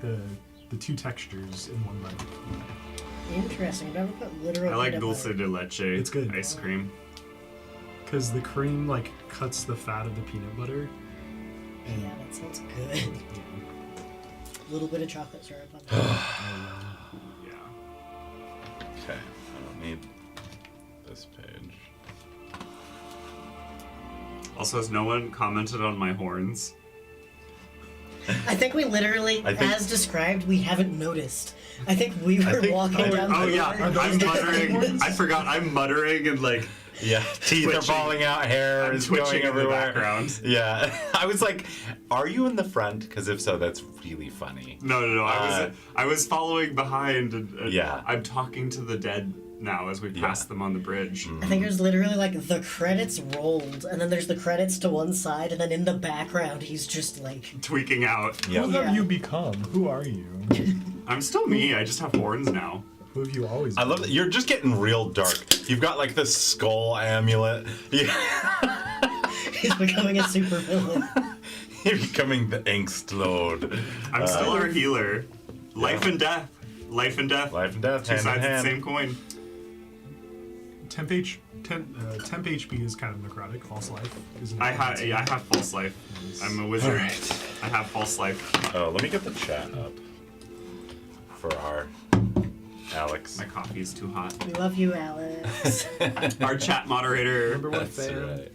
like the two textures in one bite. Interesting. I've never put literal. I like peanut dulce butter. de leche. It's good. Ice cream. Because the cream like cuts the fat of the peanut butter. And Yeah, that sounds good. A little bit of chocolate syrup on top. Yeah. Okay, I don't need this page. Also, has no one commented on my horns? I think we literally, as described, we haven't noticed. I think we were walking down the Oh yeah, corridor. I'm muttering. I forgot. I'm muttering and like Yeah, teeth are falling out, hair I'm is twitching going in the everywhere. background. Yeah, I was like, "Are you in the front?" Because if so, that's really funny. No. I was following behind, and Yeah. I'm talking to the dead now as we pass them on the bridge. I think it was literally like the credits rolled, and then there's the credits to one side, and then in the background he's just like, Tweaking out. Yeah. Who have you become? Who are you? I'm still me. I just have horns now. Who have you always I been? love that you're just getting real dark. You've got like this skull amulet. Yeah. he's becoming a super villain. You're becoming the angst lord. I'm still our healer. Life and death. Life and death. Life and death, Two hand in sides of the hand. same coin. Temp HP is kind of necrotic. False life. Isn't it? I have false life. I'm a wizard. Alright. I have false life. Oh, let me get the chat up for our Alex. My coffee is too hot. We love you, Alex. Our chat moderator. Number one That's fan. right.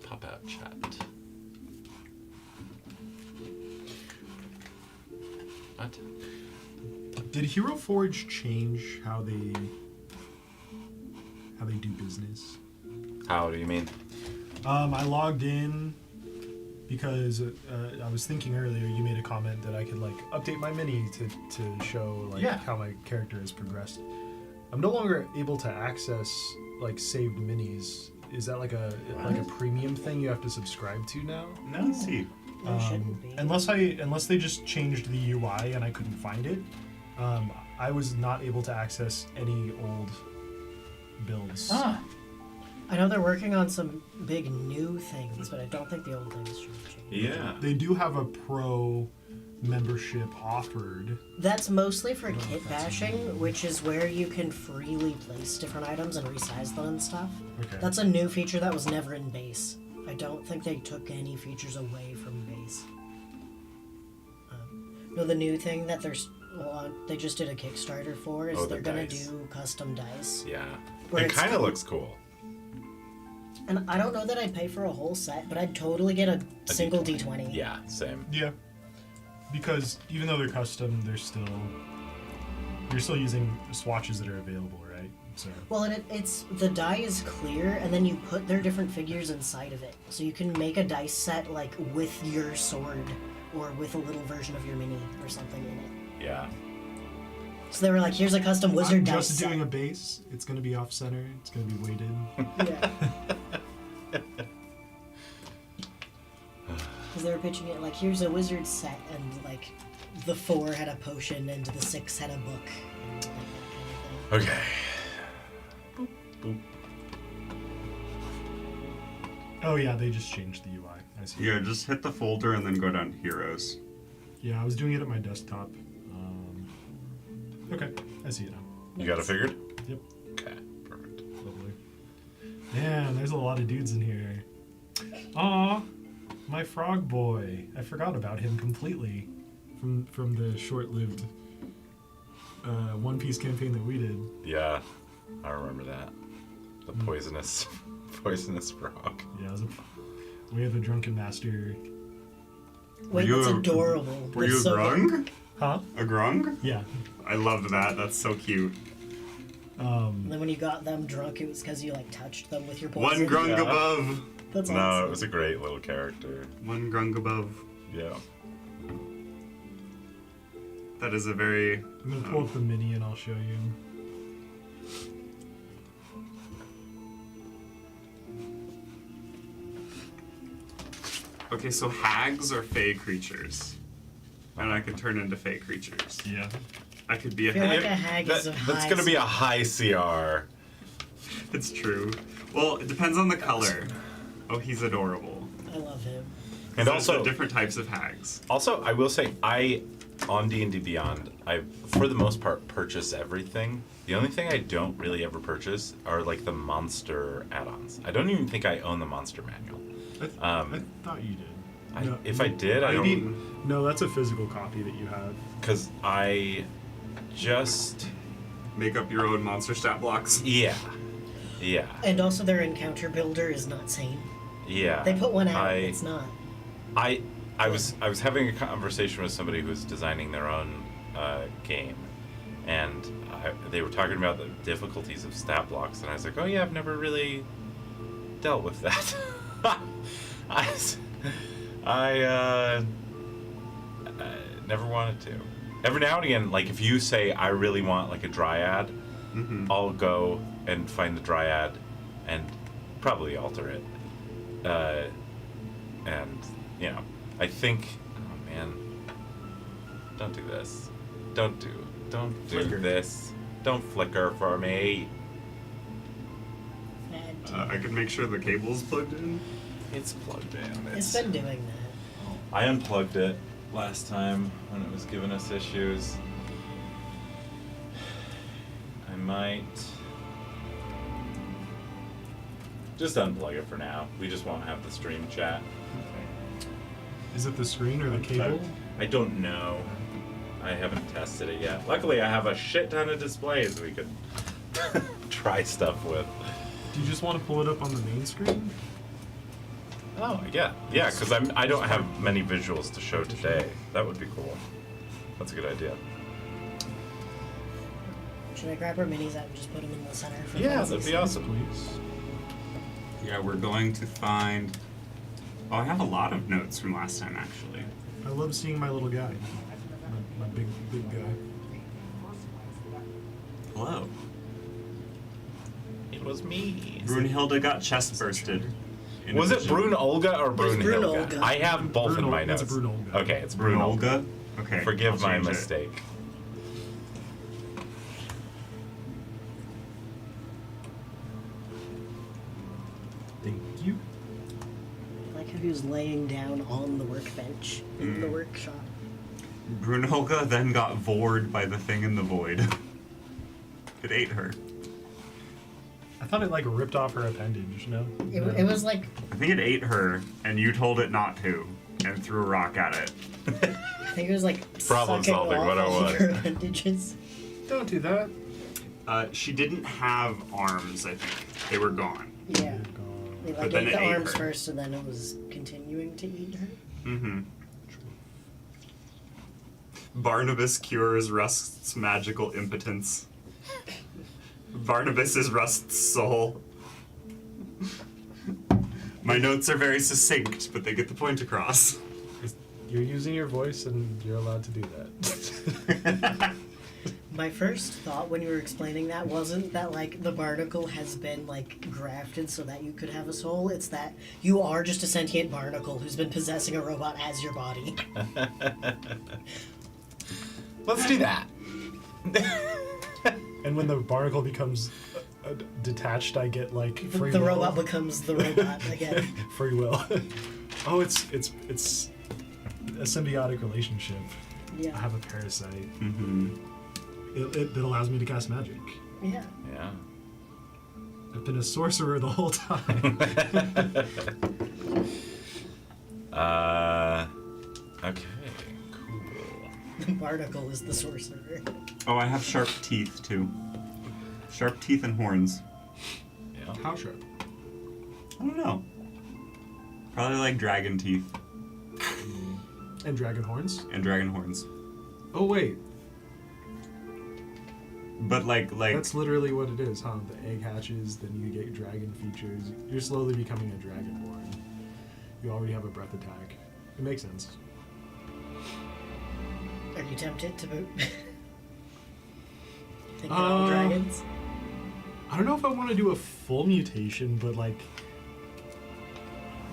Pop out chat. What? Did Hero Forge change how they do business? How do you mean? I logged in because I was thinking earlier you made a comment that I could like update my mini to show like Yeah. how my character has progressed. I'm no longer able to access like saved minis. Is that like a premium thing you have to subscribe to now? No, see. No, shouldn't be. Unless they just changed the UI and I couldn't find it, I was not able to access any old builds. Ah. I know they're working on some big new things, but I don't think the old things should change. Yeah. They do have a pro membership offered. That's mostly for kit bashing, which is where you can freely place different items and resize them and stuff. Okay. That's a new feature that was never in base. I don't think they took any features away from base. No, the new thing that they just did a Kickstarter for is Oh, the they're gonna dice. do custom dice. Yeah. Where It it's kind of cool. looks cool. And I don't know that I'd pay for a whole set, but I'd totally get a single D20. Yeah, same. Yeah. Because even though they're custom, you're still using swatches that are available, right? So Well, and it's the die is clear, and then you put their different figures inside of it. So you can make a dice set like with your sword, or with a little version of your mini or something in it. Yeah. So they were like, "Here's a custom wizard I'm dice just set." doing a base. It's going to be off center. It's going to be weighted. Yeah. Because they were pitching it like, "Here's a wizard set," and like, the 4 had a potion, and the 6 had a book. And, like, that kind of thing. Okay. Boop, boop. Oh yeah, they just changed the UI. I see. Yeah, just hit the folder and then go down to heroes. Yeah, I was doing it at my desktop. Okay, I see it now. You got it figured? Yep, Okay, perfect. lovely. Man, there's a lot of dudes in here. Aw, my frog boy. I forgot about him completely from the short-lived One Piece campaign that we did. Yeah, I remember that. The poisonous frog. Yeah, we had the Drunken Master. Wait, you that's a- adorable. Were you That's a so grung? Huh? A grung? Yeah. I loved that. That's so cute. And then when you got them drunk, it was because you like touched them with your One poison. grung Yeah. above. That's No, awesome. it was a great little character. One grung above. Yeah. That is a very... I'm gonna pull up the mini and I'll show you. Okay, so hags are fey creatures. And I could turn into fey creatures. Yeah. I could be a I feel hag. like a hag is a That's high gonna be a high CR. It's true. Well, it depends on the color. Oh, he's adorable. I love him. And There's also, the different types of hags. Also, I will say, on D&D Beyond, I, for the most part, purchase everything. The only thing I don't really ever purchase are, like, the monster add-ons. I don't even think I own the monster manual. I thought you did. If I did, I don't... No, that's a physical copy that you have. Because I just... Make up your own monster stat blocks. Yeah. Yeah. And also their encounter builder is not sane. Yeah. They put one out, it's not. I was having a conversation with somebody who was designing their own game, and they were talking about the difficulties of stat blocks, and I was like, oh yeah, I've never really dealt with that. I never wanted to. Every now and again, like if you say I really want like a dryad, I'll go and find the dryad and probably alter it. And you know, I think, oh man, don't do this. Don't do Flicker. this. Don't flicker for me. I can make sure the cable's plugged in. It's plugged in. It's been doing that. I unplugged it last time when it was giving us issues. I might just unplug it for now. We just won't have the stream chat. Is it the screen or the cable? I don't know. I haven't tested it yet. Luckily, I have a shit ton of displays we could try stuff with. Do you just want to pull it up on the main screen? Oh, yeah. Yeah, because I don't have many visuals to show today. That would be cool. That's a good idea. Should I grab our minis out and just put them in the center for Yeah, funsies? that'd be awesome. Please. Yeah, we're going to find... Oh, I have a lot of notes from last time, actually. I love seeing my little guy. My big guy. Hello. It was me. Brunhilde got chest bursted. in Was a it vision. Brune Olga or Brune Brune Hilga? Olga. I have both in Brune my Ol- notes. it's Brune Olga. Okay, it's Brune Olga. Olga? Okay. Forgive I'll my change it. mistake. Thank you. I like how he was laying down on the workbench in the workshop. Brunhilde then got vored by the thing in the void. It ate her. I thought it like ripped off her appendage, no? It was like, I think it ate her, and you told it not to, and threw a rock at it. I think it was like Problem sucking solving off 101. all of her appendages. Don't do that. She didn't have arms, I think. They were gone. Yeah. They But like then ate it the ate arms her. first, and then it was continuing to eat her. Mm-hmm. Barnabas cures Rust's magical impotence. Barnabas is Rust's soul. My notes are very succinct, but they get the point across. You're using your voice and you're allowed to do that. My first thought when you were explaining that wasn't that like the barnacle has been like grafted so that you could have a soul. It's that you are just a sentient barnacle who's been possessing a robot as your body. Let's do that. And when the barnacle becomes detached, I get like free The will. robot becomes the robot again. Free will. Oh, it's a symbiotic relationship. I Yeah. have a parasite. Mm-hmm. It allows me to cast magic. Yeah. Yeah. I've been a sorcerer the whole time. Okay. Cool. The barnacle is the sorcerer. Oh, I have sharp teeth, too. Sharp teeth and horns. Yeah. How sharp? I don't know. Probably like dragon teeth And dragon horns? and dragon horns. Oh wait, But like that's literally what it is, huh? The egg hatches, then you get dragon features. You're slowly becoming a dragonborn. You already have a breath attack. It makes sense. Are you tempted to boot? Think about all dragons? I don't know if I want to do a full mutation, but like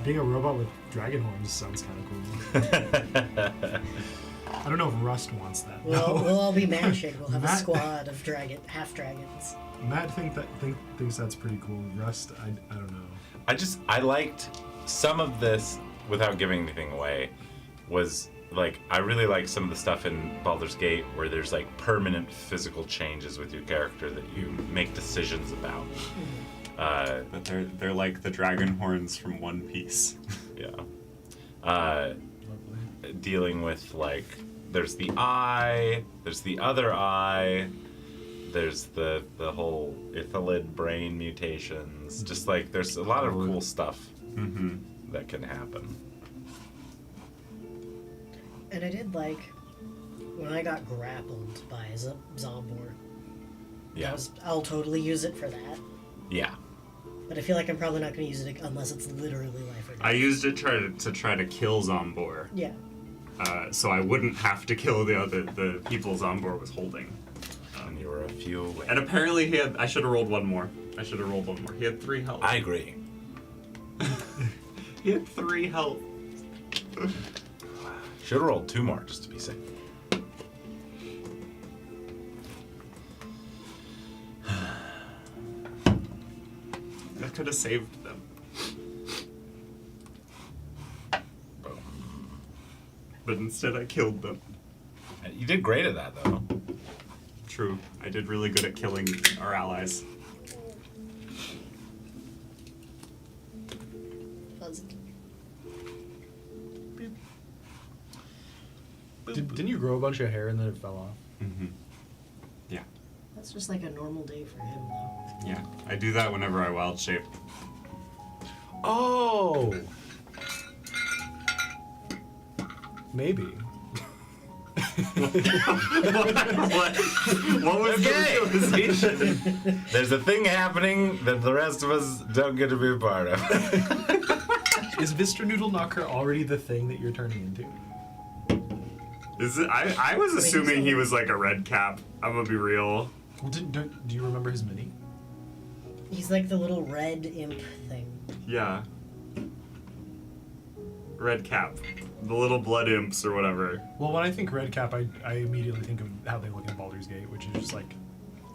being a robot with dragon horns sounds kind of cool. I don't know if Rust wants that. We'll all be matching. We'll have a Matt- squad of half dragons. Matt thinks that's pretty cool. Rust, I don't know. I liked some of this without giving anything away. Was like I really like some of the stuff in Baldur's Gate where there's like permanent physical changes with your character that you make decisions about. But they're like the dragon horns from One Piece. Yeah. Dealing with like there's the eye, there's the other eye, there's the whole Ithalid brain mutations. Just like there's a lot of cool stuff that can happen. And I did like when I got grappled by a Zombor. Yeah. I'll totally use it for that. Yeah. But I feel like I'm probably not going to use it unless it's literally life or death. I used it to try to kill Zombor. Yeah. So I wouldn't have to kill the people Zombor was holding. And you were a few away. And apparently I should have rolled one more. He had 3 health. I agree. He had 3 health. Should have rolled 2 more just to be safe. That could have saved them. But instead I killed them. You did great at that though. True. I did really good at killing our allies. Fuzzy. Didn't you grow a bunch of hair and then it fell off? Mm-hmm. Yeah. That's just like a normal day for him, though. Yeah. I do that whenever I wild shape. Oh! Maybe. What was Okay. the realization? There's a thing happening that the rest of us don't get to be a part of. Is Mr. Noodle Knocker already the thing that you're turning into? Is it? I was assuming he was like a red cap. I'm gonna be real. Well, do you remember his mini? He's like the little red imp thing. Yeah. Red cap. The little blood imps or whatever. Well, when I think red cap, I immediately think of how they look in Baldur's Gate, which is just like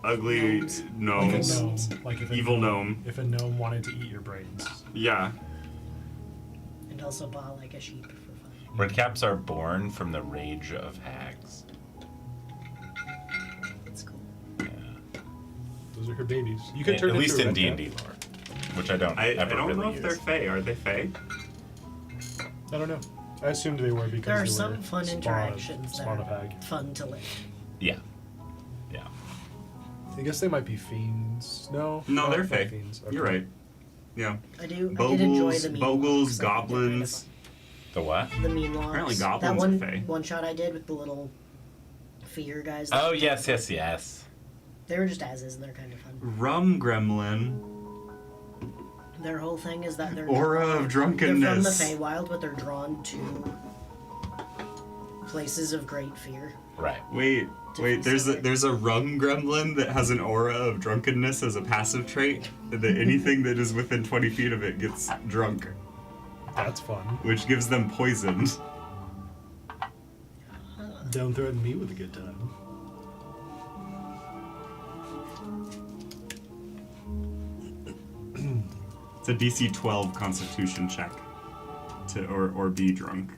Ugly Gnomes. gnomes. gnome. Like if Evil gnome. If a gnome wanted to eat your brains. Yeah. And also baa like a sheep for fun. Redcaps are born from the rage of hags. That's cool. Yeah. Those are her babies. You could At turn least into a in red D&D cap. lore, which I don't I ever don't really know if use. they're fae. Are they fae? I don't know. I assumed they were because There are they some were fun spawn interactions of, that spawn of are hag. fun to live. Yeah. Yeah. I guess they might be fiends. No. No, not they're fae. fiends. You're Okay. right. Yeah. I did enjoy the mean Bogles, logs, like, I did kind goblins. The what? of The mean logs. Apparently that goblins one, are fae. one shot I did with the little fear guys. Oh, yes, yes, yes. They were just as is, and they're kind of fun. Rum gremlin. Their whole thing is that they're Aura of They're from the drunkenness. Feywild, but they're drawn to places of great fear. Right. Wait. There's a rum gremlin that has an aura of drunkenness as a passive trait. That anything that is within 20 feet of it gets drunk, That's fun. which gives them poison. Don't threaten me with a good time. It's a DC 12 Constitution check or be drunk.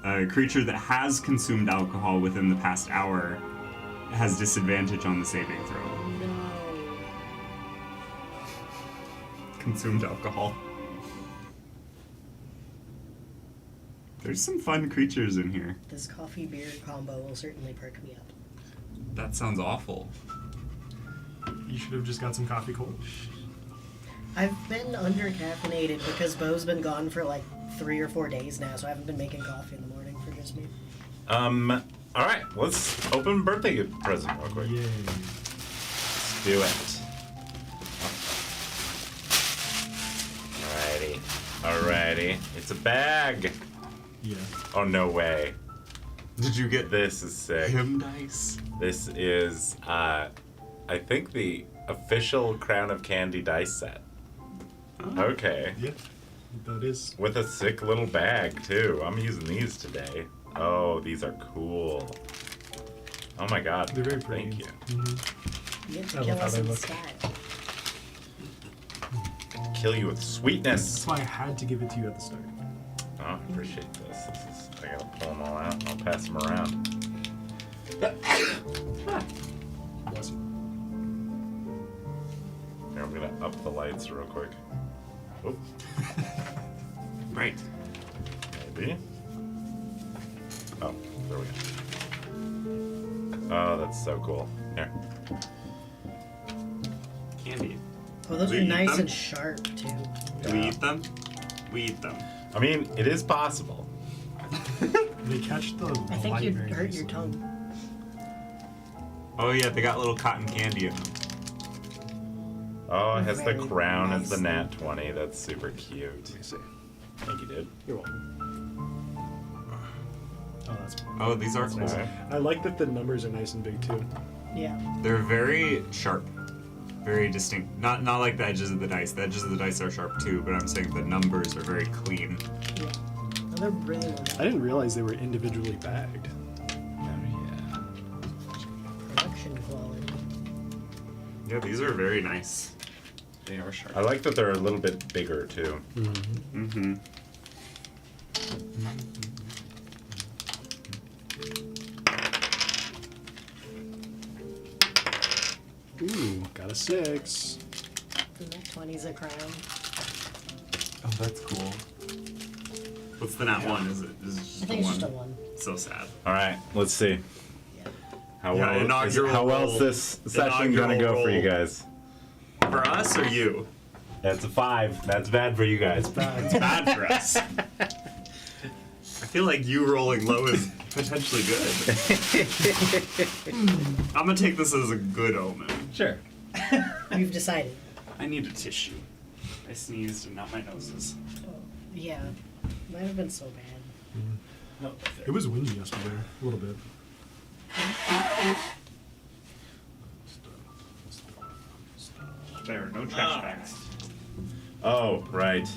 A creature that has consumed alcohol within the past hour has disadvantage on the saving throw. No. Consumed alcohol. There's some fun creatures in here. This coffee beer combo will certainly perk me up. That sounds awful. You should have just got some coffee cold. I've been under-caffeinated because Bo's been gone for like 3 or 4 days now, so I haven't been making coffee in the morning for just me. All right, let's open birthday present real quick. Yay. Let's do it. Alrighty. It's a bag. Yeah. Oh, no way. Did you get This is sick. him dice? This is, I think, the official Crown of Candy dice set. Oh. Okay. Yeah. That is. With a sick little bag, too. I'm using these today. Oh, these are cool. Oh my god. They're very pretty. Thank you. You get I to love kill how us they in look. style. Kill you with sweetness. That's why I had to give it to you at the start. Oh, I appreciate this. I gotta pull them all out and I'll pass them around. Bless you. Here, I'm gonna up the lights real quick. Oop, Right. maybe. Oh, there we go. Oh, that's so cool. Here. Candy. Oh, those We are eat nice them? and sharp too. Do we eat them? We eat them. I mean, it is possible. They catch the I think light you'd very hurt your nicely. tongue. Oh yeah, they got little cotton candy in them. Oh, it has the Very crown as the nice. nat 20. That's super cute. Let me see. Thank you, dude. You're welcome. Oh, that's. Oh, these are That's cool. nice. Alright. I like that the numbers are nice and big too. Yeah. They're very sharp, very distinct. Not like the edges of the dice. The edges of the dice are sharp too, but I'm saying the numbers are very clean. Yeah. Oh, they're really well I didn't realize they were individually bagged. Oh, yeah. production quality. Yeah, these are very nice. They are sharp. I like that they're a little bit bigger, too. Mm-hmm. Ooh, got a 6. And that 20's a crown. Oh, that's cool. What's the nat one? Is it I just think the it's one? just a 1. So sad. All right, let's see. Yeah. How Yeah, inaugural how roll. well's this session gonna Inaugural go for you roll. guys? For us or you? That's a 5. That's bad for you guys. It's bad for us. I feel like you rolling low is potentially good. I'm gonna take this as a good omen. Sure. We've decided. I need a tissue. I sneezed and now my nose is. Oh, yeah. Might have been so bad. No, It was windy yesterday, a little bit. there. No trash bags. Oh, right.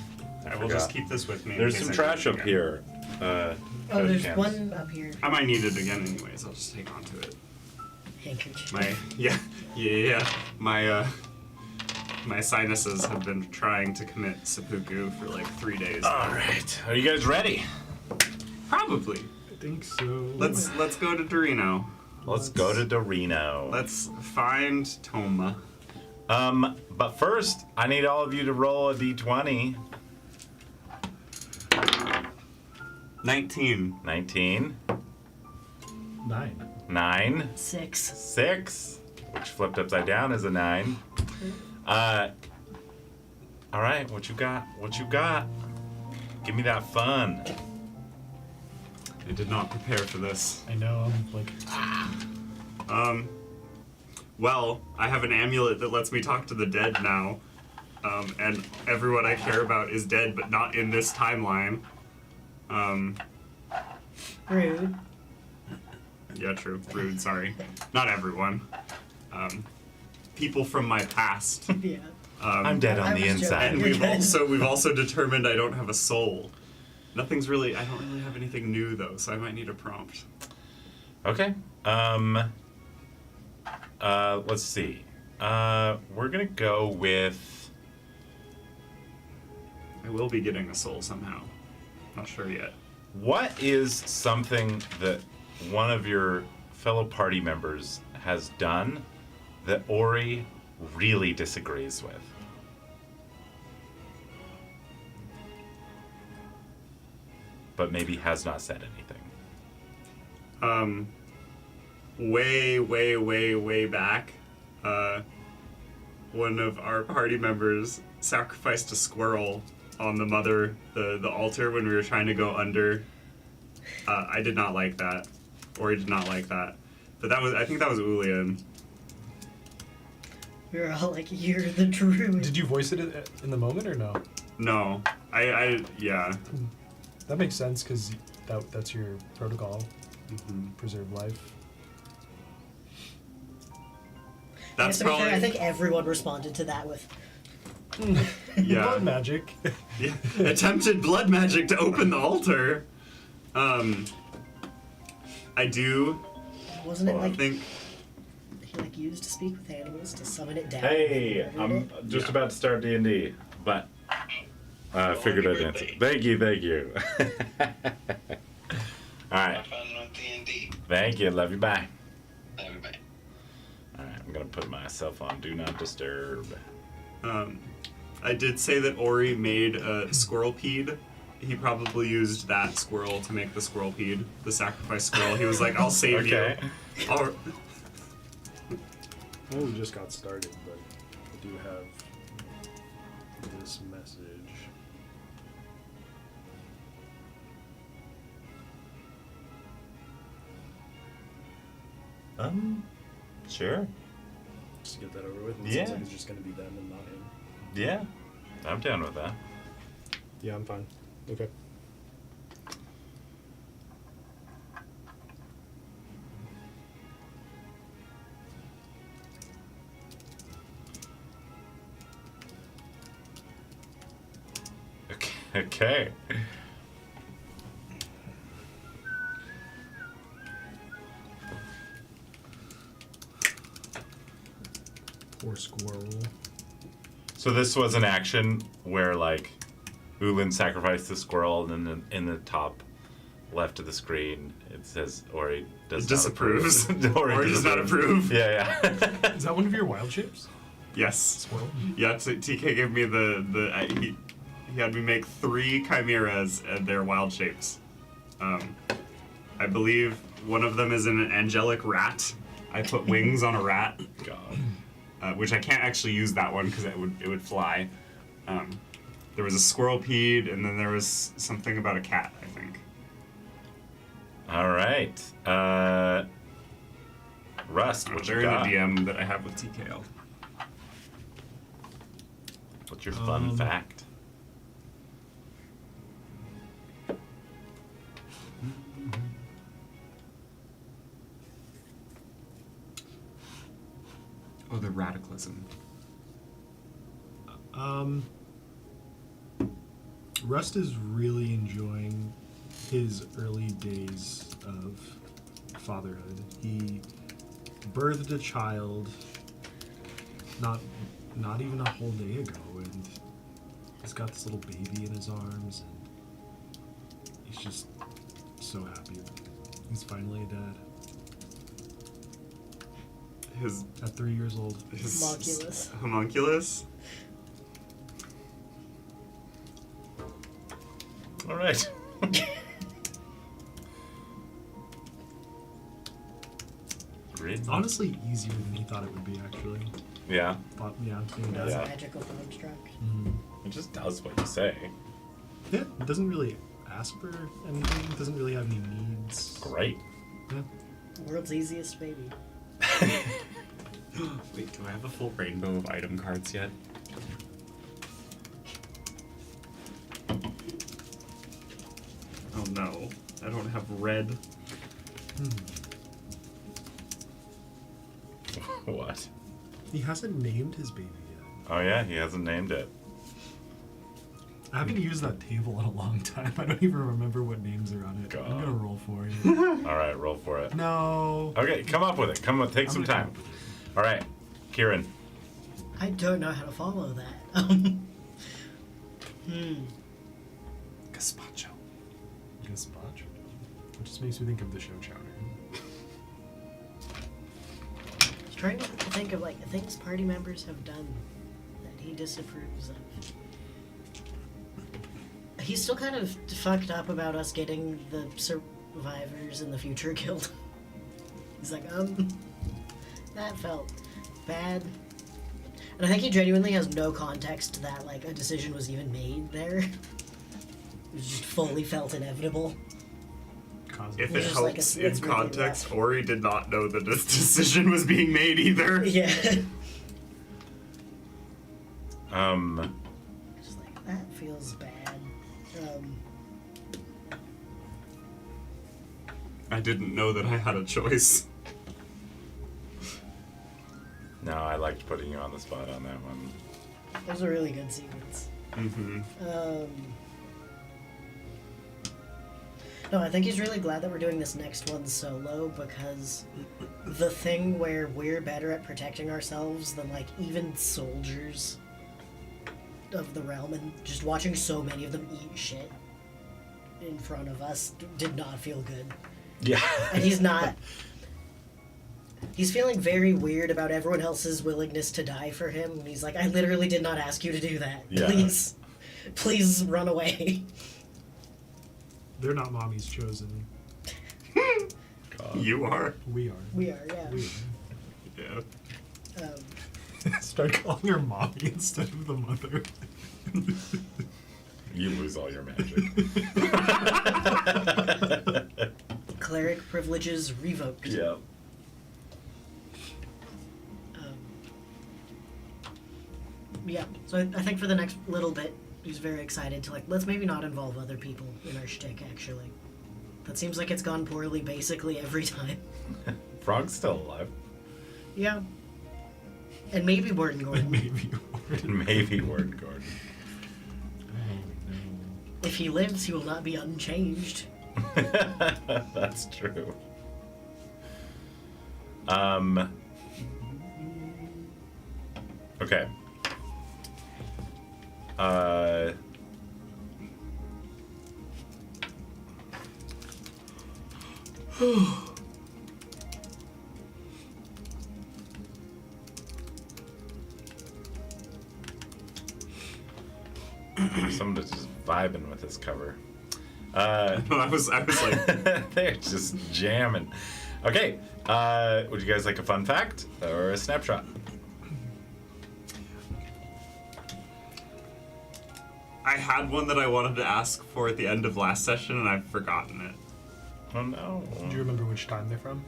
I will just keep this with me. in There's case some I trash need it up again. here. Oh, trash there's cans. one up here. I might need it again anyways. I'll just take onto it. Handkerchief. My sinuses have been trying to commit seppuku for like 3 days. All right. Are you guys ready? Probably. I think so. Let's go to Dorino. Let's go to Dorino. Let's find Toma. But first, I need all of you to roll a d20. 19. 19, 9. 9, 6. 6, which flipped upside down is a 9. All right, what you got? What you got? Give me that fun. I did not prepare for this. I know, I'm like, Well, I have an amulet that lets me talk to the dead now. And everyone I care about is dead, but not in this timeline. Rude. Yeah, true. Rude, sorry. Not everyone. People from my past. Yeah. I'm dead on I the was inside. And joking. we've also determined I don't have a soul. I don't really have anything new though, so I might need a prompt. Okay. Let's see. We're gonna go with. I will be getting a soul somehow. Not sure yet. What is something that one of your fellow party members has done that Ori really disagrees with? But maybe has not said anything. Way back, one of our party members sacrificed a squirrel on the altar when we were trying to go under. I did not like that. Ori did not like that. But I think that was Ulian. We were all like, you're the druid. did you voice it in the moment or no? No. Yeah. That makes sense because that's your protocol. Mhm. Preserve life. That's To be fair, probably. I think everyone responded to that with, Yeah. Blood magic. Yeah. Attempted blood magic to open the altar. I do Wasn't it like think. he like used to speak with animals to summon it down? Hey, Heard I'm it? just Yeah. about to start D&D, but I figured I'd answer. Thank you. All right. Have fun with D&D. Thank you. Love you. Bye. Everybody. All right. I'm gonna put myself on Do Not Disturb. I did say that Ori made a squirrel peed. He probably used that squirrel to make the squirrel peed, the sacrifice squirrel. He was like, "I'll save Okay. you." All right. Well, we just got started, but I do have this message. Sure. Just get that over with. It Yeah. seems like it's just going to be them and not him. Yeah. I'm down with that. Yeah, I'm fine. Okay. Okay. Poor squirrel. So this was an action where like Ulin sacrificed the squirrel, and then in the top left of the screen it says Ori does Disapproves. not approve. Ori does not approve. Yeah. Is that one of your wild shapes? Yes. Squirrel? Yeah. TK gave me he had me make 3 chimeras and they're wild shapes. I believe one of them is an angelic rat. I put wings on a rat. God. Which I can't actually use that one because it would fly. There was a squirrel peed, and then there was something about a cat, I think. All right. Rust, what you They're in got? the DM that I have with TKL. What's your fun fact? Oh, the radicalism. Rust is really enjoying his early days of fatherhood. He birthed a child not even a whole day ago, and he's got this little baby in his arms, and he's just so happy. He's finally a dad His at 3 years old. Homunculus. Homunculus? All right. Written. Honestly, easier than he thought it would be. Actually, Yeah. being That's dad. a magical construct. It just does what you say. Yeah, it doesn't really ask for anything. It doesn't really have any needs. Great. Yeah. World's easiest baby. Wait, do I have a full rainbow of item cards yet? Oh no, I don't have red. What? He hasn't named his baby yet. Oh yeah, he hasn't named it. I haven't used that table in a long time. I don't even remember what names are on it. God. I'm gonna roll for it. All right, roll for it. No. Okay, come up with it. Come on, take I'm some gonna time. come up with it. All right, Kieran. I don't know how to follow that. Gazpacho. Gazpacho. It just makes me think of the show Chowder. I was trying to think of like things party members have done that he disapproves of. He's still kind of fucked up about us getting the survivors in the future killed. He's like, that felt bad. And I think he genuinely has no context that like a decision was even made there. It was just fully felt inevitable. If Which it is like helps a- in it's really context, rough. Ori did not know that this decision was being made either. Yeah. Um, Just like that feels bad. I didn't know that I had a choice. no, I liked putting you on the spot on that one. That was a really good sequence. Mm-hmm. No, I think he's really glad that we're doing this next one solo because the thing where we're better at protecting ourselves than like even soldiers of the realm, and just watching so many of them eat shit in front of us did not feel good. Yeah. And he's not. He's feeling very weird about everyone else's willingness to die for him. And he's like, I literally did not ask you to do that. Yeah. Please run away. They're not mommy's chosen. God. You are. We are. We are, yeah. We Yeah. Um, are. Start calling her mommy instead of the mother. You lose all your magic. cleric privileges revoked. Yeah. Yeah, so I think for the next little bit, he's very excited to, like, let's maybe not involve other people in our shtick, actually. That seems like it's gone poorly basically every time. Frog's still alive. Yeah. And maybe Warden Gordon. Maybe. Maybe Word Gordon. If he lives, he will not be unchanged. That's true. Okay. Someone that's just vibing with this cover. I was like, They're just jamming. Okay. Would you guys like a fun fact or a snapshot? I had one that I wanted to ask for at the end of last session, and I've forgotten it. Oh no. Do you remember which time they're from?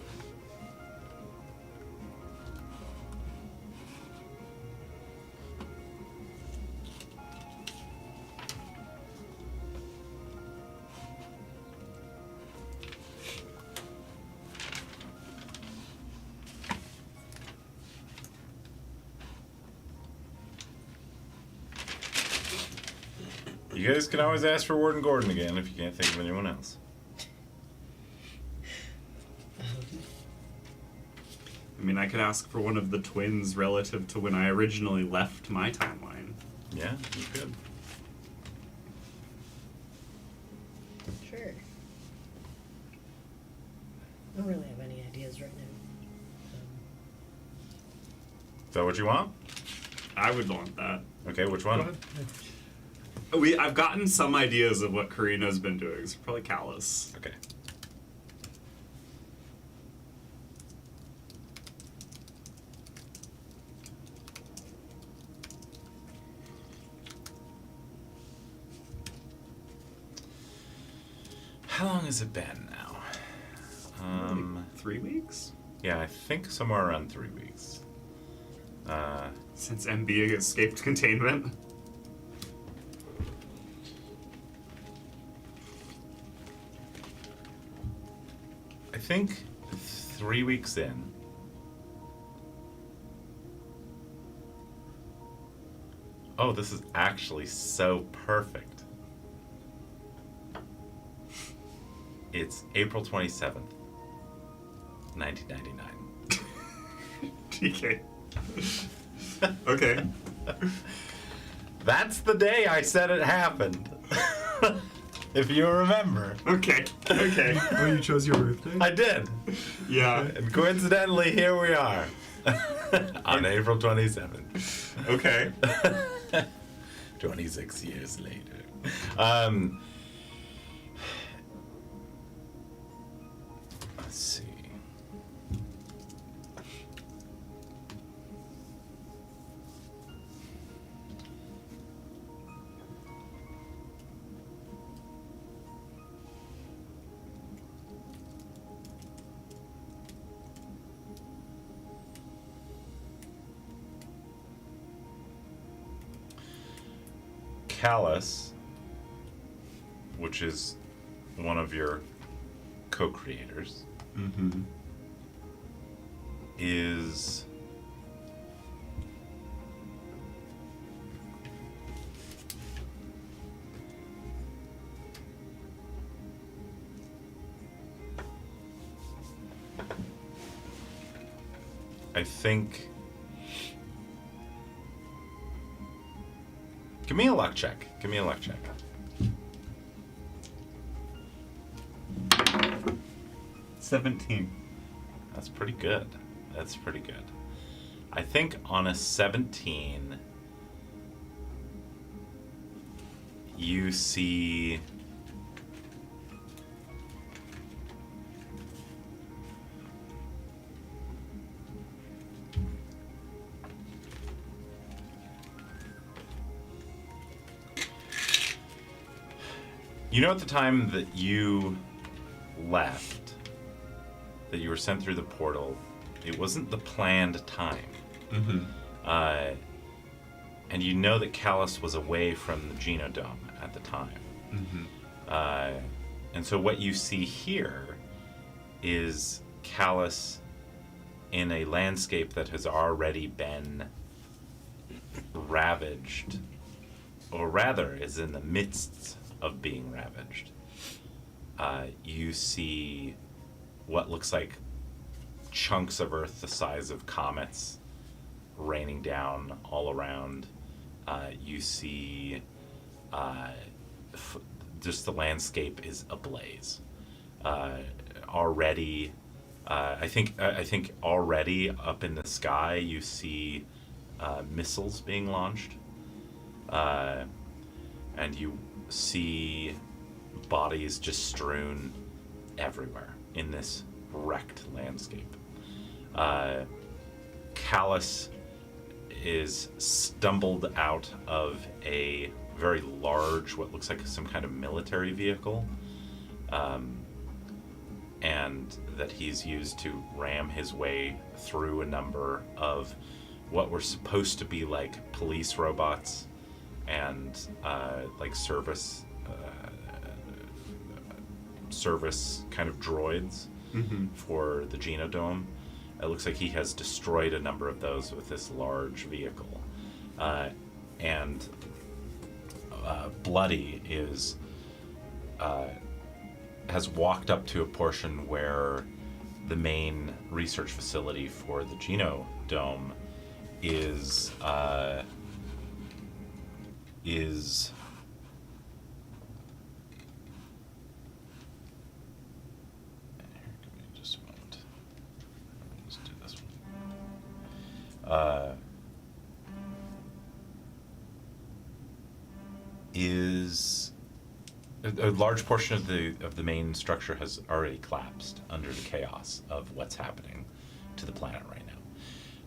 You guys can always ask for Warden Gordon again if you can't think of anyone else. I mean, I could ask for one of the twins relative to when I originally left my timeline. Yeah, you could. Sure. I don't really have any ideas right now. Is that what you want? I would want that. Okay, which Go one? ahead. I've gotten some ideas of what Karina's been doing. It's probably Callus. Okay. How long has it been now? Like 3 weeks? Yeah, I think somewhere around 3 weeks. Since MB escaped containment? I think 3 weeks in. Oh, this is actually so perfect. It's April 27th, 1999. TK. Okay. That's the day I said it happened. If you remember. Okay. Okay. Oh, you chose your birthday? I did. Yeah. And coincidentally, here we are. On April 27th. Okay. 26 years later. Let's see. Callus, which is one of your co-creators, Mm-hmm. is I think. Give me a luck check. 17. That's pretty good. I think on a 17, you see at the time that you left, that you were sent through the portal, it wasn't the planned time. Mm-hmm. And you know that Callus was away from the Genodome at the time. Mm-hmm. And so what you see here is Callus in a landscape that has already been ravaged, or rather is in the midst of being ravaged. You see what looks like chunks of earth the size of comets raining down all around. You see just the landscape is ablaze. Already, I think already up in the sky you see missiles being launched, and you see bodies just strewn everywhere in this wrecked landscape. Callus is stumbled out of a very large, what looks like some kind of military vehicle, and that he's used to ram his way through a number of what were supposed to be like police robots and like service kind of droids for the Genodome. It looks like he has destroyed a number of those with this large vehicle. And Bloody has walked up to a portion where the main research facility for the Genodome is give me just a moment. Let's do this one. Is a large portion of the main structure has already collapsed under the chaos of what's happening to the planet right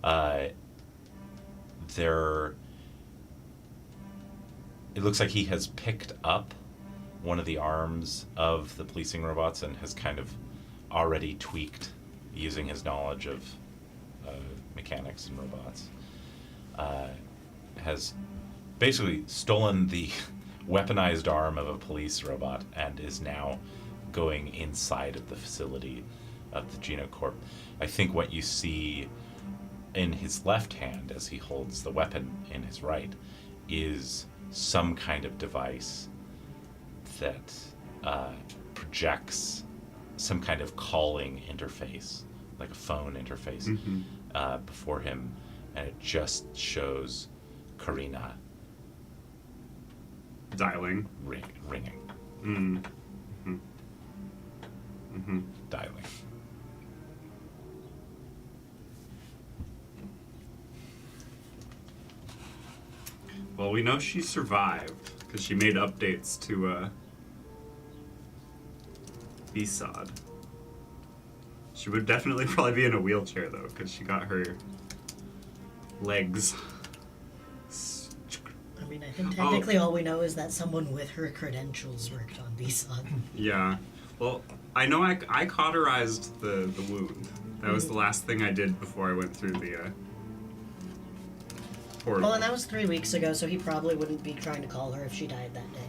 now. It looks like he has picked up one of the arms of the policing robots and has kind of already tweaked using his knowledge of mechanics and robots. Has basically stolen the weaponized arm of a police robot and is now going inside of the facility of the Genocorp. I think what you see in his left hand as he holds the weapon in his right is some kind of device that projects some kind of calling interface, like a phone interface, before him, and it just shows Karina Dialing. ringing. Dialing. Well, we know she survived because she made updates to B-Sod. She would definitely probably be in a wheelchair though, because she got her legs. I mean, I think technically all we know is that someone with her credentials worked on B-Sod. Yeah. Well, I know I cauterized the wound. That was the last thing I did before I went through the portal. Well, and that was 3 weeks ago, so he probably wouldn't be trying to call her if she died that day.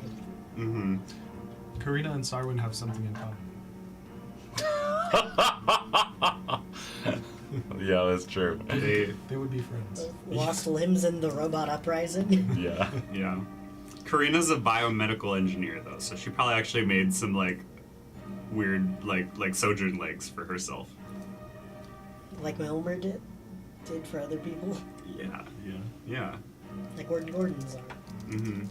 Karina and Sarwin have something in common. Yeah, that's true. They would be friends. Lost limbs in the robot uprising. Yeah. Yeah. Karina's a biomedical engineer though, so she probably actually made some like weird like sojourn legs for herself. Like Milmer did. did for other people. Yeah. Yeah. Yeah. Like Gordon's are. Mm-hmm.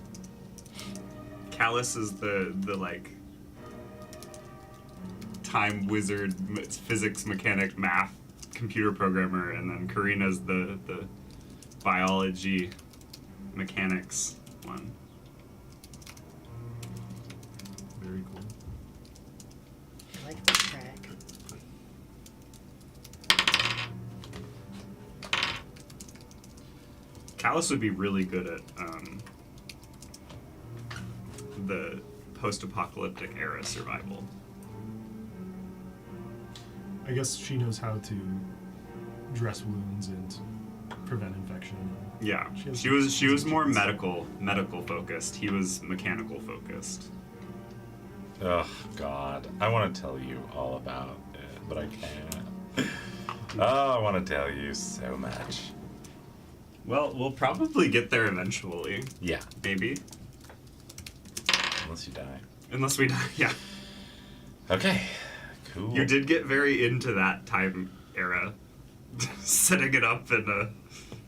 Callus is the like time wizard, physics mechanic, math computer programmer, and then Karina's the biology mechanics one. Very cool. I like this track. Callus would be really good at the post-apocalyptic era survival. I guess she knows how to dress wounds and prevent infection. Yeah, She has she was more skills. medical focused. He was mechanical focused. Oh God, I want to tell you all about it, but I can't. Oh, I want to tell you so much. Well, we'll probably get there eventually. Yeah, Maybe, unless you die. unless we die. Yeah, Okay, cool. you did get very into that time era, setting it up and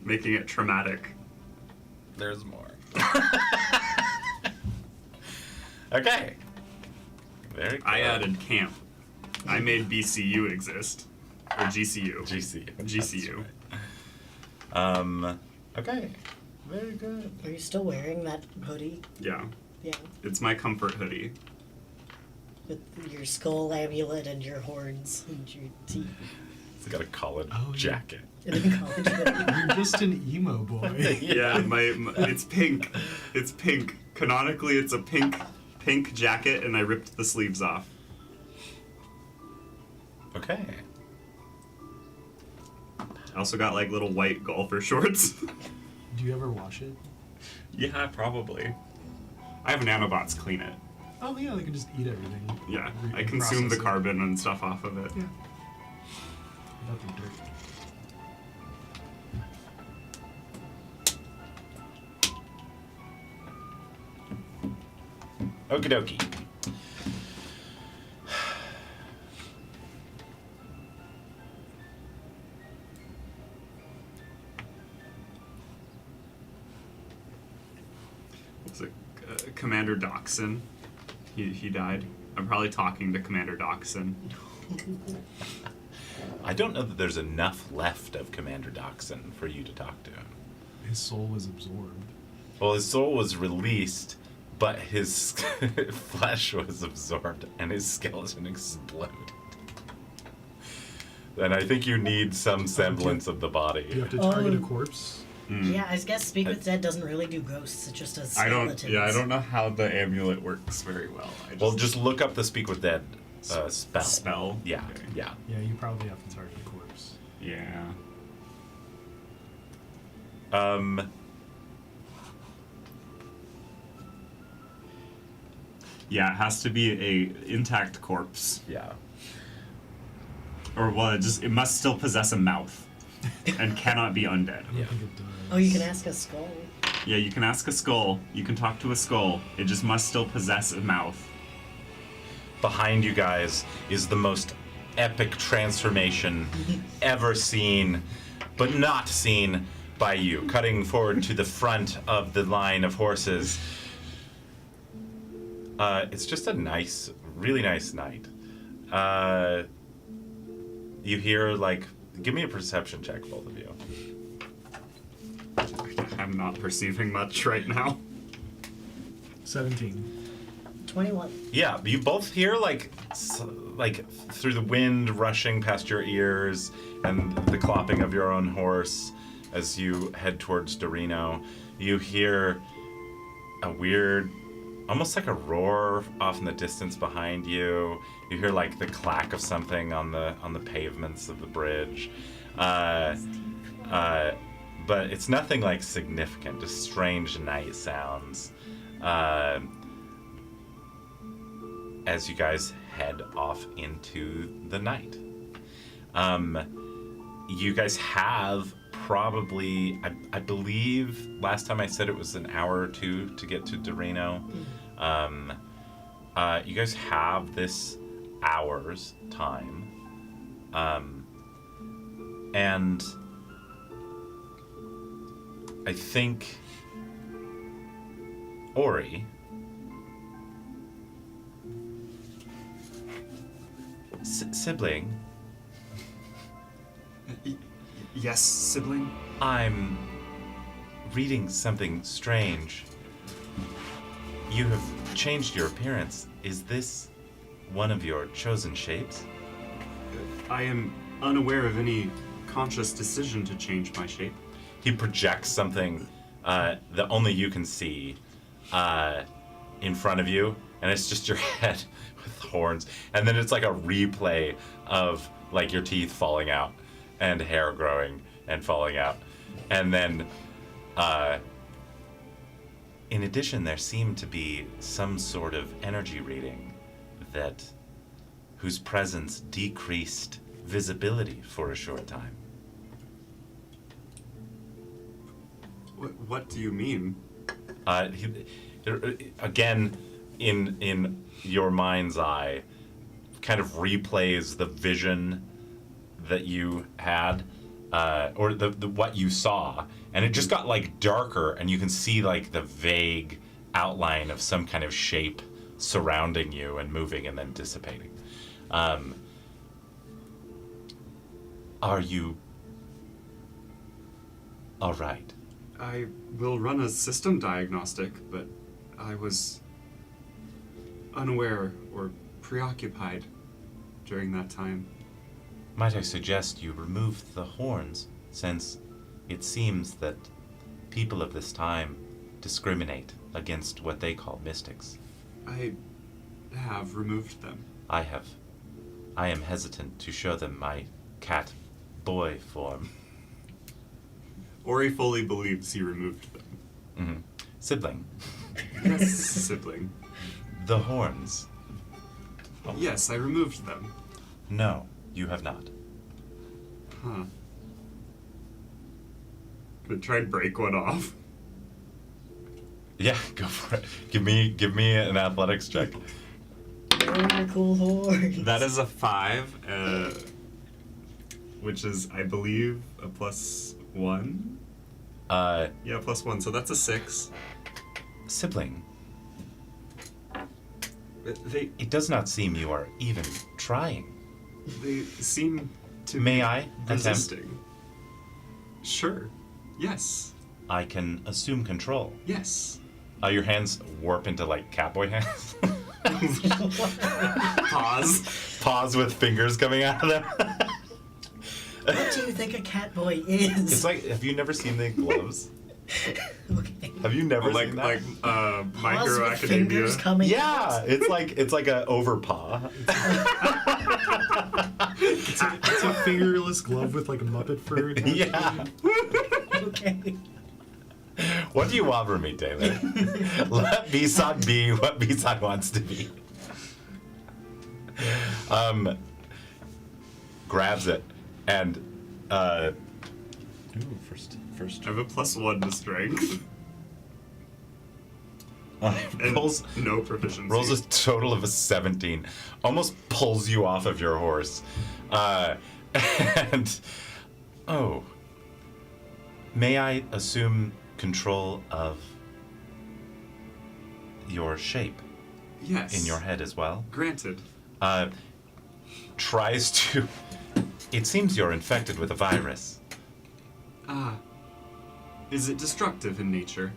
making it traumatic. There's more. Okay. Very cool. I added camp. I made BCU exist, or GCU. GCU. GCU. That's right. Okay. Very good. Are you still wearing that hoodie? Yeah, Yeah. it's my comfort hoodie. With your skull amulet and your horns and your teeth. It's got a collared Oh, yeah. jacket. And then college hoodie. You're just an emo boy. Yeah, my it's pink. It's pink. Canonically, it's a pink jacket, and I ripped the sleeves off. Okay. I also got like little white golfer shorts. Do you ever wash it? Yeah, probably. I have nanobots clean it. Oh yeah, they can just eat everything. Yeah, Re- I consume the process it. carbon and stuff off of it. Yeah. Without the dirt. Okie dokie. It's like Commander Doxson. He died. I'm probably talking to Commander Doxson. I don't know that there's enough left of Commander Doxson for you to talk to him. His soul was absorbed. Well, his soul was released, but his flesh was absorbed and his skeleton exploded. And I think you need some semblance of the Do you body. have to target a Oh. corpse? Yeah, I guess Speak with Dead doesn't really do ghosts, it just does skeletons. I don't know how the amulet works very well. Well, just look up the Speak with Dead spell. spell. Yeah, Okay. yeah. Yeah, you probably have to target a corpse. Yeah. Yeah, it has to be a intact corpse. Yeah. Or well, it must still possess a mouth. And cannot be undead. I don't Yeah. think it does. Oh, you can ask a skull. Yeah, you can ask a skull. You can talk to a skull. It just must still possess a mouth. Behind you guys is the most epic transformation ever seen, but not seen by you. Cutting forward to the front of the line of horses. It's just a nice, really nice night. You hear, like, give me a perception check, both of you. I'm not perceiving much right now. 17. 21. Yeah, you both hear like through the wind rushing past your ears and the clopping of your own horse as you head towards Dorino. You hear a weird, almost like a roar off in the distance behind you. You hear like the clack of something on the pavements of the bridge. But it's nothing like significant, just strange night sounds. As you guys head off into the night. You guys have probably, I believe last time I said it was an hour or two to get to Dorino. You guys have this hour's time. And I think Ori sibling, Yes, sibling? I'm reading something strange. You have changed your appearance. Is this one of your chosen shapes? I am unaware of any conscious decision to change my shape. He projects something that only you can see in front of you, and it's just your head with horns. And then it's like a replay of like your teeth falling out and hair growing and falling out. And then in addition, there seemed to be some sort of energy reading that whose presence decreased visibility for a short time. What do you mean? Again, in your mind's eye, kind of replays the vision that you had, or the what you saw, and it just got like darker, and you can see like the vague outline of some kind of shape surrounding you and moving and then dissipating. Are you all right? I will run a system diagnostic, but I was unaware or preoccupied during that time. Might I suggest you remove the horns, since it seems that people of this time discriminate against what they call mystics. I have removed them. I am hesitant to show them my cat boy form. Ori fully believes he removed them. Mm-hmm. Sibling, Yes, sibling. the horns. Oh. Yes, I removed them. No, you have not. Huh. Gonna try and break one off. Yeah, go for it. Give me an athletics check. Oh, cool horns. That is a 5, which is, I believe, a +1. Yeah, +1, so that's a 6. Sibling, They it does not seem you are even trying. seem to May be I attempt? resisting. Sure. Yes. I can assume control. Yes. Your hands warp into like catboy hands. Pause. Paws with fingers coming out of them. What do you think a cat boy is? It's like, have you never seen the gloves? Okay. Have you never Like seen that? My Paws Hero with Academia. fingers coming Yeah, out. it's like a overpaw. It's a fingerless glove with like a Muppet fur. attached to Yeah. it. Okay. What do you want from me, Taylor? Let B-Sod be what B-Sod wants to be. Grabs it and ooh, first I have a +1 to strength. And rolls no proficiency. rolls a total of a 17. Almost pulls you off of your horse. And oh, may I assume control of your shape Yes. in your head as well? Granted. Tries to. It seems you're infected with a virus. Is it destructive in nature?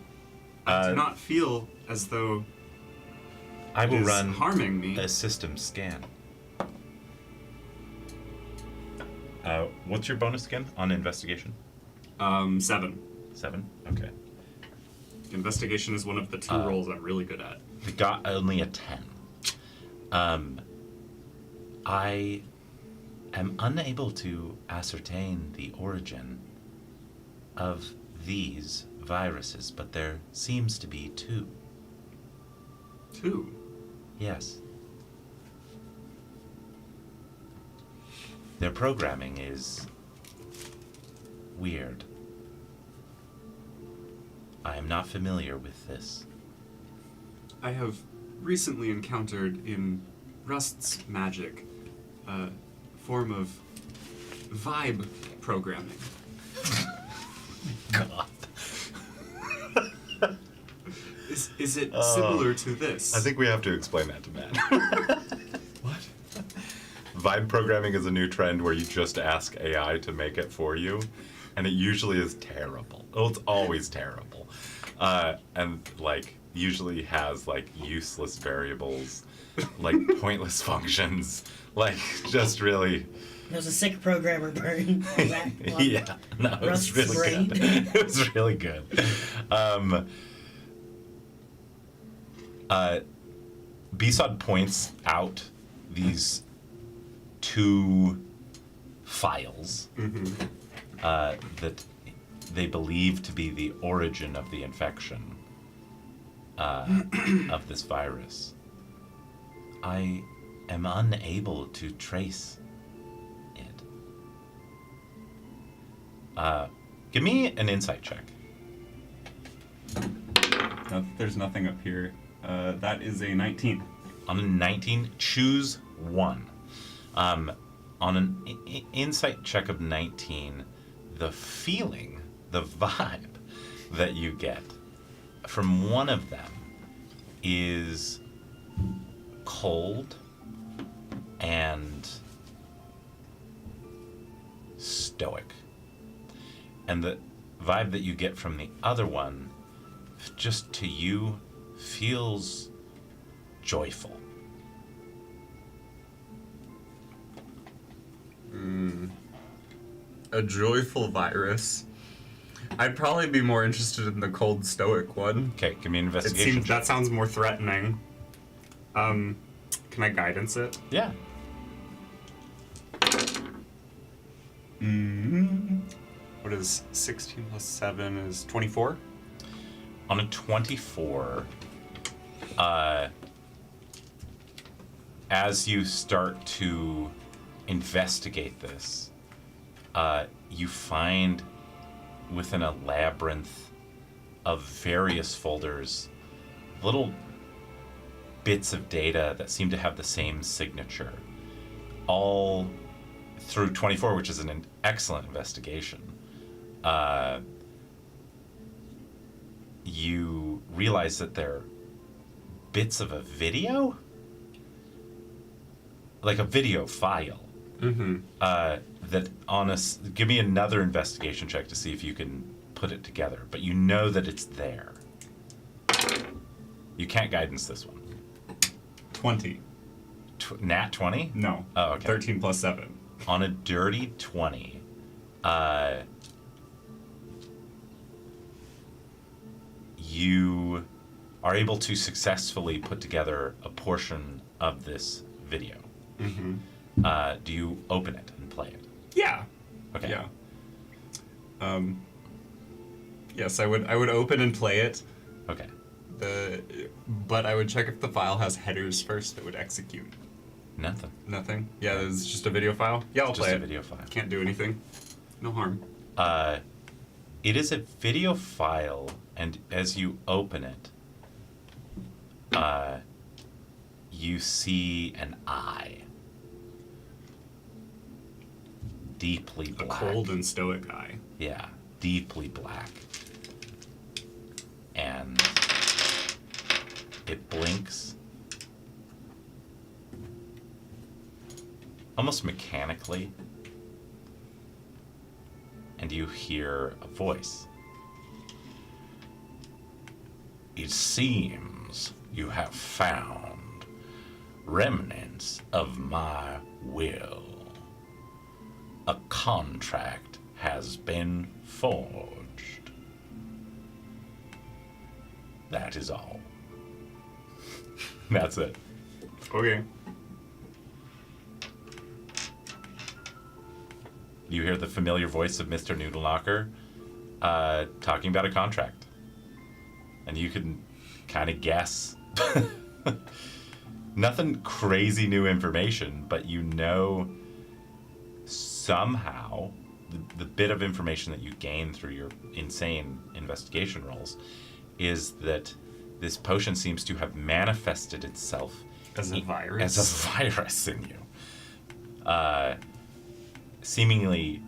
I do not feel as though I it will is run harming me. a system scan. What's your bonus again on investigation? 7. 7? Okay. Investigation is one of the 2 roles I'm really good at. They got only a 10. I am unable to ascertain the origin of these viruses, but there seems to be 2. 2. Yes. Their programming is weird. I am not familiar with this. I have recently encountered in Rust's magic a form of vibe programming. God. Is it similar to this? I think we have to explain that to Matt. What? Vibe programming is a new trend where you just ask AI to make it for you, and it usually is terrible. Well, it's always terrible. And, like, usually has, like, useless variables, like, pointless functions, like, just really... There's a sick programmer burn. Yeah, no, it was Rust's really brain. good. It was really good. B-Sod points out these two files that they believe to be the origin of the infection of this virus. I am unable to trace it. Give me an insight check. There's nothing up here. That is a 19. On a 19, choose one. On an insight check of 19, the feeling, the vibe that you get from one of them is cold and stoic. And the vibe that you get from the other one, just to you, feels joyful. A joyful virus. I'd probably be more interested in the cold stoic one. Okay, give me an It investigation. seems that sounds more threatening. Can I guidance it? Yeah. What is 16 plus 7 is 24? On a 24, as you start to investigate this, you find within a labyrinth of various folders little bits of data that seem to have the same signature, all through 24, which is an excellent investigation. You realize that they're bits of a video? Like a video file. That give me another investigation check to see if you can put it together. But you know that it's there. You can't guidance this one. 20. Nat 20? No. Oh, okay. 13 plus 7. On a dirty 20, you are able to successfully put together a portion of this video. Do you open it and play it? Yeah. Okay. Yeah. Yes, I would open and play it. Okay. But I would check if the file has headers first that would execute. Nothing. Nothing? Yeah, it's just a video file? Yeah, I'll Just play a it. video file. Can't do anything. No harm. It is a video file, and as you open it, you see an eye. Deeply A black. cold and stoic eye. Yeah, deeply black. And it blinks almost mechanically, and you hear a voice. It seems you have found remnants of my will. A contract has been forged. That is all. That's it. Okay. You hear the familiar voice of Mr. Noodleknocker talking about a contract. And you can kind of guess. Nothing crazy new information, but you know somehow the bit of information that you gain through your insane investigation rolls is that this potion seems to have manifested itself As a virus? as a virus in you. Seemingly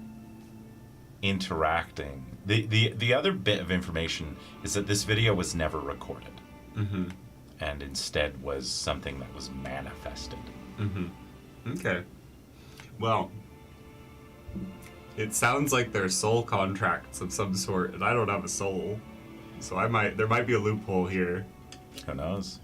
interacting. The other bit of information is that this video was never recorded. Mm-hmm. and instead was something that was manifested. Mm-hmm. Okay. Well, it sounds like they're soul contracts of some sort, and I don't have a soul, so there might be a loophole here. Who knows?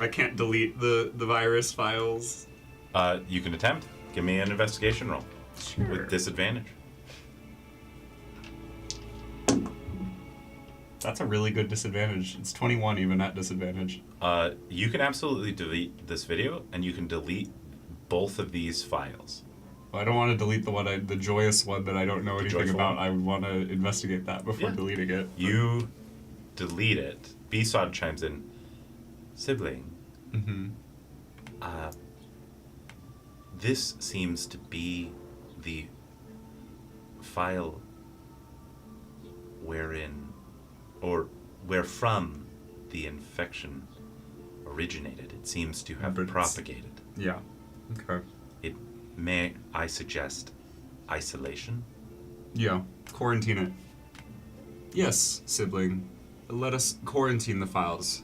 I can't delete the virus files. You can attempt. Give me an investigation roll. Sure. With disadvantage. That's a really good disadvantage. It's 21 even at disadvantage. You can absolutely delete this video, and you can delete both of these files. Well, I don't want to delete the joyous one that I don't know anything joyful about. one? I would want to investigate that before Yeah. deleting it. You delete it. B-Sod chimes in. Sibling, Mm-hmm. this seems to be the file wherefrom the infection originated. It seems to have But it's- propagated. Yeah. Okay. It may, I suggest, isolation. Yeah. Quarantine it. Yes, sibling. Let us quarantine the files.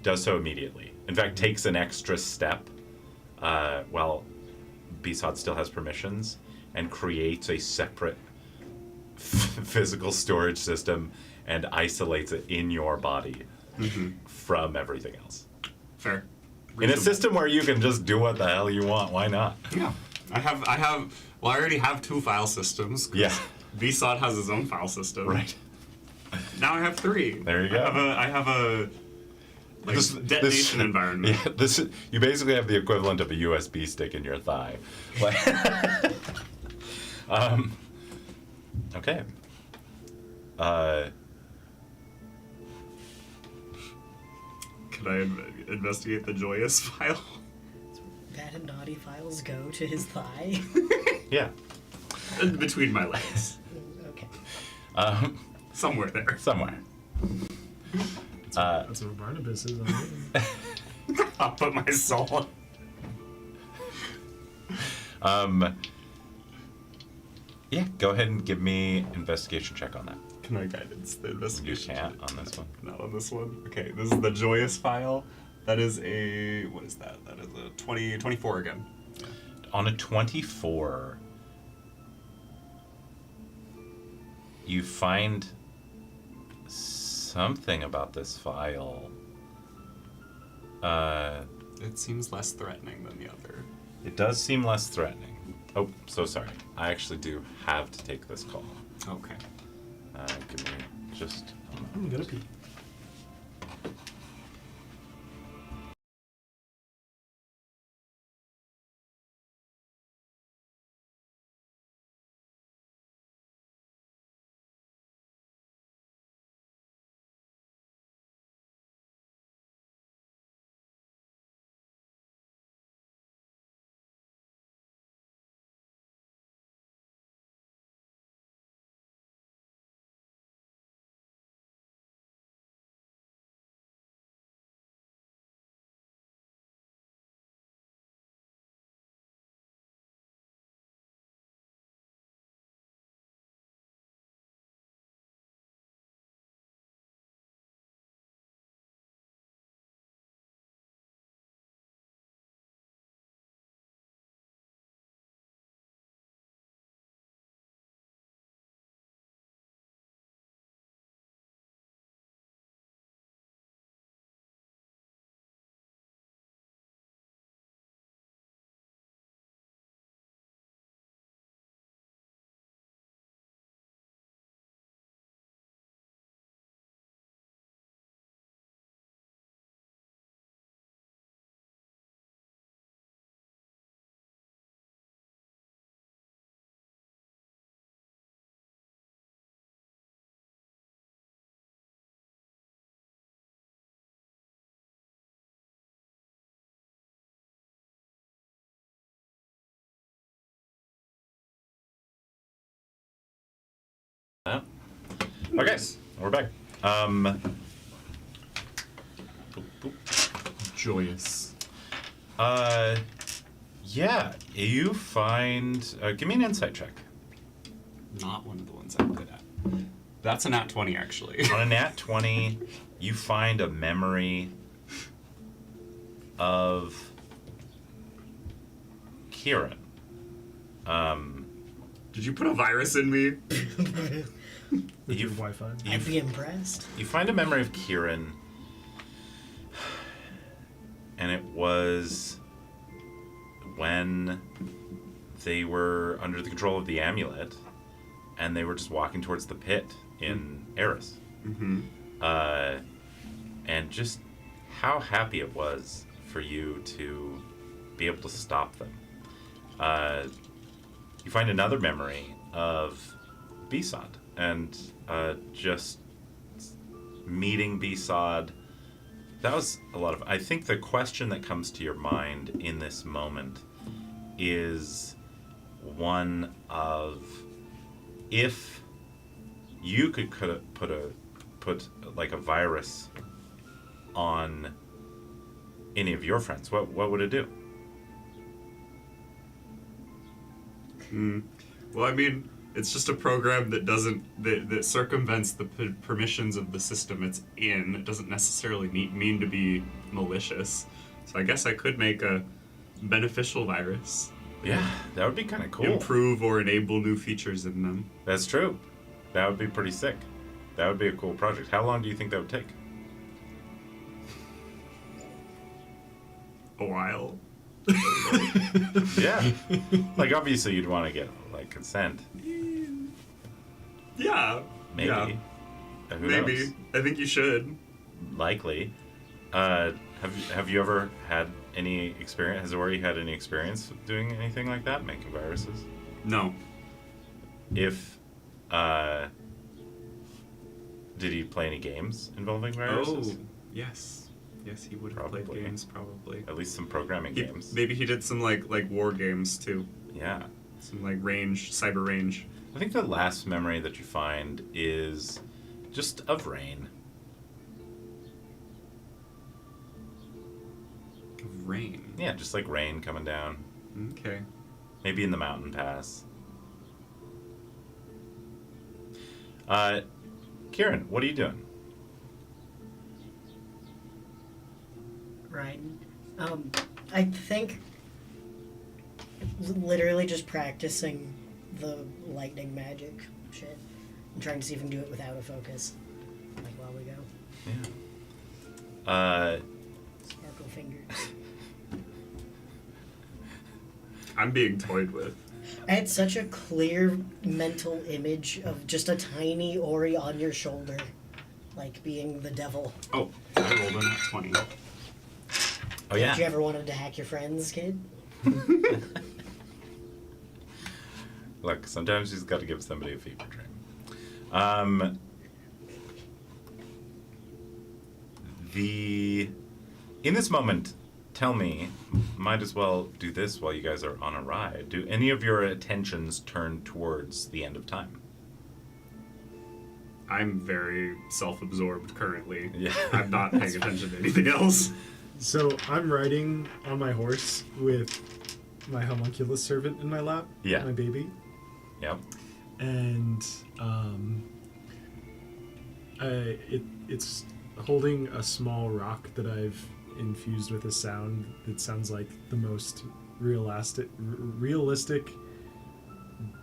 Does so immediately. In fact, takes an extra step while B-Sod still has permissions and creates a separate physical storage system and isolates it in your body from everything else. Fair. In a system where you can just do what the hell you want, why not? Yeah. I already have 2 file systems. 'Cause Yeah. VSOD has his own file system. Right. Now I have 3. There you go. I have a detonation environment. Yeah, you basically have the equivalent of a USB stick in your thigh. Like, okay. Can I investigate the joyous file? Bad and naughty files go to his thigh. Yeah. Between my legs. Okay. Somewhere there. Somewhere. That's what Barnabas is on. I'll put my soul. Yeah, go ahead and give me investigation check on that. Can I guidance the You investigation? can't on this one. Not on this one. Okay, this is the joyous file. That is a... What is that? That is a 24 again. On a 24, you find something about this file. It seems less threatening than the other. It does seem less threatening. Oh, so sorry. I actually do have to take this call. Okay. Give me just a moment. I'm gonna pee. Okay, we're back. Boop, boop. Joyous. Yeah, you find. Give me an insight check. Not one of the ones I'm good at. That's a nat 20, actually. On a nat 20, you find a memory of Kieran. Did you put a virus in me? With your You've- Wi-Fi. I'd be impressed. You find a memory of Kieran, and it was when they were under the control of the amulet, and they were just walking towards the pit in Eris. Mm-hmm. And just how happy it was for you to be able to stop them. You find another memory of Besod, and just meeting Besod. That was a lot of. I think the question that comes to your mind in this moment is one of, if you could put like a virus on any of your friends, what would it do? Well, I mean, it's just a program that that circumvents the permissions of the system it's in. It doesn't necessarily mean to be malicious. So I guess I could make a beneficial virus. Yeah, that would be kind of cool. Improve or enable new features in them. That's true. That would be pretty sick. That would be a cool project. How long do you think that would take? A while. Yeah. Like, obviously you'd want to get, like, consent. Yeah. Maybe. Yeah. Who Maybe. knows? I think you should. Likely. Have you ever had any experience? Has Ori had any experience doing anything like that, making viruses? No. If did he play any games involving viruses? Oh, yes. Yes, he would have Probably. played games, probably. At least some programming games. Maybe he did some like war games too. Yeah. Some like cyber range. I think the last memory that you find is just of rain. Rain. Yeah, just like rain coming down. Okay. Maybe in the mountain pass. Kieran, what are you doing? Right. I think literally just practicing the lightning magic shit. I'm trying to see if I can do it without a focus. Like while we go. Yeah. Sparkle fingers. I'm being toyed with. I had such a clear mental image of just a tiny Ori on your shoulder, like being the devil. Oh, I rolled a nat 20. Oh Did you yeah. ever wanted to hack your friends, kid? Look, sometimes you just got to give somebody a fever dream. In this moment, tell me, might as well do this while you guys are on a ride. Do any of your attentions turn towards the end of time? I'm very self-absorbed currently. Yeah. I'm not paying attention to anything else. So I'm riding on my horse with my homunculus servant in my lap. Yeah. My baby. Yep. And it's holding a small rock that I've infused with a sound that sounds like the most realistic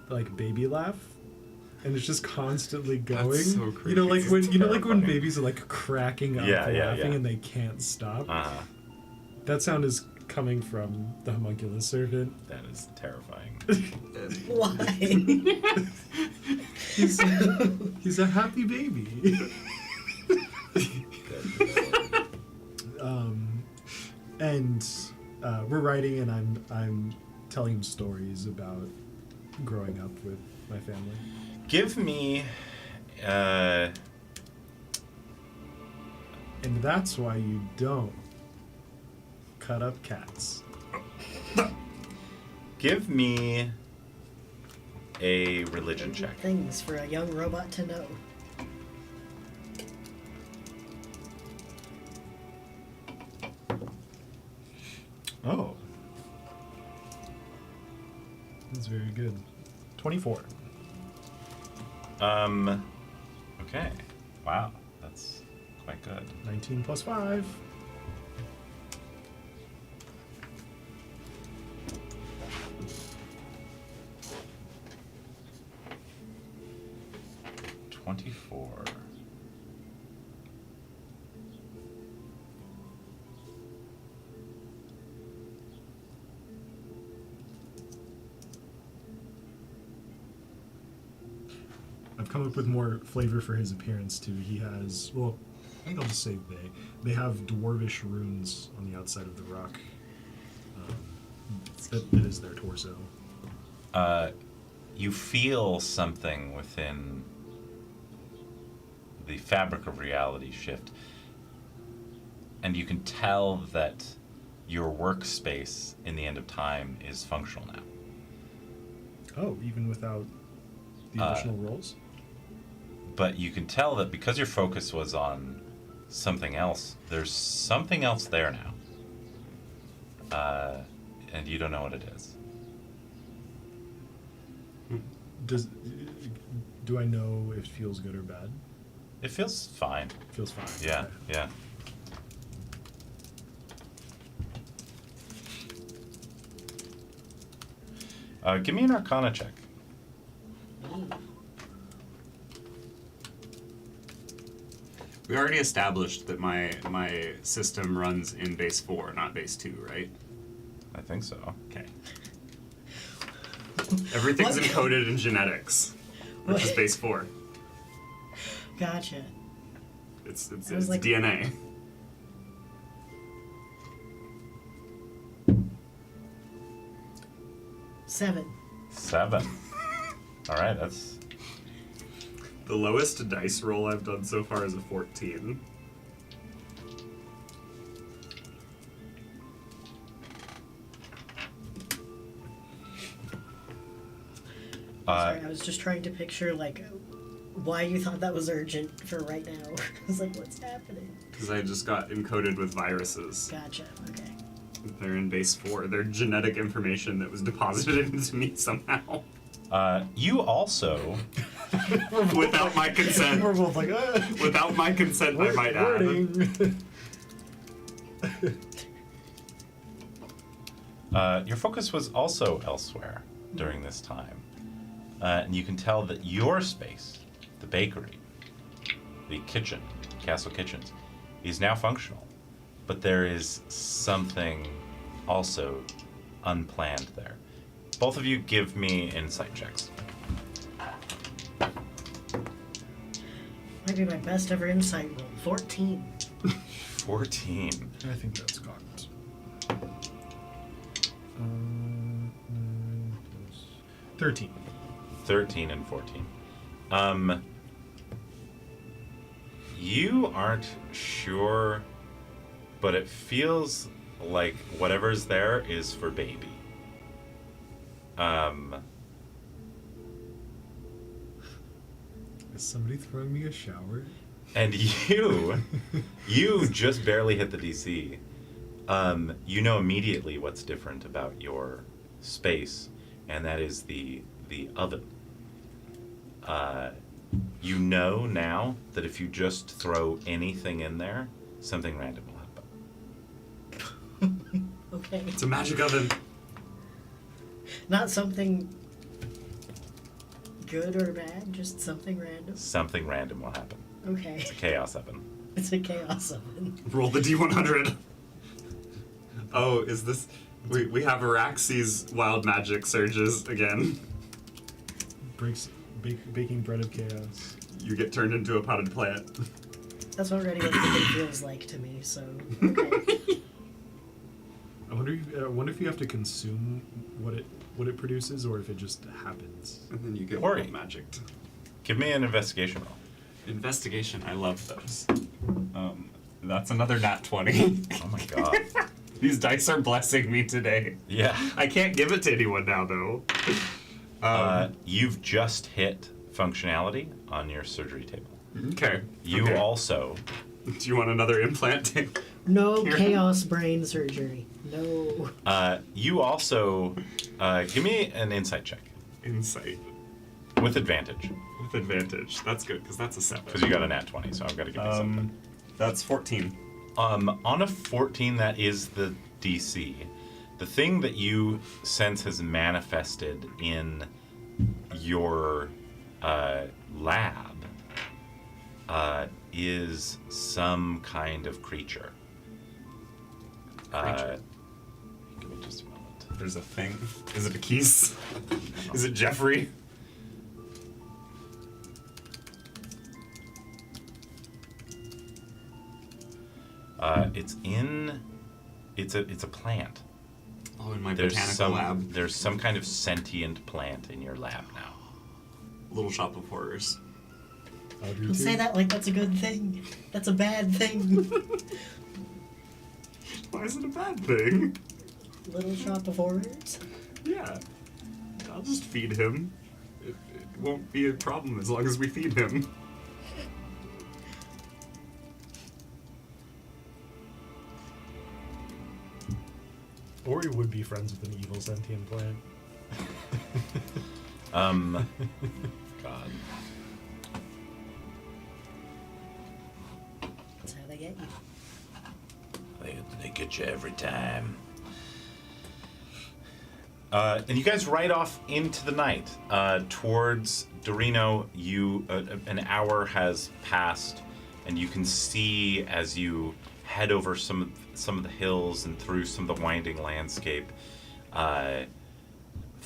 like baby laugh, and it's just constantly going. That's so You know, like creepy. when Terrifying. babies are like cracking up Yeah, yeah, laughing yeah. and they can't stop. Uh-huh. That sound is coming from the homunculus servant. That is terrifying. Why? He's a happy baby. And we're writing, and I'm telling him stories about growing up with my family. Give me, And that's why you don't cut up cats. give me a religion check. Things for a young robot to know. Oh. That's very good. 24. Okay. Wow, that's quite good. 19 plus 5. $24. I've come up with more flavor for his appearance too. He has, well, I think I'll just say they have dwarvish runes on the outside of the rock. That is their torso. You feel something within the fabric of reality shift, and you can tell that your workspace in the end of time is functional now. Oh, even without the additional rolls? But you can tell that because your focus was on something else, there's something else there now. And you don't know what it is. Do I know if it feels good or bad? It feels fine. Feels fine. Yeah, Okay. yeah. Give me an Arcana check. We already established that my system runs in base 4, not base 2, right? I think so. Okay. Everything's What? encoded in genetics, which is What? base 4. Gotcha. It's I was like- DNA. Seven. 7. All right, that's The lowest dice roll I've done so far is a 14. Sorry, I was just trying to picture like why you thought that was urgent for right now. I was like, what's happening? Because I just got encoded with viruses. Gotcha. Okay. They're in base 4. They're genetic information that was deposited into me somehow. you also Without my consent. We're both like, Without my consent, I might add. wording. your focus was also elsewhere during this time. And you can tell that your space, the bakery, the kitchen, Castle Kitchens, is now functional. But there is something also unplanned there. Both of you give me insight checks. Might be my best ever insight roll. 14. 14. I think that's cocked. 13. 13 and 14. You aren't sure, but it feels like whatever's there is for baby. Is somebody throwing me a shower? And you just barely hit the DC. You know immediately what's different about your space, and that is the oven. You know now that if you just throw anything in there, something random will happen. Okay. It's a magic oven. Not something good or bad, just something random. Something random will happen. Okay. It's a chaos oven. It's a chaos oven. Roll the D100. Oh, is this... We have Araxes wild magic surges again. Baking bread of chaos. You get turned into a potted plant. That's already what the thing feels like to me, so okay. I wonder if you have to consume what it produces, or if it just happens. And then you get Ori. wild magicked. Give me an investigation roll. Investigation, I love those. That's another nat 20. Oh my god. These dice are blessing me today. Yeah. I can't give it to anyone now, though. You've just hit functionality on your surgery table. Okay. You okay. also Do you want another implant? No Here. chaos brain surgery. No. You also give me an insight check Insight. with advantage With advantage. That's good, because that's a 7. because you got a nat 20, so I've got to give you something. That's 14. On a 14, that is the DC. The thing that you sense has manifested in your lab is some kind of creature. Give me just a moment. There's a thing. Is it a keys? Is it Jeffrey? It's a plant. Oh, in my There's botanical some lab. there's some kind of sentient plant in your lab now. Little Shop of Horrors. Audrey Don't too? say that like that's a good thing. That's a bad thing. Why is it a bad thing? Little Shop of Horrors. Yeah. I'll just feed him. It won't be a problem as long as we feed him. Or he would be friends with an evil sentient plant. God. That's how they get you. They get you every time. And you guys ride off into the night towards Dorino. An hour has passed, and you can see as you head over some of the hills and through some of the winding landscape.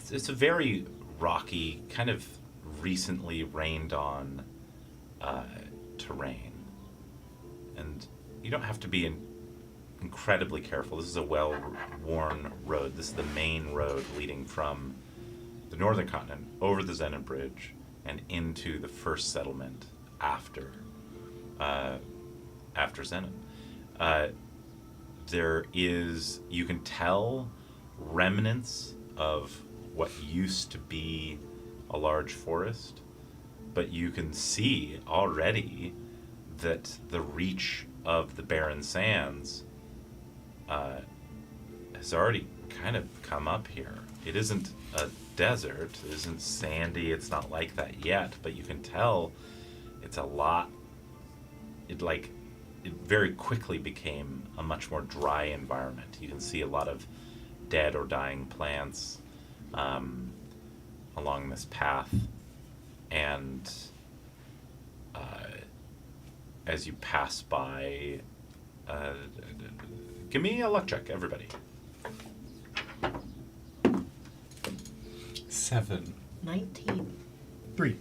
It's a very rocky, kind of recently rained on terrain, and you don't have to be incredibly careful. This is a well-worn road. This is the main road leading from the northern continent over the Zenith Bridge and into the first settlement after Zenith. You can tell remnants of what used to be a large forest, but you can see already that the reach of the barren sands has already kind of come up here. It isn't a desert, it isn't sandy, it's not like that yet, but you can tell it's a lot. It very quickly became a much more dry environment. You can see a lot of dead or dying plants along this path, and as you pass by, give me a luck check, everybody. 7. 19. 3.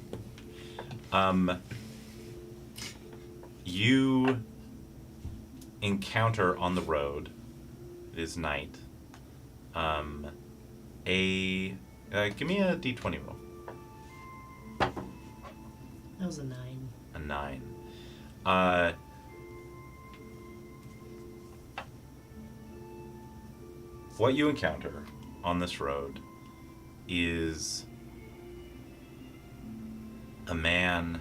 You encounter on the road, it is night, give me a d20 roll. That was a 9. A 9. What you encounter on this road is a man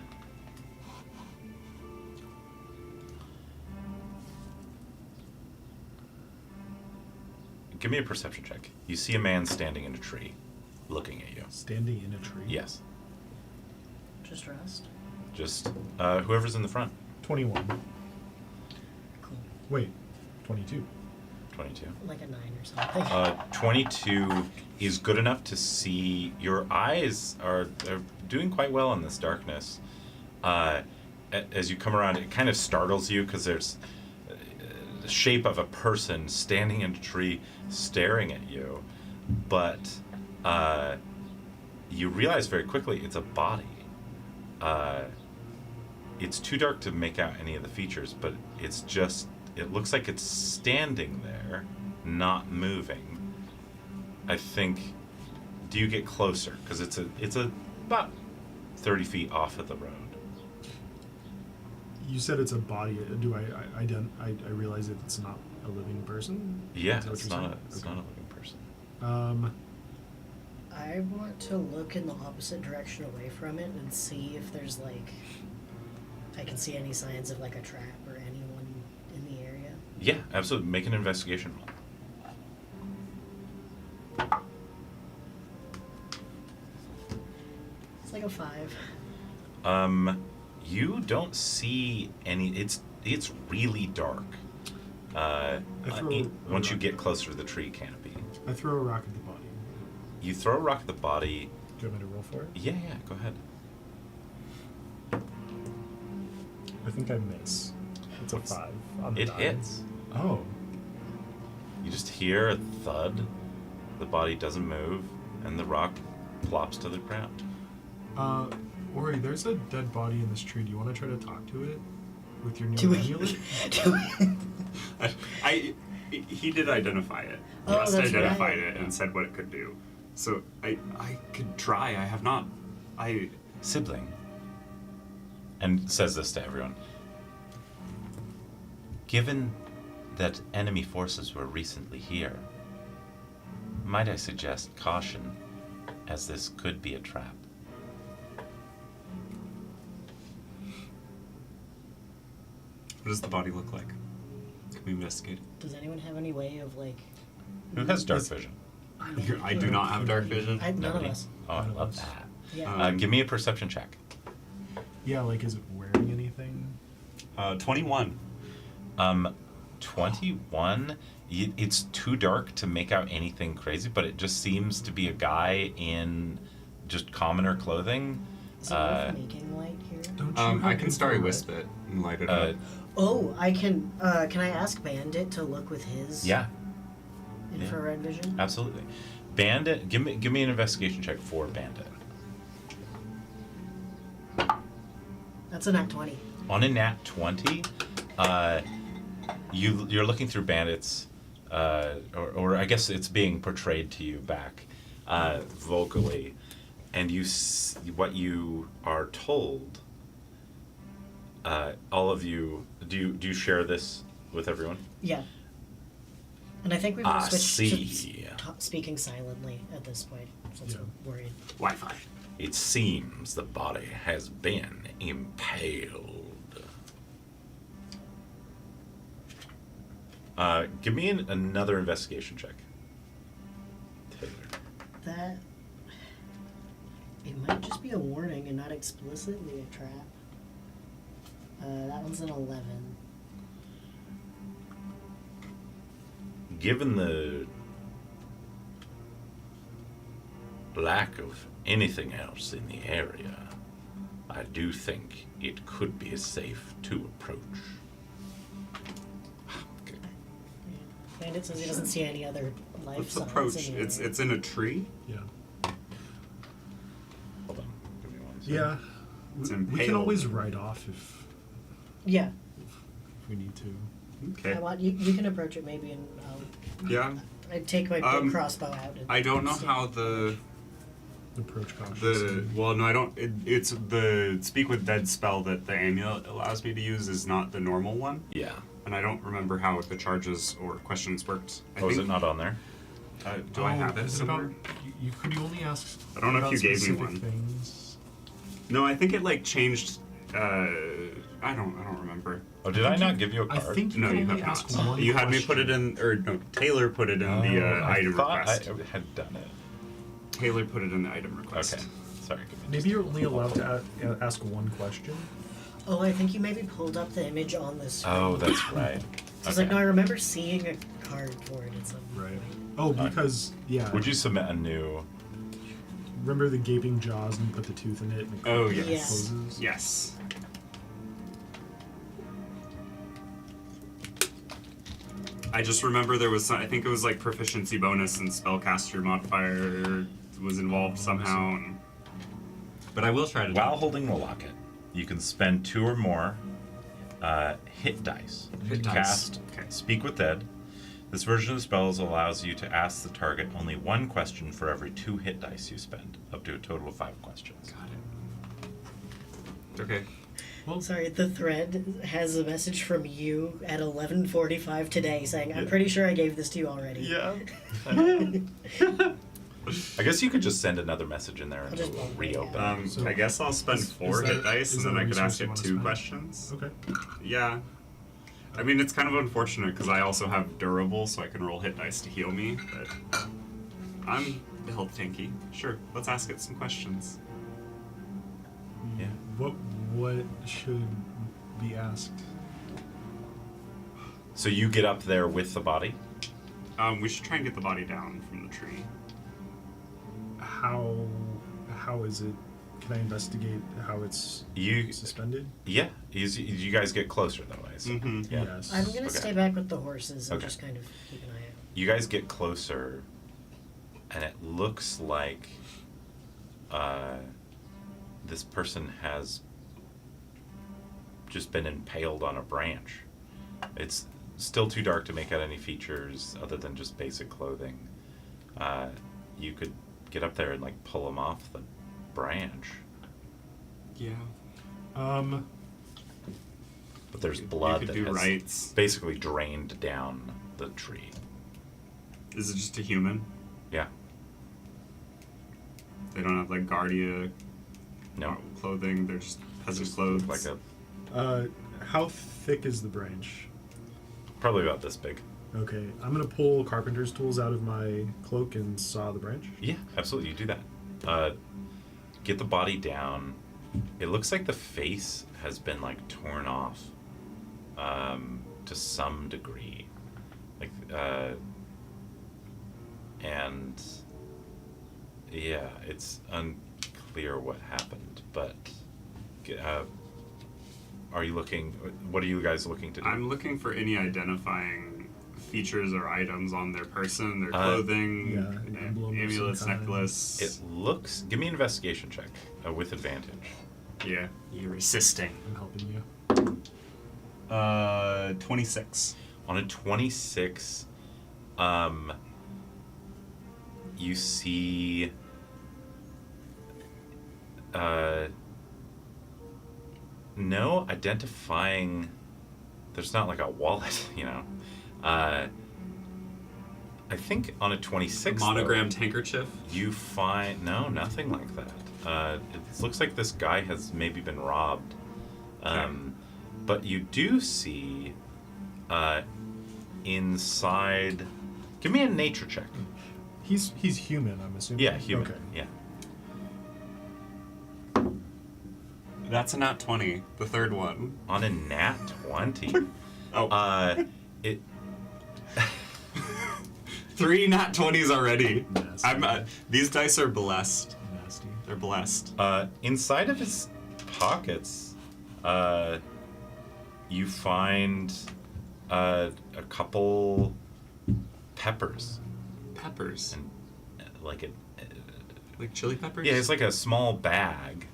Give me a perception check. You see a man standing in a tree, looking at you. Standing in a tree? Yes. Just rest. Just whoever's in the front. 21. Cool. Wait, 22. 22. Like a 9 or something. 22 is good enough to see. Your eyes are doing quite well in this darkness. As you come around, it kind of startles you because there's the shape of a person standing in a tree staring at you. But you realize very quickly it's a body. It's too dark to make out any of the features, but it looks like it's standing there, not moving. I think, do you get closer? Because it's about 30 feet off of the road. You said it's a body. Do I realize that it's not a living person? Yeah, Is that what it's you're not saying? a living person. I want to look in the opposite direction away from it and see if there's I can see any signs of a trap or anyone in the area. Yeah, absolutely. Make an investigation roll. It's like a 5. You don't see any. It's really dark. Once you get closer to the tree canopy, I throw a rock at the body. you throw a rock at the body. Do you want me to roll for it? Yeah, go ahead. I think I miss. It's a 5 on the It die. hits. Oh. You just hear a thud. The body doesn't move, and the rock plops to the ground. Ori, there's a dead body in this tree. Do you want to try to talk to it with your new Do we- amulet? He did identify it. Oh, Just that's identified right. it and said what it could do. So I could try. I have not. Sibling. And says this to everyone. Given that enemy forces were recently here, might I suggest caution, as this could be a trap. What does the body look like? Can we investigate it? Does anyone have any way of like? Who has dark vision? I do not have dark vision. None of Nobody? us. Oh, I love that. Yeah. Give me a perception check. Yeah, like, is it wearing anything? 21. 21. It's too dark to make out anything crazy, but it just seems to be a guy in just commoner clothing. Is it worth making light here? Don't you I have can starry infrared? wisp it and light it up. Oh, I can. Can I ask Bandit to look with his Yeah, infrared vision? absolutely. Bandit, give me an investigation check for Bandit. That's a nat 20. On a nat 20, you're looking through Bandit's, or I guess it's being portrayed to you back vocally, and what you are told. All of you, do you share this with everyone? Yeah. And I think we've I switched see. to speaking silently at this point, since Yeah. we're worried. Wi-Fi. It seems the body has been impaled. Give me another investigation check, Taylor. That it might just be a warning and not explicitly a trap. That one's an 11. Given the lack of anything else in the area, I do think it could be safe to approach. Okay. Bandit says he doesn't see any other life Let's signs approach. in the It's area. in a tree. Yeah. Hold on. Give me 1 second. Yeah. It's We can impaled. always write off if Yeah. we need to. Okay. I want you can approach it maybe, and Yeah. I take my crossbow out. And I don't know stand. how the Approach cautiously. well, no, I don't. It's the speak with dead spell that the amulet allows me to use is not the normal one, Yeah. and I don't remember how the charges or questions worked. Oh, is it not on there? Do I have it is somewhere? about, could you only ask I don't know if about you gave me specific one. things? No, I think it like changed. I don't remember. Oh, did I not give you a I card? think you No, can you only have ask not. one You had me put it question. in, or no, Taylor put it in the I item thought request. I had done it. Taylor put it in the item request. Okay. Sorry. give me Maybe just you're a only allowed moment. to ask one question. Oh, I think you maybe pulled up the image on the screen. Oh, that's right. I was like, no, I remember seeing a card for it at some point. Right. Oh, because, yeah. Would you submit a new? Remember the gaping jaws and you put the tooth in it and it Oh Yeah. yes, closes? yes. I just remember there was some, I think it was like proficiency bonus and spellcaster modifier was involved somehow. And, but I will try to. While holding the locket, you can spend 2 or more hit dice Hit to dice. cast Okay. Speak with Dead. This version of the spells allows you to ask the target only 1 question for every 2 hit dice you spend, up to a total of 5 questions. Got it. Okay. Well, Sorry, the thread has a message from you at 11:45 today saying, I'm Yeah. pretty sure I gave this to you already. Yeah. I guess you could just send another message in there and I'll just it'll bump it, reopen. yeah. I guess I'll spend is 4 hit that- dice is and then that a I could ask resource you it wanna 2 spend? questions. okay. Yeah. I mean, it's kind of unfortunate because I also have durable, so I can roll hit dice to heal me. But I'm the health tanky. Sure, let's ask it some questions. Yeah. What should be asked? So you get up there with the body. We should try and get the body down from the tree. How is it? Can I investigate how it's You suspended? Yeah. You guys get closer though, I assume. Mm-hmm. Yeah. Yes. I'm gonna Okay. stay back with the horses and Okay. just kind of keep an eye out. You guys get closer, and it looks like this person has just been impaled on a branch. It's still too dark to make out any features other than just basic clothing. You could get up there and like pull him off the branch, Yeah. but there's You blood could that do has rights. basically drained down the tree. Is it just a human? Yeah. They don't have like Guardia No. clothing. They're just peasant clothes. Like a How thick is the branch? probably about this big. Okay, I'm gonna pull carpenter's tools out of my cloak and saw the branch. Yeah, absolutely. You do that. Get the body down. It looks like the face has been like torn off to some degree. Like, and yeah, it's unclear what happened, but are you looking, what are you guys looking to do? I'm looking for any identifying features or items on their person, their clothing, yeah, an emblem of amulets, some kind. necklace. It looks, give me an investigation check with advantage. Yeah, you're assisting. I'm helping you. 26. On a 26, you see no identifying, there's not like a wallet, you know. I think on a 26 though, Monogrammed handkerchief. you find nothing like that. It looks like this guy has maybe been robbed. But you do see inside, give me a nature check. He's human, I'm assuming. Yeah, human. Okay. Yeah. That's a nat 20, the third one. On a nat 20. Oh, It 3 nat 20s already. Nasty. These dice are blessed. Nasty. They're blessed. inside of his pockets, you find a couple peppers Peppers. and like a Like chili peppers? yeah, it's like a small bag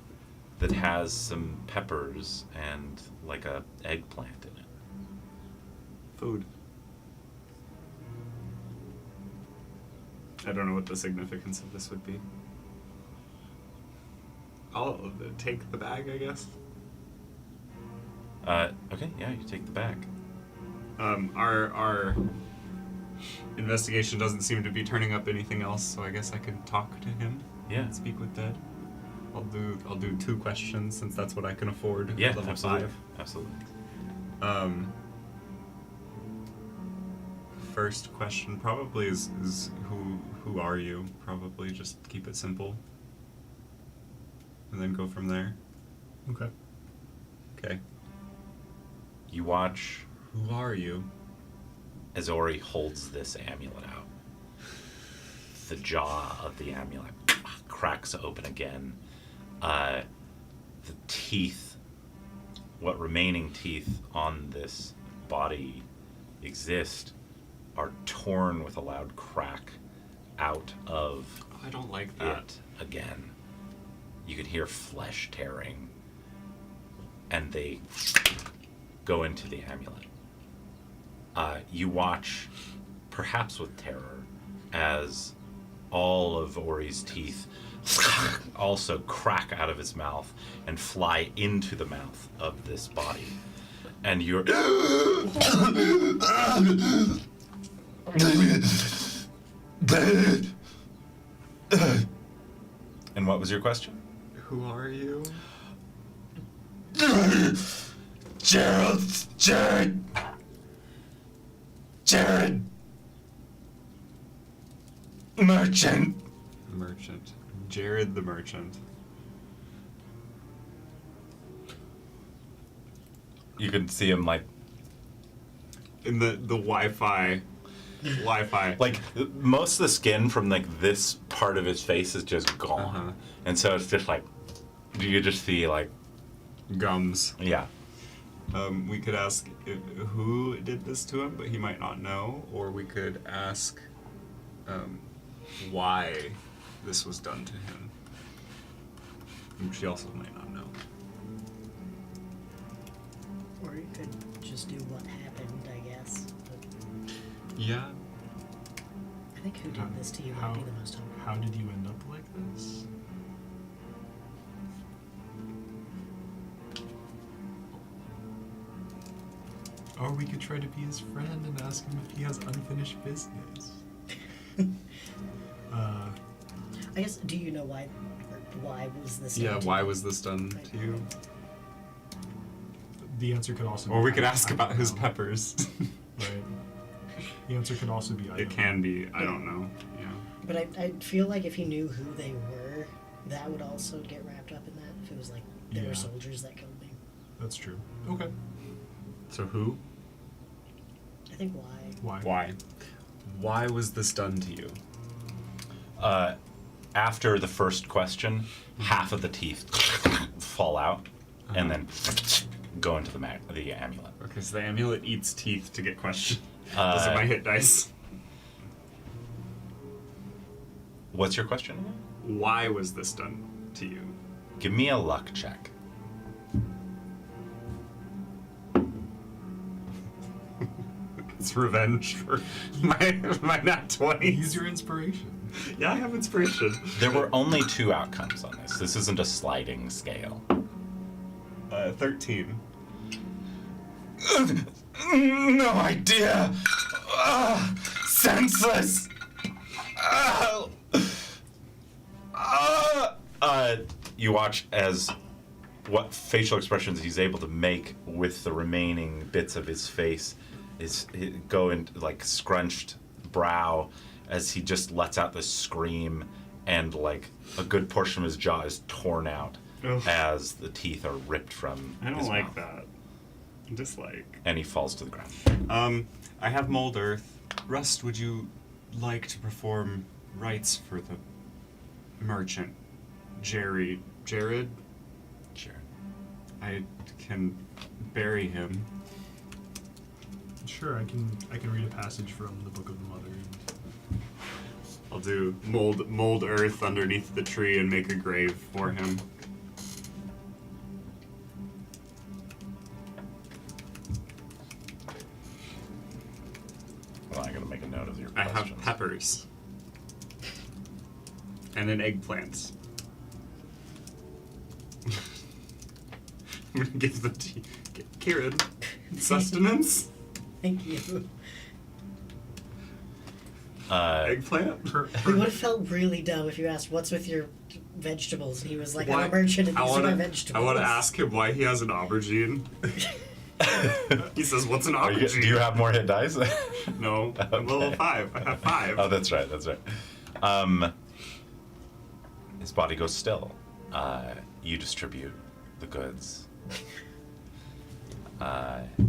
that has some peppers and like a eggplant in it. Food. I don't know what the significance of this would be. I'll take the bag, I guess. Okay, yeah, you take the bag. Our investigation doesn't seem to be turning up anything else, so I guess I could talk to him. Yeah. And speak with Dead. I'll do 2 questions since that's what I can afford. Yeah, at level absolutely. 5. Absolutely. First question probably is who are you? Probably just keep it simple. And then go from there. Okay. Okay. You watch Who are you? as Ori holds this amulet out. The jaw of the amulet cracks open again. The teeth, what remaining teeth on this body exist, are torn with a loud crack out of I don't like that. it again. You can hear flesh tearing, and they go into the amulet. You watch, perhaps with terror, as all of Ori's teeth also crack out of his mouth and fly into the mouth of this body. And you're... And what was your question? Who are you? Jared! Merchant. Merchant. Jared the merchant. You can see him like In the Wi-Fi. like most of the skin from like this part of his face is just gone, Uh-huh. and so it's just like you just see like Gums. yeah. We could ask who did this to him, but he might not know. Or we could ask why this was done to him. And she also might not know. Or you could just do what happened, I guess. But Yeah. I think who did this to you How- might be the most helpful. How did you end up like this? Or we could try to be his friend and ask him if he has unfinished business. I guess, do you know why was this Yeah, done to why you? was this done to you? The answer could also be Or we could I- ask I about don't his know. peppers. Right. The answer could also be I It don't can be, I don't know. Yeah. But I feel like if he knew who they were, that would also get wrapped up in that. If it was like, there Yeah. were soldiers that killed me. That's true. Okay. So who? I think why. Why? Why? Why was this done to you? After the first question, half of the teeth fall out, and then go into the amulet. Okay, so the amulet eats teeth to get questioned. Uh, Those are my hit dice. What's your question? Why was this done to you? Give me a luck check. It's revenge for my nat 20. Use your inspiration. Yeah, I have inspiration. There were only 2 outcomes on this. This isn't a sliding scale. 13. No idea. Senseless. You watch as what facial expressions he's able to make with the remaining bits of his face is go into like scrunched brow as he just lets out this scream, and like a good portion of his jaw is torn out Ugh. as the teeth are ripped from I don't his like mouth. that. Dislike. And he falls to the ground. I have mold earth. Rust, would you like to perform rites for the merchant? Jared? Sure. I can bury him. Sure, I can read a passage from the Book of the Mother. I'll do mold earth underneath the tree and make a grave for him. Well, I'm gonna make a note of your I questions. have peppers. And an eggplant. I'm gonna give them to Kieran. Sustenance? Thank you. Eggplant? It would have felt really dumb if you asked, what's with your vegetables? And he was like, I'm Why- a merchant and I these are my wanna- vegetables. I want to ask him why he has an aubergine. He says, "What's an Are you, aubergine?" do you have more hit dice? No, I'm level Okay. 5. I have 5. Oh, that's right. That's right. His body goes still. You distribute the goods. And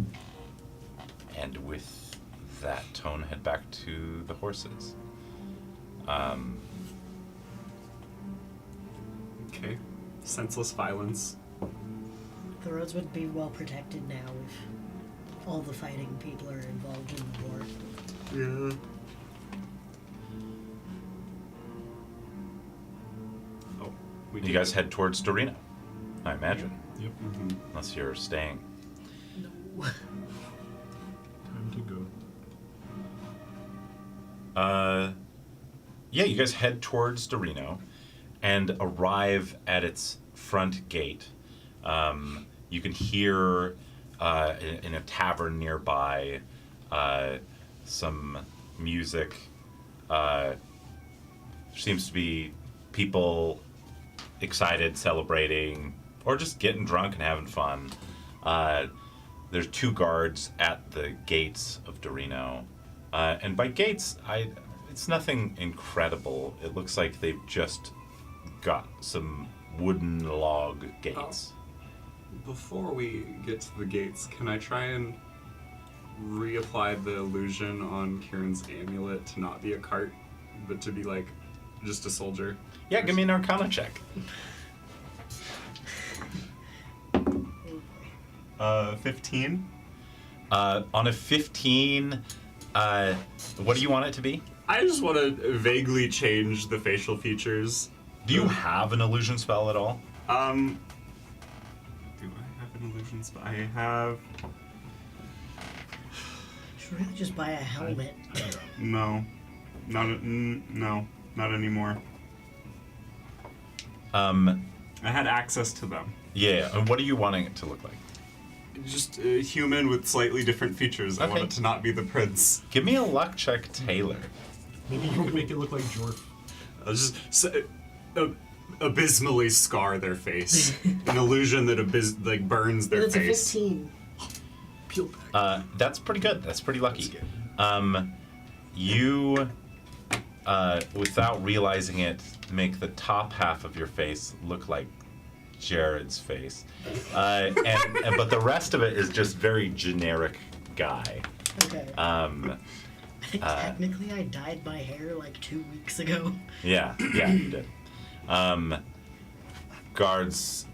with that tone, head back to the horses. Okay. Senseless violence. The roads would be well protected now if all the fighting people are involved in the war. Yeah. Oh, we You guys head towards Dorino, I imagine, Yep. unless you're staying. No. Time to go. Yeah, you guys head towards Dorino and arrive at its front gate. You can hear in a tavern nearby some music. There seems to be people excited, celebrating, or just getting drunk and having fun. There's 2 guards at the gates of Dorino. And by gates, It's nothing incredible. It looks like they've just got some wooden log gates. Before we get to the gates, can I try and reapply the illusion on Kieran's amulet to not be a cart, but to be like just a soldier? Yeah, give me an Arcana check. 15. On a 15, what do you want it to be? I just want to vaguely change the facial features. Do you have an illusion spell at all? Do I have an illusion spell? I have. You should really just buy a helmet. No. No, not anymore. I had access to them. Yeah, and what are you wanting it to look like? Just a human with slightly different features. I want Okay. it to not be the prince. Give me a luck check, Taylor. Maybe you could make it look like Jorf. I'll just abysmally scar their face. An illusion that burns their It's a face. 15. Peel back. That's pretty good. That's pretty lucky. That's good. You, without realizing it, make the top half of your face look like Jared's face, but the rest of it is just very generic guy. Okay. Uh, I think technically I dyed my hair like 2 weeks ago. Yeah, you did. Guards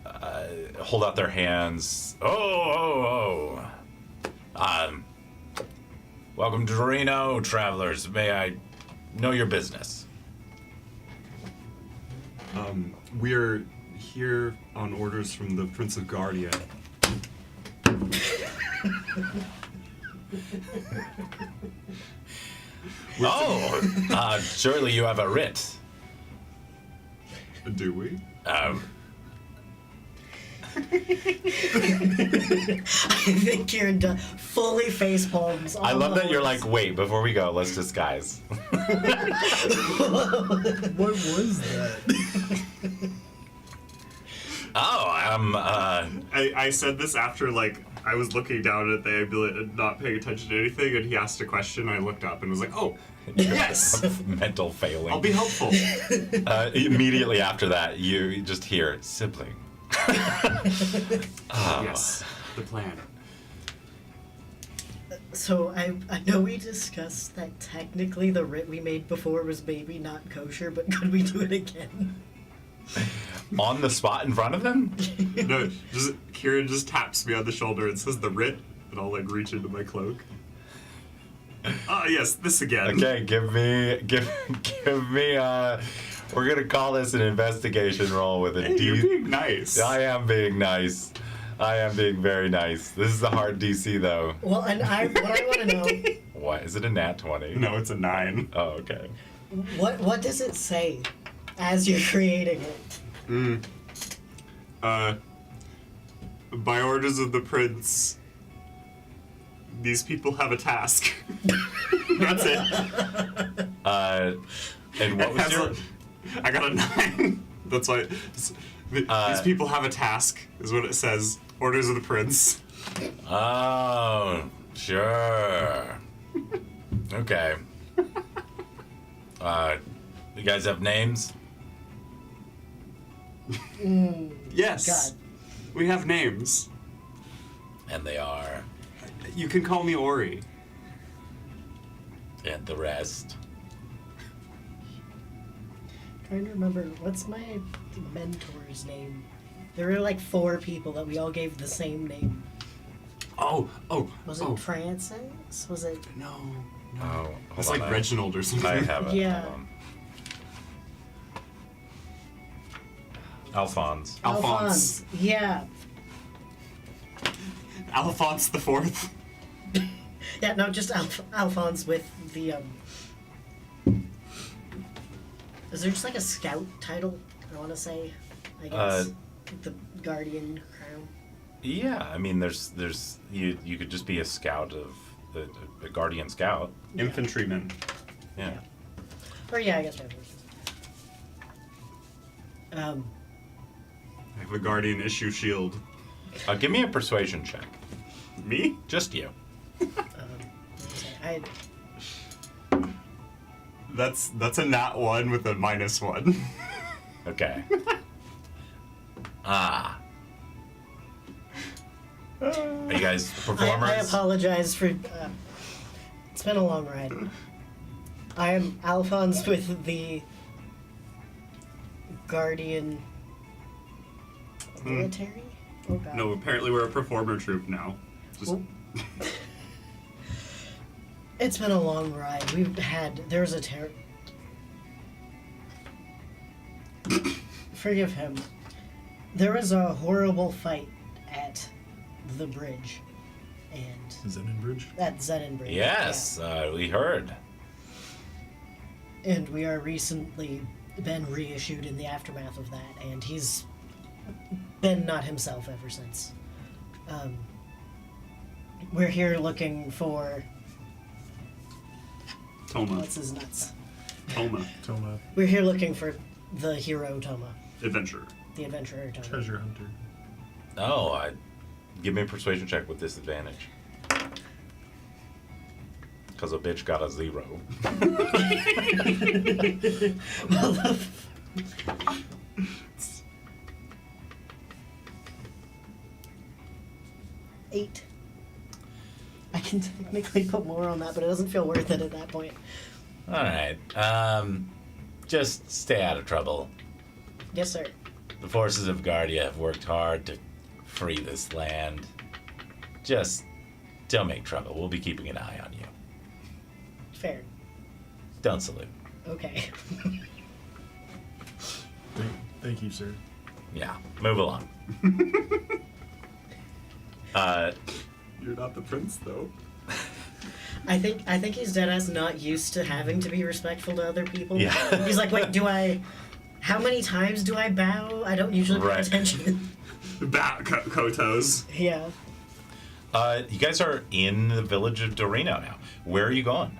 hold out their hands. Oh. Welcome to Dorino, travelers. May I know your business? We're here on orders from the Prince of Guardia. Surely you have a writ. Do we? I think Kieran fully face palms. I love that you're like, wait, before we go, let's disguise. What was that? I said this after I was looking down at the amulet and not paying attention to anything, and he asked a question. I looked up and was like, "Oh, yes, Mental failing. I'll be helpful." Immediately after that, you just hear sibling. Yes, the plan. So I know we discussed that technically the writ we made before was maybe not kosher, but could we do it again? On the spot in front of them? No, Kieran just taps me on the shoulder and says the writ, and I'll reach into my cloak. Yes, this again. Okay, give me. We're gonna call this an investigation roll with a Hey, D. you're being nice. I am being nice. I am being very nice. This is a hard DC though. Well, and what I want to know, What is it? A nat 20? No, it's a 9. Oh, okay. what does it say as you're creating it? By orders of the prince, these people have a task. That's it. And what was your? I got a 9. That's why. These people have a task, is what it says. Orders of the prince. Oh, sure. Okay. You guys have names? Yes. God. We have names. And they are. You can call me Ori. And the rest. Trying to remember, what's my mentor's name? There were like 4 people that we all gave the same name. Oh. Was it Francis? Was it? No. Oh, hold It's on, like Reginald or something. I have it. Yeah. Hold on. Alphonse. Alphonse. Yeah. Alphonse the Fourth. Yeah, no, just Alphonse with the Is there just like a scout title? I want to say, I guess the Guardian crown. Yeah, I mean, there's you could just be a scout of a guardian scout. Infantryman. Yeah. Or yeah, I guess right. I have a guardian issue shield. Give me a persuasion check. Me? Just you. I That's a nat 1 with a -1. Okay. Ah. Are you guys performers? I apologize for. It's been a long ride. I am Alphonse with the Guardian military. Oh God. No, apparently we're a performer troupe now. Just Well, it's been a long ride. There was a Forgive him. There was a horrible fight at the bridge, and Zenin Bridge. at Zenin Bridge. Yes, we heard. Yeah. And we are recently been reissued in the aftermath of that, and he's been not himself ever since. We're here looking for Toma. what's his nuts. Toma. Toma. We're here looking for the hero Toma, Adventurer. the adventurer Toma. Treasure Hunter. Oh, give me a persuasion check with disadvantage. Because a bitch got a 0. Well, 8. I can technically put more on that, but it doesn't feel worth it at that point. Alright. Just stay out of trouble. Yes, sir. The forces of Guardia have worked hard to free this land. Just don't make trouble. We'll be keeping an eye on you. Fair. Don't salute. Okay. Thank you, sir. Yeah, move along. You're not the prince, though. I think he's deadass not used to having to be respectful to other people. Yeah. He's like, wait, how many times do I bow? I don't usually pay Right. attention. Kotos. Yeah. You guys are in the village of Dorino now. Where are you going?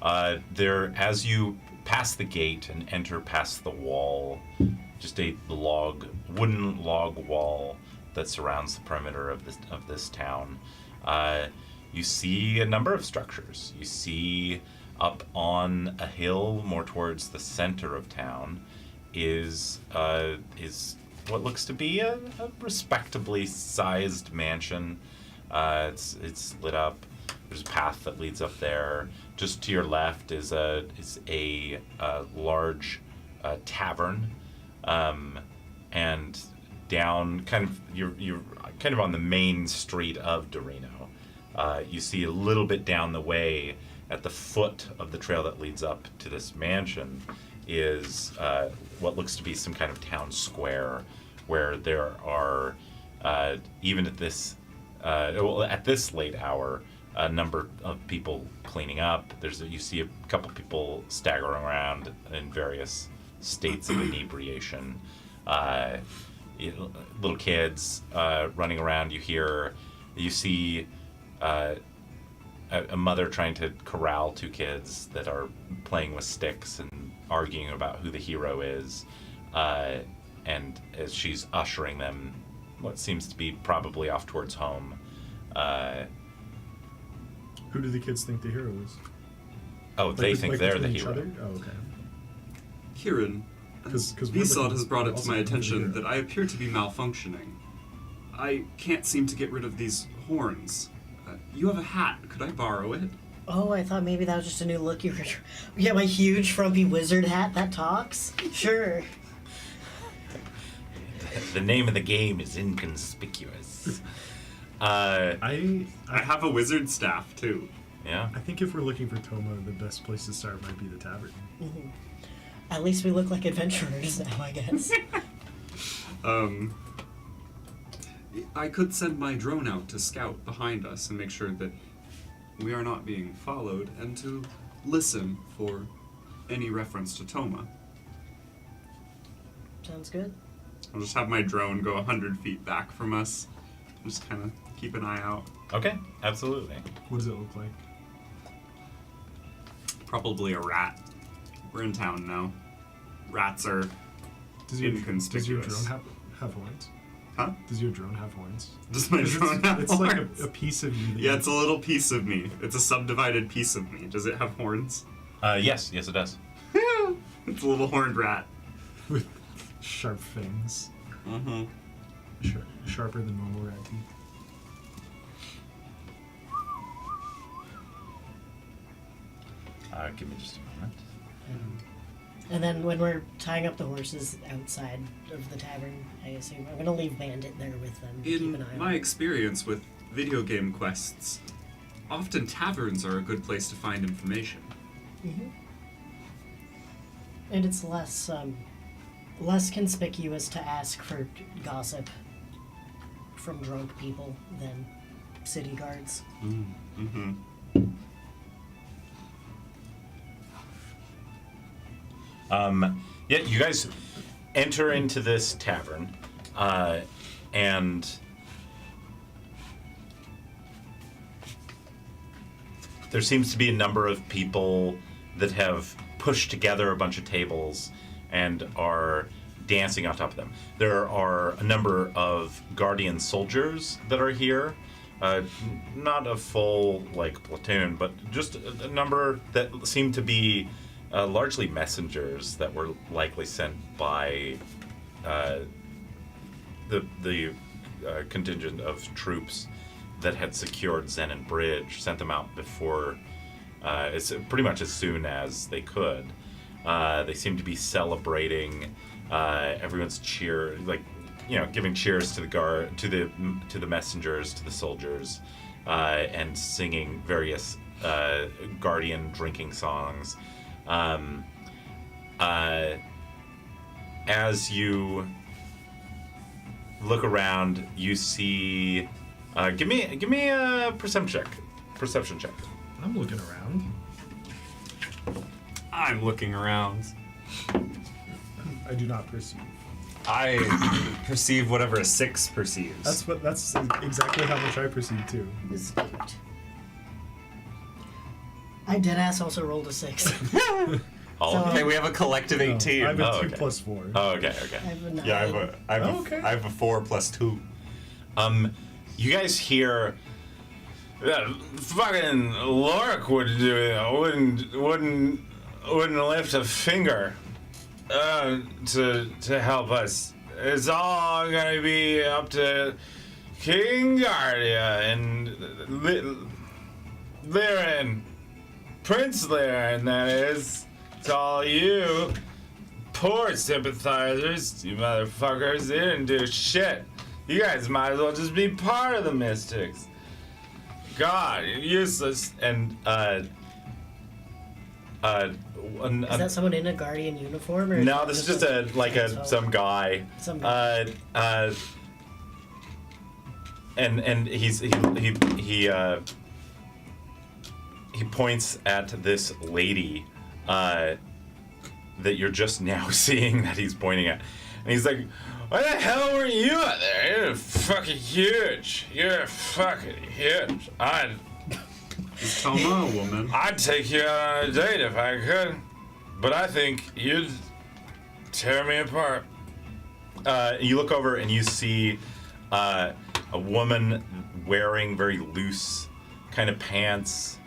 As you pass the gate and enter past the wall, just a wooden log wall that surrounds the perimeter of this town, you see a number of structures. You see up on a hill more towards the center of town is what looks to be a respectably sized mansion. It's lit up. There's a path that leads up there. Just to your left is a large tavern, and down you're kind of on the main street of Dorino. You see a little bit down the way at the foot of the trail that leads up to this mansion is what looks to be some kind of town square where there are even at this late hour a number of people cleaning up. You see a couple people staggering around in various states of inebriation. Little kids running around. You see a mother trying to corral 2 kids that are playing with sticks and arguing about who the hero is. And as she's ushering them, what seems to be probably off towards home. Who do the kids think the hero is? Oh, they think they're the between each hero. other? Oh, okay. Kieran, 'Cause we're Vsaught looking- has brought it to also my looking for the attention hero. that I appear to be malfunctioning. I can't seem to get rid of these horns. You have a hat. Could I borrow it? Oh, I thought maybe that was just a new look you were. Yeah, my huge frumpy wizard hat that talks. Sure. The name of the game is inconspicuous. I have a wizard staff too. Yeah. I think if we're looking for Toma, the best place to start might be the tavern. At least we look like adventurers now, I guess. I could send my drone out to scout behind us and make sure that we are not being followed, and to listen for any reference to Toma. Sounds good. I'll just have my drone go 100 feet back from us. Just kind of keep an eye out. Okay, absolutely. What does it look like? Probably a rat. We're in town now. Rats are Does your inconspicuous. drone have horns? Huh? Does your drone have horns? Does my 'Cause drone have it's horns? like a piece of you. That Yeah, it's a little piece of me. It's a subdivided piece of me. Does it have horns? Yes, it does. It's a little horned rat. With sharp fangs. Mm-hmm. Sharper than normal rat teeth. Give me just a moment. And then when we're tying up the horses outside of the tavern, I assume I'm gonna leave Bandit there with them. Keep an In eye on my him. experience with video game quests, often taverns are a good place to find information. And it's less conspicuous to ask for gossip from drunk people than city guards. Mm-hmm. Yeah, you guys enter into this tavern, and there seems to be a number of people that have pushed together a bunch of tables and are dancing on top of them. There are a number of guardian soldiers that are here. Not a full platoon, but just a number that seem to be largely messengers that were likely sent by the contingent of troops that had secured Zenon Bridge. Sent them out before, it's pretty much as soon as they could. They seem to be celebrating. Everyone's giving cheers to the guard, to the messengers, to the soldiers, and singing various guardian drinking songs. As you look around, you see. Give me a perception check. I'm looking around. I'm looking around. I do not perceive. I perceive whatever a 6 perceives. That's exactly how much I perceive too. Is 8. I deadass also rolled a 6. All So- of Okay, you? we have a collective 18. I have a 2 okay. plus 4. Oh, okay. I have a 9. Yeah, Okay. I have a 4 plus 2. You guys hear that fucking Lork would do it. Wouldn't lift a finger to help us. It's all gonna be up to King Guardia and Lyran, Prince Lyran. That is. It's all you. Poor sympathizers, you motherfuckers. They didn't do shit. You guys might as well just be part of the Mystics. God, you're useless. And Is that someone in a guardian uniform? Or no, this is just some guy. Some guy. And he points at this lady that you're just now seeing that he's pointing at, and he's like, "Why the hell were you out there? You're fucking huge. You're fucking huge. Is Toma a woman? I'd take you out on a date if I could, but I think you'd tear me apart." You look over and you see a woman wearing very loose kind of pants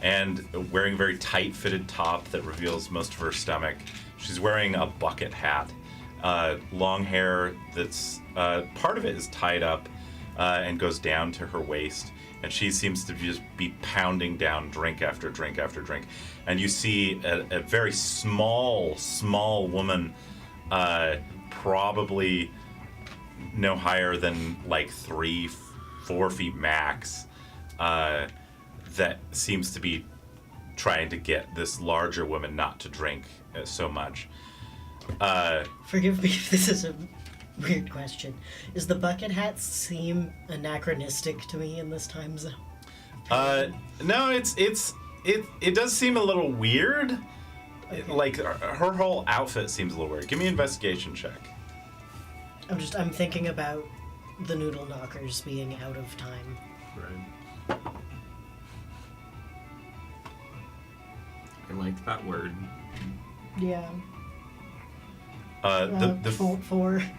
and wearing a very tight-fitted top that reveals most of her stomach. She's wearing a bucket hat, long hair that's part of it is tied up and goes down to her waist. And she seems to just be pounding down drink after drink after drink. And you see a very small woman, probably no higher than 3-4 feet max, that seems to be trying to get this larger woman not to drink so much. Forgive me if this is a weird question. Is the bucket hat seem anachronistic to me in this time zone? No, it does seem a little weird. Okay. Her whole outfit seems a little weird. Give me an investigation check. I'm thinking about the noodle knockers being out of time. Right. I like that word. Yeah. The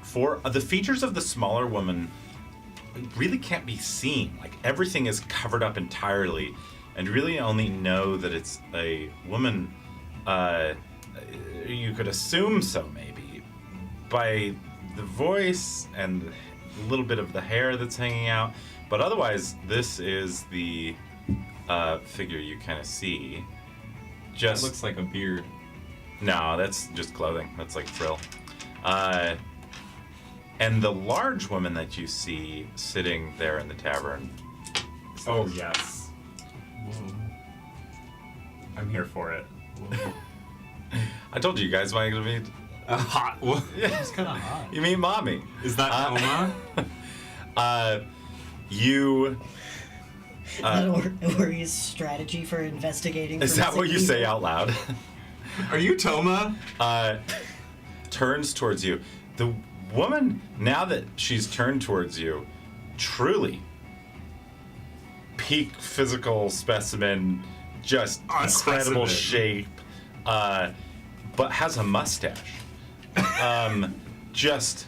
Four. the features of the smaller woman really can't be seen. Everything is covered up entirely and really only know that it's a woman. You could assume so, maybe, by the voice and a little bit of the hair that's hanging out. But otherwise, this is the figure you kind of see. That looks like a beard. No, that's just clothing. That's like frill. And the large woman that you see sitting there in the tavern. Oh, yes. Whoa. I'm here for it. Whoa. I told you guys wanted to meet. A hot one. It's kind of hot. You meet mommy. Is that Toma? You. That Ori's strategy for investigating. Is for that what you missing say people. out loud? Are you Toma? Turns towards you. The woman, now that she's turned towards you, truly peak physical specimen, just incredible specimen. shape, but has a mustache. Just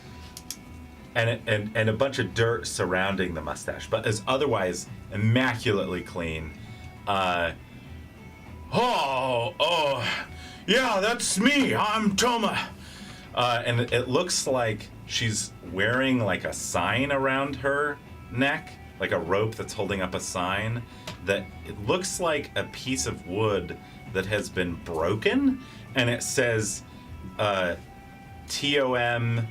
and a bunch of dirt surrounding the mustache, but is otherwise immaculately clean. Yeah, that's me. I'm Toma. And it looks like she's wearing like a sign around her neck, like a rope that's holding up a sign that it looks like a piece of wood that has been broken, and it says T-O-M-A,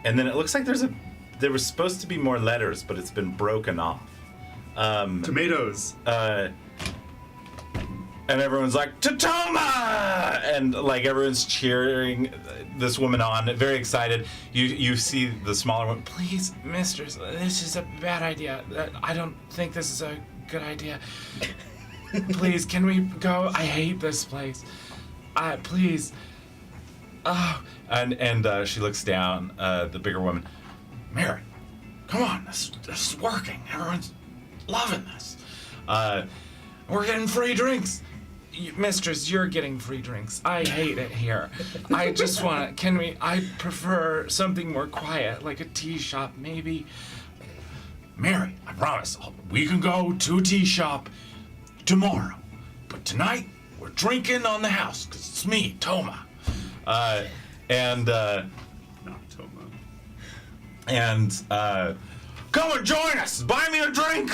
and then it looks like there was supposed to be more letters, but it's been broken off. Tomatoes. And everyone's like, Tatoma! And like everyone's cheering this woman on, very excited. You see the smaller one, please, mistress, this is a bad idea. I don't think this is a good idea. Please, can we go? I hate this place. Please. Oh. And she looks down, the bigger woman. Mary, come on, this is working. Everyone's loving this. We're getting free drinks. Mistress, you're getting free drinks. I hate it here. I just want to, I prefer something more quiet, like a tea shop, maybe. Mary, I promise, we can go to a tea shop tomorrow. But tonight, we're drinking on the house, because it's me, Toma. Not Toma. And come and join us. Buy me a drink.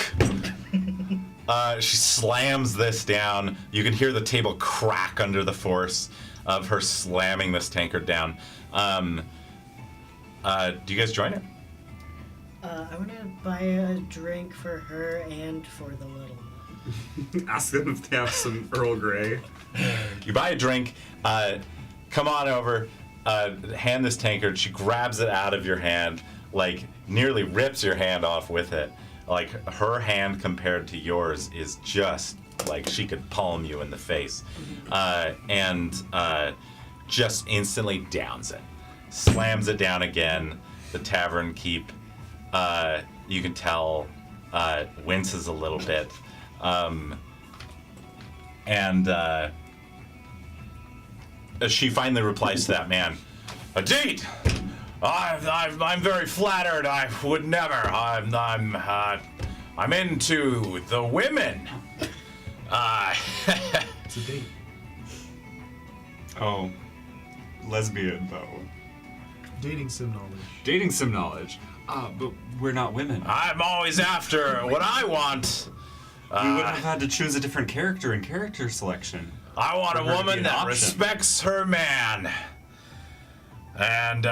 She slams this down. You can hear the table crack under the force of her slamming this tankard down. Do you guys join her? I want to buy a drink for her and for the little one. Ask them if they have some Earl Grey. You buy a drink. Come on over. Hand this tankard. She grabs it out of your hand, like nearly rips your hand off with it. Like her hand compared to yours is just like she could palm you in the face, and just instantly downs it, slams it down again. The tavern keep, you can tell, winces a little bit, and she finally replies to that man, "A date. I'm very flattered. I would never. I'm into the women." It's a date. Oh, lesbian though. Dating sim knowledge. Dating sim knowledge. But we're not women. I'm always after what I want. We would have had to choose a different character in character selection. I want a For her to be woman an that option. respects her man. And,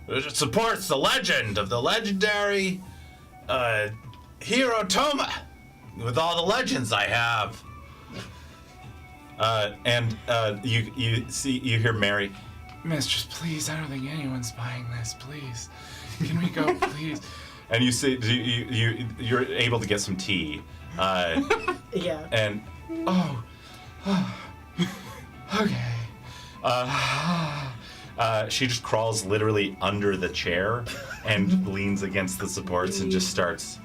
it supports the legend of the legendary hero Toma with all the legends I have. You hear Mary, "Mistress, please, I don't think anyone's buying this, please. Can we go, please?" And you see, you're able to get some tea. Yeah. And, okay. She just crawls literally under the chair and leans against the supports and just starts,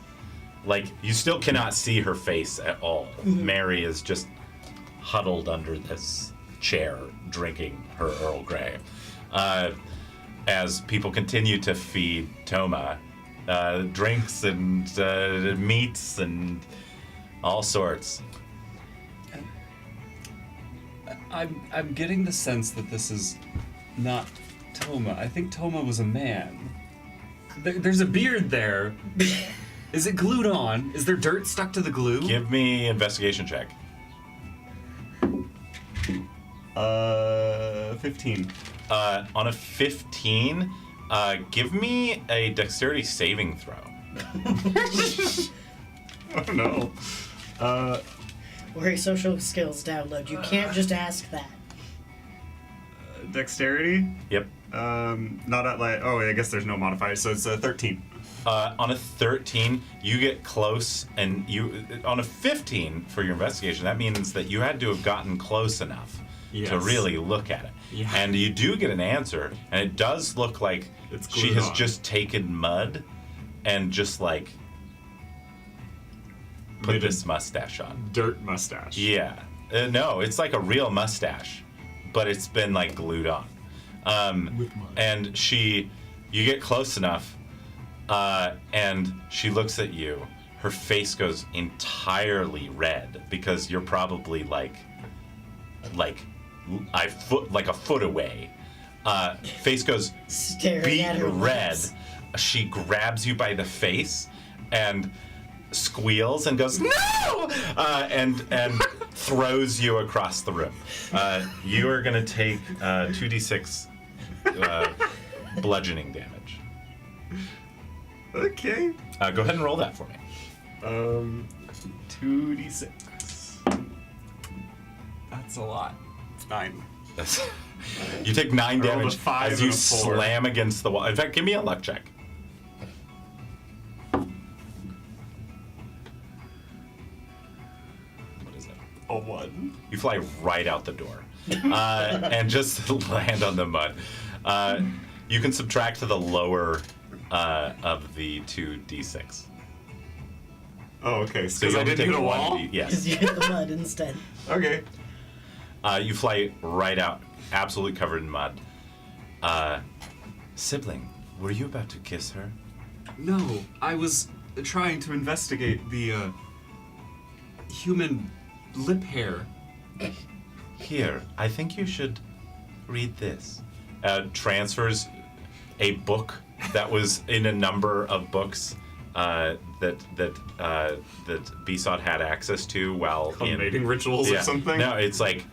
like, you still cannot see her face at all. Mary is just huddled under this chair drinking her Earl Grey. As people continue to feed Toma, drinks and meats and all sorts. I'm getting the sense that this is not Toma. I think Toma was a man. There's a beard there. Is it glued on? Is there dirt stuck to the glue? Give me investigation check. 15. On a 15, give me a dexterity saving throw. Oh no. Or a social skills download. You can't just ask that. Dexterity? Yep. Not at like. Oh, I guess there's no modifiers, so it's 13. On a 13, you get close, and on a 15 for your investigation, that means that you had to have gotten close enough to Yes. really look at it. Yeah. And you do get an answer, and it does look like It's she glued has on. just taken mud and just like put Made a this mustache on. dirt mustache. Yeah. No, it's like a real mustache, but it's been like glued on. With mud. And you get close enough, and she looks at you. Her face goes entirely red because you're probably like a foot away. Face goes Staring at her beet red. lips. She grabs you by the face and squeals and goes no, and throws you across the room. You are gonna take 2d6 bludgeoning damage. Okay. Go ahead and roll that for me. 2d6. That's a lot. It's 9. You take 9 I rolled a damage 5 as and you a 4. slam against the wall. In fact, give me a luck check. What is it? A 1. You fly right out the door and just land on the mud. You can subtract to the lower of the 2d6. Oh, okay. So Because you I only didn't take hit a wall? Yes. Because you hit the mud instead. Okay. You fly right out, absolutely covered in mud. Sibling, were you about to kiss her? No, I was trying to investigate the human lip hair. Here, I think you should read this. Transfers a book that was in a number of books that Besot had access to while in Mating rituals or something? No, it's like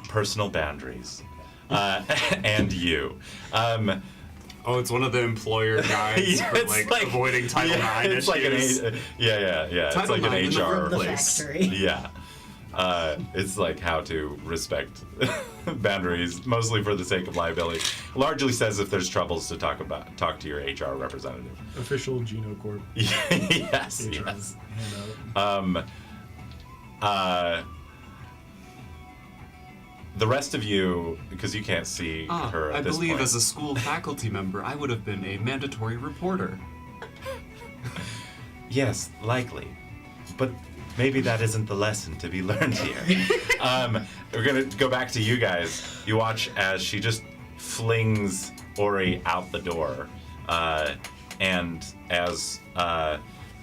personal boundaries, and you. Oh, it's one of the employer guides for it's like avoiding Title IX it's issues. like yeah. It's Title like an IX in the HR From the place. factory. Yeah. It's like how to respect boundaries, mostly for the sake of liability. Largely says if there's troubles to talk to your HR representative. Official Genocorp. Yes. HR Yes. handout. The rest of you, because you can't see her at I this believe point. as a school faculty member, I would have been a mandatory reporter. Yes, likely. But maybe that isn't the lesson to be learned here. We're gonna go back to you guys. You watch as she just flings Ori out the door. And as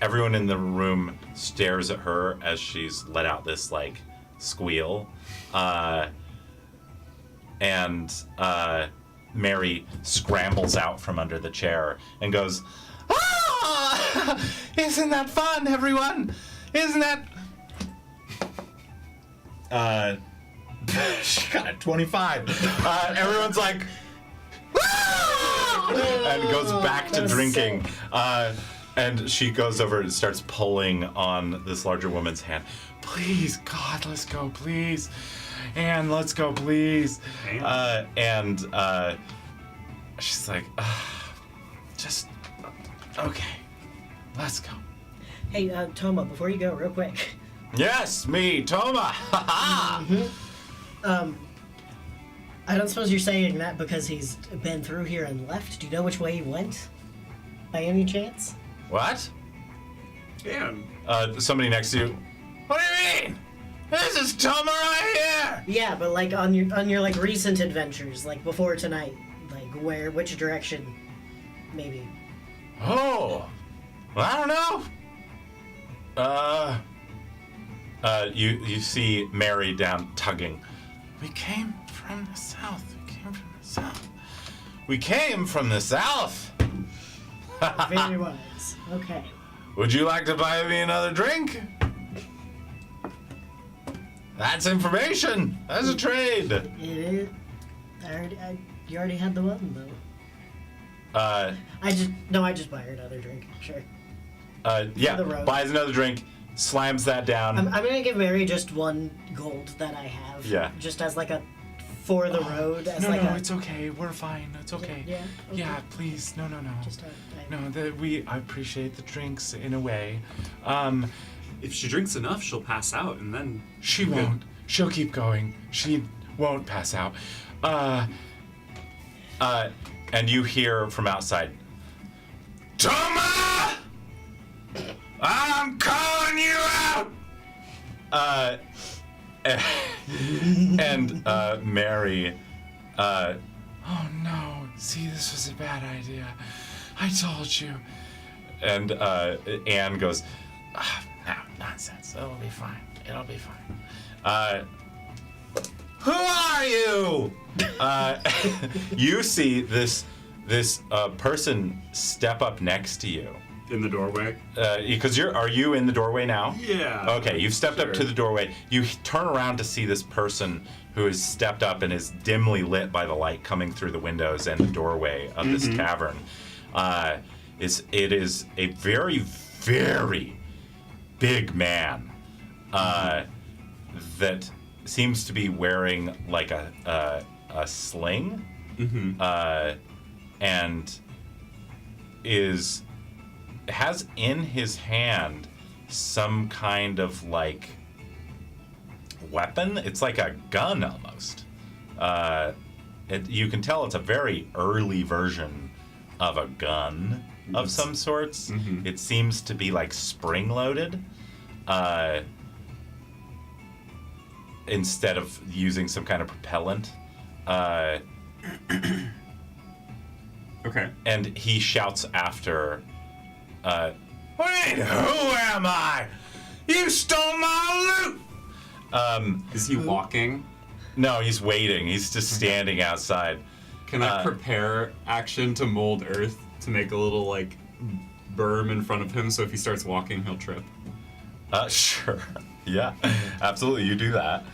everyone in the room stares at her as she's let out this, like, squeal. And Mary scrambles out from under the chair and goes, "Ah! Isn't that fun, everyone? Isn't that..." She got a 25. Everyone's like, "Ah!" and goes back to That's drinking. And she goes over and starts pulling on this larger woman's hand. "Please, God, let's go, please. Anne, let's go, please." And she's like, just, okay, let's go. Hey, Toma, before you go, real quick. Yes, me, Toma. Ha I don't suppose you're saying that because he's been through here and left. Do you know which way he went? By any chance? What? Damn. Somebody next to you. What do you mean? This is Toma right here. Yeah, but like on your like recent adventures, like before tonight, like which direction, maybe? Oh, well, I don't know. You see Mary down tugging. We came from the south. We came from the south. Very wise. Okay. Would you like to buy me another drink? That's information. That's a trade. It is. You already had the one though. I just buy her another drink. Sure. Yeah, the road. buys another drink, slams that down. I'm gonna give Mary just 1 gold that I have. Yeah. Just as like a for the road. As No, like no, a, it's okay. We're fine. It's okay. Yeah. Okay. Yeah, please. No. Just No, I appreciate the drinks in a way. If she drinks enough, she'll pass out, and then She won't. She'll keep going. She won't pass out. And you hear from outside, Toma! I'm calling you out! And Mary, oh no, see, this was a bad idea. I told you. And Anne goes, no, nonsense. It'll be fine. It'll be fine. Who are you? You see this person step up next to you. in the doorway. Because are you in the doorway now? Yeah. Okay, you've stepped up to Sure. the doorway. You turn around to see this person who has stepped up and is dimly lit by the light coming through the windows and the doorway of this tavern. It is a very, very big man that seems to be wearing like a sling, and has in his hand some kind of like weapon. It's like a gun almost. You can tell it's a very early version of a gun of some sorts. It seems to be like spring-loaded instead of using some kind of propellant. Okay. And he shouts after, wait, who am I? You stole my loot! Is he walking? No, he's waiting. He's just standing outside. Can I prepare action to mold earth to make a little, like, berm in front of him so if he starts walking, he'll trip? Sure. Yeah, absolutely. You do that.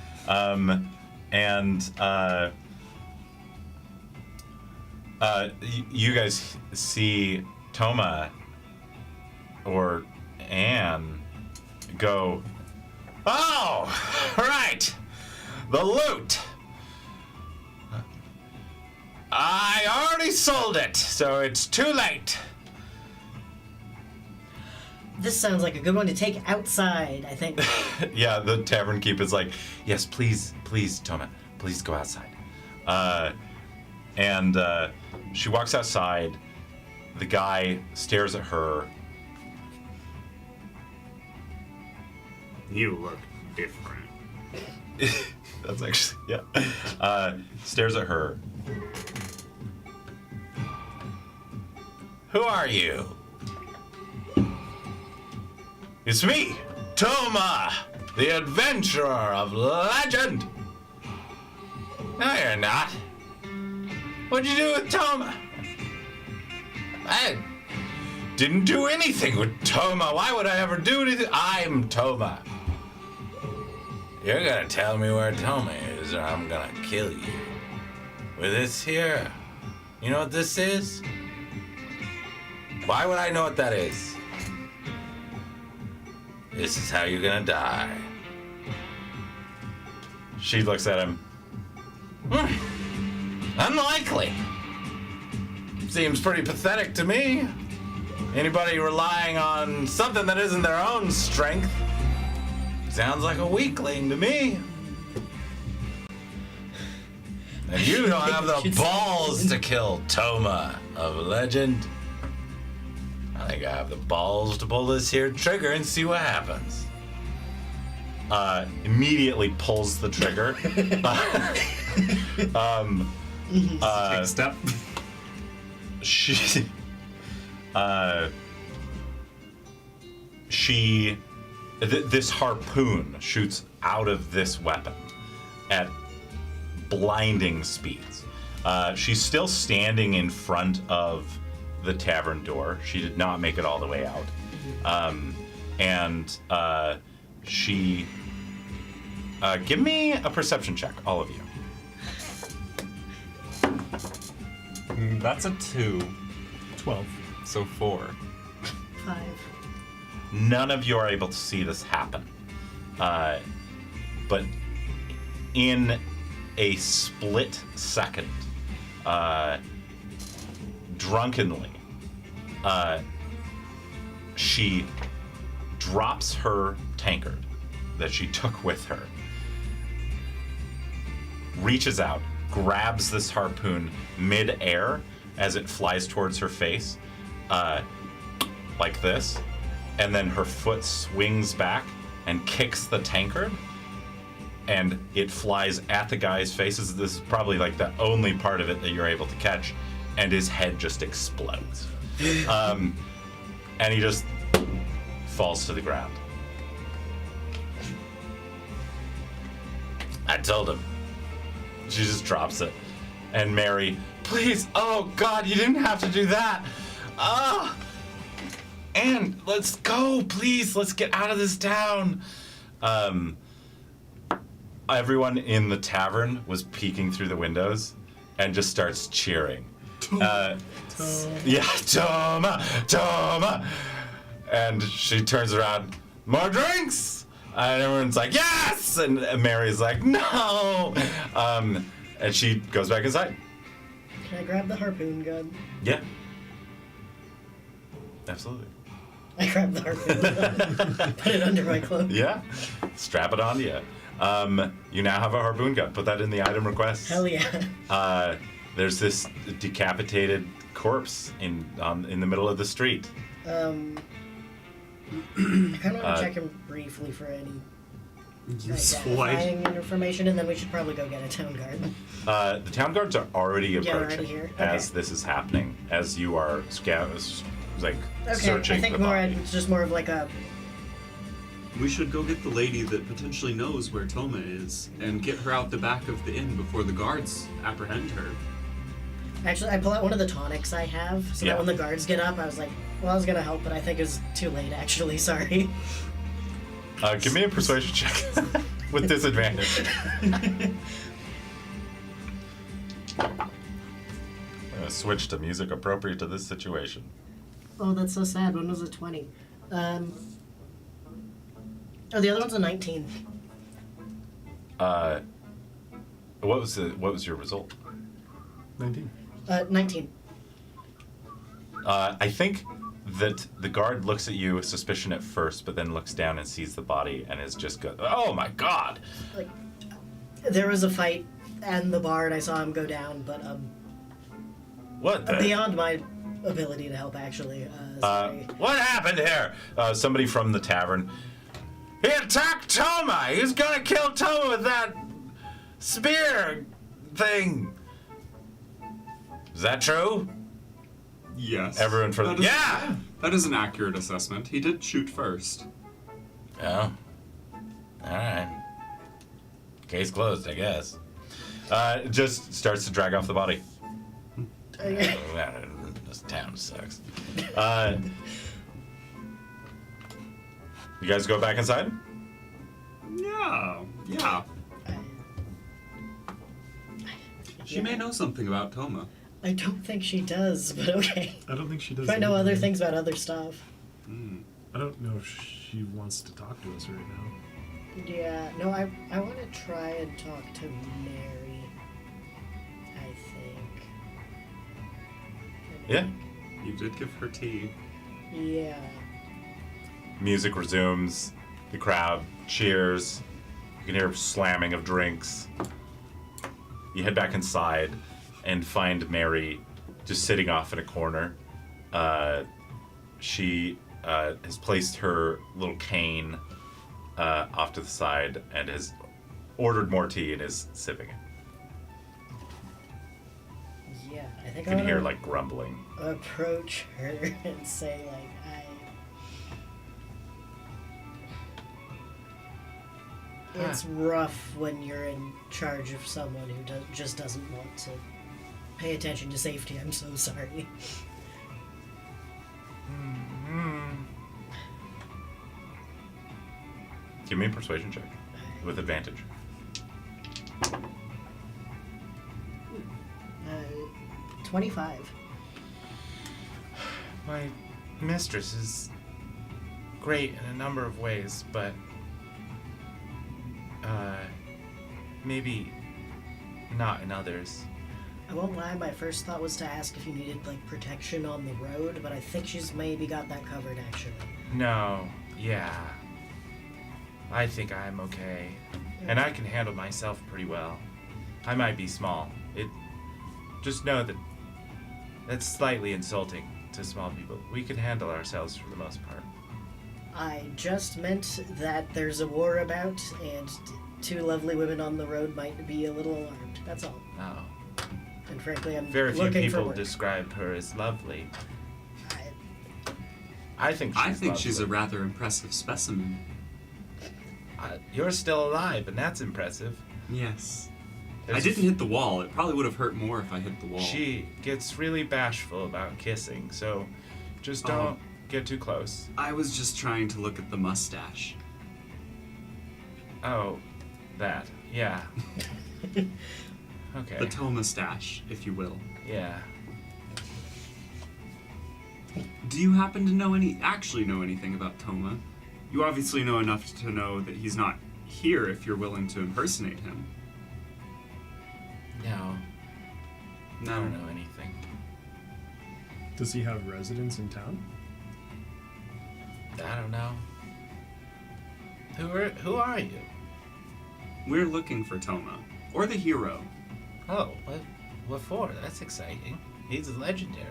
You guys see Toma or Anne go, oh, right, the loot. I already sold it, so it's too late. This sounds like a good one to take outside, I think. Yeah, the tavern keep is like, yes, please, Toma, please go outside. And she walks outside. The guy stares at her. You look different. That's actually, yeah. Stares at her. Who are you? It's me, Toma, the adventurer of legend. No, you're not. What'd you do with Toma? I didn't do anything with Toma. Why would I ever do anything? I'm Toma. You're gonna tell me where Toma is, or I'm gonna kill you. With this here. You know what this is? Why would I know what that is? This is how you're gonna die. She looks at him. Unlikely. Seems pretty pathetic to me. Anybody relying on something that isn't their own strength sounds like a weakling to me. And you don't have the balls to kill Toma of legend. I think I have the balls to pull this here trigger and see what happens. Immediately pulls the trigger. Take a step. She This harpoon shoots out of this weapon at blinding speeds. She's still standing in front of the tavern door. She did not make it all the way out. She... give me a perception check, all of you. That's a 2. 12. So 4. 5. None of you are able to see this happen. But in a split second, drunkenly, she drops her tankard that she took with her, reaches out, grabs this harpoon mid-air as it flies towards her face, like this, and then her foot swings back and kicks the tankard, and it flies at the guy's face. This is probably like the only part of it that you're able to catch, and his head just explodes. And he just falls to the ground. I told him. She just drops it. And Mary, please, oh God, you didn't have to do that. And let's go, please, let's get out of this town. Everyone in the tavern was peeking through the windows and just starts cheering. Yeah, Toma. And she turns around, more drinks! And everyone's like, yes! And Mary's like, no! And she goes back inside. Can I grab the harpoon gun? Yeah. Absolutely. I grab the harpoon gun, put it under my cloak. Yeah. Strap it on you. You now have a harpoon gun. Put that in the item request. Hell yeah. There's this decapitated corpse in the middle of the street. I kind of want to check him briefly for any Useful identifying information, and then we should probably go get a town guard. The town guards are already Yeah, they're approaching already here? as Okay. this is happening, as you are Okay, searching I think the more body. it's just more of like a We should go get the lady that potentially knows where Toma is and get her out the back of the inn before the guards apprehend her. Actually, I pull out one of the tonics I have, so Yeah. that when the guards get up, I was like, well, I was gonna help, but I think it's too late, actually, sorry. Give me a persuasion check with disadvantage. I'm gonna switch to music appropriate to this situation. Oh, that's so sad. One was a 20. Oh, the other one's a 19. What was your result? 19. 19. I think that the guard looks at you with suspicion at first, but then looks down and sees the body and is just oh my God! Like, there was a fight and the bar, and I saw him go down, but What the? beyond my ability to help, actually. Sorry. What happened here? Somebody from the tavern. He attacked Toma! He's gonna kill Toma with that spear thing! Is that true? Yes. Everyone from... That is- Yeah! That is an accurate assessment. He did shoot first. Oh. Alright. Case closed, I guess. Just starts to drag off the body. This town sucks. You guys go back inside? Yeah. She may know something about Toma. I don't think she does, but okay. I don't think she does. If I know other anything. things about other stuff. I don't know if she wants to talk to us right now. Yeah, no, I want to try and talk to Mary, I think. Yeah. You did give her tea. Yeah. Music resumes. The crowd cheers. You can hear slamming of drinks. You head back inside and find Mary just sitting off in a corner. She has placed her little cane off to the side and has ordered more tea and is sipping it. Yeah, I think You I can hear wanna like grumbling. approach her and say like, It's rough when you're in charge of someone who just doesn't want to pay attention to safety. I'm so sorry. Give me a persuasion check with advantage. 25. My mistress is great in a number of ways, but maybe not in others. I won't lie, my first thought was to ask if you needed like protection on the road, but I think she's maybe got that covered actually. No, yeah. I think I'm okay. And I can handle myself pretty well. I might be small. Just know that that's slightly insulting to small people. We can handle ourselves for the most part. I just meant that there's a war about, and two lovely women on the road might be a little alarmed. That's all. Oh. And frankly, I'm Very few looking for people work. describe her as lovely. I- I think she's I think lovely. she's a rather impressive specimen. You're still alive, and that's impressive. Yes. I There's- didn't hit the wall. It probably would have hurt more if I hit the wall. She gets really bashful about kissing, so just don't get too close. I was just trying to look at the mustache. Oh, that. Yeah. Okay. The toe mustache, if you will. Yeah. Do you happen to actually know anything about Toma? You obviously know enough to know that he's not here if you're willing to impersonate him. No. I No. don't know anything. Does he have residence in town? I don't know. Who are you? We're looking for Toma. Or the hero. Oh, what for? That's exciting. He's legendary.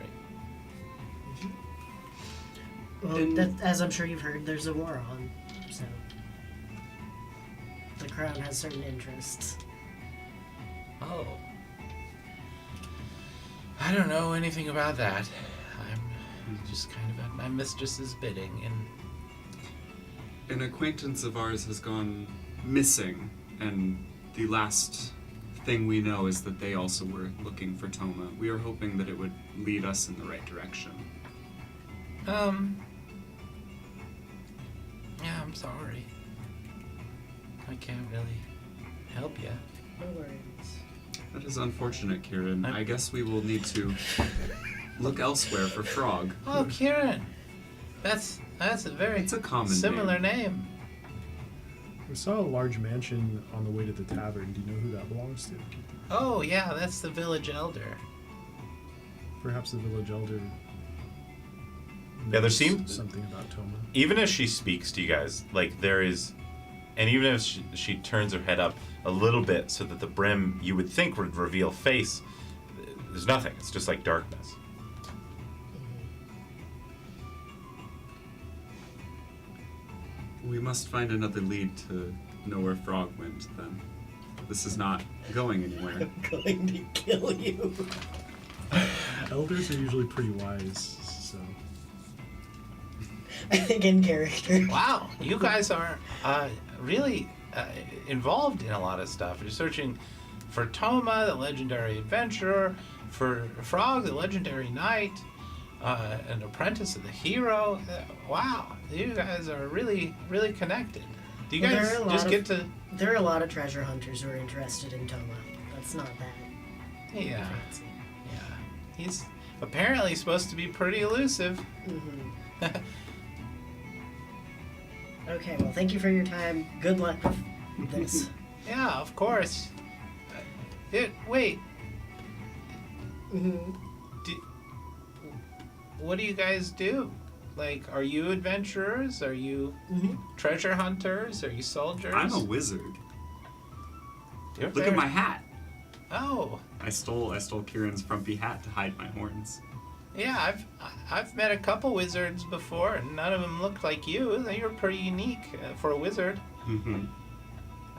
Well, as I'm sure you've heard, there's a war on, so the crown has certain interests. Oh. I don't know anything about that. I'm just kind of at my mistress's bidding, and An acquaintance of ours has gone missing, and the last thing we know is that they also were looking for Toma. We are hoping that it would lead us in the right direction. yeah, I'm sorry. I can't really help you. No worries. That is unfortunate, Kieran. I guess we will need to look elsewhere for Frog. Oh, Kieran. That's a very It's a common similar name. We saw a large mansion on the way to the tavern. Do you know who that belongs to? Oh, yeah, that's the village elder. Perhaps the village elder. Yeah, there knows seems- something about Toma. Even as she speaks to you guys, like there is, and even if she turns her head up a little bit so that the brim you would think would reveal face, there's nothing. It's just like darkness. We must find another lead to know where Frog went, then. This is not going anywhere. I'm going to kill you. Elders are usually pretty wise, so. I think in character. Wow, you guys are really involved in a lot of stuff. You're searching for Toma, the legendary adventurer, for Frog, the legendary knight, an apprentice of the hero. Wow, you guys are really, really connected. Do you Well, guys there are a lot just of- get to... There are a lot of treasure hunters who are interested in Toma. That's not that Yeah, fancy. yeah. He's apparently supposed to be pretty elusive. Okay, well, thank you for your time. Good luck with this. Yeah, of course. Wait, hmm what do you guys do? Like, are you adventurers? Are you treasure hunters? Are you soldiers? I'm a wizard. You're Look very- at my hat. Oh, I stole Kieran's frumpy hat to hide my horns. yeah. I've met a couple wizards before, and none of them looked like you. You're pretty unique for a wizard. Mm-hmm.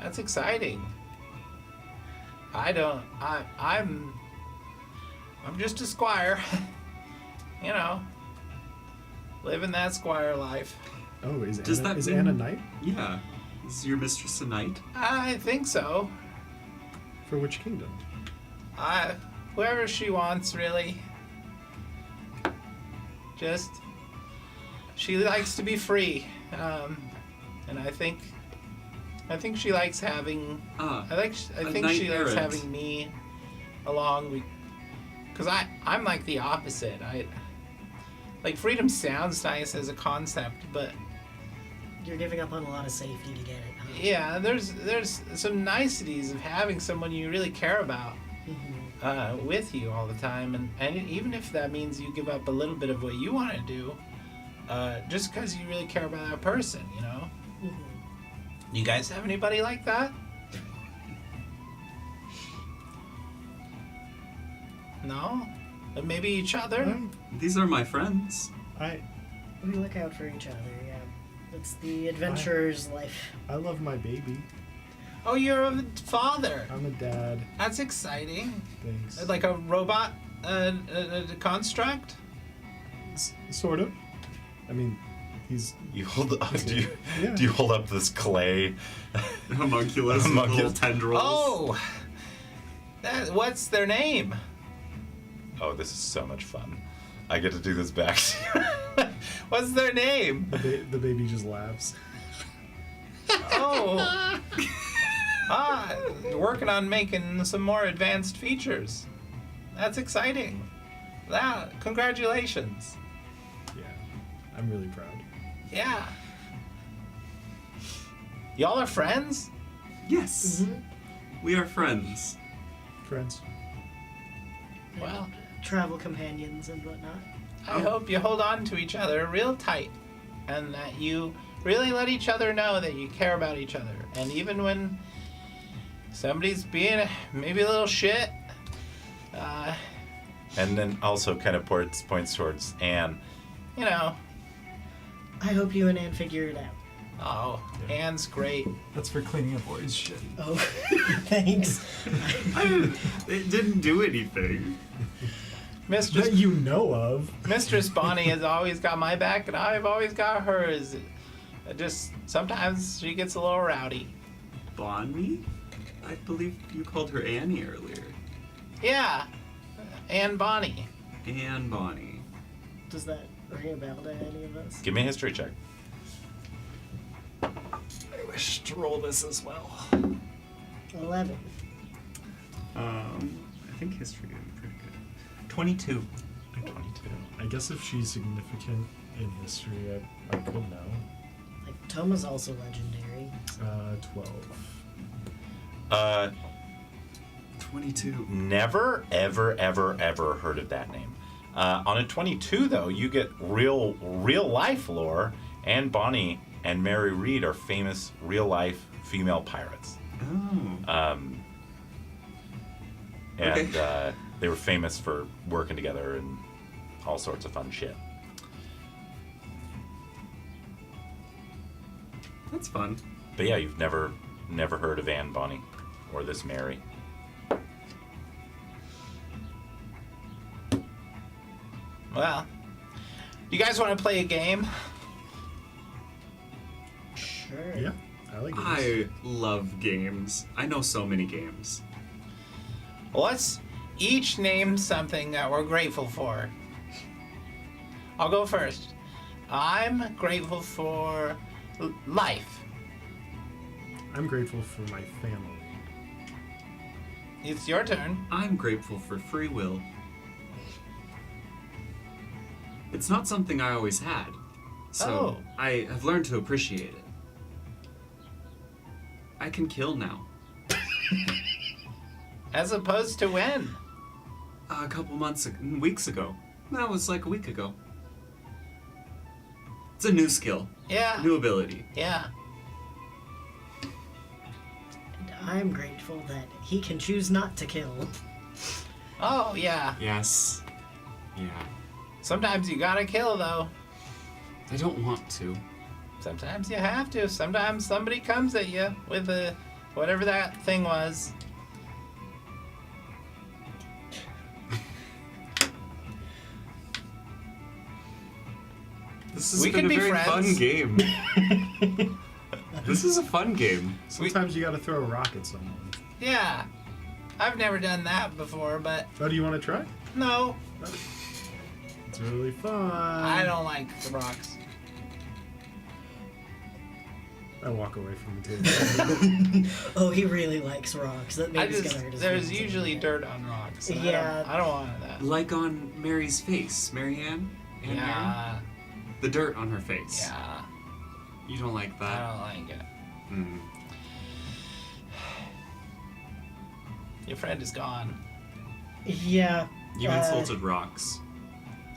That's exciting. I'm I'm just a squire. You know, living that squire life. Oh, Does that is mean- Anna knight? Yeah. Is your mistress a knight? I think so. For which kingdom? Whoever she wants, really. Just, she likes to be free, and I think she likes having. I think knight she likes errant. having me along. Because I'm like the opposite. Like freedom sounds nice as a concept, but You're giving up on a lot of safety to get it. Huh? yeah, there's some niceties of having someone you really care about with you all the time, and even if that means you give up a little bit of what you want to do, just because you really care about that person, you know. You guys have anybody like that? No? Maybe each other? These are my friends. We look out for each other, yeah. It's the adventurer's life. I love my baby. Oh, you're a father. I'm a dad. That's exciting. Thanks. Like a robot a construct? Sort of. I mean, he's. You hold up. Yeah. Do you hold up this clay? Homunculus with little tendrils. Oh! What's their name? Oh, this is so much fun. I get to do this back to you. What's their name? The baby just laughs. Oh. Working on making some more advanced features. That's exciting. Congratulations. Yeah, I'm really proud. Yeah. Y'all are friends? Yes. We are friends. Friends. Well, Travel companions and whatnot. I hope you hold on to each other real tight and that you really let each other know that you care about each other. And even when somebody's being maybe a little shit, And then also kind of points towards Anne. you know, I hope you and Anne figure it out. oh, Anne's great. That's for cleaning up Ori's shit. Oh, thanks. It didn't do anything. Mistress That you know of. Mistress Bonnie has always got my back, and I've always got hers. Just sometimes she gets a little rowdy. Bonnie? I believe you called her Annie earlier. Yeah, and Bonnie. Anne Bonnie. Does that ring a bell to any of us? Give me a history check. I wish to roll this as well. 11. I think history would be pretty good. 22. 22. I guess if she's significant in history, I could know. Like, Toma's also legendary. 12. 22. Never, ever, ever, ever heard of that name. On a 22, though, you get real life lore. Anne Bonny and Mary Read are famous real life female pirates. Oh. And Okay. they were famous for working together and all sorts of fun shit. That's fun. But yeah, you've never heard of Anne Bonny or this Mary. Well, you guys want to play a game? Sure. Yeah, I like it. I love games. I know so many games. Let's each name something that we're grateful for. I'll go first. I'm grateful for life. I'm grateful for my family. It's your turn. I'm grateful for free will. It's not something I always had, so Oh. I have learned to appreciate it. I can kill now. As opposed to when? A couple weeks ago. That was like a week ago. It's a new skill, Yeah. new ability. Yeah. And I'm grateful that he can choose not to kill. Oh, yeah. Yes. Yeah. Sometimes you gotta kill, though. I don't want to. Sometimes you have to. Sometimes somebody comes at you with whatever that thing was. This has We been could a be very friends. fun game. This is a fun game. Sometimes you gotta throw a rock at someone. Yeah. I've never done that before, but Oh, do you want to try? no, It's really fun. I don't like the rocks. I walk away from the table. Oh, he really likes rocks. That maybe is gonna hurt his There's feelings a usually little bit. dirt on rocks. and Yeah. I don't want that. Like on Mary's face. Marianne? Anne Mary? Yeah. The dirt on her face. Yeah. You don't like I that? don't like it. Hmm. Your friend is gone. Yeah. You insulted rocks.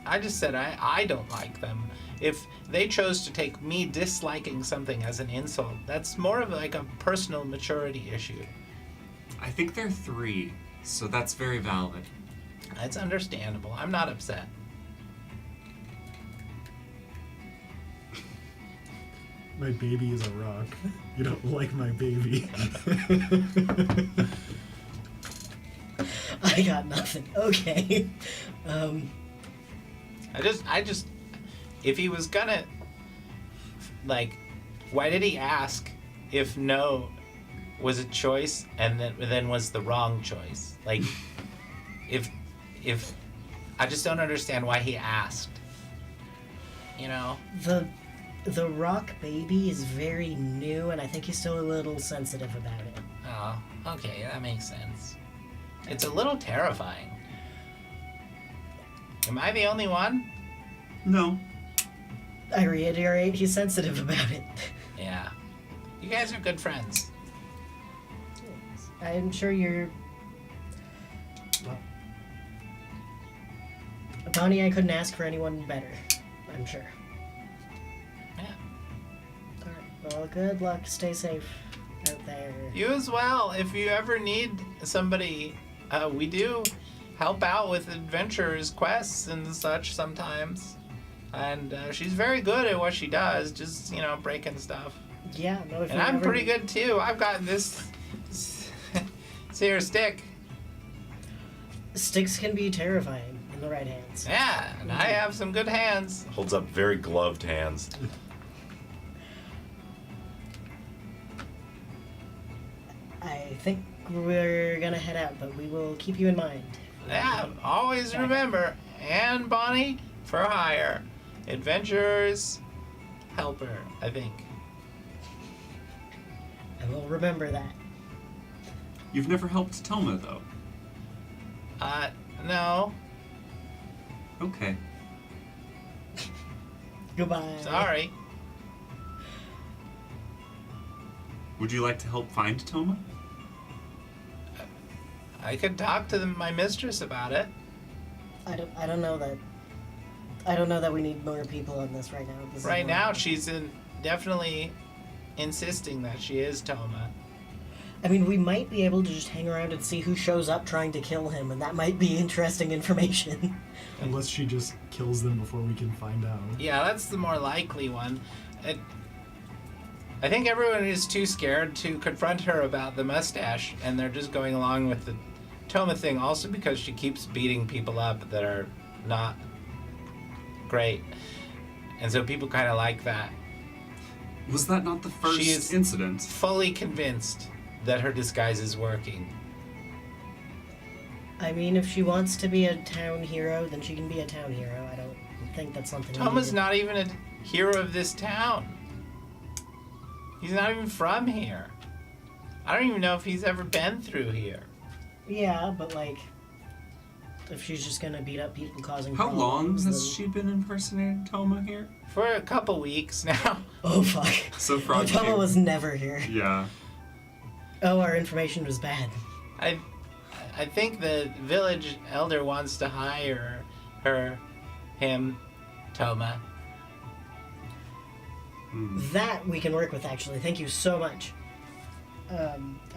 I just said I don't like them. If they chose to take me disliking something as an insult, that's more of like a personal maturity issue. I think they're 3, so that's very valid. That's understandable. I'm not upset. My baby is a rock. You don't like my baby. I got nothing. Okay. I just, if he was gonna, like, why did he ask if no was a choice and then was the wrong choice? Like, if, I just don't understand why he asked. You know? The rock baby is very new, and I think he's still a little sensitive about it. Oh, okay, that makes sense. It's a little terrifying. Am I the only one? No. I reiterate, he's sensitive about it. Yeah. You guys are good friends. I'm sure you're. Well, Bonnie, I couldn't ask for anyone better. I'm sure. Yeah. Alright, well, good luck. Stay safe out there. You as well. If you ever need somebody, we do help out with adventurers' quests and such sometimes. And she's very good at what she does, just, breaking stuff. Yeah, no, if And you I'm ever- pretty good too. I've got this here stick. Sticks can be terrifying in the right hands. Yeah, and I have some good hands. Holds up very gloved hands. I think we're gonna head out, but we will keep you in mind. Yeah, always remember, and Bonnie for hire. Adventurers helper, I think. I will remember that. You've never helped Toma, though. No, Okay. Goodbye. sorry. Would you like to help find Toma? I could talk to my mistress about it. I don't know that. I don't know that we need more people on this right now. This is Right more- now, she's definitely insisting that she is Toma. I mean, we might be able to just hang around and see who shows up trying to kill him, and that might be interesting information. Unless she just kills them before we can find out. Yeah, that's the more likely one. I think everyone is too scared to confront her about the mustache, and they're just going along with the Toma thing, also because she keeps beating people up that are not great. And so people kind of like that. Was that not the first She is- incident? Fully convinced that her disguise is working. I mean, if she wants to be a town hero, then she can be a town hero. I don't think that's something. we Toma's need to- not even a hero of this town. He's not even from here. I don't even know if he's ever been through here. Yeah, but like, if she's just gonna beat up people causing How long problems, has then- she been impersonating Toma here? For a couple weeks now. Oh fuck! So Frog Toma came- was never here. Yeah. Oh, our information was bad. I think the village elder wants to hire him, Toma. That we can work with, actually. Thank you so much.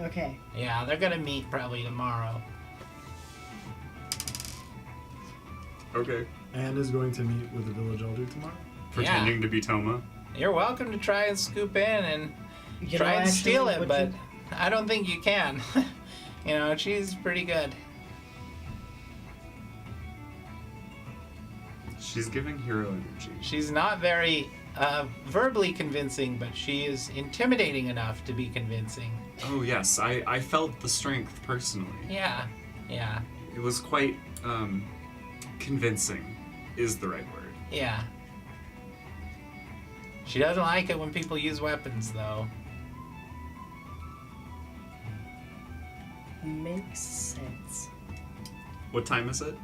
Okay. Yeah, they're gonna meet probably tomorrow. Okay. Anne is going to meet with the village elder tomorrow. Pretending to be Toma. You're welcome to try and scoop in and You try know, and steal actually, it, what but I don't think you can. She's pretty good. She's giving hero energy. She's not very verbally convincing, but she is intimidating enough to be convincing. Oh yes, I felt the strength personally. Yeah. It was quite convincing, is the right word. Yeah. She doesn't like it when people use weapons, though. Makes sense. What time is it?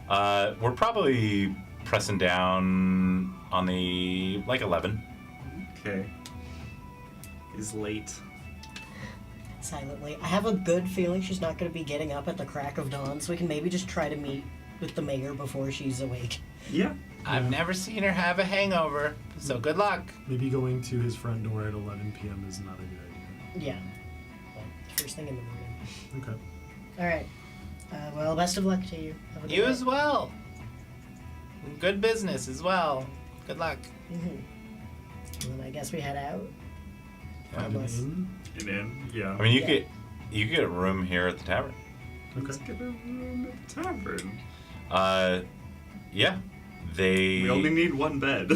We're probably pressing down on the 11. Okay. Is late. Silently. I have a good feeling she's not going to be getting up at the crack of dawn, so we can maybe just try to meet with the mayor before she's awake. Yeah. I've never seen her have a hangover, so good luck. Maybe going to his front door at 11 p.m. is not a good Yeah. Well, first thing in the morning. idea. Okay. All right. Well, best of luck to you. Have a good You night. as well. Good business as well. Good luck. And then I guess we head out. Find an inn. An inn. Yeah. I mean, you Yeah. get a room here at the tavern. Let's get a room at the tavern. Yeah. They. We only need one bed.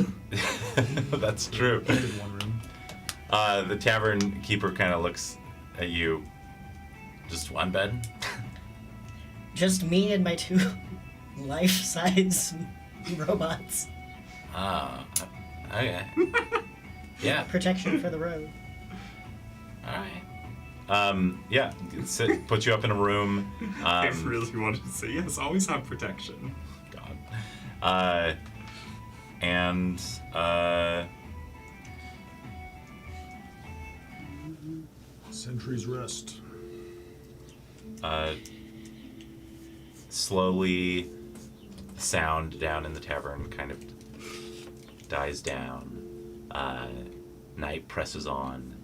That's true. Just in one room. The tavern keeper kind of looks at you. Just one bed? Just me and my two life-size robots. Ah, okay. Yeah. Protection for the road. All right. Yeah. Put you up in a room. I really wanted to say yes. Always have protection. God. And Sentry's rest. slowly, sound down in the tavern kind of dies down. Night presses on.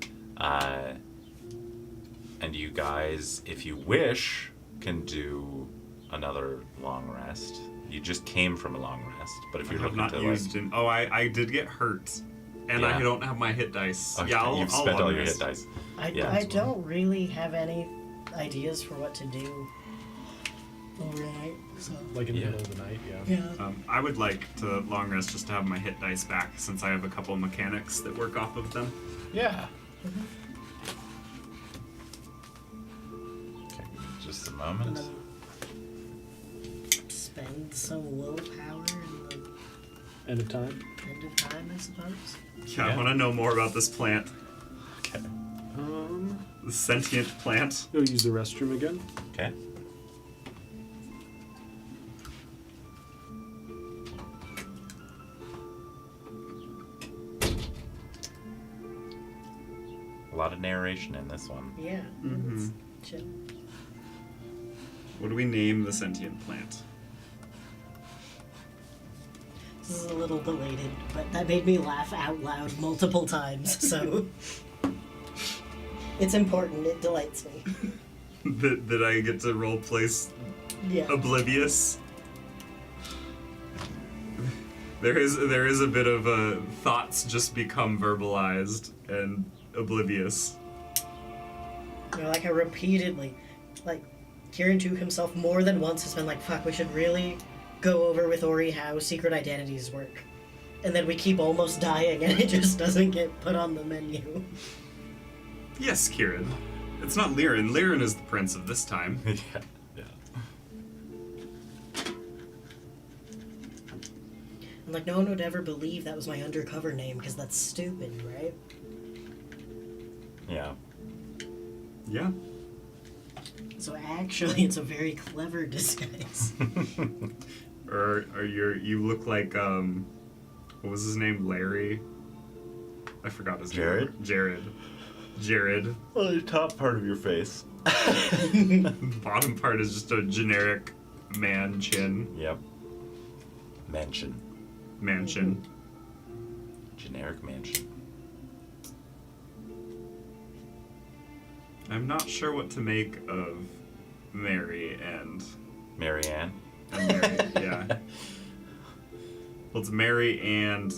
And you guys, if you wish, can do another long rest. You just came from a long rest, but if I you're have looking not to used like, an. Oh, I did get hurt, and I Yeah. don't have my hit dice. oh, Yeah, you've I'll spent all your rest. hit dice. I Yeah. don't really have any ideas for what to do overnight. So Like in the Yeah. middle of the night, yeah. yeah. I would like to long rest just to have my hit dice back, since I have a couple of mechanics that work off of them. Yeah. Okay, just a moment. And then spend some willpower in the End of time. end of time, I suppose. Yeah, I Yeah. want to know more about this plant, Okay. the sentient plant. Go use the restroom again. Okay. A lot of narration in this one. Yeah. Mm-hmm. Chill. What do we name the sentient plant? This is a little belated, but that made me laugh out loud multiple times, so it's important, it delights me. that I get to role place Yeah. oblivious. There is a bit of thoughts just become verbalized and oblivious. You know, like I repeatedly, like, Kieran to himself more than once has been like, fuck, we should really go over with Ori how secret identities work. And then we keep almost dying and it just doesn't get put on the menu. Yes, Kieran. It's not Liren. Liren is the prince of this time. Yeah. Yeah. And like, no one would ever believe that was my undercover name because that's stupid, right? Yeah. Yeah. So actually, it's a very clever disguise. Or you look like what was his name? Larry. I forgot his Jared? name. Jared. Well, the top part of your face. The bottom part is just a generic man chin. Yep. Mansion. Mansion. Generic mansion. I'm not sure what to make of Mary and Marianne. Mary. Yeah. Well, it's Mary and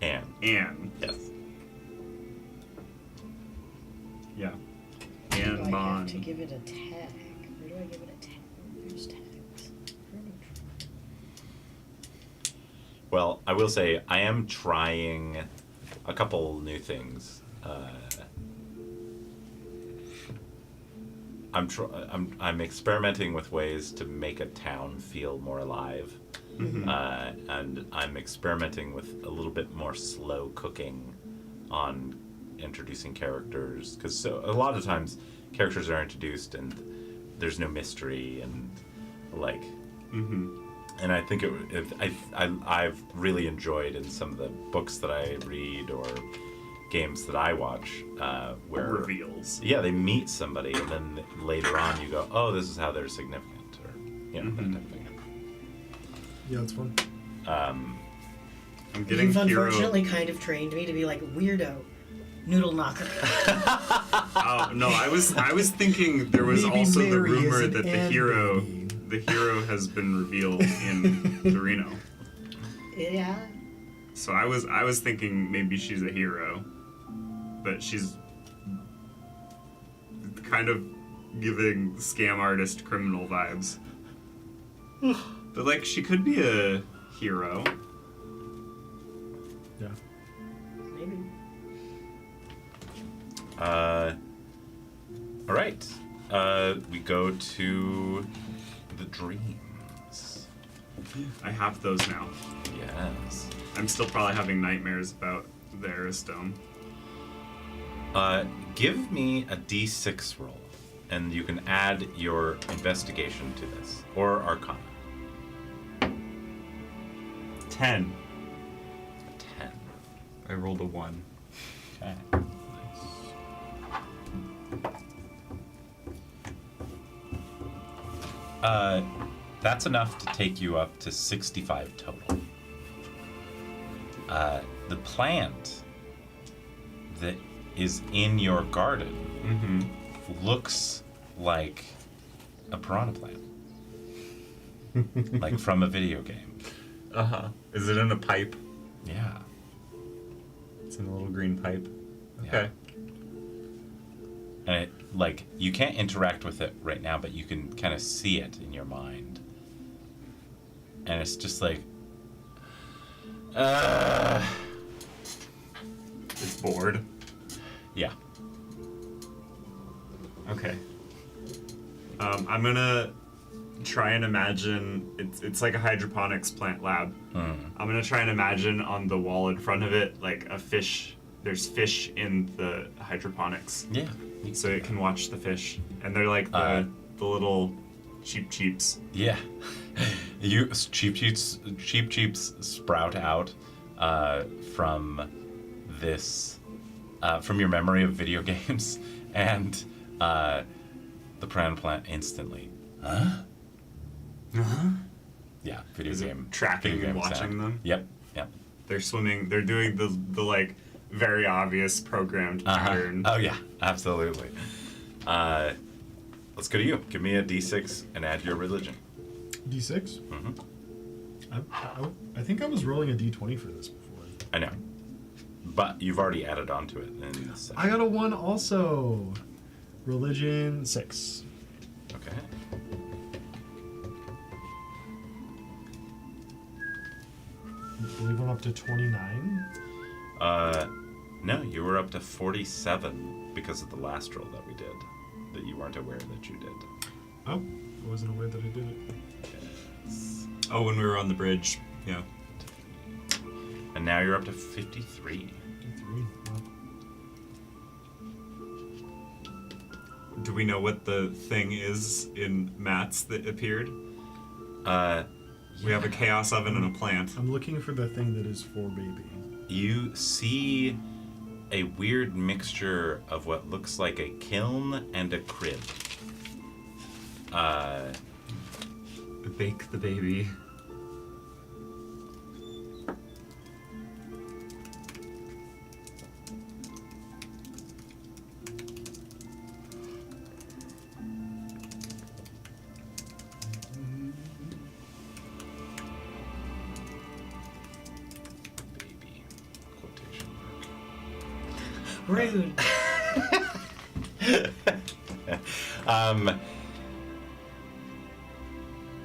Anne. Anne. Yes. Yeah. Do I Anne have Bond. to give it a tag? Where do I give it a tag? There's tags. Well, I will say I am trying a couple new things. I'm experimenting with ways to make a town feel more alive, and I'm experimenting with a little bit more slow cooking on introducing characters, because a lot of times characters are introduced and there's no mystery and like. And I think I've really enjoyed in some of the books that I read or games that I watch where Reveals. Yeah, they meet somebody and then later on you go, oh, this is how they're significant, or that type of thing. Yeah, it's fun. I'm getting You've hero. unfortunately kind of trained me to be like weirdo, noodle knocker. Oh no, I was thinking there was Maybe also the Mary is rumor an that and the hero has been revealed in Dorino. Yeah. So I was thinking maybe she's a hero, but she's kind of giving scam artist criminal vibes. But like she could be a hero. Yeah. Maybe. All right. We go to the dreams. I have those now. Yes. I'm still probably having nightmares about the Aristome. Give me a d6 roll, and you can add your investigation to this, or Arcana. 10. 10. I rolled a 1. Okay. That's enough to take you up to 65 total. The plant that is in your garden looks like a piranha plant. Like from a video game. Is it in a pipe? Yeah. It's in a little green pipe. Yeah. Okay. And it, like, you can't interact with it right now, but you can kind of see it in your mind. And it's just like, It's bored. yeah. Okay. I'm gonna try and imagine it's like a hydroponics plant lab. I'm gonna try and imagine on the wall in front of it like a fish. There's fish in the hydroponics, Yeah. so it can watch the fish, and they're like the little cheeps. Yeah. Cheap cheeps sprout out from this, from your memory of video games, and the piranha plant instantly. Huh? Yeah, video Is it game. tracking video and game watching sound. them? Yep. Yep. They're swimming. They're doing the like very obvious programmed pattern. Oh yeah, absolutely. Let's go to you. Give me a d6 and add your religion. D6? Mm-hmm. I think I was rolling a D20 for this before. I know, but you've already added on to it. In this session. I got a 1 also. Religion 6. Okay. I believe I'm up to 29. No, you were up to 47 because of the last roll that we did, that you weren't aware that you did. Oh, I wasn't aware that I did it. Yes. Oh, when we were on the bridge. Yeah. And now you're up to 53. 53. Wow. Do we know what the thing is in Matt's that appeared? We have a chaos oven and a plant. I'm looking for the thing that is for baby. You see a weird mixture of what looks like a kiln and a crib. Bake the baby. Baby. Quotation mark. Rude.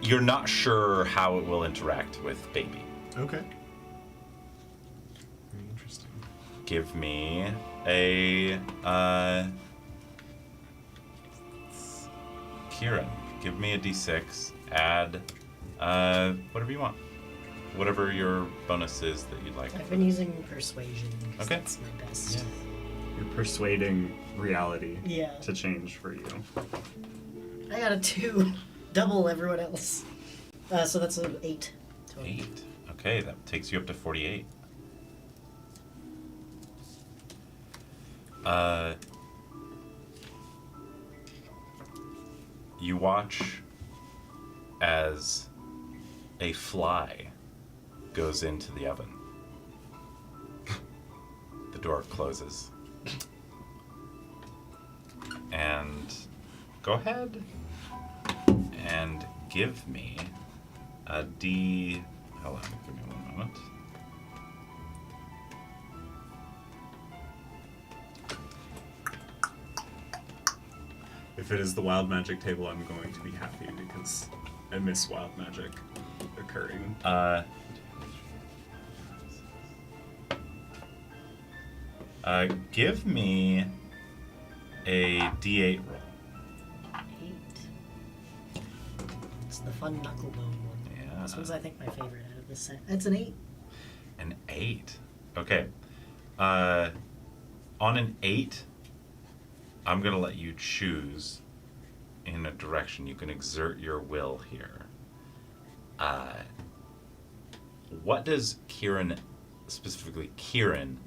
You're not sure how it will interact with baby. Okay. give me a Kieran, give me a d6. Add whatever you want, whatever your bonus is that you'd like. I've been using persuasion. 'Cause Okay. That's my best. Yeah. You're persuading reality Yeah. to change for you. I got a 2. Double everyone else. So that's an 8. total. 8. Okay, that takes you up to 48. You watch as a fly goes into the oven. The door closes. And go ahead and give me a D. Hold on, give me one moment. If it is the wild magic table, I'm going to be happy because I miss wild magic occurring. Give me a D8 roll. 8. It's the fun knucklebone one. Yeah. This one's, I think, my favorite out of this set. That's an 8. An 8. Okay. On an 8, I'm going to let you choose in a direction. You can exert your will here. What does Kieran, specifically Kieran,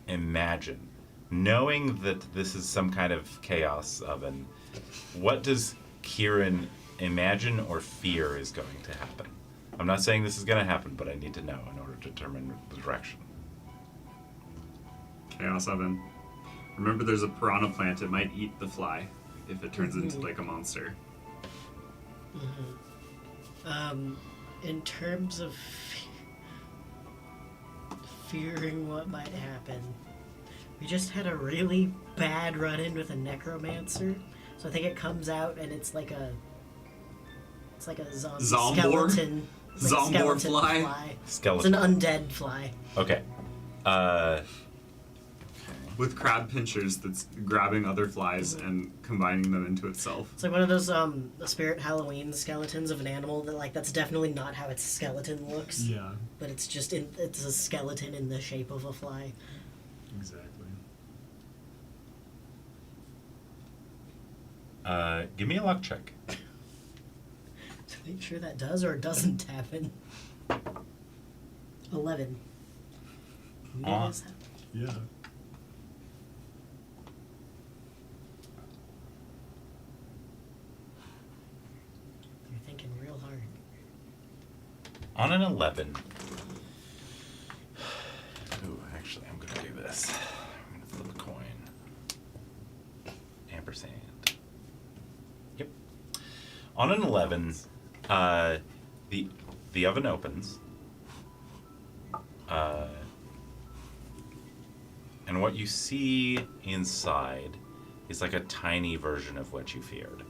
imagine? Knowing that this is some kind of chaos oven, what does Kieran imagine or fear is going to happen? I'm not saying this is going to happen, but I need to know in order to determine the direction. Chaos oven. Remember, there's a piranha plant. It might eat the fly if it turns into like a monster. In terms of fearing what might happen, we just had a really bad run-in with a necromancer. So I think it comes out and it's like a zombie Zombor? skeleton. It's like a Zombor skeleton fly? Skeleton. It's an undead fly. Okay. With crab pinchers that's grabbing other flies and combining them into itself. It's like one of those the spirit Halloween skeletons of an animal that's definitely not how its skeleton looks. Yeah, But it's just it's a skeleton in the shape of a fly. exactly. Give me a luck check. To make sure that does or doesn't happen. 11. Does happen. Yeah. You're thinking real hard. On an 11. Ooh, actually, I'm going to do this. I'm going to flip a coin. Ampersand. Yep. On an 11, the oven opens. And what you see inside is like a tiny version of what you feared.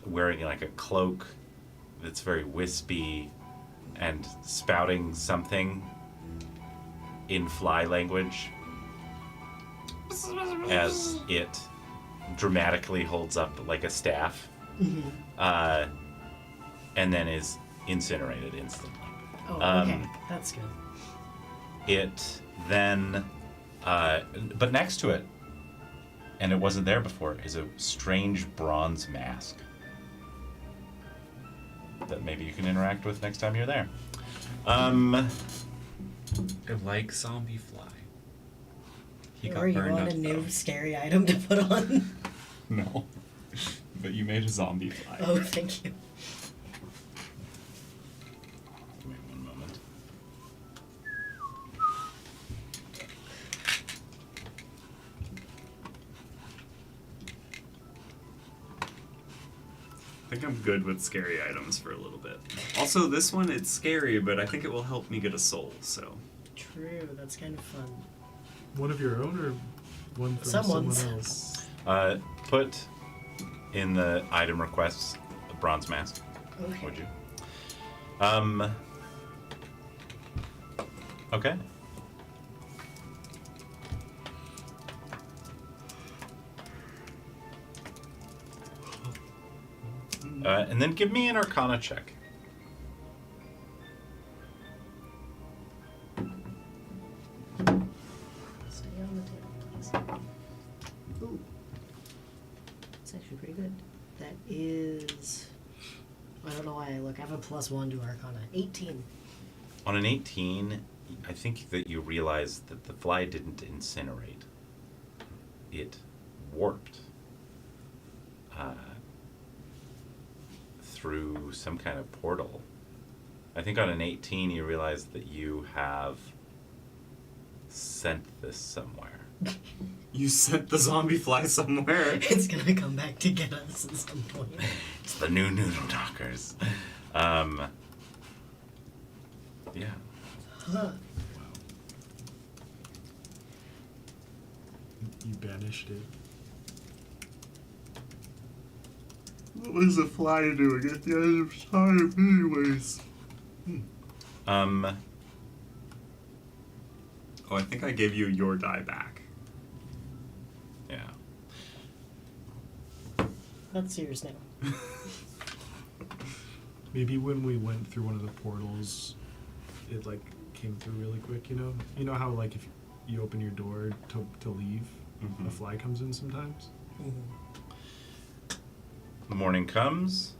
Wearing like a cloak that's very wispy and spouting something in fly language as it dramatically holds up like a staff, and then is incinerated instantly. Oh, okay. That's good. It then, but next to it, and it wasn't there before, is a strange bronze mask that maybe you can interact with next time you're there. I like zombie fly. He got Or you burned want up, a new though. scary item to put on? No. But you made a zombie fly. Oh, thank you. Give me one moment. I think I'm good with scary items for a little bit. Also, this one, it's scary, but I think it will help me get a soul, so. True, that's kind of fun. One of your own or one from Someone's. someone else? Put in the item requests a bronze mask, Okay. would you? Okay. And then give me an Arcana check. Stay on the table, please. Ooh. That's actually pretty good. That is... I don't know why I look. I have a +1 to Arcana. 18. On an 18, I think that you realize that the fly didn't incinerate. It warped through some kind of portal. I think on an 18, you realize that you have sent this somewhere. You sent the zombie fly somewhere. It's gonna come back to get us at some point. It's the new noodle knockers. Yeah. Huh. You banished it. What was the fly doing at the end of time, anyways? Oh, I think I gave you your die back. Yeah. That's yours now. Maybe when we went through one of the portals, it like came through really quick. You know how like if you open your door to leave, a fly comes in sometimes. Morning comes.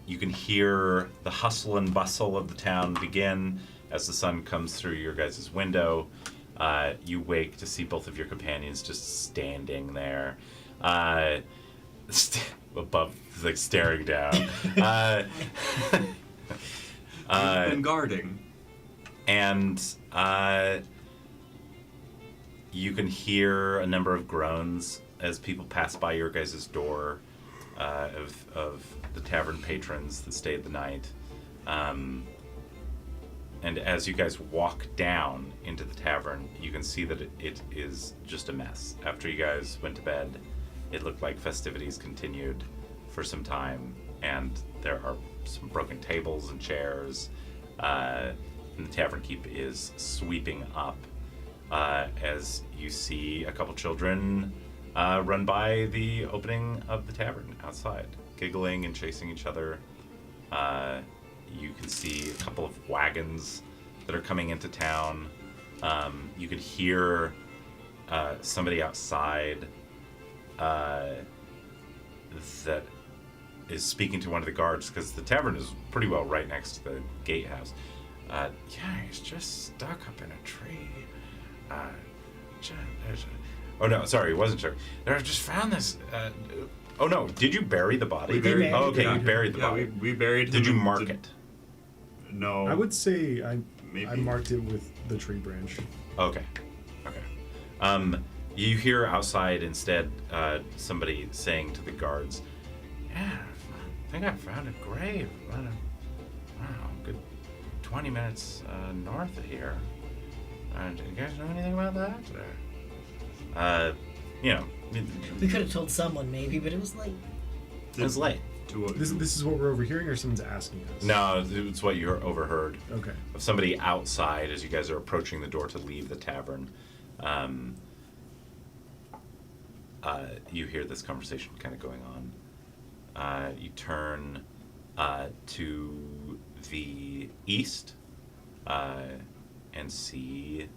You can hear the hustle and bustle of the town begin as the sun comes through your guys' window. You wake to see both of your companions just standing there, above, like staring down. You've been guarding. And you can hear a number of groans as people pass by your guys' door of the tavern patrons that stayed the night. And as you guys walk down into the tavern, you can see that it is just a mess. After you guys went to bed, it looked like festivities continued for some time, and there are some broken tables and chairs, and the tavern keep is sweeping up as you see a couple children run by the opening of the tavern outside, giggling and chasing each other. You can see a couple of wagons that are coming into town. You can hear somebody outside that is speaking to one of the guards, because the tavern is pretty well right next to the gatehouse. Yeah, he's just stuck up in a tree. Oh no, sorry, he wasn't sure. I just found this. Oh no, did you bury the body? We buried- Oh, okay, yeah. you buried the Yeah, body. we buried him. Did you and mark it? No. I would say I Maybe. marked it with the tree branch. Okay. You hear outside instead somebody saying to the guards, "Yeah, I think I found a grave. I don't know, good 20 minutes north of here. Do you guys know anything about that?" We could have told someone maybe, but it was late. It was late. This is what we're overhearing, or someone's asking us? No, it's what you overheard. Okay. Of somebody outside as you guys are approaching the door to leave the tavern. You hear this conversation kind of going on. You turn to the east and see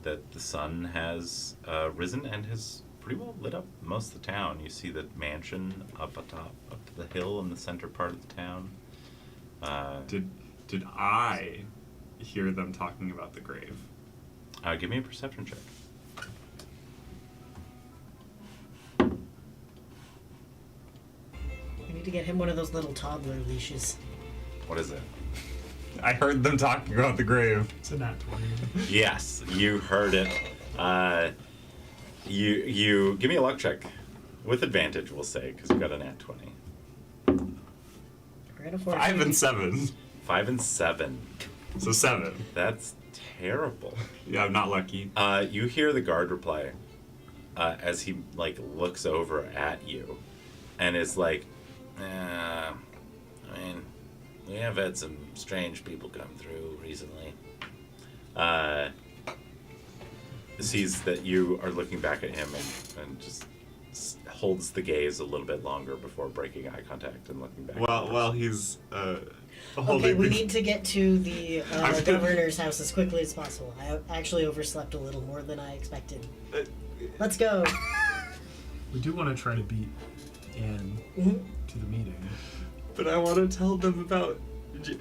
that the sun has risen and has pretty well lit up most of the town. You see the mansion up atop, up to the hill in the center part of the town. Did I hear them talking about the grave? Give me a perception check. We need to get him one of those little toddler leashes. What is it? I heard them talking about the grave. It's a nat 20. Yes, you heard it. You give me a luck check with advantage, we'll say, because you got a nat 20. We're gonna force 5 you. and 7. 5 and 7. So 7. That's terrible. Yeah, I'm not lucky. You hear the guard reply as he looks over at you, and is like, "I mean, We have had some strange people come through recently. Sees that you are looking back at him and just holds the gaze a little bit longer before breaking eye contact and looking back. While he's Okay, holding we the- need to get to the I'm gonna- governor's house as quickly as possible. I actually overslept a little more than I expected. Let's go. We do want to try to beat Anne Mhm. to the meeting. But I want to tell them about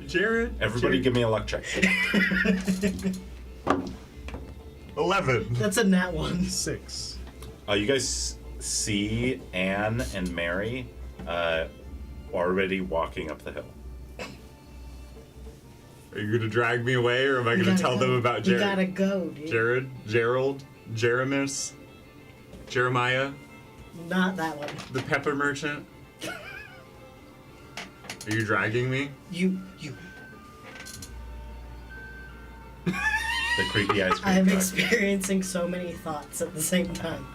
Jared. Everybody give me a luck check. 11. That's a nat one. 6. You guys see Anne and Mary already walking up the hill. Are you gonna drag me away, or am I We gonna gotta tell go. them about We Jared? gotta go, dude. Gerald, Jeremus, Jeremiah, Not that one. the pepper merchant? Are you dragging me? You. The creepy ice cream I'm truck. experiencing so many thoughts at the same time.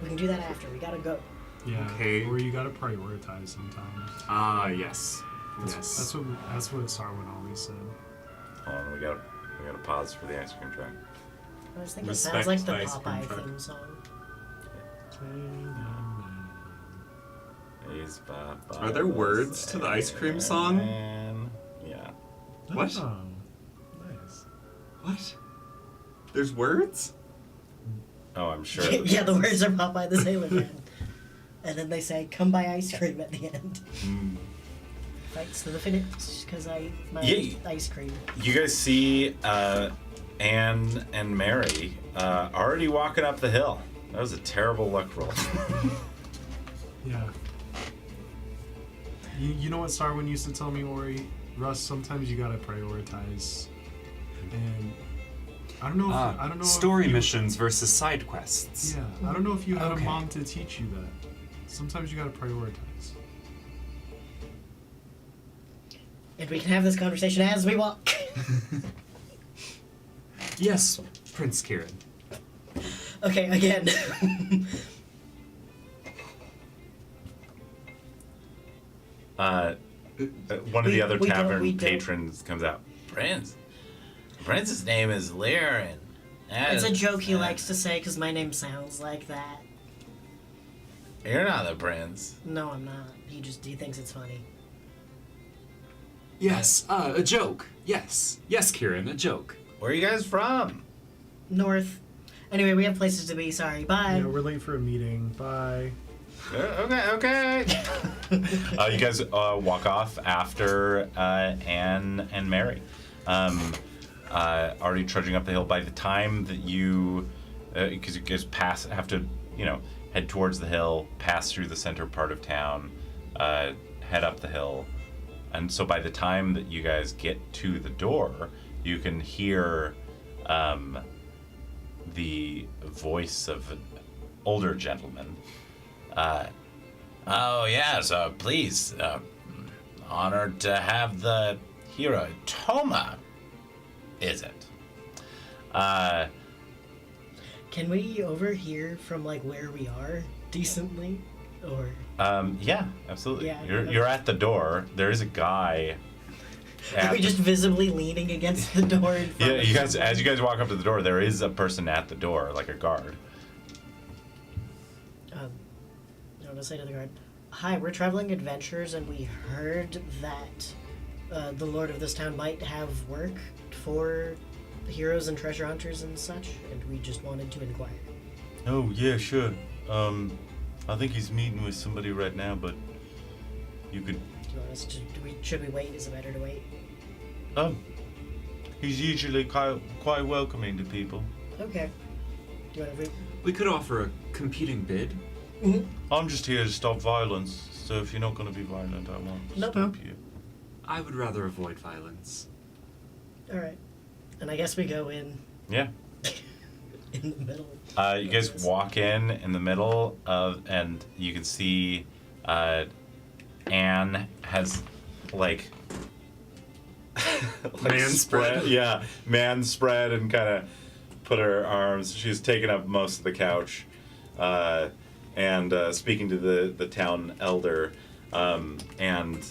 We can do that after. We gotta go. Yeah. Okay. Or you gotta prioritize sometimes. Ah, yes. That's what Sarwin always said. Hold on, we gotta pause for the ice cream truck. I was thinking it Respect sounds like the the ice cream Popeye truck. theme song. He's Popeye Are there words to the ice cream song? Yeah. What? Oh, nice. What? There's words? Oh, I'm sure. Yeah, the words are Popeye the Sailor Man. And then they say, "Come buy ice cream" at the end. Fights to the finish because I eat my Yeah. ice cream. You guys see Anne and Mary already walking up the hill. That was a terrible luck roll. Yeah. You know what Sarwin used to tell me, Ori? Russ, sometimes you gotta prioritize. And I don't know if Story if you, missions versus side quests. Yeah, I don't know if you had Okay. a mom to teach you that. Sometimes you gotta prioritize. And we can have this conversation as we walk. Yes, Prince Kieran. Okay, again. One of the other we don't- tavern we don't- patrons comes out. Prince. The prince's name is Lear, and It's a joke he likes to say because my name sounds like that. You're not the prince. No, I'm not. He thinks it's funny. Yes, a joke. Yes. Yes, Kieran, a joke. Where are you guys from? North. Anyway, we have places to be. Sorry. Bye. Yeah, we're late for a meeting. Bye. Okay. You guys walk off after Anne and Mary. Already trudging up the hill. By the time that you, because you guys have to, head towards the hill, pass through the center part of town, head up the hill, and so by the time that you guys get to the door, you can hear the voice of an older gentleman. Oh, yes, please. Honored to have the hero. Toma, is it? Can we overhear from like where we are decently, or? Yeah, absolutely. Yeah, You're at the door. There is a guy. Are we just visibly leaning against the door in front Yeah, of you guys. someone? As you guys walk up to the door, there is a person at the door, like a guard. I want to say to the guard, "Hi, we're traveling adventurers, and we heard that the lord of this town might have work for heroes and treasure hunters and such, and we just wanted to inquire." Oh yeah, sure. I think he's meeting with somebody right now, but you could. Do you want us to? Should we wait? Is it better to wait? He's usually quite welcoming to people. Okay. Do you want to? We could offer a competing bid. I'm just here to stop violence, so if you're not going to be violent, I won't Nope. stop you. I would rather avoid violence. All right. And I guess we go in Yeah. in the middle. You guys walk in the middle of, and you can see Anne has like Man spread. Yeah, man spread and kind of put her arms. She's taken up most of the couch, and speaking to the town elder, And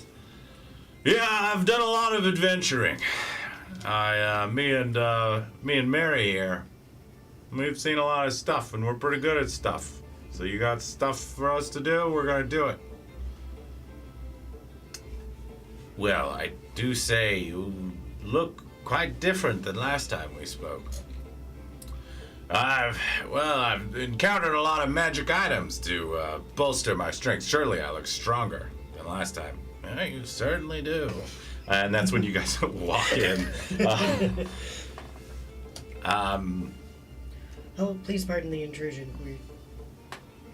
yeah, I've done a lot of adventuring. Me and Mary here, we've seen a lot of stuff, and we're pretty good at stuff. So you got stuff for us to do? We're gonna do it. Well, I do say you look quite different than last time we spoke. I've encountered a lot of magic items to bolster my strength. Surely I look stronger than last time. Yeah, you certainly do. And that's when you guys walk in. Oh, please pardon the intrusion.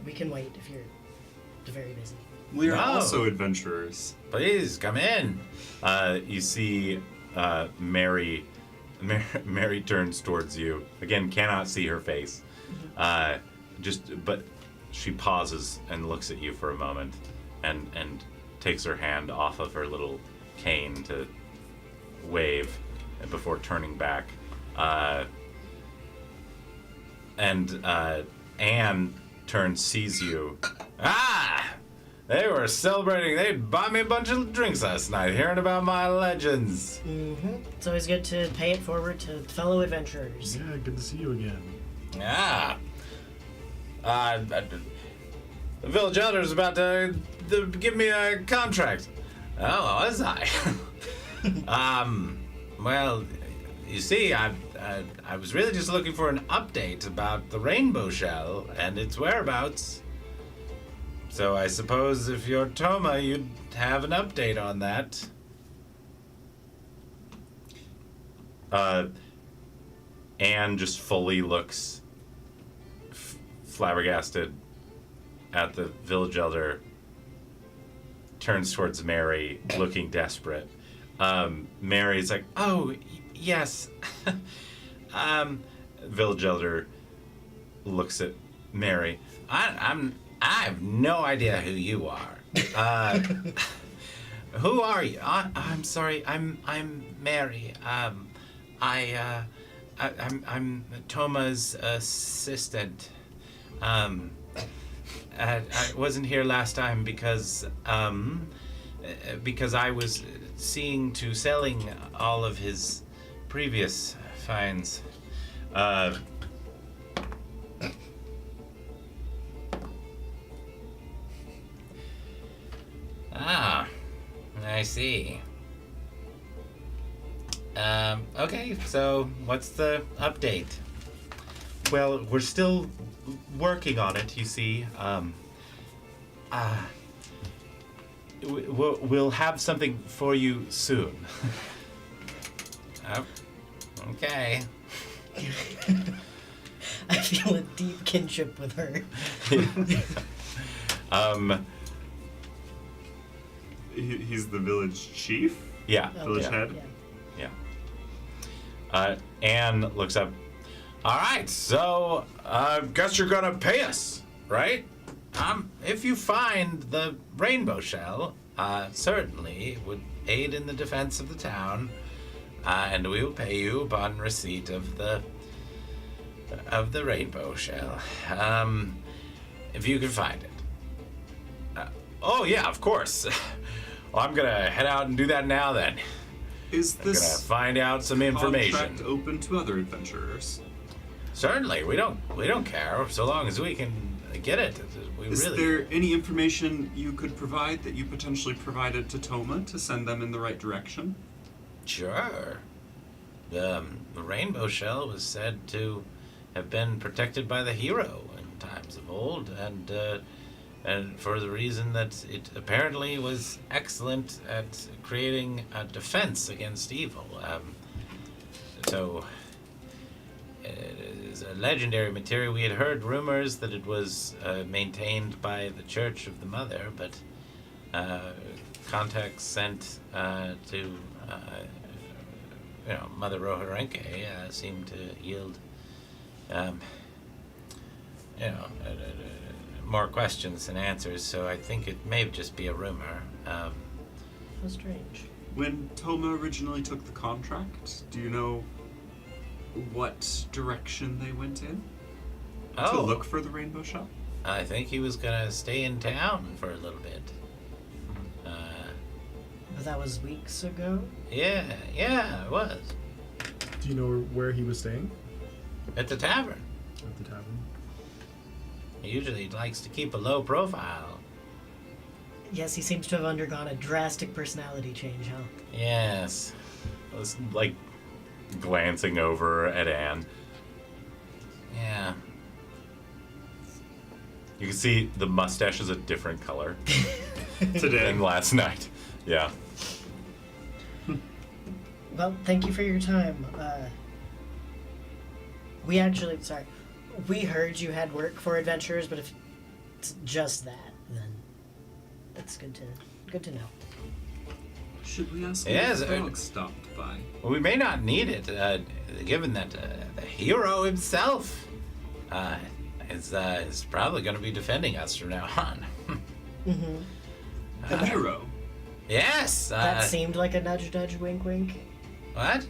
We can wait if you're very busy. We are No. also adventurers. Please come in. You see Mary. Mary turns towards you. Again, cannot see her face. But she pauses and looks at you for a moment, and takes her hand off of her little cane to wave, before turning back. Anne turns, sees you. Ah! They were celebrating. They bought me a bunch of drinks last night, hearing about my legends. Mm-hmm. It's always good to pay it forward to fellow adventurers. Yeah, good to see you again. Ah. The village elder is about to give me a contract. Oh, was I? Well, you see, I was really just looking for an update about the rainbow shell and its whereabouts. So I suppose if you're Toma, you'd have an update on that. Anne just fully looks flabbergasted at the village elder, turns towards Mary, looking desperate. Mary's like, oh, yes. Village elder looks at Mary. I have no idea who you are. Who are you? I'm sorry. I'm Mary. I'm Toma's assistant. I wasn't here last time because I was seeing to selling all of his previous finds. I see. Okay, so what's the update? Well, we're still working on it, you see. We'll have something for you soon. Oh, okay. I feel a deep kinship with her. He's the village chief? Yeah. Village head? Yeah. Anne looks up. All right, so I guess you're gonna pay us, right? If you find the rainbow shell, certainly it would aid in the defense of the town, and we will pay you upon receipt of the rainbow shell, if you can find it. Oh yeah, of course. Well, I'm gonna head out and do that now. Then Is I'm gonna this find out some information. contract open to other adventurers? Certainly, we don't care so long as we can get it. Is there any information you could provide that you potentially provided to Toma to send them in the right direction? Sure. The rainbow shell was said to have been protected by the hero in times of old, and for the reason that it apparently was excellent at creating a defense against evil. So it is a legendary material. We had heard rumors that it was maintained by the Church of the Mother, but contacts sent to Mother Roharenke seemed to yield more questions than answers, so I think it may just be a rumor. How strange. When Toma originally took the contract, do you know what direction they went in to look for the rainbow shell? I think he was gonna stay in town for a little bit. But that was weeks ago. Yeah, it was. Do you know where he was staying? At the tavern. At the tavern. He usually likes to keep a low profile. Yes, he seems to have undergone a drastic personality change, huh? Yes. I was like glancing over at Anne. Yeah. You can see the mustache is a different color Today. than last night. Yeah. Well, thank you for your time. We heard you had work for adventurers, but if it's just that, then that's good to know. Should we ask Yes, if the dog stopped by? Well, we may not need it, given that the hero himself is probably going to be defending us from now on. Mm-hmm. The hero. Yes. That seemed like a nudge, wink, wink. What?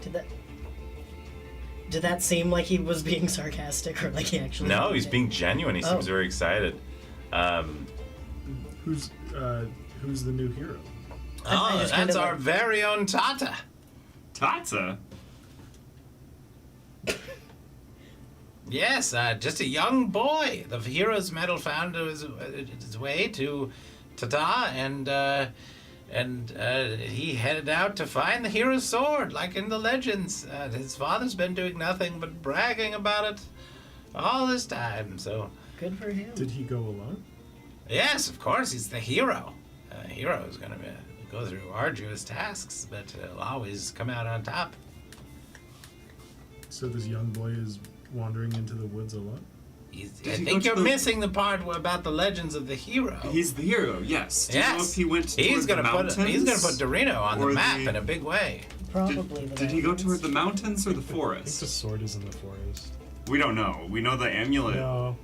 Did that seem like he was being sarcastic or like he actually? No, meant he's it? being genuine. He seems Oh. very excited. Who's the new hero? I Oh, just kind that's of our like- very own Tata. Tata. Yes, just a young boy. The hero's medal found his way to Tata, and he headed out to find the hero's sword, like in the legends. His father's been doing nothing but bragging about it all this time. So, Good for him. Did he go alone? yes, of course, he's the hero. A hero is going to go through arduous tasks, but he'll always come out on top. So this young boy is wandering into the woods alone? I he think go to you're the- missing the part about the legends of the hero. He's the hero, yes. Do you know if he went he's toward the gonna put mountains? Dorino on the or map the- in a big way. Probably. Did he go toward the mountains or the I think the forest? sword is in the forest. We don't know. We know the amulet. No,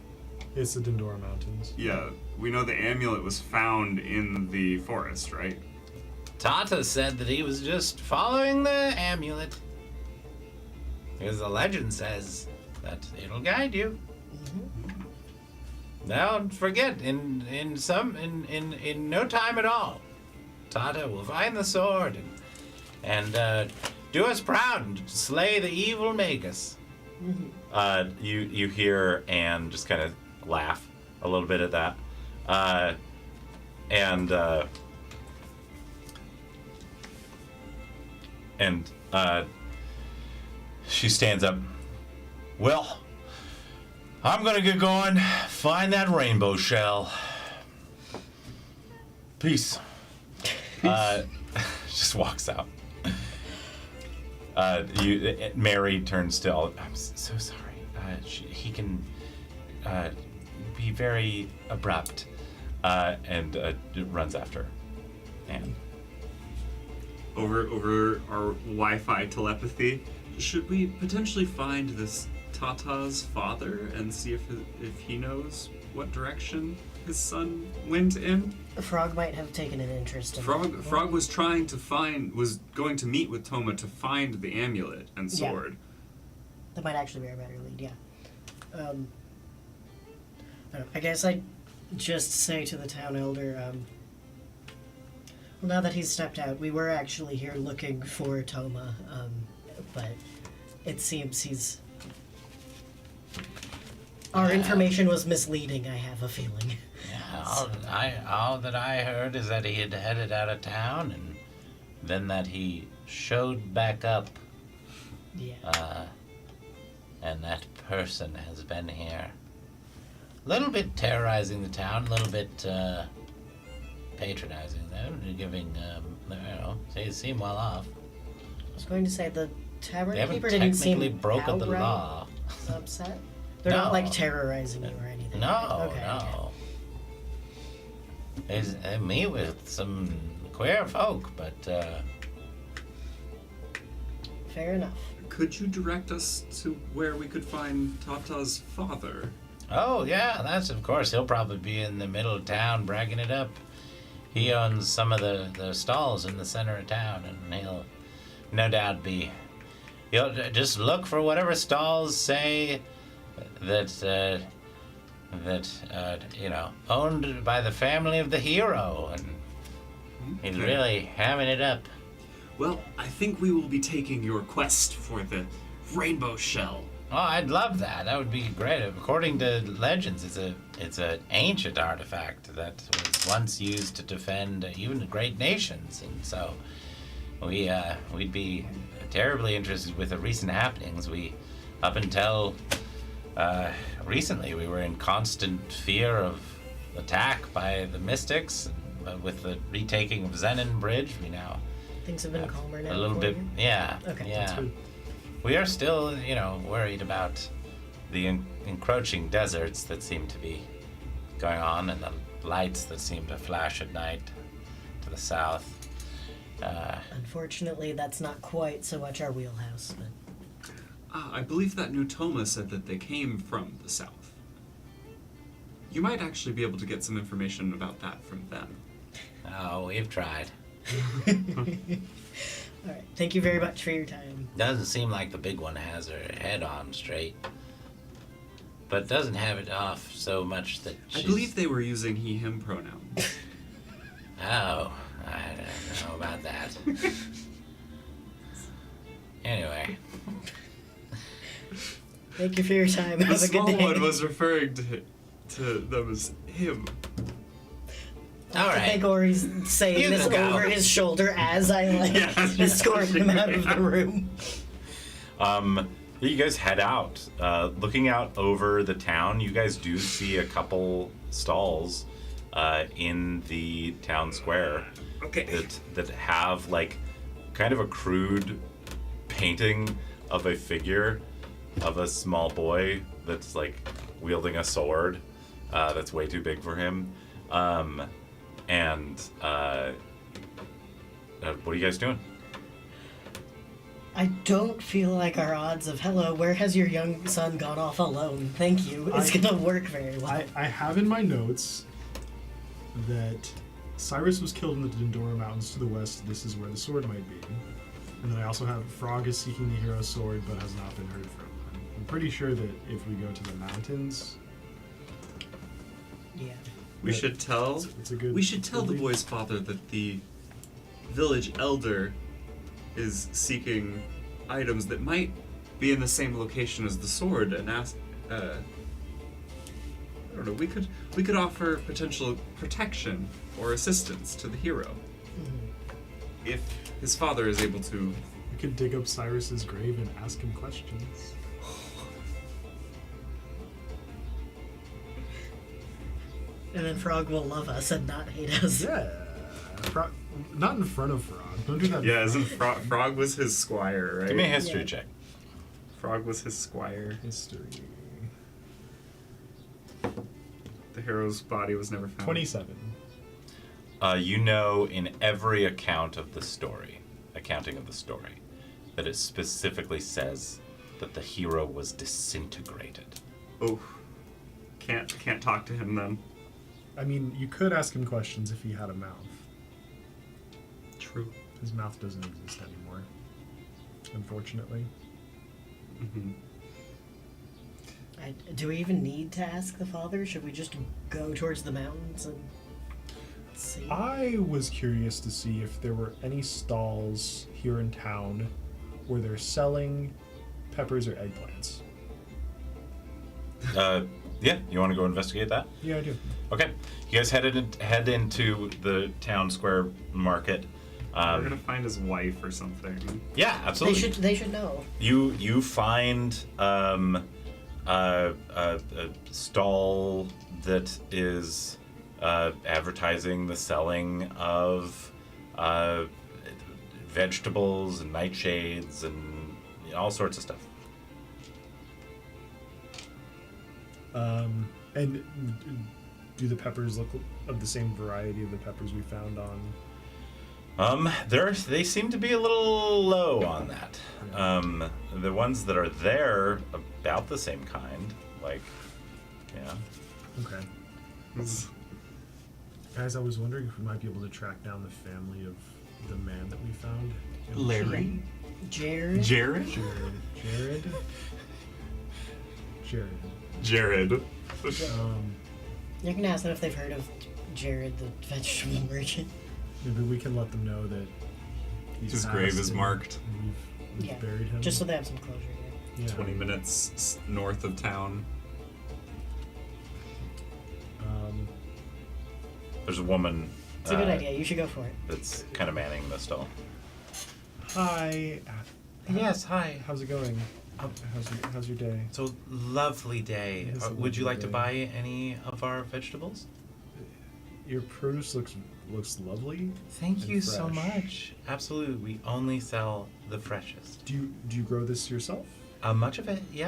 it's the Dendora Mountains. Yeah, we know the amulet was found in the forest, right? Tata said that he was just following the amulet. Because the legend says that it'll guide you. Don't forget, in no time at all, Tata will find the sword and do us proud and slay the evil Magus. You hear Anne just kind of laugh a little bit at that, and she stands up. Well, I'm gonna get going. Find that rainbow shell. Peace. Just walks out. Mary turns to all. I'm so sorry. He can be very abrupt, and runs after Anne. Over our Wi-Fi telepathy. Should we potentially find this Tata's father and see if he knows what direction his son went in? Frog might have taken an interest in Frog was going to meet with Toma to find the amulet and Yeah. sword. That might actually be our better lead, yeah. I don't know, I guess I'd just say to the town elder, well, now that he's stepped out, we were actually here looking for Toma, but it seems our information was misleading, I have a feeling. Yeah, all that I heard is that he had headed out of town, and then that he showed back up, Yeah. and that person has been here. A little bit terrorizing the town, a little bit patronizing them, giving, they seem well off. I was going to say the tavern They haven't keeper didn't seem technically broken the outright law. upset. They're No. not like terrorizing you or anything. No, okay, no. They meet with some queer folk, but Fair enough. Could you direct us to where we could find Tata's father? oh yeah, that's of course he'll probably be in the middle of town bragging it up. He owns some of the stalls in the center of town, and he'll no doubt he'll just look for whatever stalls say that owned by the family of the hero, and He's really hamming it up. Well, I think we will be taking your quest for the rainbow shell. Oh, I'd love that. That would be great. According to legends, it's an ancient artifact that was once used to defend even great nations, and so we'd be terribly interested with the recent happenings. Up until recently, we were in constant fear of attack by the Mystics. With the retaking of Zenon Bridge, we now Things have been calmer now. a little for bit. you? Yeah. Okay. Yeah. That's good. We are still, worried about the encroaching deserts that seem to be going on, and the lights that seem to flash at night to the south. Unfortunately, that's not quite so much our wheelhouse, but I believe that new Toma said that they came from the south. You might actually be able to get some information about that from them. Oh, we've tried. all right. Thank you very much for your time. Doesn't seem like the big one has her head on straight, but doesn't have it off so much that I she's... believe they were using he/him pronouns. Oh, I don't know about that. Anyway, Thank you for your time. The Have a good small day. one was referring to them as him. all I think right. Ori's saying You this can go. over his shoulder as I escort him out of the room. You guys head out. Looking out over the town, you guys do see a couple stalls in the town square Okay. that have like kind of a crude painting of a figure of a small boy that's like wielding a sword that's way too big for him. What are you guys doing? I don't feel like our odds of hello, where has your young son gone off alone? Thank you. It's gonna work very well. I have in my notes that Cyrus was killed in the Dendora Mountains to the west. This is where the sword might be. And then I also have Frog is seeking the hero's sword but has not been heard from. I'm pretty sure that if we go to the mountains, Yeah. We should tell. it's a good. We should tell the lead. boy's father that the village elder is seeking items that might be in the same location as the sword, and ask. I don't know. We could offer potential protection or assistance to the hero if his father is able to. We could dig up Cyrus's grave and ask him questions. And then Frog will love us and not hate us. Yeah. Not in front of Frog. Don't do that. Yeah, isn't Frog was his squire, right? Give me a history Yeah. check. Frog was his squire. History. The hero's body was never found. 27. You know, in every accounting of the story, that it specifically says that the hero was disintegrated. Oh, can't talk to him then. I mean, you could ask him questions if he had a mouth. True. His mouth doesn't exist anymore, unfortunately. Mm-hmm. Do we even need to ask the father? Should we just go towards the mountains and see? I was curious to see if there were any stalls here in town where they're selling peppers or eggplants. Yeah, you want to go investigate that? Yeah, I do. Okay, you guys head into the town square market. We're gonna find his wife or something. Yeah, absolutely. They should know. You find a stall that is advertising the selling of vegetables and nightshades and all sorts of stuff. And do the peppers look of the same variety of the peppers we found on? They seem to be a little low on that. The ones that are there about the same kind, like, yeah. Okay. Guys, I was wondering if we might be able to track down the family of the man that we found. Larry? Jared? Jared? Jared. Jared. You can ask them if they've heard of Jared, the vegetable merchant. Maybe we can let them know that His grave passed is and marked. We've Yeah, buried him. just so they have some closure. Yeah. Yeah. 20 minutes north of town. There's a woman. It's a good idea. You should go for it. That's kind of manning the stall. Hi. Yes, hi. How's it going? How's your day? It's a lovely day. It is a Would you lovely like to day. buy any of our vegetables? Your produce looks lovely. Thank and you so fresh. much. Absolutely, we only sell the freshest. Do you grow this yourself? Much of it, yeah.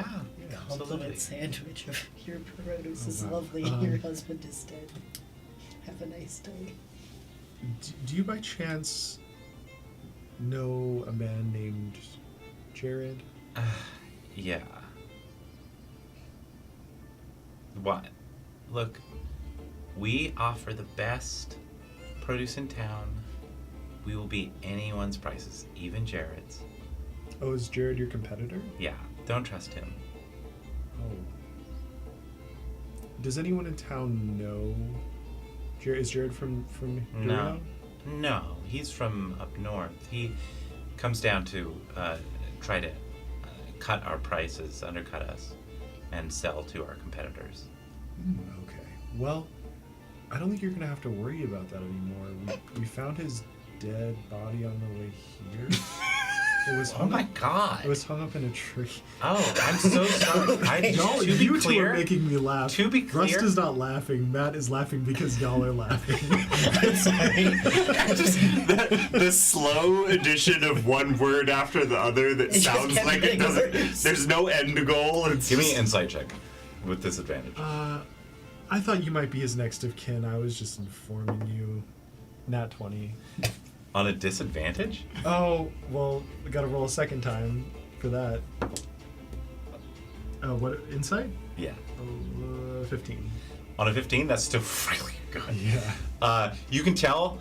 Absolutely. Compliment sandwich of your produce is wow. lovely. Your husband is dead. Have a nice day. Do you by chance know a man named Jared? Yeah. What? Look, we offer the best produce in town. We will beat anyone's prices, even Jared's. Oh, is Jared your competitor? Yeah, don't trust him. Oh. Does anyone in town know Jared? Is Jared from No. Dorino? No, he's from up north. He comes down to try to cut our prices, undercut us, and sell to our competitors. Okay. Well, I don't think you're gonna have to worry about that anymore. We found his dead body on the way here. It was Oh hung my up, god. It was hung up in a tree. Oh, I'm so sorry. No, to be you two clear, are making me laugh. to be Rust clear- is not laughing. Matt is laughing because y'all are laughing. I'm sorry. Just the slow addition of one word after the other that It just sounds kept like it getting doesn't. worse. There's no end goal. It's Give me just- an insight check with disadvantage. I thought you might be his next of kin. I was just informing you. Nat 20. On a disadvantage? Oh, well, we gotta roll a second time for that. What, insight? Yeah. 15. On a 15, that's still really good. Yeah. You can tell,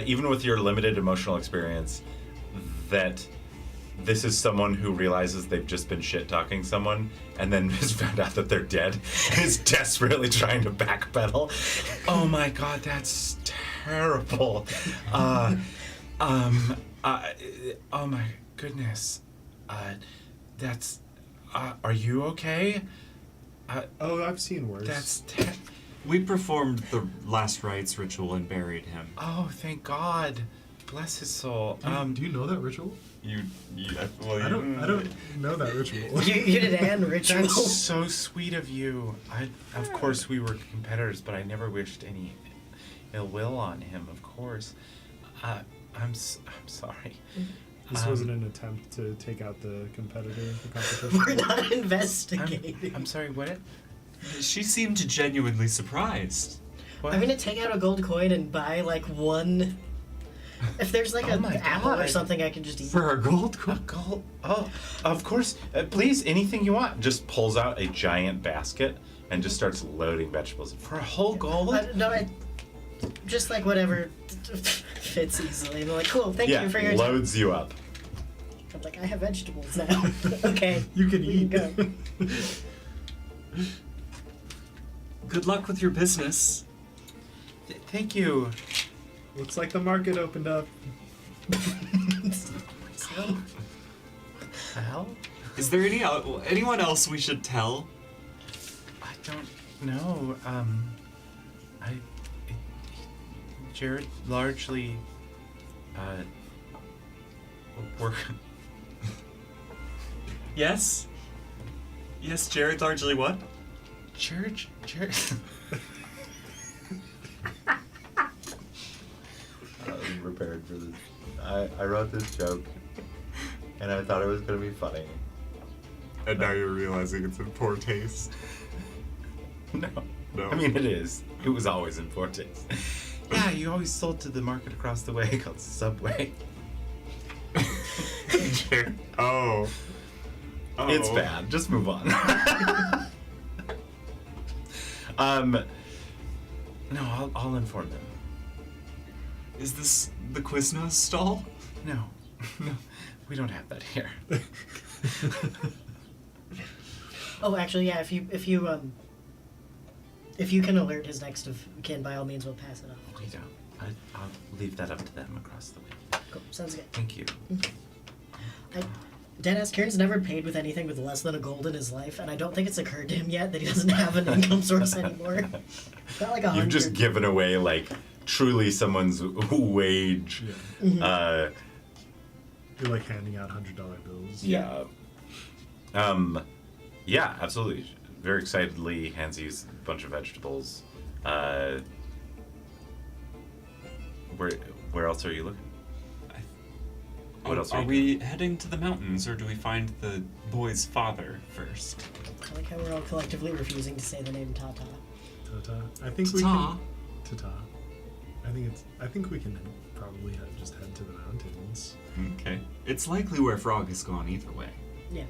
even with your limited emotional experience, that this is someone who realizes they've just been shit-talking someone and then has found out that they're dead and is desperately trying to backpedal. Oh my god, that's terrible. Oh my goodness. That's, are you okay? Oh, I've seen worse. That's We performed the last rites ritual and buried him. Oh, thank God. Bless his soul. Do you know that ritual? well, I don't know that ritual. You did an ritual. That's so sweet of you. Of course, we were competitors, but I never wished any ill will on him. Of course, I'm sorry. This wasn't an attempt to take out the competitor, the competition. We're not investigating. I'm sorry. What? She seemed genuinely surprised. What? I'm gonna take out a gold coin and buy like one. If there's like Oh an my apple or God. something, I can just eat. For a gold A coin? gold. Oh, of course. Please, anything you want. just pulls out a giant basket and just starts loading vegetables. For a whole gold. No, just like whatever fits easily. I'm like, cool, thank Yeah, you for your time. loads you up. I'm like, I have vegetables now. Okay. You can we eat. go. Good luck with your business. Thank you. Looks like the market opened up. So, Hell? Is there anyone else we should tell? I don't know. Jared largely, work. Yes? Yes, Jared largely what? Jared. I was prepared for this. I wrote this joke, and I thought it was going to be funny. And now you're realizing it's in poor taste. No. No. I mean, it is. It was always in poor taste. Yeah, you always sold to the market across the way called Subway. Oh. It's bad. Just move on. No, I'll inform them. Is this the Quiznos stall? No, we don't have that here. oh, actually, yeah. If you If you can alert his next of kin, by all means, we'll pass it off. We don't. I'll leave that up to them across the way. Cool. Sounds good. Thank you. Deadass Kieran's never paid with anything with less than a gold in his life, and I don't think it's occurred to him yet that he doesn't have an income source anymore. Got like 100. You've just given away like truly someone's wage. Yeah. You're like handing out $100 bills. Yeah. Yeah, absolutely. Very excitedly hands you a bunch of vegetables. Where else are you looking? What else Are you we heading to the mountains, or do we find the boy's father first? I like how we're all collectively refusing to say the name Tata. Tata. I think we Ta-ta. can. Tata. I think we can probably just head to the mountains. Okay. It's likely where Frog has gone either way, Yeah.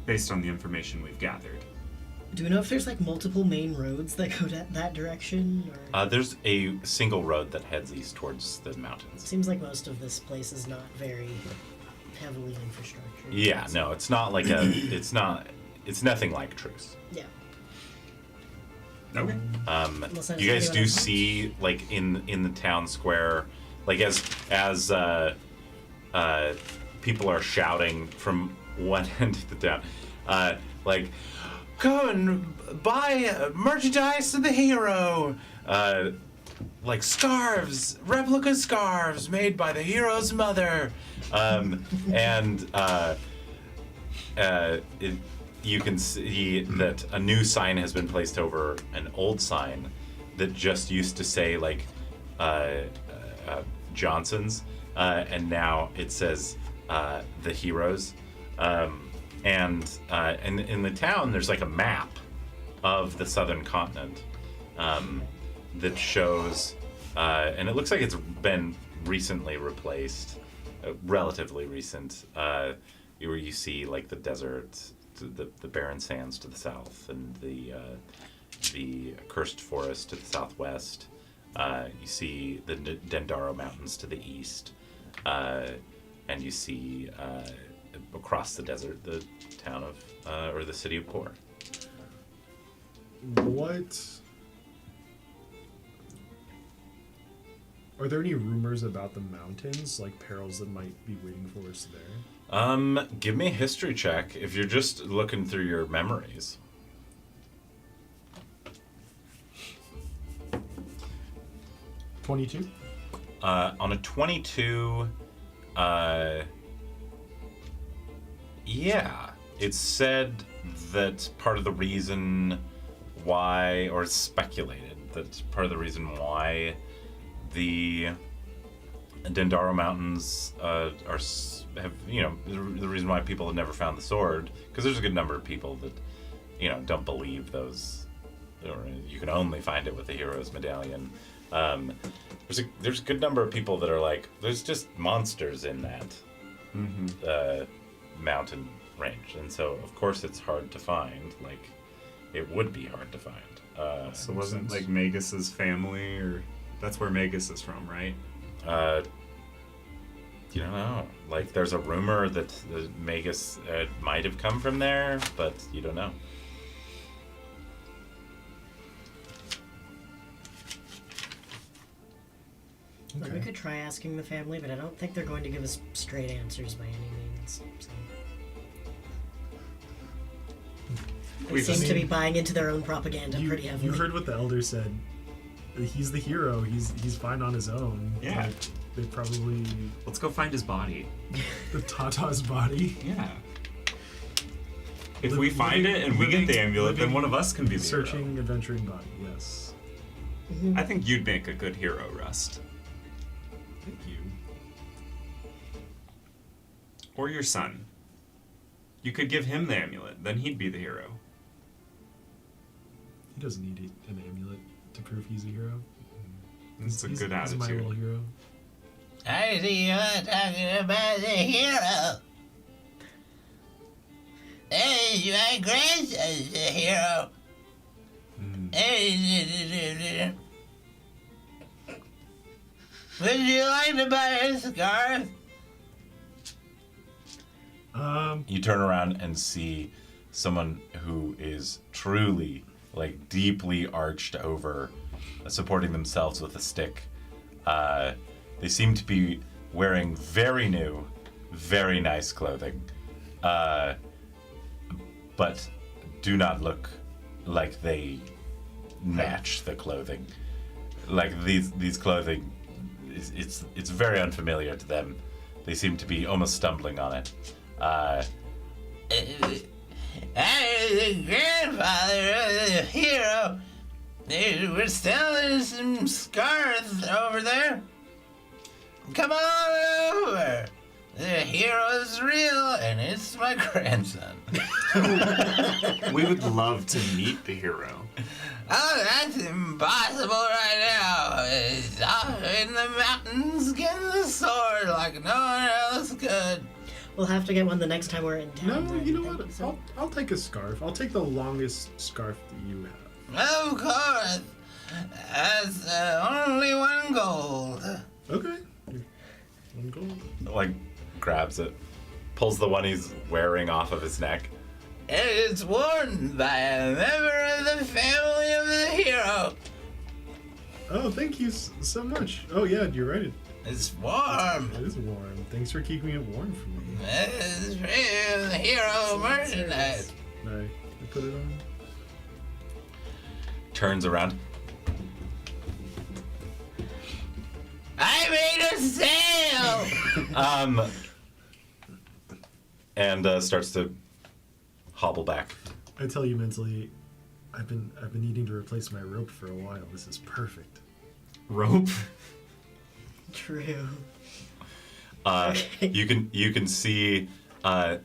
based on the information we've gathered. Do we know if there's like multiple main roads that go that direction? Or There's a single road that heads east towards the mountains. seems like most of this place is not very heavily infrastructured. Yeah, no, it's not like it's nothing like Truce. Yeah. Okay. Unless there's You guys anyone do else. see like in the town square, like as people are shouting from one end of the town, like, come and buy merchandise of the hero, like scarves, replica scarves made by the hero's mother, you can see that a new sign has been placed over an old sign that just used to say like Johnson's, and now it says the heroes. And in the town, there's like a map of the southern continent that shows, and it looks like it's been recently replaced, relatively recent, where you see like the desert, the barren sands to the south, and the cursed forest to the southwest. You see the Dendaro Mountains to the east, and you see across the desert the town of or the city of Por. What? Are there any rumors about the mountains, like perils that might be waiting for us there? Give me a history check if you're just looking through your memories. 22? On a 22, yeah, it's said that part of the reason why, or it's speculated that part of the reason why the Dendaro Mountains have, you know, the reason why people have never found the sword, because there's a good number of people that, you know, don't believe those, or you can only find it with the hero's medallion. There's a good number of people that are like, there's just monsters in that mountain range, and so of course it's hard to find. Like, it would be hard to find. So wasn't like Magus's family, or that's where Magus is from, right? You don't know. Like, there's a rumor that the Magus might have come from there, but you don't know. Well, we could try asking the family, but I don't think they're going to give us straight answers by any means. So. They seem to be buying into their own propaganda pretty heavily. You heard what the elder said. He's the hero. He's fine on his own. Yeah. Like, they probably Let's go find his body. the Tata's body. Yeah. If we find it and we get the amulet, then one of us can be the Searching, adventuring body. Yes. hero. I think you'd make a good hero, Rust. Thank you. Or your son. You could give him the amulet, then he'd be the hero. He doesn't need an amulet to prove he's a hero. That's a good He's attitude. my little hero. I see you're talking about the hero. Hey, my grandson's the hero. Hey, would you like to buy a scarf? You turn around and see someone who is truly like deeply arched over, supporting themselves with a stick. They seem to be wearing very new, very nice clothing, but do not look like they match the clothing. Like these clothing, it's very unfamiliar to them. They seem to be almost stumbling on it. The grandfather of the hero. We're selling some scarves over there. Come on over. The hero's real, and it's my grandson. We would love to meet the hero. Oh, that's impossible right now. He's off in the mountains getting the sword like no one else could. We'll have to get one the next time we're in town. No, then. you know Thank what? you so- I'll take a scarf. I'll take the longest scarf that you have. Of course. That's only 1 gold. Okay. 1 gold. Like, grabs it, pulls the one he's wearing off of his neck. It's worn by a member of the family of the hero. Oh, thank you so much. Oh yeah, you're right. It's warm. It is warm. Thanks for keeping it warm for me. It's real hero merchandise. I put it on. Turns around. I made a sale. And starts to hobble back. I tell you mentally, I've been needing to replace my rope for a while. This is perfect. Rope? True. You can see that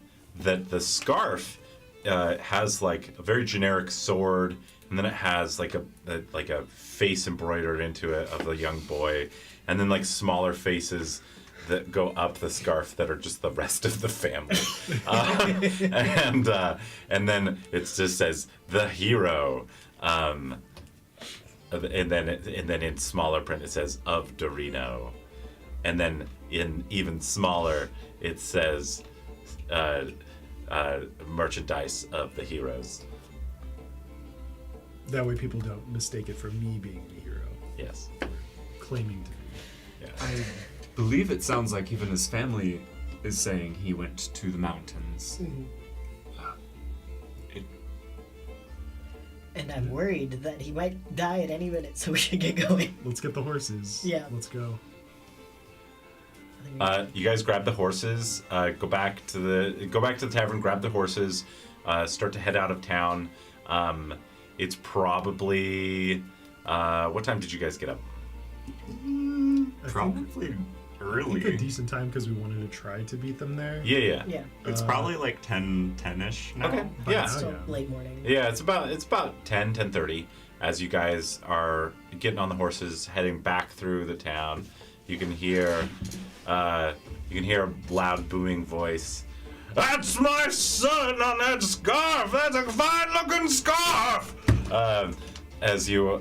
the scarf has like a very generic sword, and then it has like a face embroidered into it of a young boy, and then like smaller faces that go up the scarf that are just the rest of the family, and then it just says the hero, and then in smaller print it says of Dorino, and then in even smaller it says merchandise of the heroes. That way people don't mistake it for me being the hero. Yes. Claiming to be. Yes. I believe it sounds like even his family is saying he went to the mountains. And I'm worried that he might die at any minute, so we should get going. Let's get the horses. Yeah. Let's go. I think You guys grab the horses. Go back to the tavern. Grab the horses. Start to head out of town. It's probably. What time did you guys get up? Probably I think a early. decent time because we wanted to try to beat them there. Yeah. yeah. It's probably like 10-ish now. Okay. By Yeah. now, So yeah. late morning. Yeah. It's about 10:30 as you guys are getting on the horses, heading back through the town. You can hear a loud booming voice. That's my son on that scarf. That's a fine-looking scarf. As you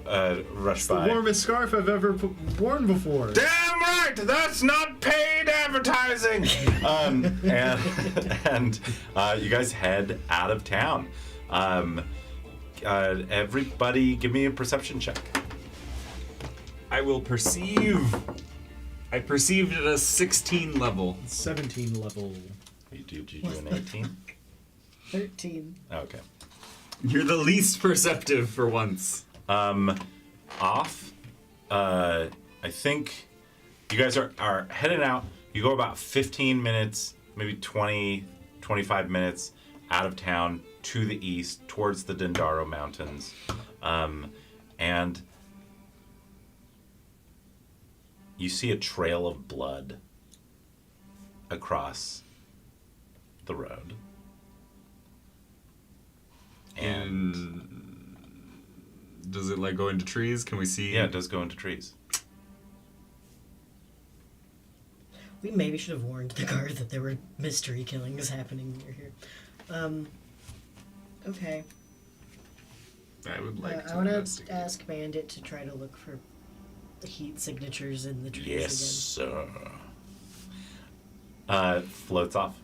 rush It's the by. warmest scarf I've ever worn before. Damn right, that's not paid advertising. And you guys head out of town. Everybody, give me a perception check. I will perceive. I perceived at a 16 level. 17 level. You do an 18? 13. Okay. You're the least perceptive for once. Off. I think you guys are heading out. You go about 15 minutes, maybe 20, 25 minutes out of town to the east towards the Dendaro Mountains. And you see a trail of blood across the road. And Does it like go into trees? Can we see? yeah, it does go into trees. We maybe should have warned the guard that there were mystery killings happening near here. Okay. I would like to I want to investigate. ask Bandit to try to look for heat signatures in the trees Yes, again. sir. Floats off.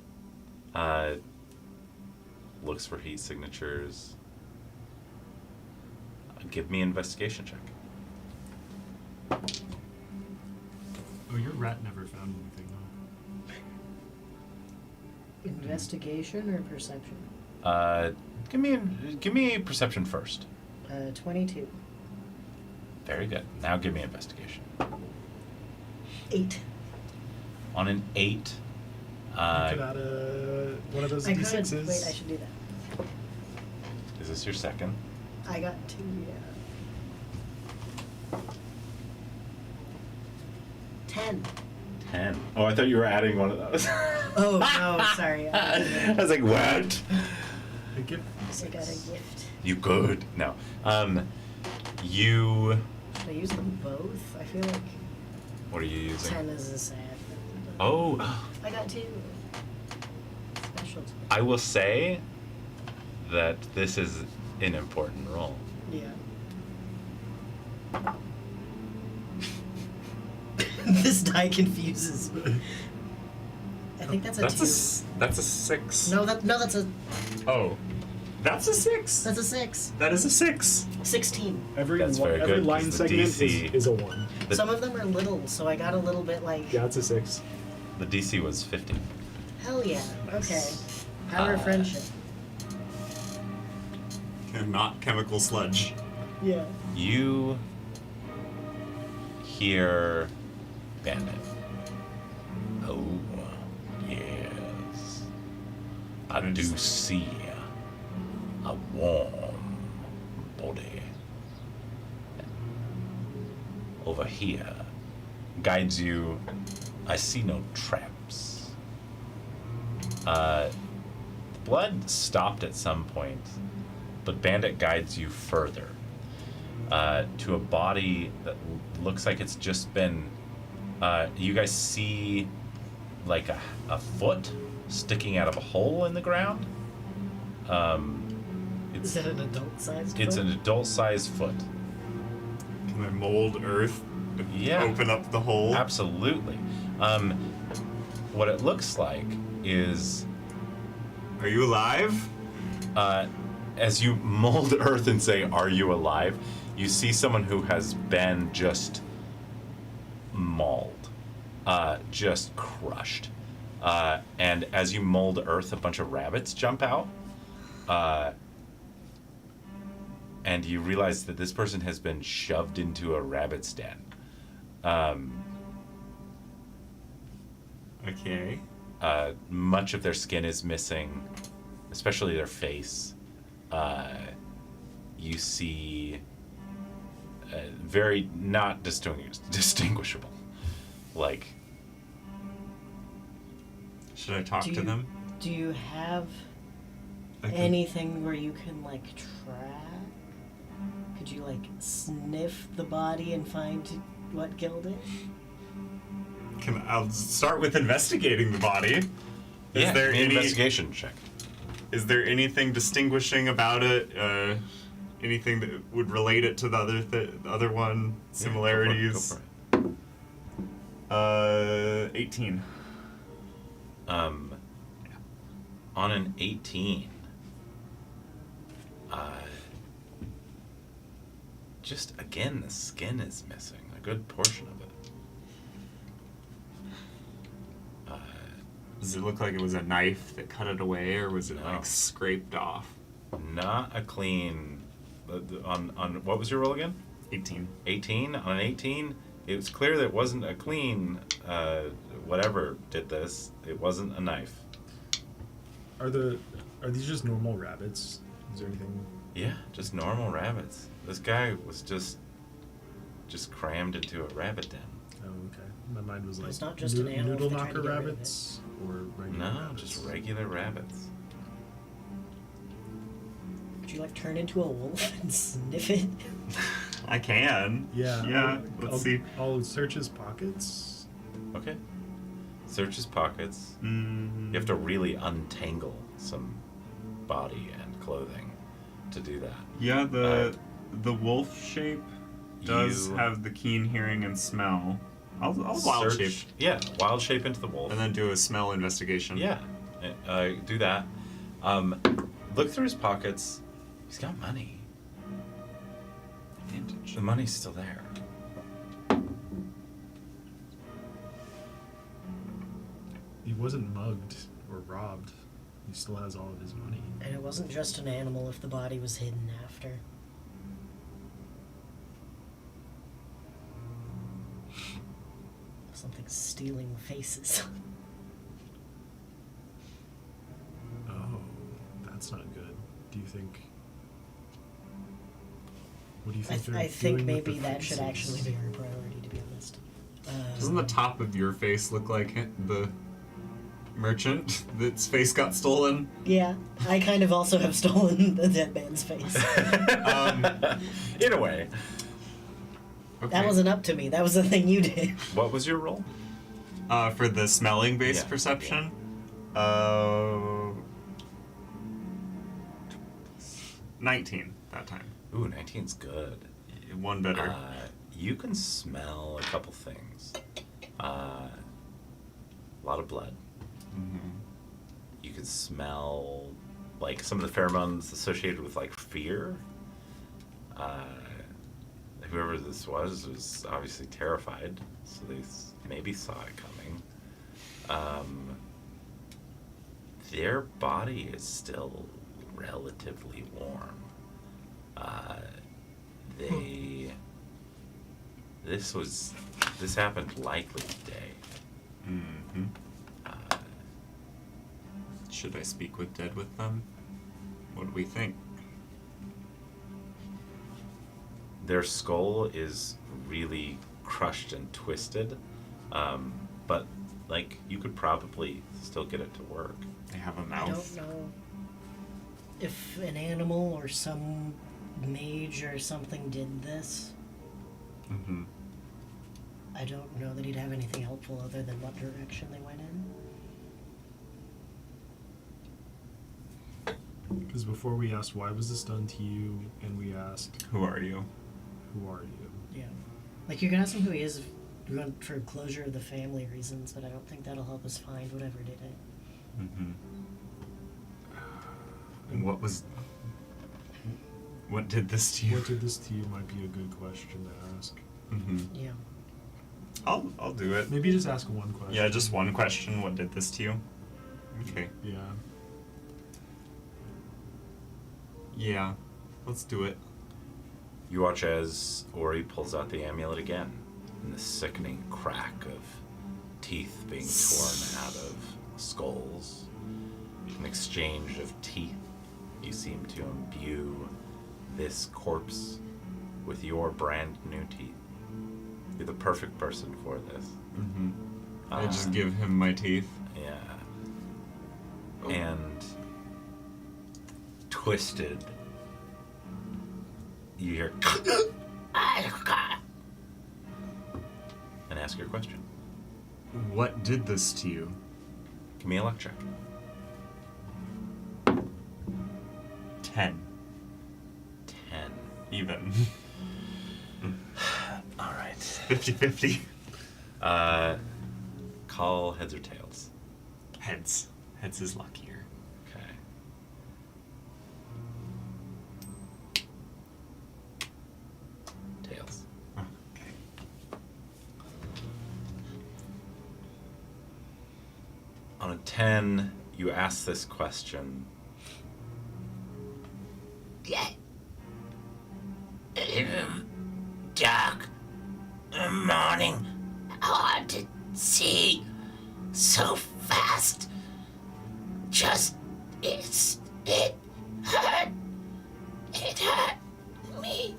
Looks for heat signatures. Give me an investigation check. Oh, your rat never found anything though. Investigation or perception? Give me a perception first. 22. Very good. Now give me investigation. 8. On an 8, You could add one of those I could. D6s. Wait, I should do that. is this your second? I got 2, yeah. 10. 10. Oh, I thought you were adding one of those. Oh, no, sorry. I was like, what? A gift. I got a gift. You good? No. You. Should I use them both? I feel like What are you using? 10 is a sad. Oh, I got 2. Special. I will say that this is an important roll. Yeah. This die confuses me. I think that's a 2. That's a 6. No, that's a Oh. That's a 6. that's a 6. That is a 6. 16. Every That's very every good, 'cause line the segment DC is a 1. The- Some of them are little, so I got a little bit like, Yeah, it's a 6. The DC was 50. hell yeah. Okay. Power of friendship. And not chemical sludge. Yeah. You hear Bandit. Oh, yes. I do see a warm body over here. Guides you. I see no traps. The blood stopped at some point, but Bandit guides you further to a body that looks like it's just been. You guys see like a foot sticking out of a hole in the ground. Is it an adult-sized It's foot? an adult-sized foot. Can I mold earth? Yeah. Open up the hole? Absolutely. What it looks like is Are you alive? as you mold earth and say, "Are you alive?" you see someone who has been just mauled, just crushed. And as you mold earth, a bunch of rabbits jump out. And you realize that this person has been shoved into a rabbit's den. Okay. Much of their skin is missing, especially their face. You see very not distinguishable. Like, Should I talk Do to you- them? Do you have I can- anything where you can like track? Could you like sniff the body and find what killed it? I'll start with investigating the body. yeah, Is there give me an any investigation check. Is there anything distinguishing about it? Anything that would relate it to the other one? Similarities? Yeah, go for it. 18. On an 18, just again, the skin is missing, a good portion of it. Does it look like it was a knife that cut it away, or was it No. like scraped off? Not a clean. On what was your roll again? 18. 18. On an 18, it was clear that it wasn't a clean. Whatever did this, it wasn't a knife. Are these just normal rabbits? Is there anything? Yeah, just normal rabbits. This guy was just crammed into a rabbit den. Oh, okay. My mind was like It's not just an animal if noodle they're trying to knocker get rid of rabbits or regular No, rabbits. just regular rabbits. Could you like turn into a wolf and sniff it? I can. Yeah. Yeah. Let's see. I'll search his pockets. Okay. Search his pockets. Mm, You have to really untangle some body and clothing to do that. Yeah, the wolf shape does You- have the keen hearing and smell. I'll wild Search- shape Yeah, wild shape into the wolf. and then do a smell investigation. Yeah, do that. Look through his pockets. He's got money. advantage. The money's still there. He wasn't mugged or robbed. He still has all of his money. And it wasn't just an animal if the body was hidden after. Something's stealing faces. Oh, that's not good. Do you think? What do you think? I they're think doing with maybe the that should faces? actually be our priority, to be honest. Doesn't the top of your face look like the merchant that's face got stolen? Yeah, I kind of also have stolen the dead man's face. In a way. Okay. That wasn't up to me. That was the thing you did. What was your role? For the smelling based Yeah, perception. 19 that time. Ooh, 19's good. One better. You can smell a couple things. A lot of blood. Mm-hmm. You can smell like some of the pheromones associated with like fear. Whoever this was obviously terrified, so they maybe saw it coming. Their body is still relatively warm. This happened likely today. Mm-hmm. Should I speak with Dead with them? What do we think? Their skull is really crushed and twisted, but like you could probably still get it to work. They have a I mouth. don't know if an animal or some mage or something did this. Mm-hmm. I don't know that he'd have anything helpful other than what direction they went in. Because before we asked why was this done to you, and we asked Who are you? who are you? Yeah. Like, you can ask him who he is if we want for closure of the family reasons, but I don't think that'll help us find whatever did it. Mm-hmm. And what did this to you? What did this to you might be a good question to ask. Mm-hmm. Yeah. I'll do it. Maybe just ask one question. Yeah, just one question. What did this to you? Okay. Yeah. Yeah. Let's do it. You watch as Ori pulls out the amulet again, and the sickening crack of teeth being torn out of skulls. In exchange of teeth, you seem to imbue this corpse with your brand new teeth. You're the perfect person for this. Mm-hmm. I just give him my teeth. Yeah. And twisted, you hear and ask your question. What did this to you? Give me a luck check. 10. 10. Even. All right. 50-50. Call heads or tails. Heads. Heads is luckier. Okay. Tails. Oh, okay. On a 10, you ask this question. Dark morning, hard to see, so fast. Just it hurt me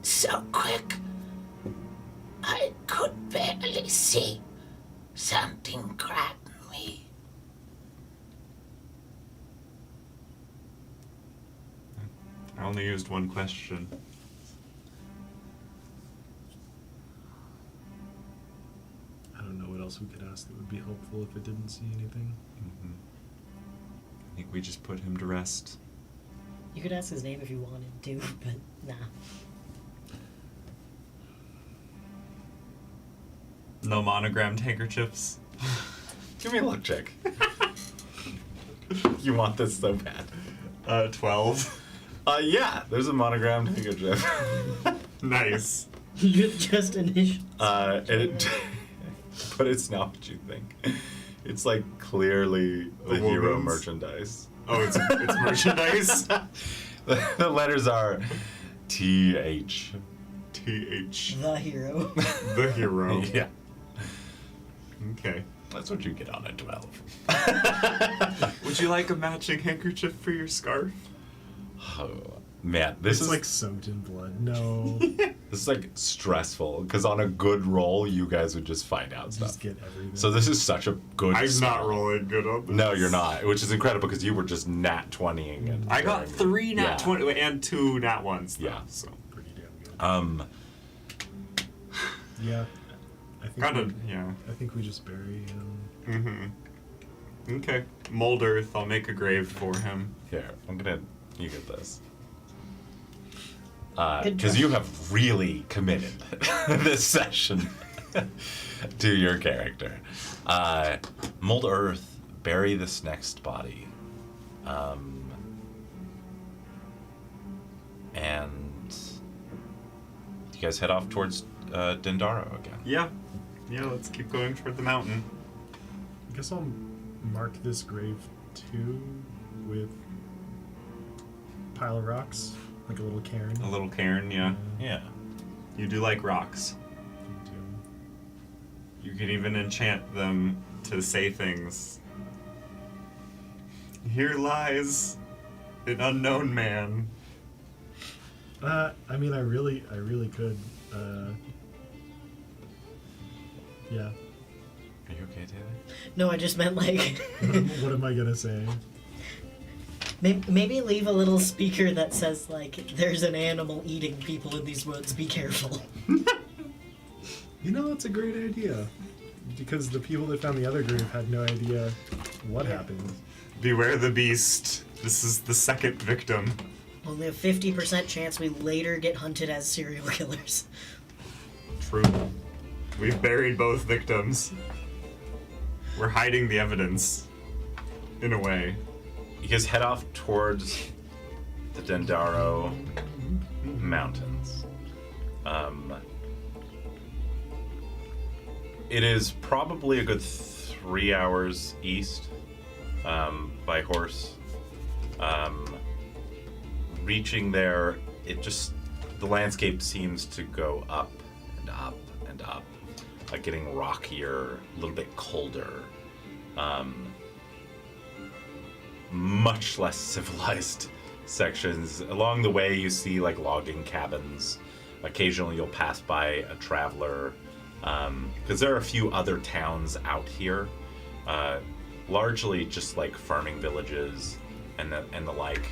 so quick. I could barely see. Something grabbed me. I only used one question. I don't know what else we could ask that would be helpful if it didn't see anything. Mm-hmm. I think we just put him to rest. You could ask his name if you wanted to, but nah. No monogrammed handkerchiefs. Give me a luck check. You want this so bad. 12. Yeah, there's a monogrammed handkerchief. Nice. Just initial. But it's not what you think. It's like clearly the A hero woman's? merchandise. Oh, it's merchandise? The letters are TH. TH. The hero. The hero. Yeah, Okay. that's what you get on a 12. Would you like a matching handkerchief for your scarf? Oh, man, this It's is like soaked in blood. No. this is like stressful because on a good roll, you guys would just find out stuff. Just get everything. So this is such a good. I'm not spell. rolling good on this. No, you're not, which is incredible because you were just nat 20ing. And I got 3 nat Yeah. 20 and 2 nat 1s. Though, Yeah. So pretty damn good. Yeah. I think kind we, of, yeah. I think we just bury him. Mm-hmm. Okay. Mold earth. I'll make a grave for him. Here, you get this. Good Because try. you have really committed this session to your character. Mold earth, bury this next body. And you guys head off towards Dendaro again. Yeah. Yeah, let's keep going toward the mountain. I guess I'll mark this grave too with pile of rocks, like a little cairn. A little cairn, yeah. Yeah. You do like rocks. You can even enchant them to say things. Here lies an unknown man. I mean, I really could. Yeah. Are you okay, Taylor? No, I just meant like What am I gonna say? maybe leave a little speaker that says like, "There's an animal eating people in these woods. Be careful." You know, that's a great idea. Because the people that found the other grave had no idea what happened. Beware the beast. This is the second victim. Only a 50% chance we later get hunted as serial killers. True. We've buried both victims. We're hiding the evidence. In a way. You guys head off towards the Dendaro Mountains. It is probably a good 3 hours east by horse. Reaching there, the landscape seems to go up and up and up, like getting rockier, a little bit colder. Much less civilized sections. Along the way, you see like logging cabins. Occasionally, you'll pass by a traveler, because there are a few other towns out here, largely just like farming villages and the like.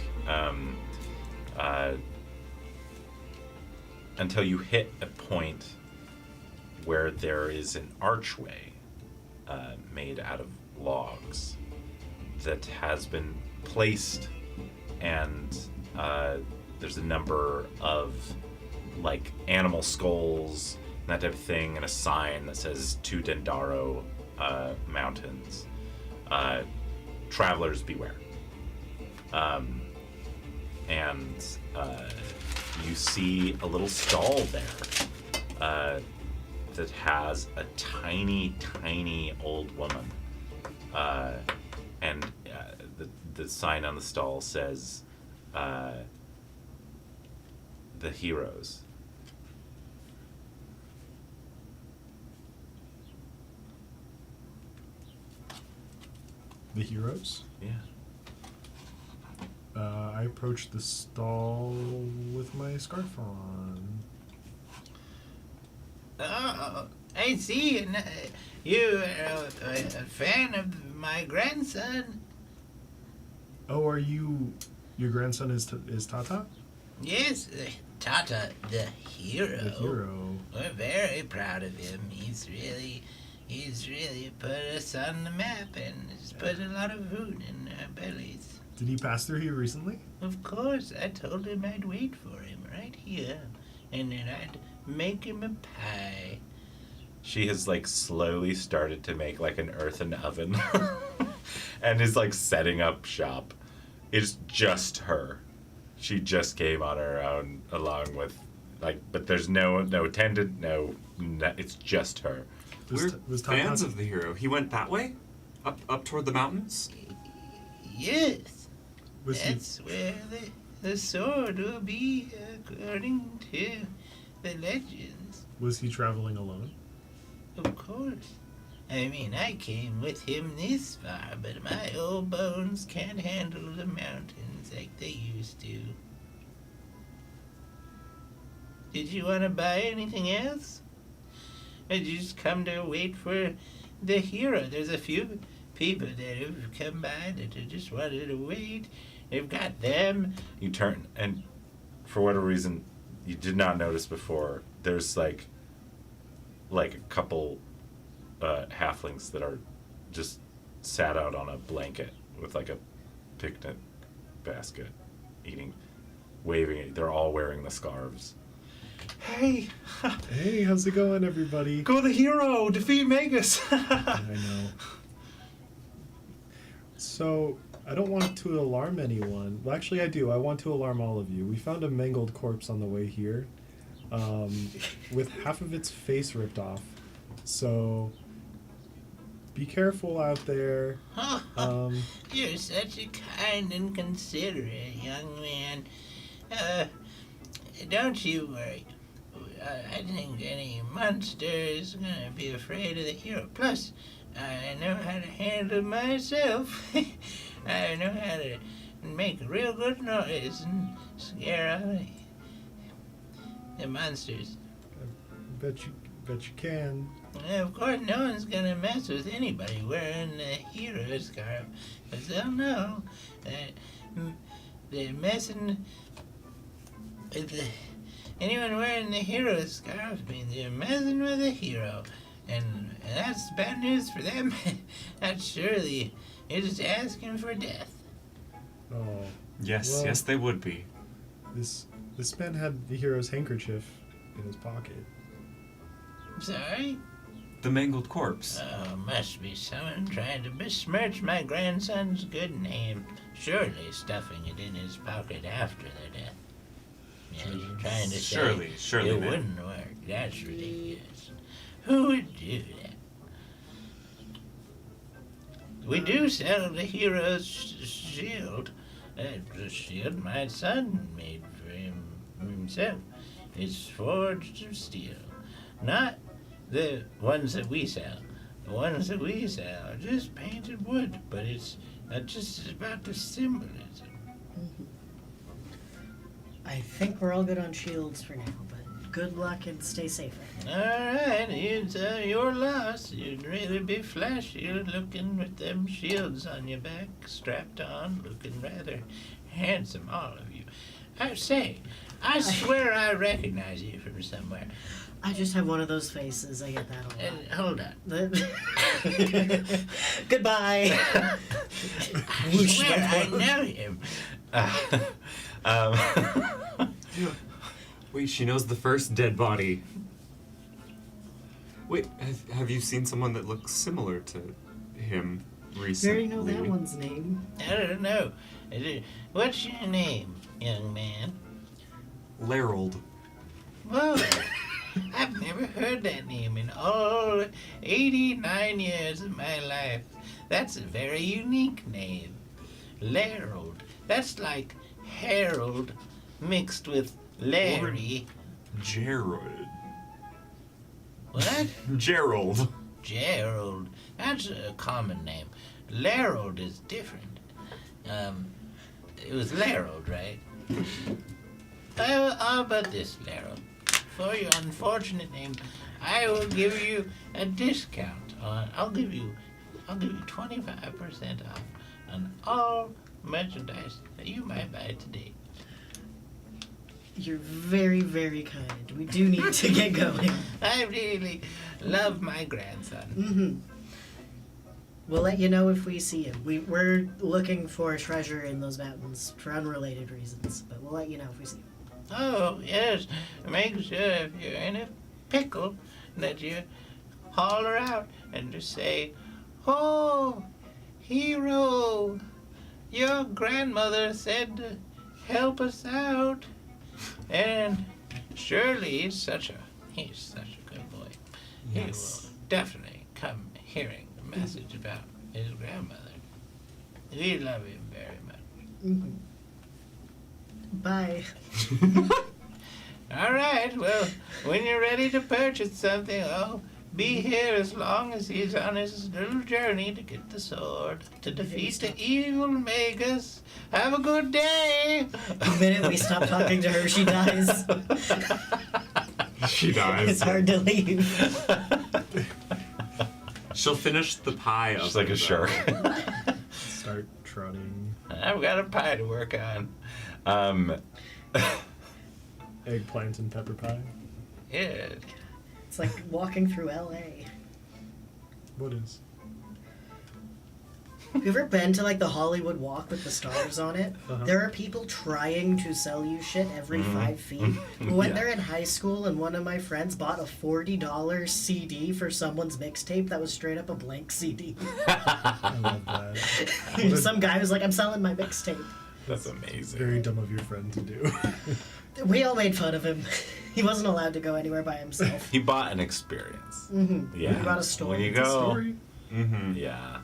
Until you hit a point where there is an archway made out of logs that has been placed, and there's a number of like animal skulls and that type of thing, and a sign that says "To Dendaro Mountains, travelers beware." And you see a little stall there that has a tiny, tiny old woman. And the sign on the stall says, "The Heroes." The heroes? Yeah. I approached the stall with my scarf on. Oh, I see. And, you are a fan of my grandson? Oh, are you... Your grandson is Tata? Yes, Tata, the hero. The hero. We're very proud of him. He's really put us on the map and has put a lot of food in our bellies. Did he pass through here recently? Of course, I told him I'd wait for him right here, and then I'd make him a pie. She has like slowly started to make like an earthen oven and is like setting up shop. It's just her. she just came on her own, along with but there's no attendant, no, it's just her. We're fans of the hero. He went that way, up toward the mountains. Yes. Was he, That's where the sword will be, according to the legends. was he traveling alone? Of course. I mean, I came with him this far, but my old bones can't handle the mountains like they used to. Did you want to buy anything else? Or did you just come to wait for the hero? There's a few people that have come by that just wanted to wait. They've got them. You turn, and for whatever reason you did not notice before, there's like a couple halflings that are just sat out on a blanket with like a picnic basket, waving. They're all wearing the scarves. Hey, Hey, how's it going, everybody? go the hero, defeat Magus. I know. So, I don't want to alarm anyone. Well, actually, I do. I want to alarm all of you. We found a mangled corpse on the way here, with half of its face ripped off. So, be careful out there. You're such a kind and considerate young man. Don't you worry. I think any monster is gonna be afraid of the hero. Plus, I know how to handle myself. I know how to make a real good noise and scare out the monsters. Bet you can. Of course, no one's gonna mess with anybody wearing the hero scarf, because they'll know that they're messing with anyone wearing the hero scarf means they're messing with a hero, and that's bad news for them. That's surely you're just asking for death. Oh. Yes, Well- yes, they would be. This man had the hero's handkerchief in his pocket. I'm sorry. The mangled corpse. Oh, must be someone trying to besmirch my grandson's good name. Surely stuffing it in his pocket after their death. Yeah, you're trying to say Surely, it ma'am. wouldn't work. That's ridiculous. Who would do that? We do sell the hero's shield. The shield my son made for himself. It's forged of steel. Not the ones that we sell. The ones that we sell are just painted wood, but it's just about the symbolism. I think we're all good on shields for now, but good luck and stay safe. Alright, it's your loss. You'd really be flashy looking with them shields on your back, strapped on, looking rather handsome, all of you. I say, I swear I recognize you from somewhere. I just have one of those faces. I get that a lot. Hold on. Goodbye. I swear I know him. Wait, she knows the first dead body. Wait, have you seen someone that looks similar to him You recently? already know that one's name. I don't know. What's your name, young man? Larold. Whoa. I've never heard that name in all 89 years of my life. That's a very unique name. Larold. That's like Harold mixed with Larry. Gerald. What? Gerald. Gerald. That's a common name. Larold is different. It was Larold, right? How about this, Larold? For your unfortunate name, I will give you a discount on. I'll give you 25% off on all merchandise that you might buy today. You're very, very kind. We do need to get going. I really love my grandson. Mm-hmm. We'll let you know if we see him. We're looking for a treasure in those mountains for unrelated reasons, but we'll let you know if we see him. Oh, yes. Make sure if you're in a pickle that you holler out and just say, "Oh, hero, your grandmother said help us out. And surely he's such a good boy. He will definitely come hearing the message about his grandmother. We love him very much. Bye. All right, well, when you're ready to purchase something, I'll be here as long as he's on his little journey to get the sword to defeat the evil Magus. Have a good day. The minute we stop talking to her, she dies. She dies. It's hard to leave. She'll finish the pie. She's up like a though. shark. Start trotting. I've got a pie to work on. Eggplant and pepper pie. Yeah. It's like walking through LA. What is? Have you ever been to like the Hollywood Walk with the stars on it? Uh-huh. There are people trying to sell you shit every 5 feet. We went Yeah. there in high school and one of my friends bought a $40 CD for someone's mixtape that was straight up a blank CD. I love that. Some guy was like, I'm selling my mixtape. That's amazing. Very dumb of your friend to do. We all made fun of him. He wasn't allowed to go anywhere by himself. He bought an experience. Mm-hmm. Yeah. He bought a story. When you It's a go, Story. Mm-hmm. yeah.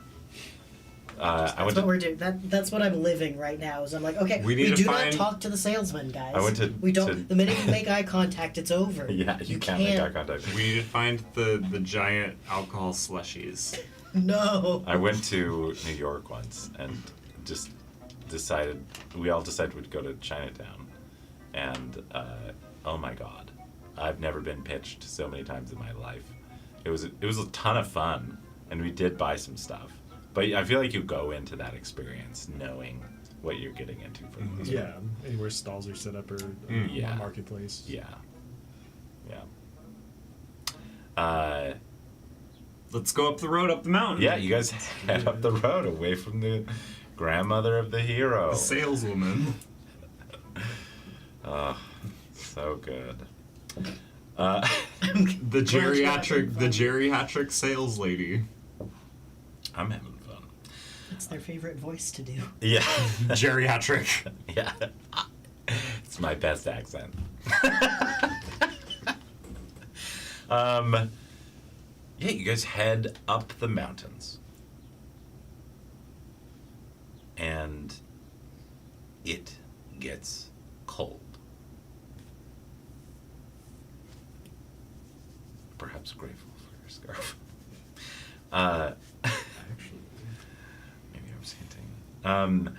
That's I went what to we're doing. That's what I'm living right now. Is I'm like, okay, We we, need to do find- not talk to the salesman, guys. I went to- We don't. to- The minute you make eye contact, it's over. yeah. You can't make eye contact. We need to find the giant alcohol slushies. No. I went to New York once and just we all decided we'd go to Chinatown, and oh my god, I've never been pitched so many times in my life. It was a ton of fun, and we did buy some stuff, but I feel like you go into that experience knowing what you're getting into for the most part. Yeah, anywhere stalls are set up or Yeah. marketplace. Yeah. Let's go up the road, up the mountain. Yeah, you guys head up the road away from the grandmother of the hero. The saleswoman. Oh, so good. The geriatric sales lady. I'm having fun. It's their favorite voice to do. Yeah. Geriatric. Yeah. It's my best accent. Yeah, you guys head up the mountains. And it gets cold. Perhaps grateful for your scarf. Actually. Maybe I was hinting.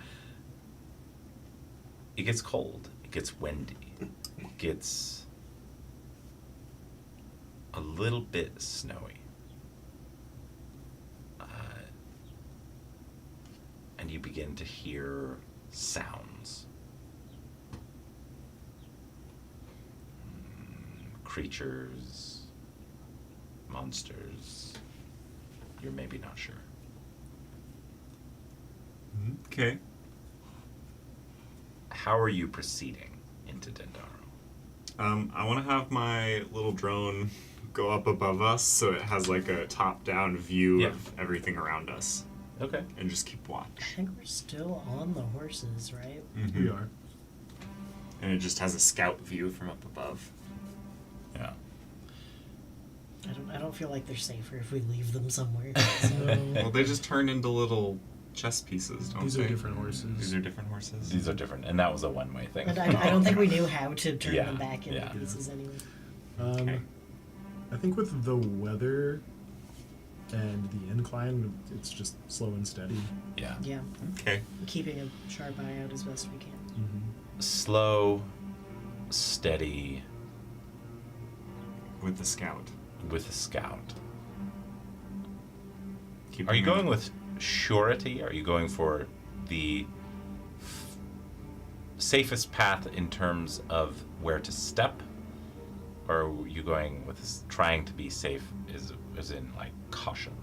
It gets cold. It gets windy. It gets a little bit snowy. And you begin to hear sounds. Creatures, monsters. You're maybe not sure. Okay. How are you proceeding into Dendaro? I want to have my little drone go up above us so it has like a top-down view Yeah. of everything around us, Okay. and just keep watch. I think we're still on the horses, right? We are. And it just has a scout view from up above. Yeah. I don't feel like they're safer if we leave them somewhere. Well, they just turn into little chess pieces, don't These they? are different horses. These are different horses. These are different, and that was a one-way thing. And I don't think we knew how to turn Yeah, them back into yeah. pieces anyway. Okay. I think with the weather and the incline, it's just slow and steady. Yeah. Yeah, Okay. keeping a sharp eye out as best we can. Slow, steady, With the scout. with a scout. Keep Are you an going eye- with surety? Are you going for the safest path in terms of where to step? Or are you going with this, trying to be safe is in like caution?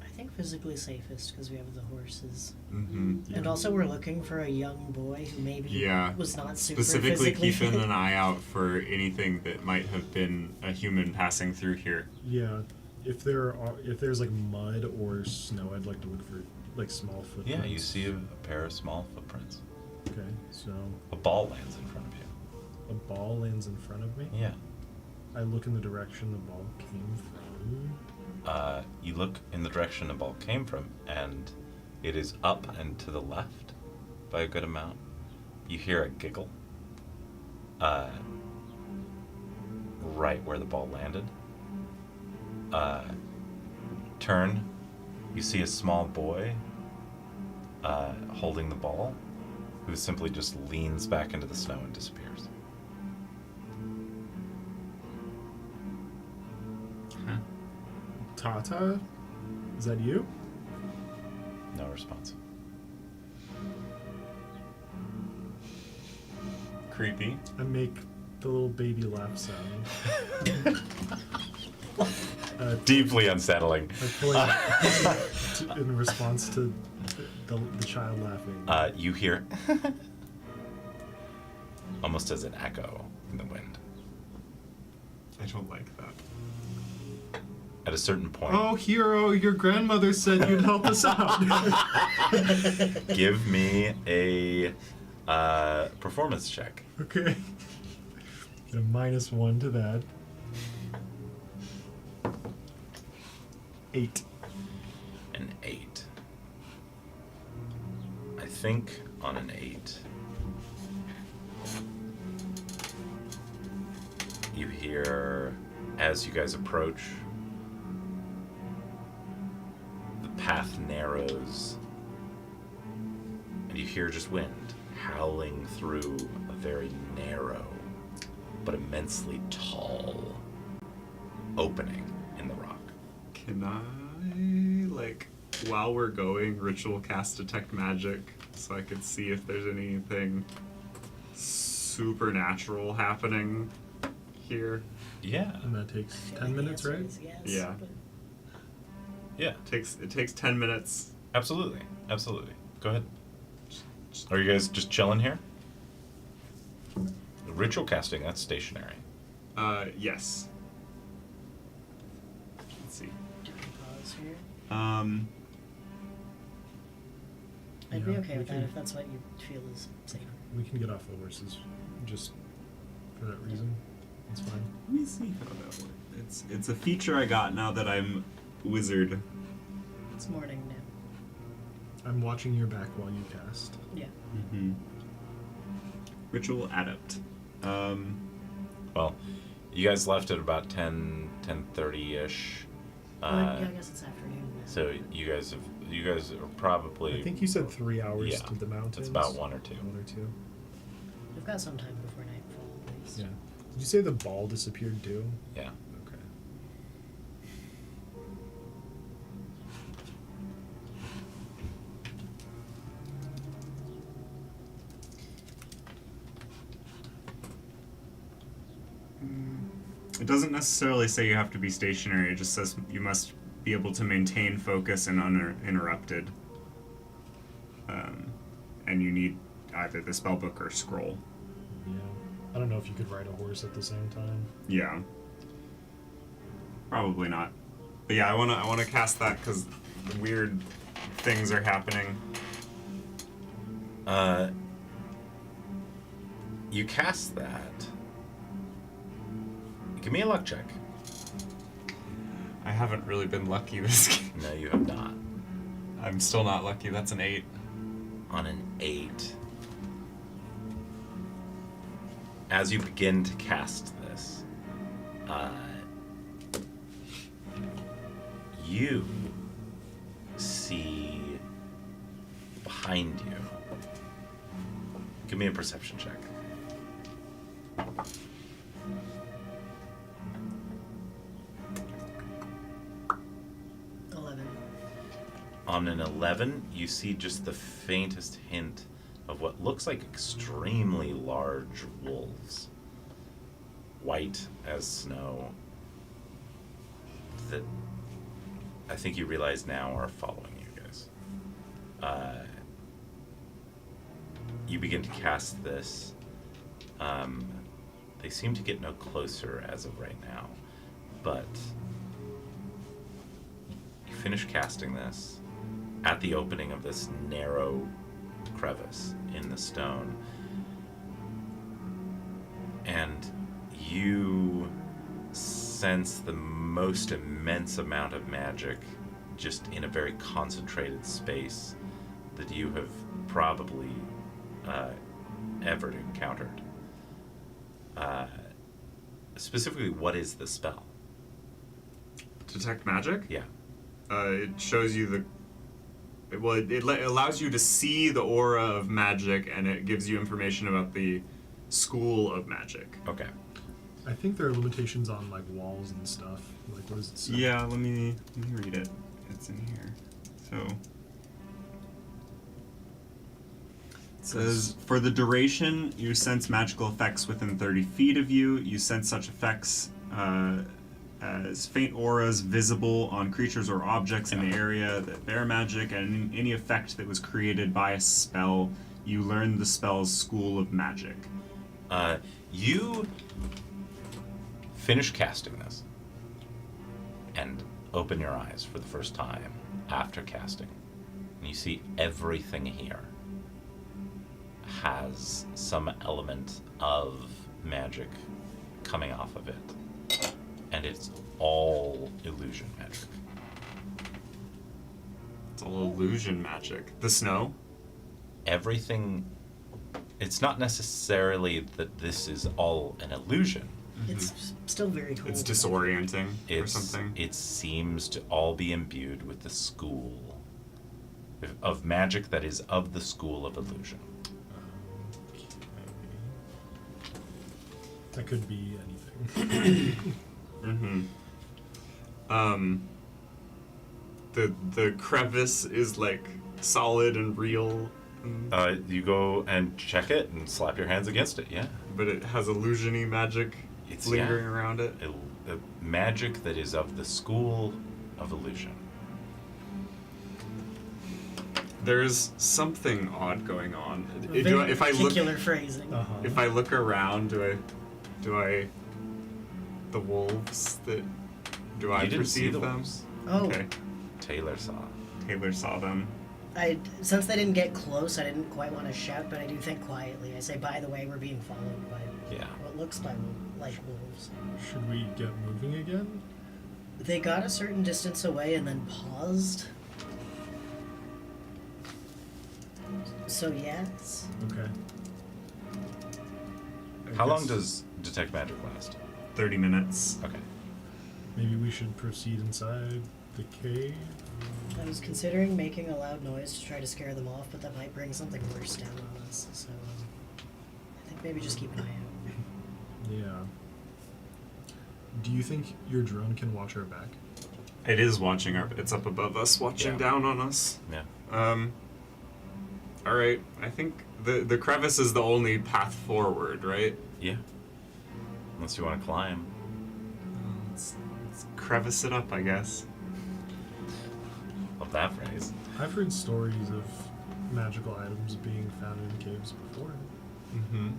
I think physically safest because we have the horses. Mhm. And also we're looking for a young boy who maybe Yeah. was not super Specifically physically keeping fit. an eye out for anything that might have been a human passing through here. Yeah, if there's like mud or snow, I'd like to look for like small footprints. Yeah, you see a pair of small footprints. Okay, so A ball lands in front of you. a ball lands in front of me. Yeah. I look in the direction the ball came from. You look in the direction the ball came from, and it is up and to the left by a good amount. You hear a giggle. Right where the ball landed. Turn. You see a small boy holding the ball, who simply just leans back into the snow and disappears. Tata? Is that you? No response. Creepy. I make the little baby laugh sound. Deeply unsettling. I play in response to the child laughing. You hear almost as an echo in the wind. I don't like that. At a certain point, Oh, hero, your grandmother said you'd help us out. give me a performance check. Okay. A -1 to that. 8. An 8. I think on an 8, you hear, as you guys approach, the path narrows, and you hear just wind howling through a very narrow but immensely tall opening in the rock. Can I, like, while we're going, ritual cast detect magic so I could see if there's anything supernatural happening here? Yeah. And that takes I feel 10 like the minutes, answer right? is yes, Yeah. but Yeah. It takes 10 minutes. Absolutely. Absolutely. Go ahead. Are you guys just chilling here? Ritual casting, that's stationary. Yes. Let's see. do we pause here? I'd be Yeah, okay we with that can- if that's what you feel is safe. We can get off the horses just for that reason. It's fine. Let me see how that works. It's a feature I got now that I'm wizard. It's morning now. I'm watching your back while you cast. Yeah. Mm-hmm. Ritual adept. Well, you guys left at about 10:30-ish. Well, yeah, I guess it's afternoon now. So you guys are probably, I think you said 3 hours yeah, to the mountains. it's about 1 or 2. 1 or 2. We've got some time before nightfall, at least. Yeah. Did you say the ball disappeared too? Yeah. Okay. It doesn't necessarily say you have to be stationary. It just says you must be able to maintain focus and uninterrupted. And you need either the spellbook or scroll. Yeah. I don't know if you could ride a horse at the same time. Yeah. Probably not. But yeah, I wanna cast that because weird things are happening. You cast that. Give me a luck check. I haven't really been lucky this game. No, you have not. I'm still not lucky. That's an 8. On an 8. As you begin to cast this, you see behind you. Give me a perception check. 11. On an 11, you see just the faintest hint of what looks like extremely large wolves. White as snow. That I think you realize now are following you guys. You begin to cast this. They seem to get no closer as of right now, but you finish casting this at the opening of this narrow crevice in the stone. And you sense the most immense amount of magic just in a very concentrated space that you have probably ever encountered. Specifically, what is the spell? Detect magic? Yeah. It shows you it allows you to see the aura of magic, and it gives you information about the school of magic. Okay. I think there are limitations on like walls and stuff. Like what does it say? Yeah, let me read it. It's in here. So it says, for the duration, you sense magical effects within 30 feet of you. You sense such effects as faint auras visible on creatures or objects in the area that bear magic, and any effect that was created by a spell. You learn the spell's school of magic. You finish casting this and open your eyes for the first time after casting, and you see everything here has some element of magic coming off of it, and it's all illusion magic. It's all illusion magic. The snow? Everything, it's not necessarily that this is all an illusion. It's still very cool. It's disorienting or something. It seems to all be imbued with the school of magic that is of the school of illusion. That could be anything. The crevice is like solid and real. You go and check it and slap your hands against it, yeah. But it has illusion-y magic lingering around it. A magic that is of the school of illusion. There's something odd going on. Very If I look, particular phrasing. if I look around, do I, the wolves that, do I You didn't see perceive the them? wolves. Oh, Okay. Taylor saw. Taylor saw them. since they didn't get close, I didn't quite want to shout, but I do think quietly. I say, by the way, we're being followed by Yeah. what looks like wolves. Should we get moving again? They got a certain distance away and then paused. So yes. Okay. How long does detect magic last? 30 minutes. Okay. Maybe we should proceed inside the cave? I was considering making a loud noise to try to scare them off, but that might bring something worse down on us. So I think maybe just keep an eye out. Yeah. Do you think your drone can watch our back? It is watching it's up above us, watching Yeah. down on us. Yeah. Alright, I think the crevice is the only path forward, right? Yeah. Unless you want to climb. Let's crevice it up, I guess. Love that phrase. I've heard stories of magical items being found in caves before. Mm-hmm.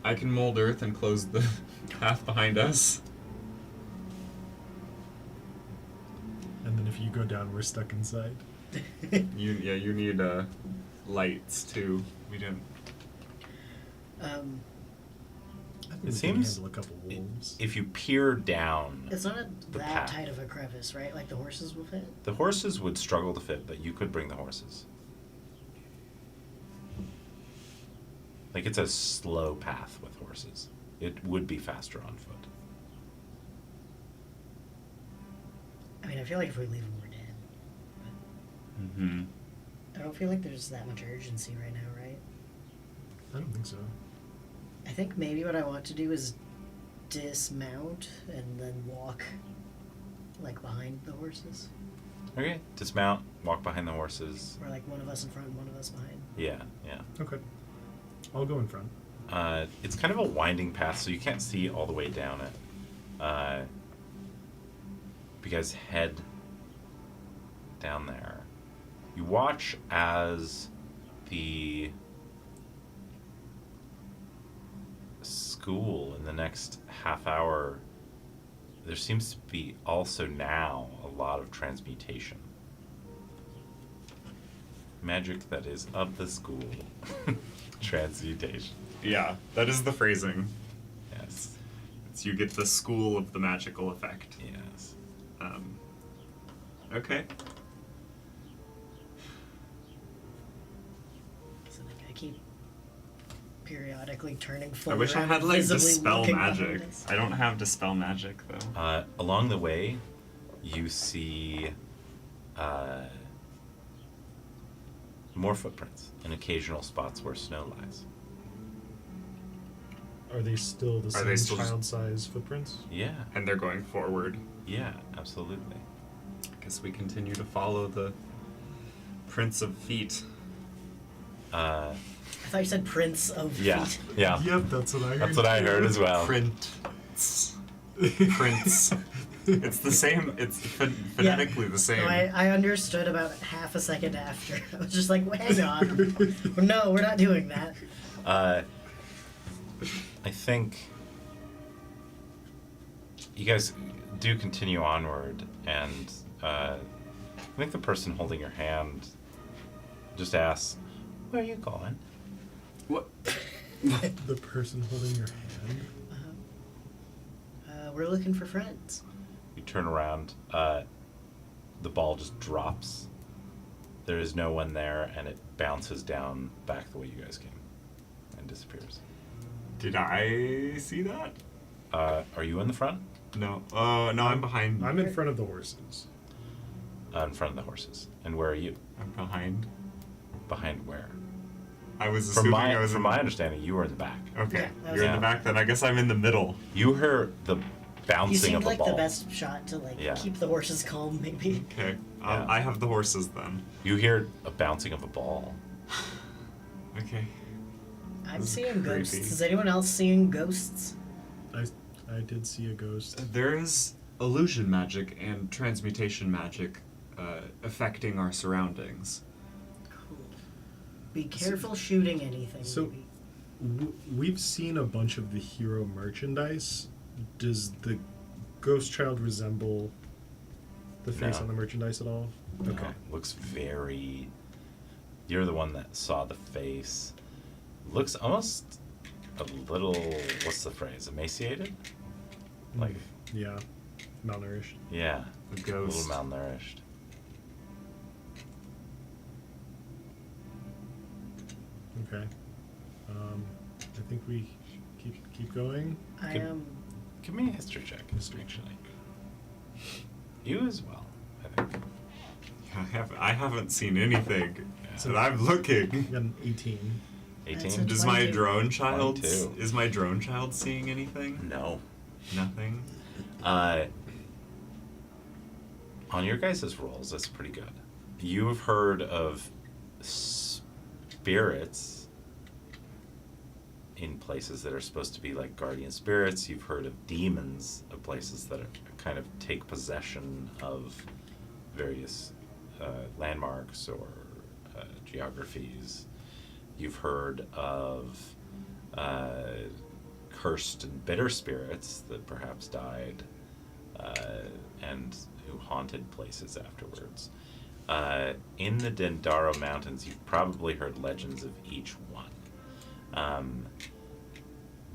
I can mold earth and close the path behind us. And then if you go down, we're stuck inside. You need lights too. We don't. I think It we can seems handle a couple wolves. if you peer down, It's not The that path. tight of a crevice, right? Like the horses will fit. the horses would struggle to fit, but you could bring the horses. Like it's a slow path with horses. It would be faster on foot. I mean, I feel like if we leave them, we're dead. Mm-hmm. I don't feel like there's that much urgency right now, right? I don't think so. I think maybe what I want to do is dismount and then walk, like, behind the horses. Okay, dismount, walk behind the horses. Or, like, one of us in front and one of us behind. Yeah, yeah. Okay. I'll go in front. It's kind of a winding path, so you can't see all the way down it. You guys head down there. You watch as the school in the next half hour, there seems to be also now a lot of transmutation. magic that is of the school. Transmutation. Yeah, that is the phrasing. Yes. It's you get the school of the magical effect. Yes. Okay. So like I keep periodically turning I full wish I around, had like visibly dispel looking behind magic. us. I don't have dispel magic though. Along the way, you see more footprints in occasional spots where snow lies. Are they still the Are they same still just- child-sized footprints? Yeah, And they're going forward. yeah, absolutely. Guess we continue to follow the prints of feet. I thought you said Prince of Yeah, Feet. yeah. Yep, that's what I heard. That's what I heard as well. Prints. Prints. It's the same. It's phonetically the same. No, I understood about half a second after. I was just like, hang on. No, we're not doing that. I think you guys do continue onward, and I think the person holding your hand just asks, "Where are you going?" What? The person holding your hand? We're looking for friends. You turn around, the ball just drops. There is no one there, and it bounces down back the way you guys came and disappears. Did I see that? Are you in the front? No. No, I'm behind. I'm in front of the horses. In front of the horses. And where are you? I'm behind. Behind where? I was From assuming my I was from in my the... understanding, you were in the back. Okay, Yeah, I was you're in in the the- back then. I guess I'm in the middle. You heard the You bouncing of seemed a like ball. the best shot to like Yeah. keep the horses calm, maybe. Okay, Yeah. I have the horses then. You hear a bouncing of a ball. Okay. I'm This is seeing ghosts. creepy. Is anyone else seeing ghosts? I did see a ghost. There is illusion magic and transmutation magic affecting our surroundings. Cool. Be careful shooting anything. So- maybe. We've seen a bunch of the hero merchandise. Does the ghost child resemble the face No. on the merchandise at all? No, Okay. looks very. You're the one that saw the face. Looks almost a little. What's the phrase? Emaciated? Like, Yeah. Malnourished. yeah. The A ghost. little malnourished. Okay. I think we keep going. I Good. am. Give me a history check, actually. You as well, I think. I haven't seen anything, Yeah. and I'm looking. We got an 18. 18? That's a Does my 22. drone child 22. is my drone child seeing anything? No. Nothing. On your guys' rolls, that's pretty good. You've heard of spirits in places that are supposed to be like guardian spirits. You've heard of demons of places that are, kind of take possession of various landmarks or geographies. You've heard of cursed and bitter spirits that perhaps died and who haunted places afterwards. In the Dendaro Mountains, you've probably heard legends of each one.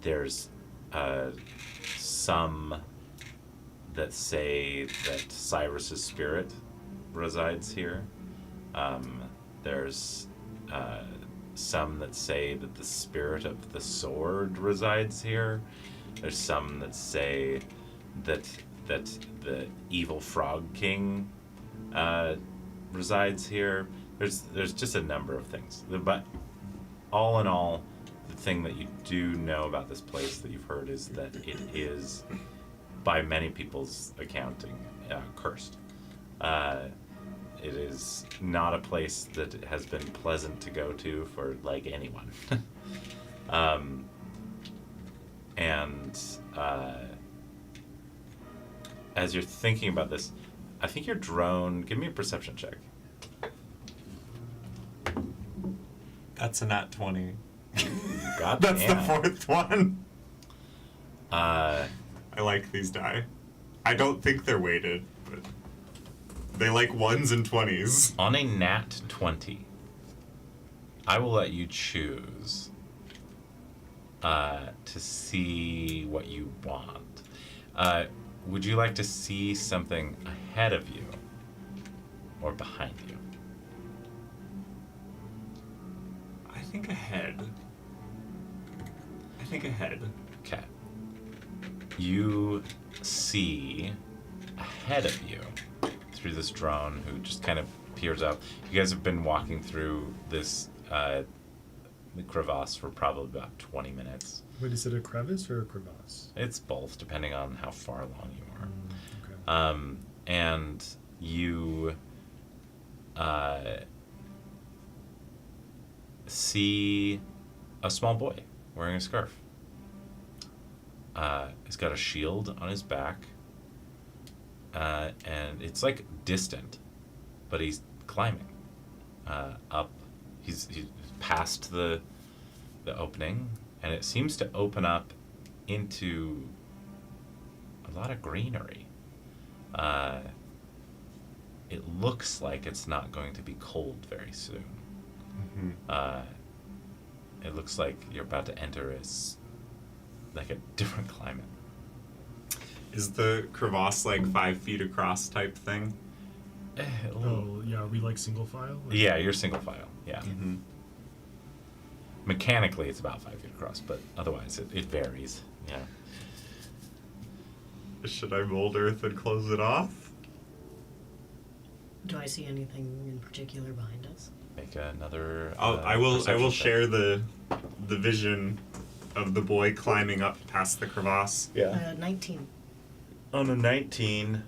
There's some that say that Cyrus's spirit resides here. There's some that say that the spirit of the sword resides here. There's some that say that the evil frog king resides here. There's just a number of things. But all in all, the thing that you do know about this place that you've heard is that it is, by many people's accounting, cursed. It is not a place that has been pleasant to go to for like anyone. As you're thinking about this, I think your drone. Give me a perception check. That's a nat 20. God That's damn. the fourth one. Uh, I like these die. I don't think they're weighted, but they like 1s and 20s. on a nat 20, I will let you choose to see what you want. Would you like to see something ahead of you or behind you? I think ahead. Okay. You see ahead of you through this drone who just kind of peers up. You guys have been walking through this the crevasse for probably about 20 minutes. Wait, is it a crevice or a crevasse? It's both, depending on how far along you are. Okay. And you see a small boy wearing a scarf. He's got a shield on his back, and it's like distant, but he's climbing up. He's past the opening, and it seems to open up into a lot of greenery. It looks like it's not going to be cold very soon. It looks like you're about to enter like a different climate. Is the crevasse like 5 feet across type thing? Oh, yeah, are we like single file? Or- Yeah, you're single file. Yeah. Mm-hmm. Mechanically, it's about 5 feet across, but otherwise, it varies. Yeah. Should I mold earth and close it off? Do I see anything in particular behind us? Make another. I will perception check. share the vision of the boy climbing up past the crevasse. Yeah. 19. On a 19,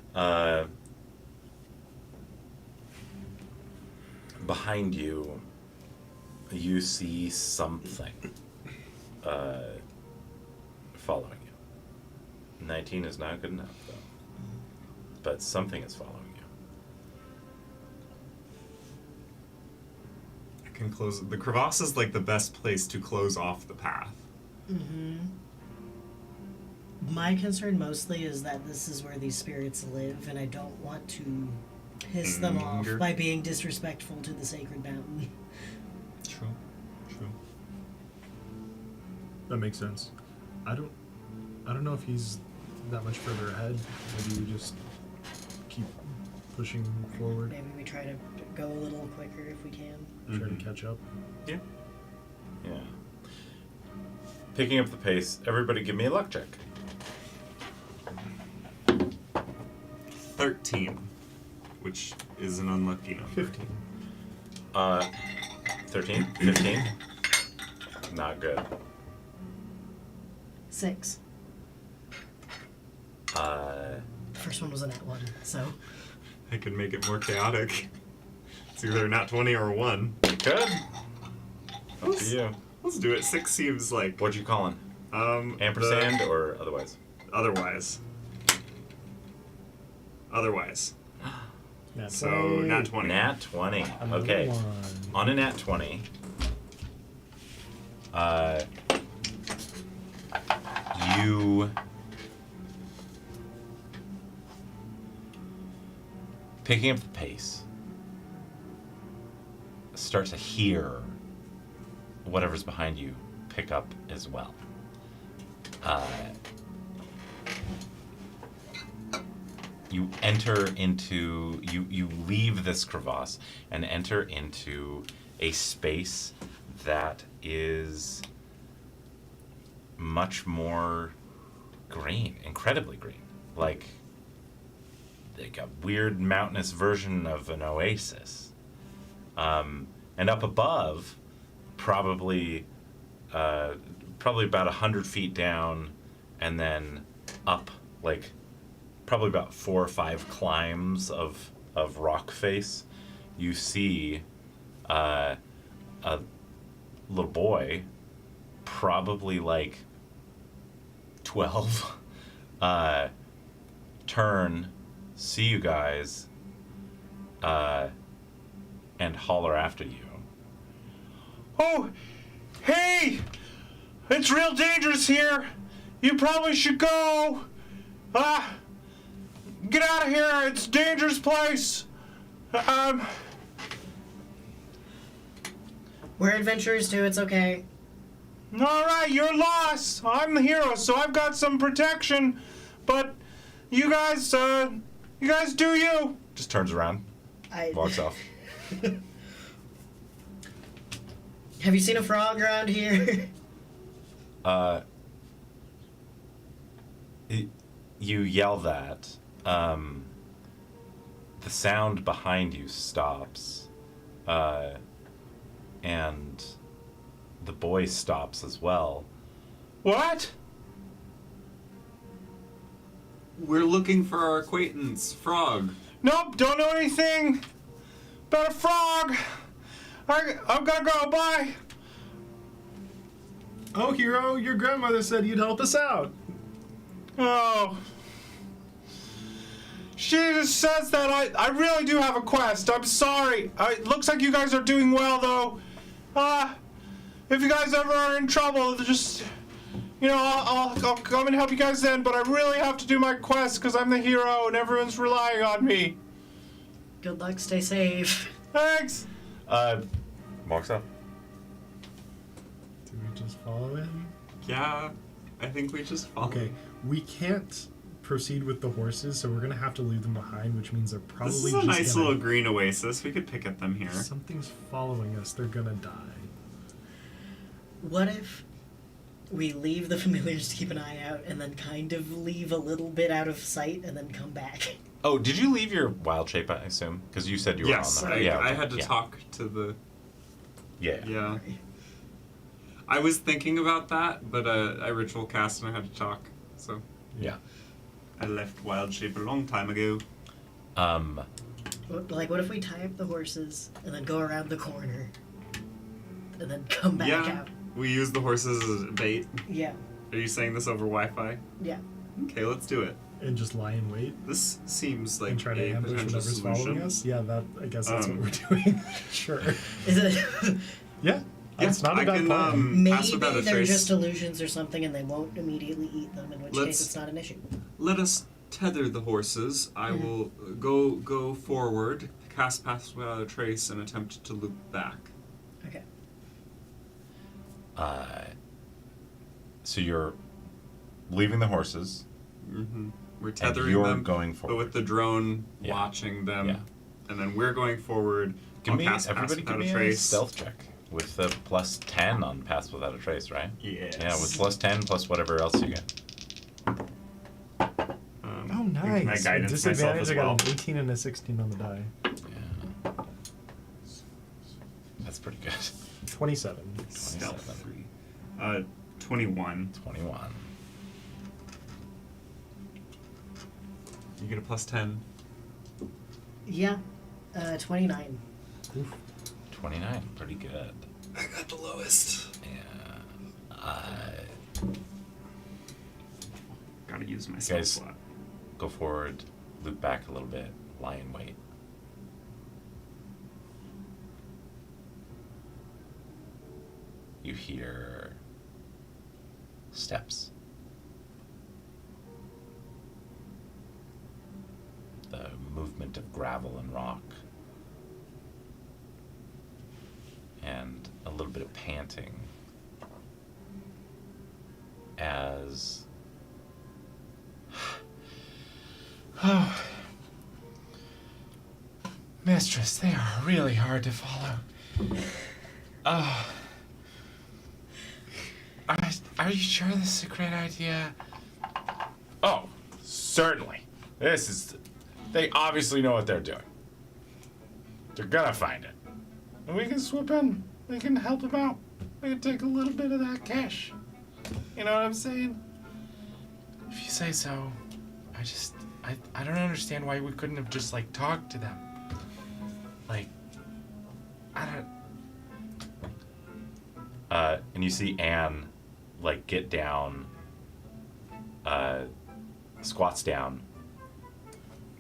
behind you, you see something following you. 19 is not good enough, though. But something is following you. I can close the crevasse is like the best place to close off the path. Mm-hmm. My concern mostly is that this is where these spirits live, and I don't want to piss them off Anger. by being disrespectful to the sacred mountain. True. That makes sense. I don't know if he's that much further ahead. Maybe we just keep pushing forward, Maybe we try to go a little quicker if we can. try to catch up. Yeah. Yeah. Picking up the pace, everybody give me a luck check. 13, which is an unlucky number. 15. 13? 15? Not good. 6. First one was a nat 1, so. I can make it more chaotic. It's either a nat 20 or a 1. Good. Up to you. Let's do it. 6 seems like What you calling? Ampersand or otherwise? Otherwise. Nat So 20. nat 20. Nat 20. Another Okay. one. On a nat 20, you picking up the pace, start to hear whatever's behind you pick up as well. You enter into, you leave this crevasse and enter into a space that is much more green, incredibly green, like a weird mountainous version of an oasis. And up above, probably about 100 feet down, and then up like probably about 4 or 5 climbs of rock face, you see a little boy, probably like 12, turn, see you guys, and holler after you. Oh, hey! It's real dangerous here! You probably should go! Get out of here! It's a dangerous place! We're adventurers too, it's okay. Alright, you're lost. I'm the hero, so I've got some protection. But you guys do you. Just turns around, walks off. Have you seen a frog around here? You yell that. The sound behind you stops. And the boy stops as well. What? We're looking for our acquaintance, Frog. Nope, don't know anything about a frog. I've gotta go, bye. Oh, hero, your grandmother said you'd help us out. Oh. She just says that I really do have a quest. I'm sorry. It looks like you guys are doing well, though. If you guys ever are in trouble, just, I'll come and help you guys then, but I really have to do my quest because I'm the hero and everyone's relying on me. Good luck, stay safe. Thanks. Walks up. Do we just follow him? Yeah, I think we just follow. Okay, we can't proceed with the horses, so we're gonna have to leave them behind, which means they're probably This is a just nice gonna... little green oasis. We could pick at them here. Something's following us. They're gonna die. What if we leave the familiars to keep an eye out and then kind of leave a little bit out of sight and then come back? Oh, did you leave your wild shape, I assume? Because you said you were Yes, on I, that. Yeah, I okay, had to yeah. talk to the. Yeah. Yeah. I was thinking about that, but I ritual cast and I had to talk, so Yeah. I left wild shape a long time ago. Like, what if we tie up the horses and then go around the corner and then come back Yeah, out? we use the horses as bait. Yeah. Are you saying this over Wi-Fi? Yeah. Okay, let's do it. And just lie in wait This seems like and try to a ambush potential whatever's solution. following us. Yeah, I guess that's what Um, we're doing. Sure. Is it? Yeah. That's not a I bad can plan. pass Maybe without a they're trace. just illusions or something and they won't immediately eat them, in which case Let's- it's not an issue. Let us tether the horses. I will go forward, cast pass without a trace, and attempt to loop back. Okay. So you're leaving the horses. Mm-hmm. We're And tethering you're them, going but forward. with the drone Yeah. watching them, Yeah. and then we're going forward. Give I'll me cast everybody. pass Give without me a a trace. stealth check with the plus 10 on pass without a trace, right? Yes. Yeah, with plus 10 plus whatever else you get. Oh, Can I nice. guidance myself Disadvantage, as I got well? an 18 and a 16 on the die. Yeah. That's pretty good. 27. Stealth. 21. 21. You get a plus 10. Yeah. 29. 29. Pretty good. I got the lowest. Yeah. Gotta use my spell Guys. slot. Go forward, loop back a little bit, lie in wait. You hear steps. The movement of gravel and rock. And a little bit of panting as Oh. Mistress, they are really hard to follow. Are you sure this is a great idea? Oh, certainly. They obviously know what they're doing. They're gonna find it. And we can swoop in. We can help them out. We can take a little bit of that cash. You know what I'm saying? If you say so. I don't understand why we couldn't have just, like, talked to them. Like, I don't... and you see Anne, like, get down, squats down,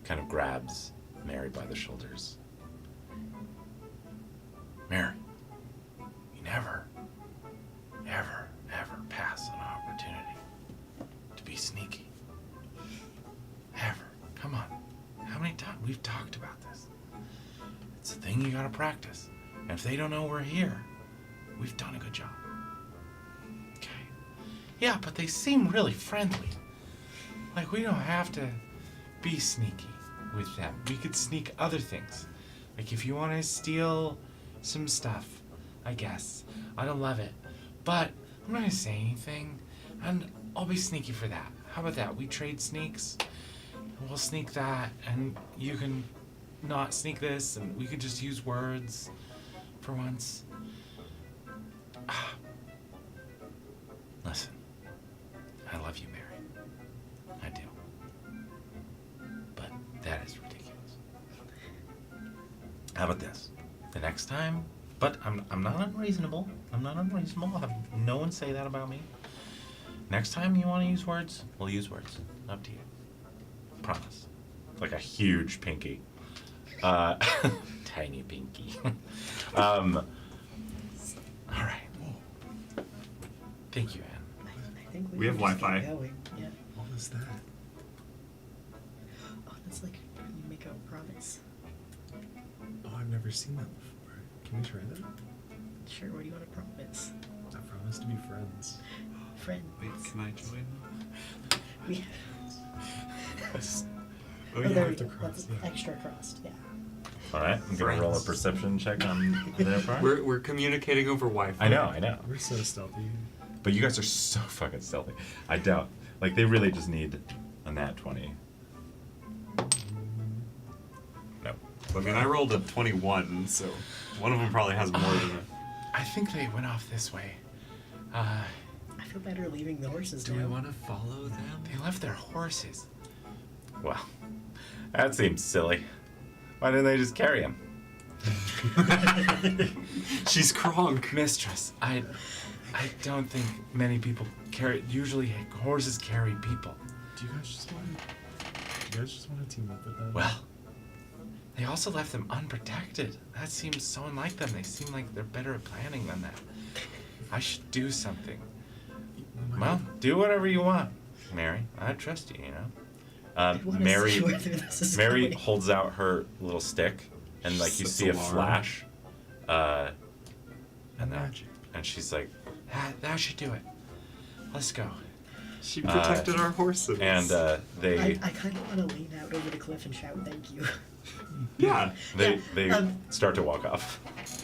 kind of grabs Mary by the shoulders. Mary, you never, ever, ever pass an opportunity to be sneaky. Ever. Come on. How many times? We've talked about this. It's a thing you gotta practice. And if they don't know we're here, we've done a good job. Okay. Yeah, but they seem really friendly. Like, we don't have to be sneaky with them. We could sneak other things. Like, if you want to steal some stuff, I guess. I don't love it. But I'm not going to say anything, and I'll be sneaky for that. How about that? We trade sneaks. We'll sneak that, and you can not sneak this, and we could just use words for once. Listen, I love you, Mary. I do. But that is ridiculous. How about this? The next time, but I'm not unreasonable. I'm not unreasonable. I'll have no one say that about me. Next time you want to use words, we'll use words. Up to you. Promise. Like a huge pinky. Tiny pinky. All right. Thank you, Anne. I think We have can just Wi-Fi. keep going. Yeah. What was that? Oh, that's like when you make a promise. Oh, I've never seen that before. Can we try that? Sure, what do you want to promise? I promise to be friends. Friends. Wait, can I join? We Oh, oh, you there we have to go. cross. That's Yeah. extra crossed, yeah. All right, I'm gonna roll a perception check on their part. We're communicating over Wi-Fi. I know. We're so stealthy. But you guys are so fucking stealthy. I doubt. Like, they really just need a nat 20. No. I mean, I rolled a 21, so one of them probably has more than a. I think they went off this way. I feel better leaving the horses Do now. we want to follow them? They left their horses. Well, that seems silly. Why didn't they just carry him? She's Kronk. Mistress, I don't think many people carry. Usually, horses carry people. Do you guys just want to team up with them? Well, they also left them unprotected. That seems so unlike them. They seem like they're better at planning than that. I should do something. Well, do whatever you want, Mary. I trust you, you know. I wanna Mary, see whether this is Mary going. holds out her little stick, and like you Sets see a alarm. flash, and Magic. and she's like, That should do it. Let's go. She protected our horses. and they I kind of want to lean out over the cliff and shout thank you. Yeah. they Yeah, start to walk off.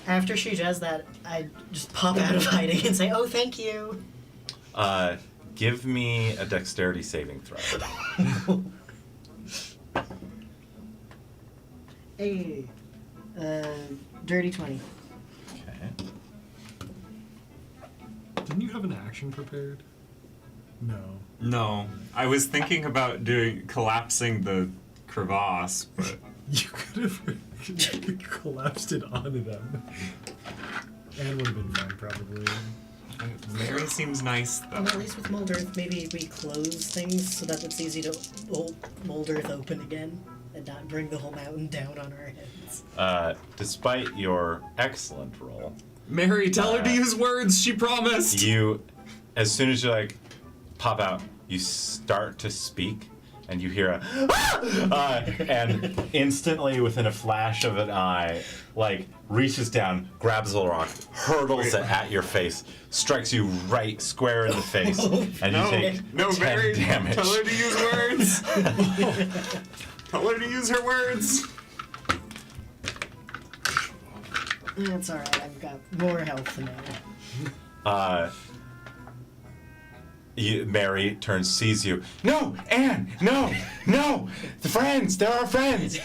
After she does that, I just pop out of hiding and say, oh, thank you. Give me a dexterity saving throw. Hey. Dirty 20. Okay. Didn't you have an action prepared? No. No, I was thinking about collapsing the crevasse, but You could have collapsed it onto them. And would have been fine, probably. Mary seems nice though. Well, at least with Mold Earth, maybe we close things so that it's easy to hold Mold Earth open again and not bring the whole mountain down on our heads. Despite your excellent roll, Mary, tell her to use words. She promised. you, as soon as you like pop out, you start to speak, and you hear a and instantly, within a flash of an eye, like reaches down, grabs a rock, hurtles it at your face, strikes you right square in the face, and you take No, 10 Mary, damage. tell her to use words. Tell her to use her words. That's alright, I've got more health now. Mary turns, sees you. No, Anne, no, the friends, they're our friends.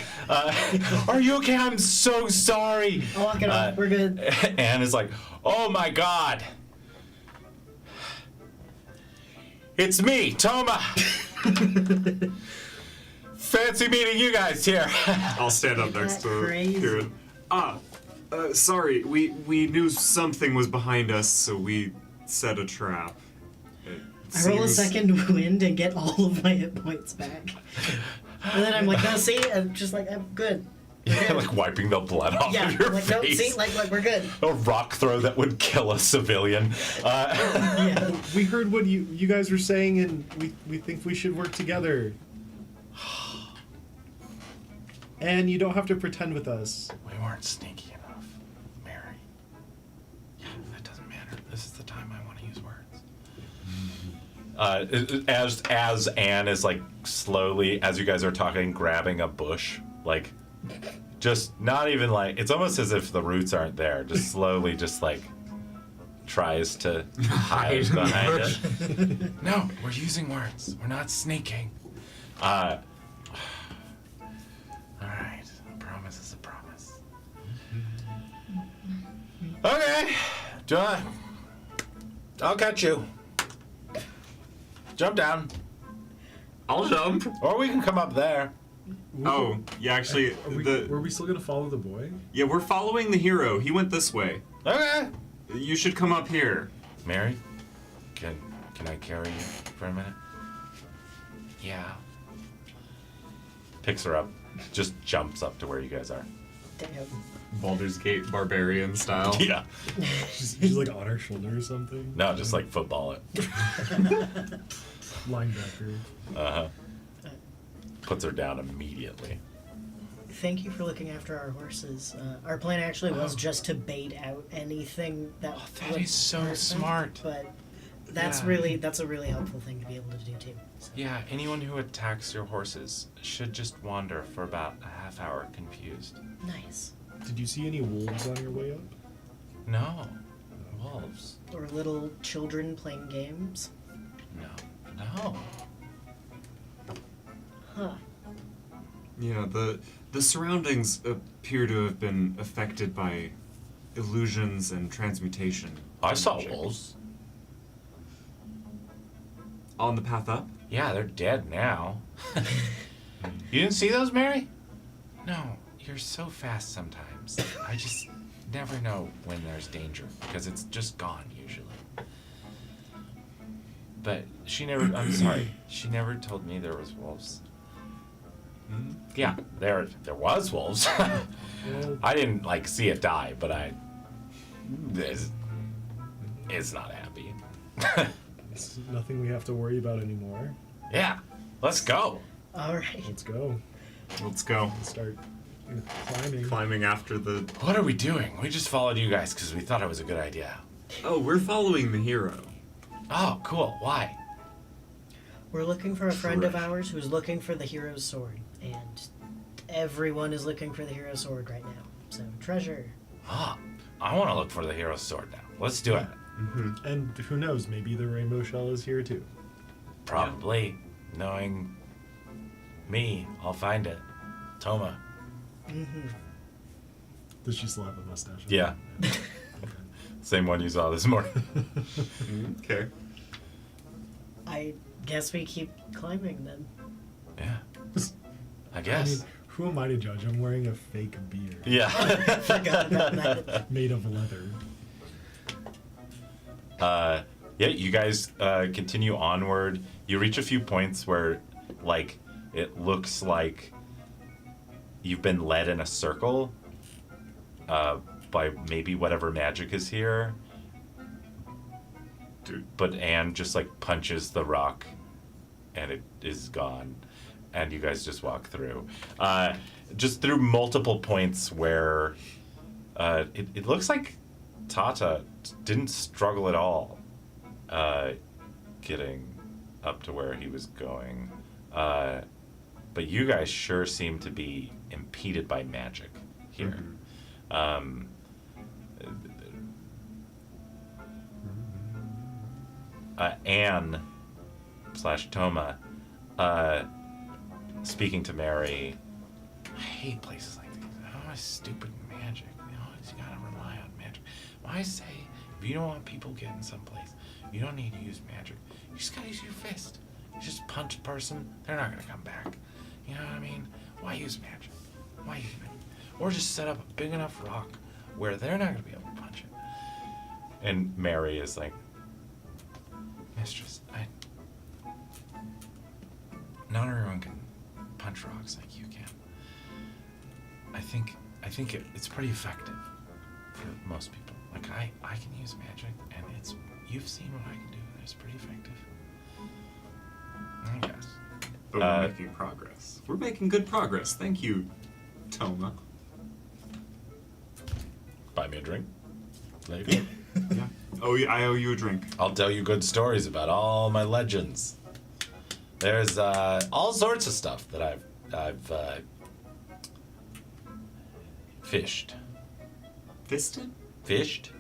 Are you okay? I'm so sorry. I'll walk it off, we're good. Anne is like, oh my God. It's me, Toma. Fancy meeting you guys here. I'll stand up next to Crazy. Kieran. Sorry, we knew something was behind us, so we set a trap. It I roll a seems- second wind and get all of my hit points back. And then I'm like, no, see? I'm just like, I'm good. Yeah, like wiping the blood off Yeah, of your like, no, face. see? Like, we're good. A rock throw that would kill a civilian. Yeah. We heard what you guys were saying, and we think we should work together. And you don't have to pretend with us. We weren't sneaky enough, Mary. Yeah, that doesn't As Anne is like slowly, as you guys are talking, grabbing a bush, like just not even like, it's almost as if the roots aren't there, just slowly just like tries to hide behind it. No, we're using words. We're not sneaking. All right, a promise is a promise. Okay, John, I'll catch you. Jump down, I'll jump. or we can come up there. Oh, yeah, actually, Were we still gonna follow the boy? yeah, we're following the hero. He went this way. Okay. You should come up here. Mary, can I carry you for a minute? Yeah. Picks her up, just jumps up to where you guys are. Damn. Baldur's Gate barbarian style. Yeah. She's like on our shoulder or something. No, just like football it. Linebacker. Uh-huh. Puts her down immediately. Thank you for looking after our horses. Our plan actually was just to bait out anything that. That would is so hurt them, smart. But that's Yeah. a really helpful thing to be able to do too. So. Yeah, anyone who attacks your horses should just wander for about a half hour confused. Nice. Did you see any wolves on your way up? No. Wolves. Or little children playing games. No. Huh. Yeah, the surroundings appear to have been affected by illusions and transmutation. I saw magic. wolves. On the path up? Yeah, they're dead now. You didn't see those, Mary? No, you're so fast sometimes. I just never know when there's danger because it's just gone usually. But she never, I'm sorry, she never told me there was wolves. Yeah, there was wolves. Well, I didn't like see it die, but it's not happy. it's nothing we have to worry about anymore. Yeah, let's go. All right. Let's go. Let's go. Let's start climbing. Climbing after the. What are we doing? We just followed you guys because we thought it was a good idea. Oh, we're following the hero. Oh, cool. Why? We're looking for a friend of ours who's looking for the hero's sword, and everyone is looking for the hero's sword right now. So treasure. Ah, I want to look for the hero's sword now. Let's do it. And who knows, maybe the rainbow shell is here too. Probably. Knowing me, I'll find it. Toma. Does she still have a mustache? Yeah. Same one you saw this morning. Okay. I guess we keep climbing then. Yeah. I I guess. mean, who am I to judge? I'm wearing a fake beard Yeah. Forgot about that. made of leather. Yeah, you guys continue onward. You reach a few points where, like, it looks like you've been led in a circle by maybe whatever magic is here. Dude. But Anne just, like, punches the rock, and it is gone. And you guys just walk through. Just through multiple points where it looks like Tata didn't struggle at all getting up to where he was going. But you guys sure seem to be impeded by magic here. Anne / Toma speaking to Mary. I hate places like these. Oh, stupid magic. You always gotta rely on magic. I say, if you don't want people getting someplace, you don't need to use magic. You just gotta use your fist. You just punch a person, they're not gonna come back. You know what I mean? Why use magic? Why use magic? Or just set up a big enough rock where they're not gonna be able to punch it. And Mary is like, Mistress, not everyone can punch rocks like you can. I think it's pretty effective for most people. Like I can use magic, and you've seen what I can do. And it's pretty effective. I guess. But we're making progress. We're making good progress. Thank you, Toma. Buy me a drink later. Yeah. I owe you a drink. I'll tell you good stories about all my legends. There's all sorts of stuff that I've fished. Fisted? Fished?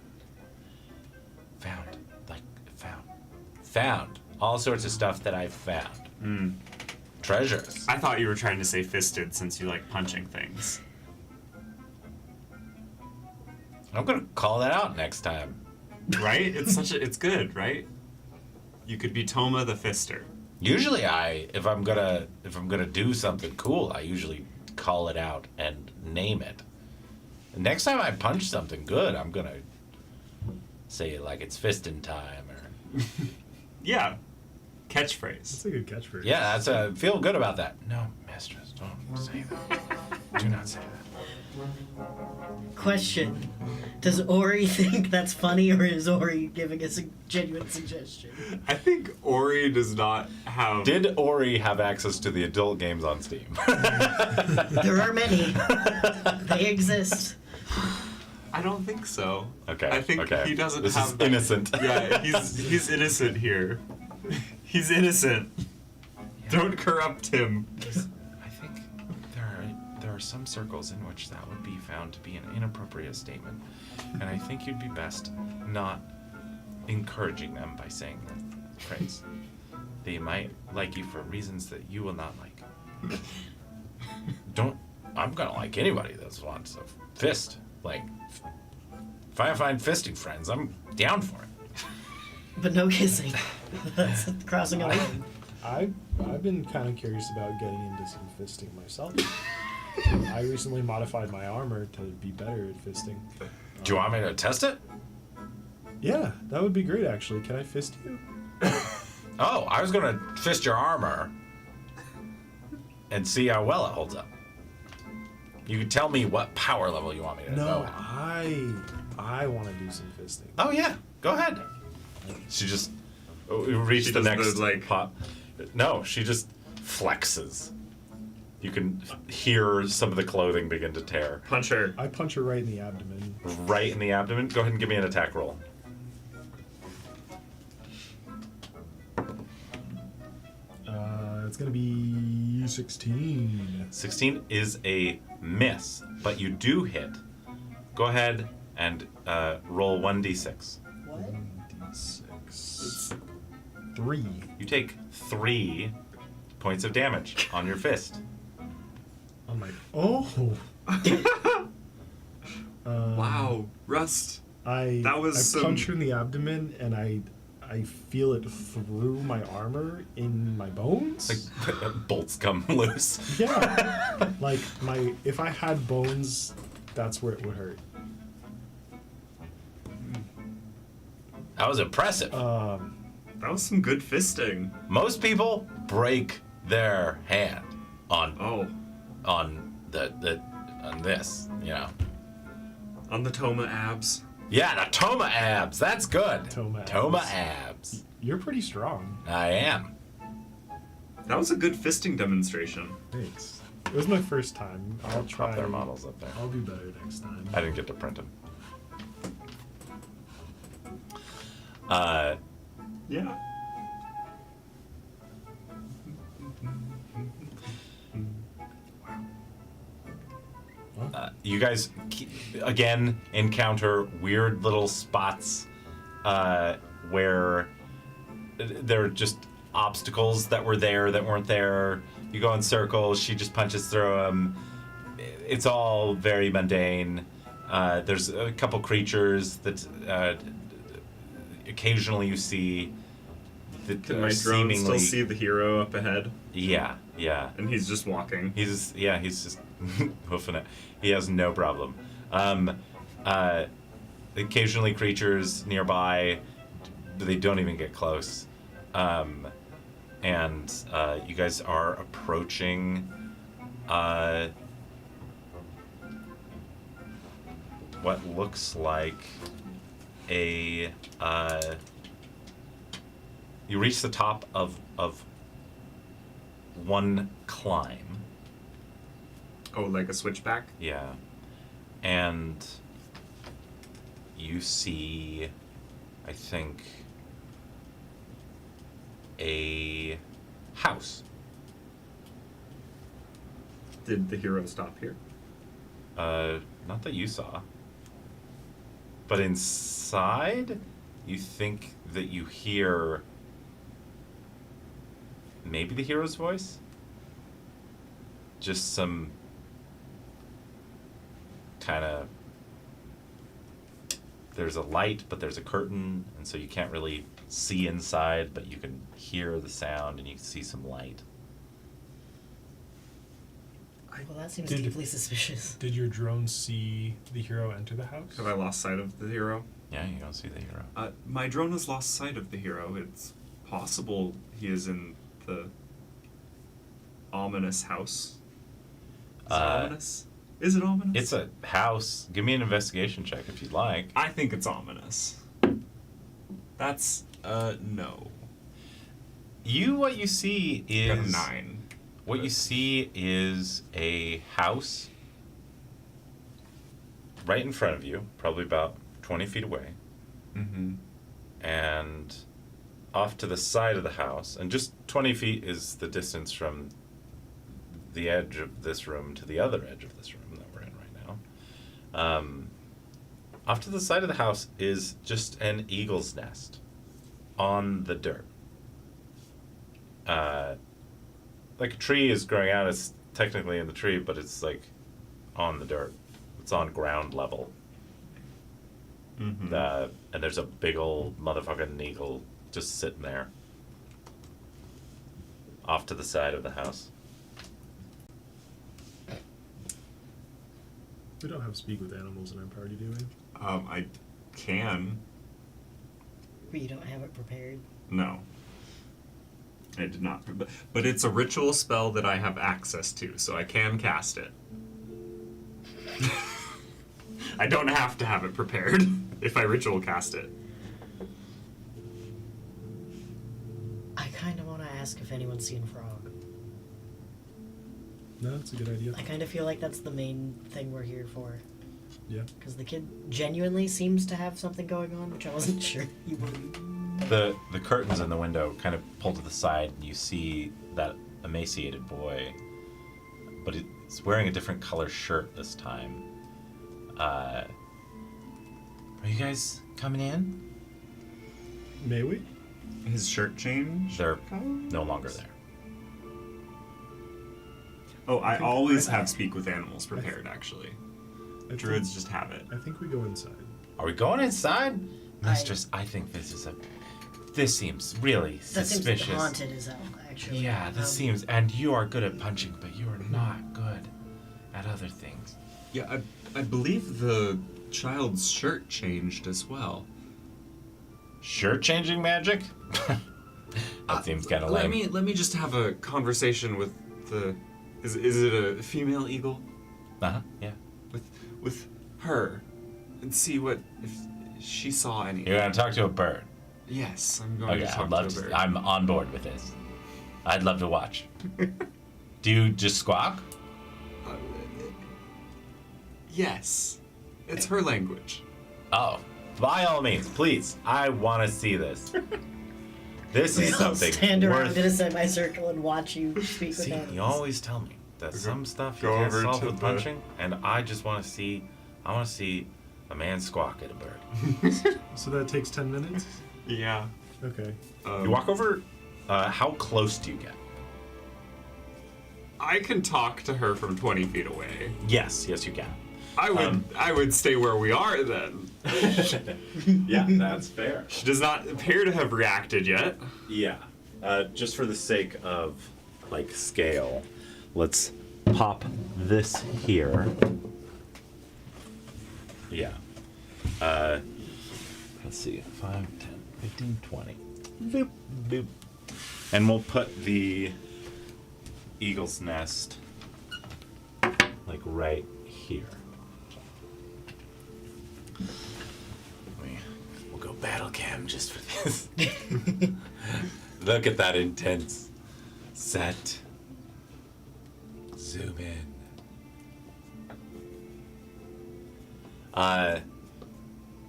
Found. All sorts of stuff that I've found. Treasures. I thought you were trying to say fisted since you like punching things. I'm gonna call that out next time. Right? It's good, right? You could be Toma the Fister. Usually if I'm gonna do something cool, I usually call it out and name it. And next time I punch something good, I'm gonna say it like it's fisting time or Yeah. Catchphrase. That's a good catchphrase. yeah, feel good about that. No, mistress, don't say that. Do not say that. Question: does Ori think that's funny, or is Ori giving us a genuine suggestion? I think Ori does not have... Did Ori have access to the adult games on Steam? There are many. They exist. I don't think so. Okay. I think okay. he doesn't This have... is innocent. Yeah, he's innocent here. He's innocent. Don't corrupt him. I think there are some circles in which that would be found to be an inappropriate statement, and I think you'd be best not encouraging them by saying the phrase. They might like you for reasons that you will not like. I'm gonna like anybody that wants a fist. Like, if I find fisting friends, I'm down for it. But no kissing. That's crossing a line. I've been kind of curious about getting into some fisting myself. I recently modified my armor to be better at fisting. Do you want me to test it? Yeah, that would be great actually. Can I fist you? Oh, I was gonna fist your armor and see how well it holds up. You can tell me what power level you want me to No, go at. I want to do some fisting. Oh yeah, go ahead. She just reached She the does next the, like- pop. No, she just flexes. You can hear some of the clothing begin to tear. Punch her. I punch her right in the abdomen. Right in the abdomen. Go ahead and give me an attack roll. It's gonna be 16. 16 is a miss, but you do hit. Go ahead and roll 1d6. What? D6. 3. You take 3 points of damage on your fist. On my. Oh. Wow. Rust. That was I some- punch her in the abdomen and I feel it through my armor in my bones. Like bolts come loose. Yeah. Like if I had bones, that's where it would hurt. That was impressive. That was some good fisting. Most people break their hand on Oh. on this, you know. On the Toma abs. Yeah, the Toma abs. That's good. Toma abs. You're pretty strong. I am. That was a good fisting demonstration. Thanks. It was my first time. I'll try. Pop their models up there. I'll do better next time. I didn't get to print them. Yeah. You guys again encounter weird little spots where there are just obstacles that were there that weren't there. You go in circles. She just punches through them. It's all very mundane. There's a couple creatures that occasionally you see that Can are my drone seemingly still see the hero up ahead? yeah. And he's just walking. He's just hoofing it. He has no problem. Occasionally creatures nearby, they don't even get close. And you guys are approaching what looks like a you reach the top of one climb. Oh, like a switchback? Yeah. And you see, I think, a house. Did the hero stop here? Not that you saw. But inside, you think that you hear maybe the hero's voice? Just some kind of, there's a light, but there's a curtain, and so you can't really see inside, but you can hear the sound and you can see some light. Well, that seems Did- deeply suspicious. Did your drone see the hero enter the house? Have I lost sight of the hero? Yeah, you don't see the hero. My drone has lost sight of the hero. It's possible he is in the ominous house. Is it ominous? Is it ominous? It's a house. Give me an investigation check if you'd like. I think it's ominous. That's no. What you see Got a is 9. What you see is a house right in front of you, probably about 20 feet away. Mm-hmm. And off to the side of the house, and just 20 feet is the distance from the edge of this room to the other edge of this room that we're in right now. Off to the side of the house is just an eagle's nest on the dirt. Like a tree is growing out, it's technically in the tree, but it's like on the dirt. It's on ground level. Mm-hmm. And there's a big old motherfucking eagle just sitting there off to the side of the house. We don't have speak with animals in our party, do we? I can. But you don't have it prepared. No. I did not. But it's a ritual spell that I have access to, so I can cast it. I don't have to have it prepared if I ritual cast it. I kind of want to ask if anyone's seen Frog. No, that's a good idea. I kind of feel like that's the main thing we're here for. Yeah. Because the kid genuinely seems to have something going on, which I wasn't sure he would. The curtains in the window kind of pull to the side, and you see that emaciated boy, but it's wearing a different color shirt this time. Are you guys coming in? May we? His shirt changed? They're no longer there. Oh, I always have speak with animals prepared, actually. Druids just have it. I think we go inside. Are we going inside? Mistress, I think this seems really That suspicious. seems haunted as hell, actually. Yeah, this seems, and you are good at punching, but you are not good at other things. Yeah, I believe the child's shirt changed as well. Shirt changing magic? That seems kind of lame. Let me just have a conversation with the. Is it a female eagle? Uh-huh, yeah. With her, and see what if she saw any. You're gonna talk to a bird. Yes, I'm going Okay, to talk I'd love to a bird. I'm on board with this. I'd love to watch. Do you just squawk? Yes, it's her language. Oh, by all means, please. I want to see this. This We is all something stand around worth. in a semicircle and watch you speak with See, animals. you always tell me that some stuff you go can't over solve to with the- punching, and I just want to see. I want to see a man squawk at a bird. So that takes 10 minutes? Yeah. Okay. You walk over. How close do you get? I can talk to her from 20 feet away. Yes, you can. I would stay where we are then. Yeah, that's fair. She does not appear to have reacted yet. Yeah. Just for the sake of like scale, let's pop this here. Yeah. Let's see. 5, 10, 15, 20. Boop, boop. And we'll put the eagle's nest like right here. We'll go battle cam just for this. Look at that intense set. Zoom in.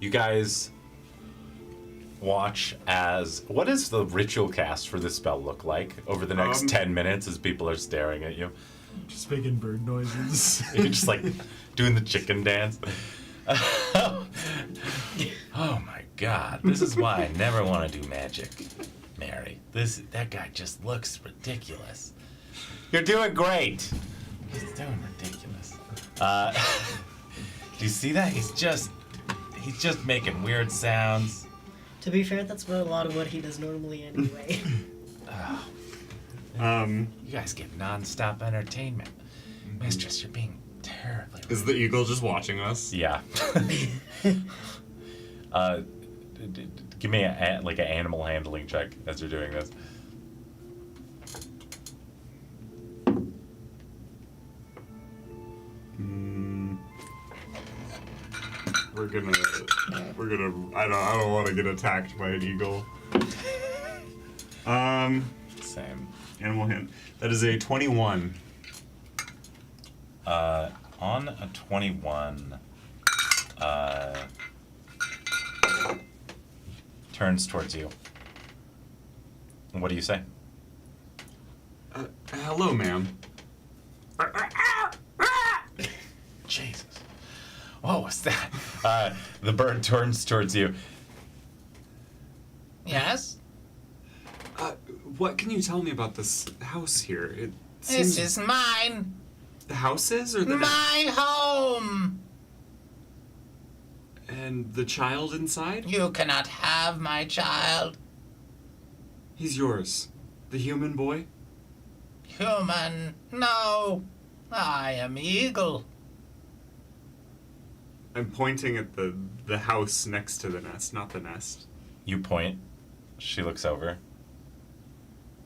You guys watch as... What does the ritual cast for this spell look like over the next 10 minutes as people are staring at you? Just making bird noises. You're just like doing the chicken dance. Oh my god. This is why I never want to do magic, Mary. That guy just looks ridiculous. You're doing great. He's doing ridiculous. Do you see that? He's just making weird sounds. To be fair, that's a lot of what he does normally anyway. You guys get non-stop entertainment. Mistress, you're being terribly rude. Is the eagle just watching us? Yeah. Give me an animal handling check as you're doing this. We're gonna. I don't want to get attacked by an eagle. Same. Animal hand. That is a 21. On a 21, turns towards you. What do you say? Hello, ma'am. Jesus. What was that? The bird turns towards you. Yes? What can you tell me about this house here? It This seems is mine. the house is, or the My home. and the child inside? You cannot have my child. He's yours. The human boy? Human. No. I am eagle. I'm pointing at the house next to the nest, not the nest. You point. She looks over.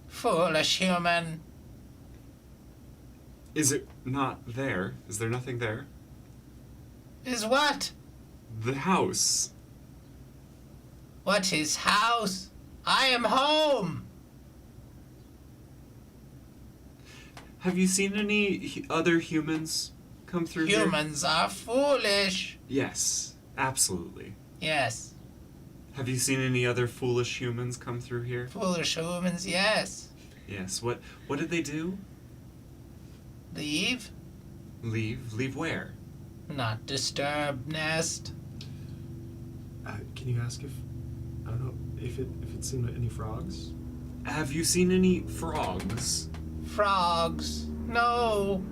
Foolish human. Is it not there? Is there nothing there? Is what? The house. What is house? I am home. Have you seen any other humans come through here? Humans are foolish. Yes, absolutely. Yes. Have you seen any other foolish humans come through here? Foolish humans, yes. Yes. What did they do? Leave. Leave? Leave where? Not disturb nest. Can you ask if I don't know if it's seen any frogs? Have you seen any frogs? Frogs. No.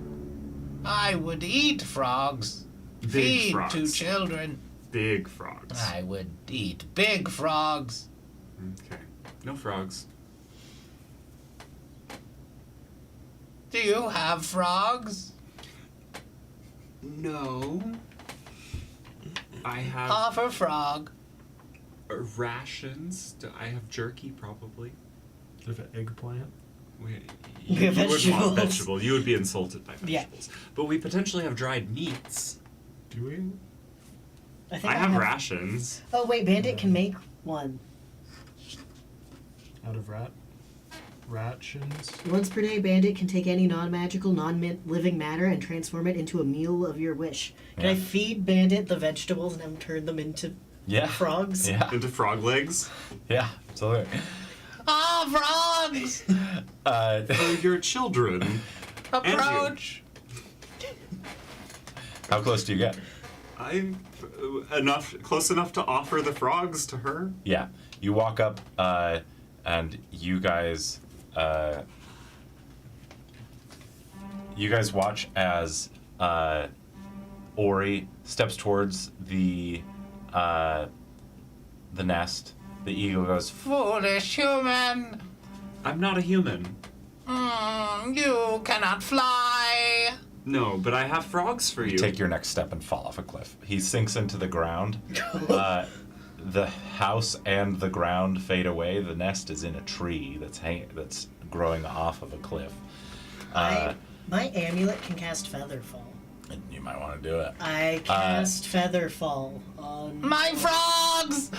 I would eat frogs. Big Feed frogs. to children. Big frogs. I would eat big frogs. Okay. No frogs. Do you have frogs? No. I have Offer frog. rations. I have jerky, probably. Do you have an eggplant? You would want Vegetables. vegetable. You would be insulted by Yeah. vegetables. But we potentially have dried meats. Do we? I think I have rations. Oh wait, Bandit can make one. Out of rations? Once per day, Bandit can take any non-magical, non-living matter and transform it into a meal of your wish. Can I Yeah. feed Bandit the vegetables and have him turn them into Yeah. frogs? Yeah. Into frog legs. Yeah. Absolutely. Ah, frogs! For your children. Approach. How close do you get? I'm close enough to offer the frogs to her. Yeah. You walk up, and you guys watch as Ori steps towards the nest. The eagle goes, Foolish human. I'm not a human. You cannot fly. No, but I have frogs for you. take your next step and fall off a cliff. He sinks into the ground. The house and the ground fade away. The nest is in a tree that's growing off of a cliff. My amulet can cast Featherfall. You might want to do it. I cast Featherfall on... My frogs.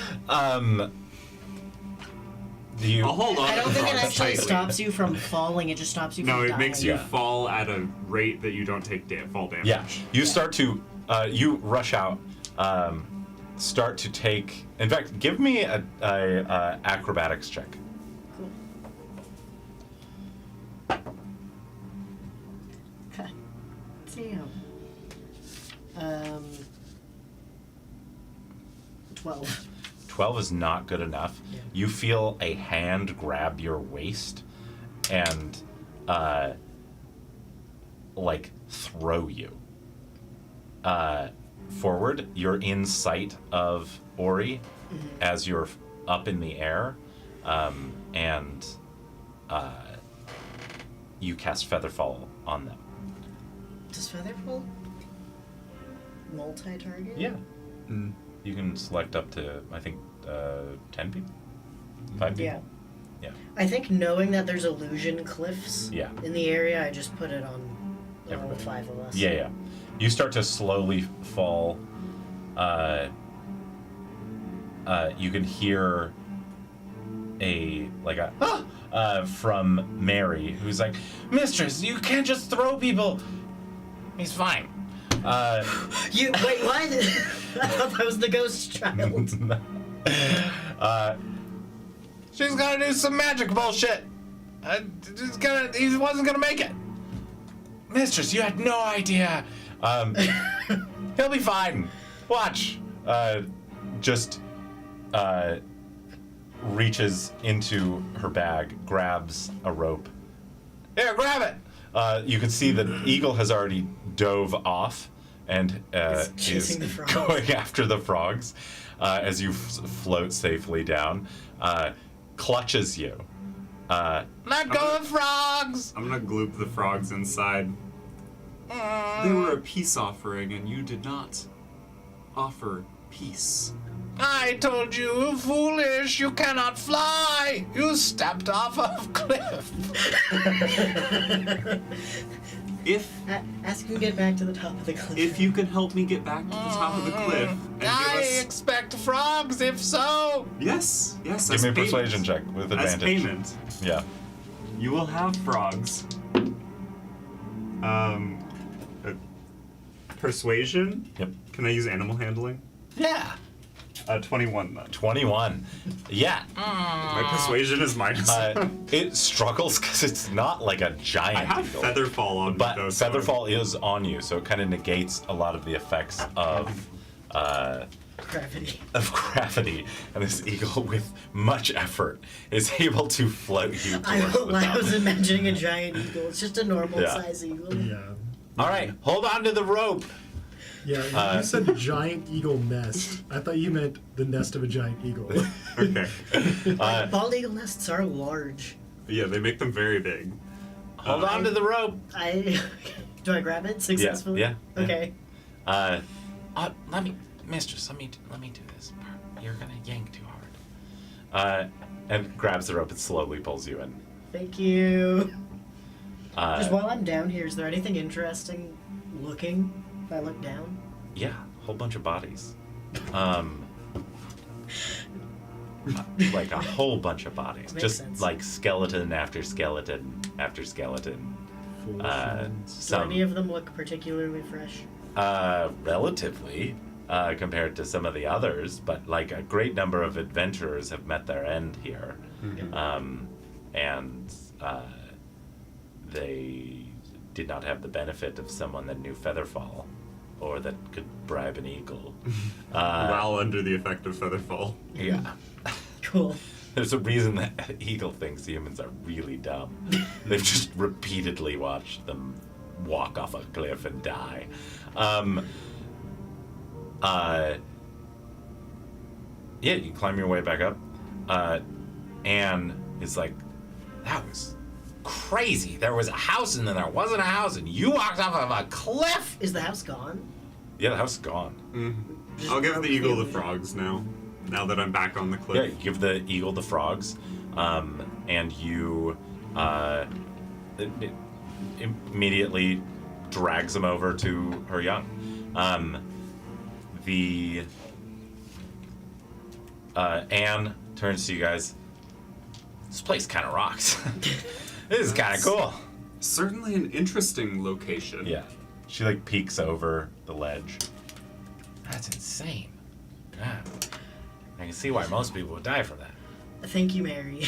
Do you? I'll hold on. I to don't the think it frogs actually tightly. stops you from falling, it just stops you from No, it dying. makes you Yeah. fall at a rate that you don't take fall damage. Yeah. You start to. You rush out, start to take. In fact, give me a acrobatics check. Cool. Damn. 12. 12 is not good enough. Yeah. You feel a hand grab your waist and like throw you forward. You're in sight of Ori as you're up in the air, and you cast Featherfall on them. Does Featherfall multi-target? Yeah. You can select up to, I think, 10 people? 5 people? Yeah. Yeah. I think knowing that there's illusion cliffs Yeah. in the area, I just put it on all Everybody. 5 of us. Yeah, yeah. You start to slowly fall. You can hear from Mary, who's like, "Mistress, you can't just throw people." He's fine. You wait, what? I thought that was the ghost child. She's gonna do some magic bullshit. He wasn't gonna make it. Mistress, you had no idea. He'll be fine. Watch. Just reaches into her bag, grabs a rope. Here, grab it. You can see that Eagle has already dove off and It's is chasing the frogs. going after the frogs as you float safely down. Clutches you. Let go of frogs. I'm gonna gloop the frogs inside. They were a peace offering, and you did not offer peace. I told you, foolish, you cannot fly. You stepped off a cliff. Ask him to get back to the top of the cliff. If you can help me get back to the top of the cliff and give I us... expect frogs, if so. Yes, Give as me a payment. persuasion check with advantage. As payment, Yeah. You will have frogs. Persuasion? Yep. Can I use animal handling? Yeah. 21 then. 21. Yeah. My persuasion is minus. It struggles because it's not like a giant I have eagle. Featherfall on me, But though, so Featherfall is on you, so it kind of negates a lot of the effects of Gravity. and this eagle, with much effort, is able to float you towards the I top. was imagining a giant eagle. It's just a normal Yeah. size eagle. Yeah. All right, hold on to the rope. Yeah, you said giant eagle nest. I thought you meant the nest of a giant eagle. Okay. Bald eagle nests are large. Yeah, they make them very big. Hold on to the rope. Do I grab it successfully? yeah. Okay. Mistress, let me do this. You're gonna yank too hard. And grabs the rope and slowly pulls you in. Thank you. Just while I'm down here, is there anything interesting looking if I look down? Yeah, a whole bunch of bodies. Like a whole bunch of bodies. Makes Just sense. like skeleton after skeleton after skeleton. Full of friends. Do Some any of them look particularly fresh? relatively compared to some of the others, but like a great number of adventurers have met their end here. And they did not have the benefit of someone that knew Featherfall or that could bribe an eagle. While under the effect of Featherfall. Yeah. Cool. There's a reason that eagle thinks humans are really dumb. They've just repeatedly watched them walk off a cliff and die. Yeah, you climb your way back up. Anne is like, that was crazy. There was a house and then there wasn't a house and you walked off of a cliff. Is the house gone? Yeah, the house is gone. Just I'll give the broke eagle the illusion. frogs now that I'm back on the cliff. Yeah, you give the eagle the frogs, and you immediately drags them over to her young. Anne turns to you guys. This place kind of rocks. This is kind of cool. Certainly an interesting location. Yeah. She like peeks over the ledge. That's insane. Yeah. I can see why most people would die from that. Thank you, Mary.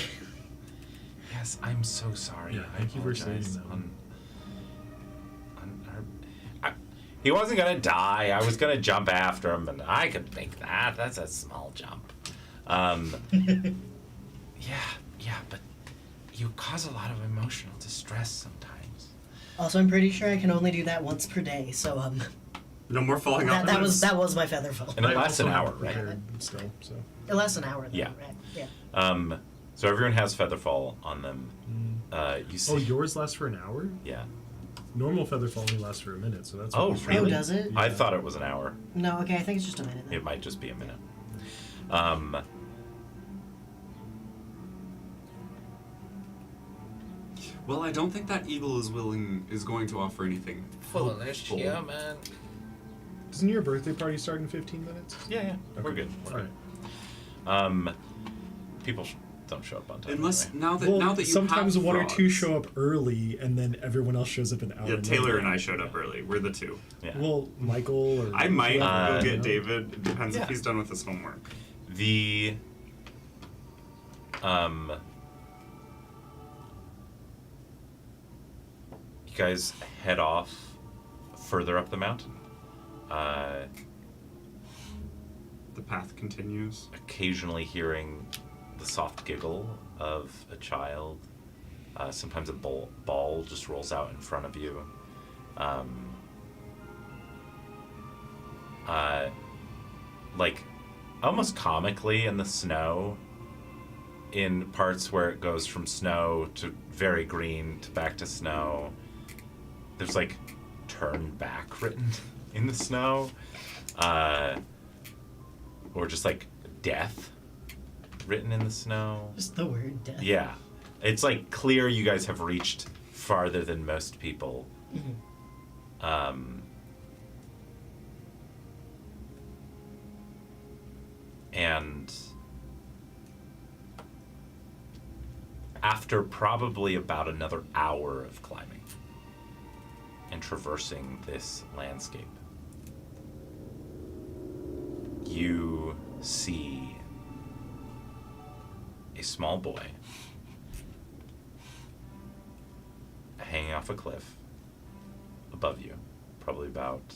Yes, I'm so sorry. Yeah, I thank you for apologize saying that. on her. He wasn't gonna die. I was gonna jump after him, and I could make that. That's a small jump. Yeah, but you cause a lot of emotional distress sometimes. Also, I'm pretty sure I can only do that once per day, so No more falling off. that was my feather fall. And it I lasts an also hour, have right? prepared Still, so. It lasts an hour, though, Yeah. right? Yeah. So everyone has Featherfall on them. You see. Oh, yours lasts for an hour? Yeah. Normal featherfall only lasts for a minute, so that's. Oh, what we really? Oh, does it? Yeah. I thought it was an hour. No, okay, I think it's just a minute. Then. It might just be a minute. Well, I don't think that eagle is going to offer anything. Foolish, helpful. yeah, man. Doesn't your birthday party start in 15 minutes? Yeah, we're Okay. good. We're All right. good. People don't show up on time. Unless anyway. now that you sometimes have one or two frogs- show up early, and then everyone else shows up an hour. Yeah, later. Taylor and I showed up early. We're the two. Yeah. Well, Michael or I might whoever, go you get know? David. It depends Yeah. if he's done with his homework. The you guys head off further up the mountain. The path continues. Occasionally hearing the soft giggle of a child. Sometimes a ball just rolls out in front of you. Like almost comically in the snow, in parts where it goes from snow to very green to back to snow, there's like turn back written in the snow, or just like death written in the snow. Just the word death. Yeah, it's like clear you guys have reached farther than most people. And after probably about another hour of climbing and traversing this landscape, you see a small boy hanging off a cliff above you, probably about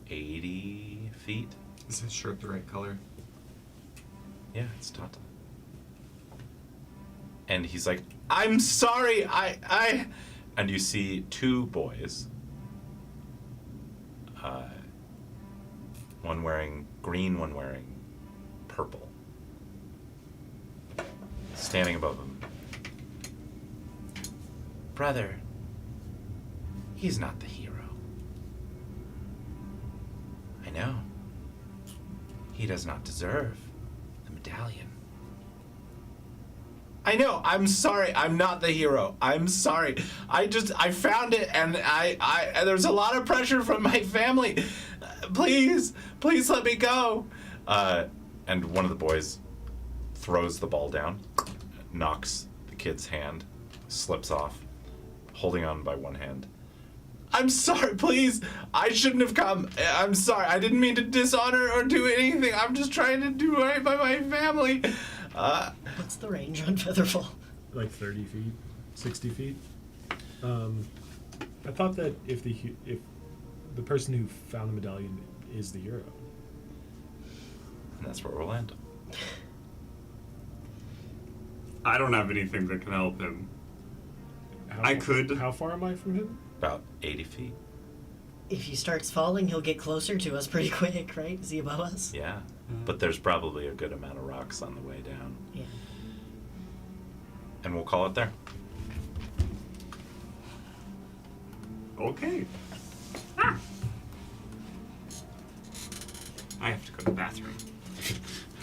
80 feet. Is his shirt the right color? Yeah, it's Tata. And he's like, I'm sorry, I... And you see two boys. One wearing green, one wearing purple. Standing above him. Brother, he's not the hero. I know. He does not deserve the medallion. I know, I'm sorry, I'm not the hero. I'm sorry. I found it and I there's a lot of pressure from my family. Please let me go. And one of the boys throws the ball down, knocks the kid's hand, slips off, holding on by one hand. I'm sorry, please. I shouldn't have come. I'm sorry. I didn't mean to dishonor or do anything. I'm just trying to do right by my family. What's the range on Featherfall? Like 30 feet, 60 feet. I thought that if the person who found the medallion is the hero. And that's where we'll land. I don't have anything that can help him. I could. How far am I from him? About 80 feet. If he starts falling, he'll get closer to us pretty quick, right? Is he above us? Yeah. But there's probably a good amount of rocks on the way down. Yeah. And we'll call it there. Okay. I have to go to the bathroom.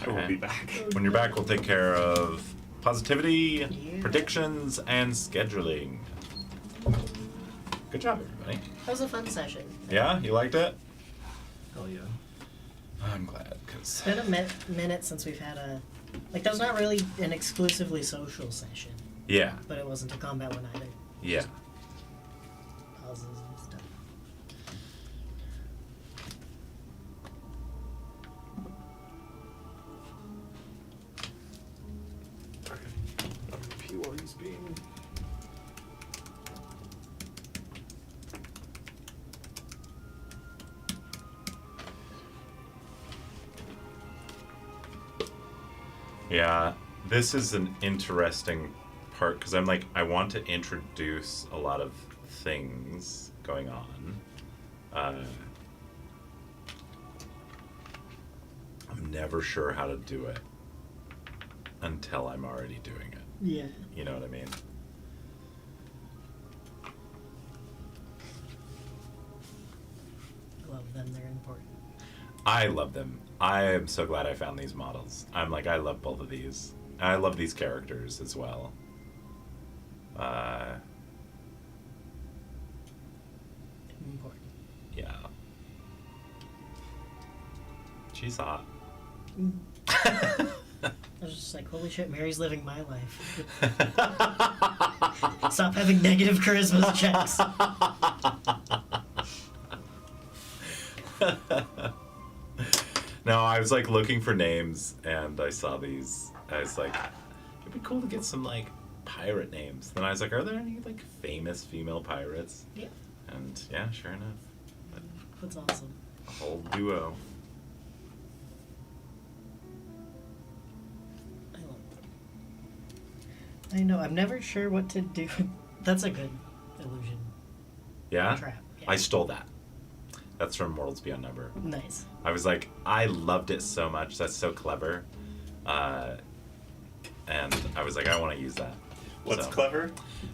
I will Okay. be back. When you're back, we'll take care of positivity, Yeah. predictions, and scheduling. Good job, everybody. That was a fun session. Yeah? You liked it? Hell yeah. I'm glad, because... It's been a minute since we've had a... Like, that was not really an exclusively social session, Yeah. but it wasn't a combat one either. Yeah. Pauses and stuff. Yeah, this is an interesting part because I'm like, I want to introduce a lot of things going on. I'm never sure how to do it until I'm already doing it. Yeah. You know what I mean? I love them. They're important. I love them. I am so glad I found these models. I'm like, I love both of these. I love these characters as well. Important. Yeah. She's hot. I was just like, holy shit, Mary's living my life. Stop having negative charisma checks. No, I was like looking for names and I saw these. I was like, it'd be cool to get some like pirate names. Then I was like, are there any like famous female pirates? Yeah. And yeah, sure enough. But That's awesome. a whole duo. I love them. I know, I'm never sure what to do. That's a good illusion. Yeah? Trap. Yeah. I stole that. That's from Worlds Beyond Number. Nice. I was like, I loved it so much. That's so clever. And I was like, I want to use that. What's So, clever?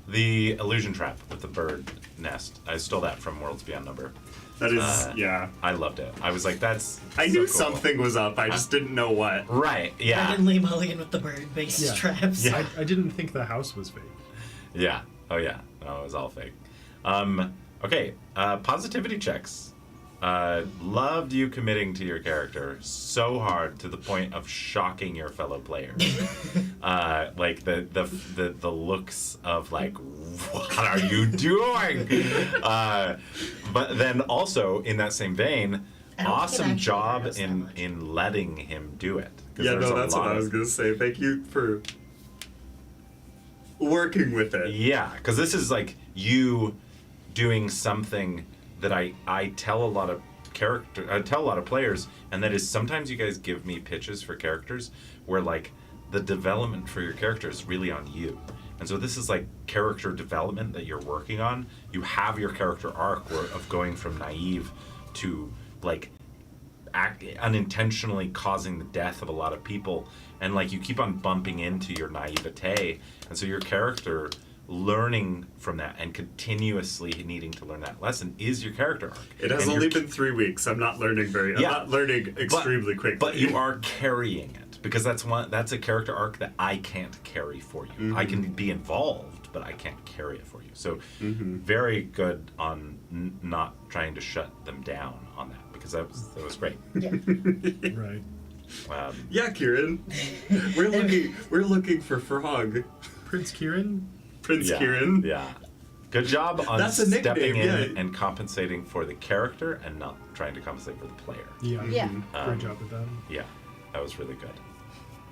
The illusion trap with the bird nest. I stole that from Worlds Beyond Number. That is, yeah. I loved it. I was like, that's I so knew cool. something was up. I just didn't know what. Right, yeah. Brandon Lee Mulligan with the bird-based Yeah. traps. Yeah. I didn't think the house was fake. Yeah. Oh, yeah. No, it was all fake. Okay, positivity checks. Loved you committing to your character so hard to the point of shocking your fellow players. Like the looks of like, what are you doing? But then also in that same vein, I don't think it awesome actually job hurt us that in much. letting him do it. 'Cause Yeah, there's no, a that's what lot I was of- gonna say. Thank you for working with it. Yeah, because this is like you doing something that I tell a lot of players, and that is sometimes you guys give me pitches for characters where like the development for your character is really on you. And so this is like character development that you're working on. You have your character arc of going from naive to like unintentionally causing the death of a lot of people, and like you keep on bumping into your naivete, and so your character learning from that and continuously needing to learn that lesson is your character arc. It has And only you're- been 3 weeks. I'm not learning I'm Yeah. not learning extremely quickly. But you are carrying it because that's a character arc that I can't carry for you. I can be involved, but I can't carry it for you. So very good on not trying to shut them down on that, because that was great. Yeah. Right. Yeah, Kieran. We're looking for Frog. Prince Kieran? Prince Yeah, Kieran. Yeah. Good job on That's a nickname, stepping in yeah. and compensating for the character and not trying to compensate for the player. Yeah. Yeah. Great job with that. Yeah, that was really good.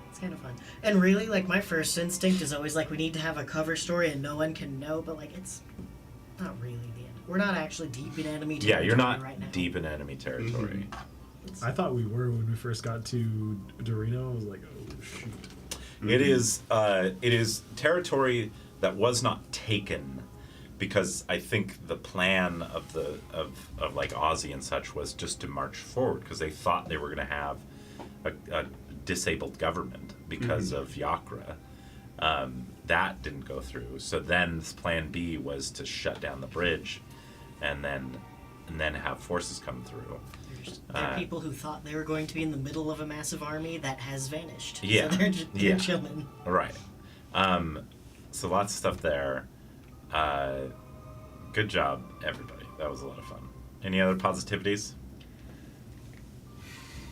It's kind of fun. And really, like, my first instinct is always like, we need to have a cover story and no one can know, but like, it's not really the end. We're not actually deep in enemy Yeah, territory you're not right now. deep in enemy territory. It's- I thought we were when we first got to Dorino. I was like, oh shoot. It is territory that was not taken, because I think the plan of like Aussie and such was just to march forward, because they thought they were going to have a disabled government because of Yakra. That didn't go through. So then this plan B was to shut down the bridge, and then have forces come through. There are people who thought they were going to be in the middle of a massive army that has vanished. Yeah, So they're yeah. chilling. Right. So lots of stuff there. Good job, everybody. That was a lot of fun. Any other positivities?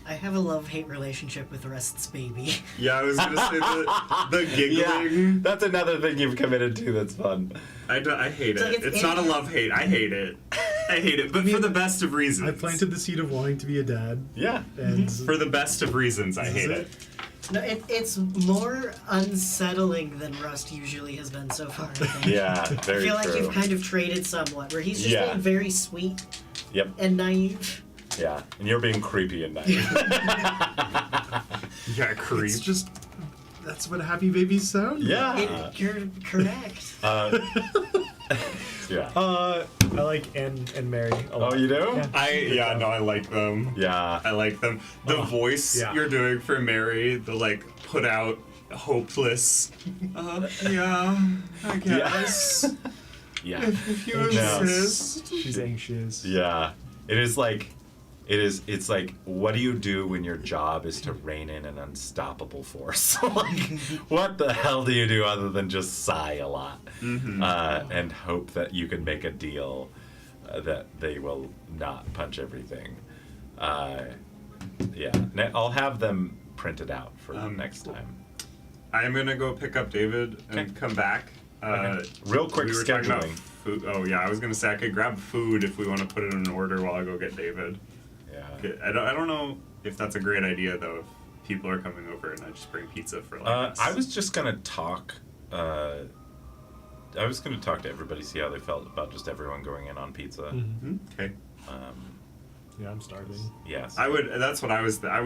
I have a love-hate relationship with Rust's baby. Yeah, I was gonna say the Yeah, giggling. that's another thing you've committed to that's fun. I hate It's like it. It's not a love hate. I hate it. I hate it, but for the best of reasons. I planted the seed of wanting to be a dad, Yeah. and For the best of reasons, I hate it. No, it's more unsettling than Rust usually has been so far, I think. Yeah, I very feel like true. you've kind of traded somewhat, where he's just Yeah. being very sweet Yep. and naive. Yeah. And you're being creepy and naive. Yeah, creep. it's just That's what happy babies sound. Yeah. You're correct. Yeah. I like Anne and Mary a lot. Oh, you do? Yeah. I like them. Yeah. I like them. The voice yeah. you're doing for Mary, the like put out hopeless. Yeah, I guess. Yeah. If you No. insist. She's anxious. Yeah. It's like, what do you do when your job is to rein in an unstoppable force? Like, what the hell do you do other than just sigh a lot and hope that you can make a deal that they will not punch everything? Yeah. I'll have them printed out for next time. I'm gonna go pick up David and come back. Real quick we were talking about scheduling. food. Oh yeah, I was gonna say I could grab food if we want to put it in an order while I go get David. Yeah. Okay, I don't know if that's a great idea though. If people are coming over and I just bring pizza for like us. I was just gonna talk. I was gonna talk to everybody, see how they felt about just everyone going in on pizza. Okay. Yeah, I'm starving. Yes. I would. That's what I was. I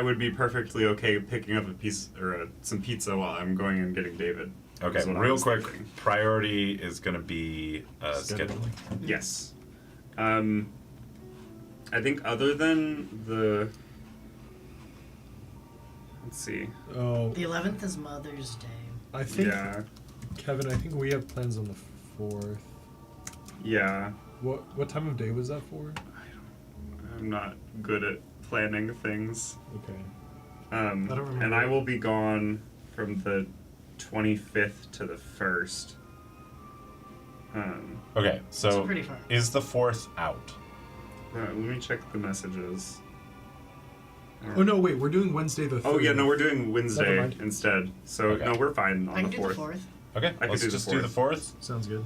would be perfectly okay picking up a piece or some pizza while I'm going and getting David. Okay. is what I Real was quick. thinking. Priority is gonna be scheduling. Yes. I think other than the. Let's see. Oh, The 11th is Mother's Day. I think Yeah. Kevin. I think we have plans on the 4th. Yeah. What time of day was that for? I'm not good at planning things. Okay. I don't remember. And I will be gone from the 25th to the 1st. Okay. So That's pretty far. is the 4th out? Let me check the messages. Oh no, wait. We're doing Wednesday the 3rd. Oh yeah, no, we're doing Never Wednesday mind. instead. So Okay. no, we're fine on I can the do 4th. the 4th. Okay. I could Let's do the just do the 4th. Sounds good.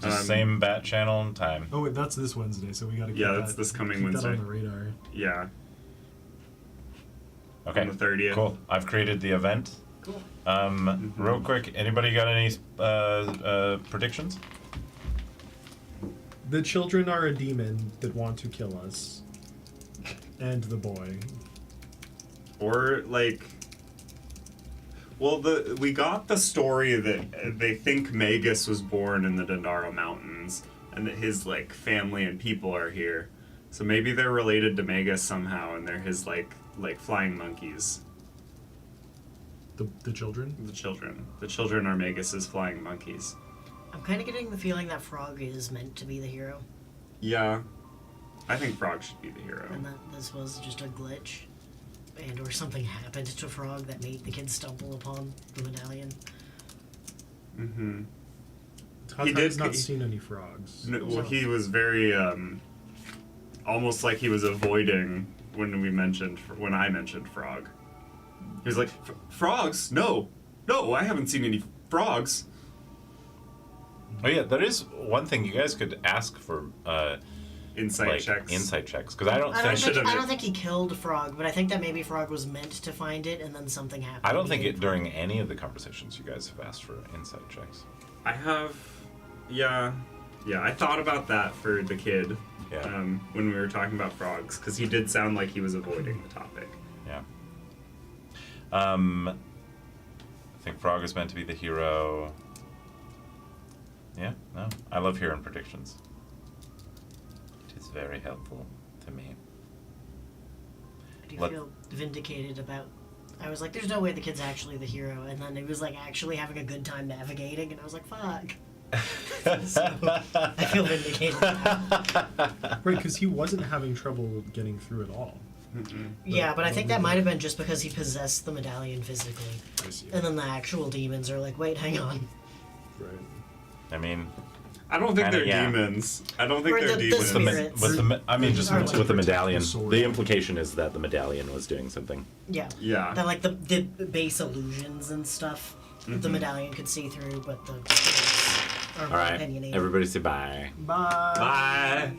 Just same bat channel and time. Oh wait, that's this Wednesday, so we gotta keep Yeah, that, that's this coming keep Wednesday. that on the radar. Yeah. Okay. On the 30th. Cool. I've created the event. Cool. Real quick, anybody got any predictions? The children are a demon that want to kill us. And the boy. Or like. Well, we got the story that they think Magus was born in the Dendaro Mountains, and that his like family and people are here. So maybe they're related to Magus somehow, and they're his like flying monkeys. The children? The children. The children are Magus's flying monkeys. I'm kind of getting the feeling that Frog is meant to be the hero, Yeah. I think Frog should be the hero. and that this was just a glitch, and or something happened to Frog that made the kids stumble upon the medallion. Mm-hmm. Todd He has did- not he- seen any frogs. No, well, he was very, almost like he was avoiding when I mentioned Frog. He was like, frogs? No, I haven't seen any frogs. Oh yeah, there is one thing you guys could ask for. Insight checks. Insight checks, because I don't think I don't think he killed Frog, but I think that maybe Frog was meant to find it, and then something happened. I don't He think didn't it during any of the conversations you guys have asked for insight checks. I have, yeah, I thought about that for the kid. Yeah. When we were talking about frogs, because he did sound like he was avoiding the topic. Yeah. I think Frog is meant to be the hero. Yeah, no. I love hearing predictions. It is very helpful to me. I do feel vindicated about. I was like, "There's no way the kid's actually the hero," and then he was like actually having a good time navigating, and I was like, "Fuck." So, I feel vindicated. Right, because he wasn't having trouble getting through at all. Yeah, but I think that might have been just because he possessed the medallion physically, I see. and then the actual demons are like, "Wait, hang on." Right. I mean, I don't think Kinda, they're yeah. demons. I don't think Or they're the demons. spirits. just Or with the medallion. sword. The implication is that the medallion was doing something. Yeah. Yeah. That like the base illusions and stuff, the medallion could see through, but the spirits are All right, opinionated. everybody say bye. Bye. Bye.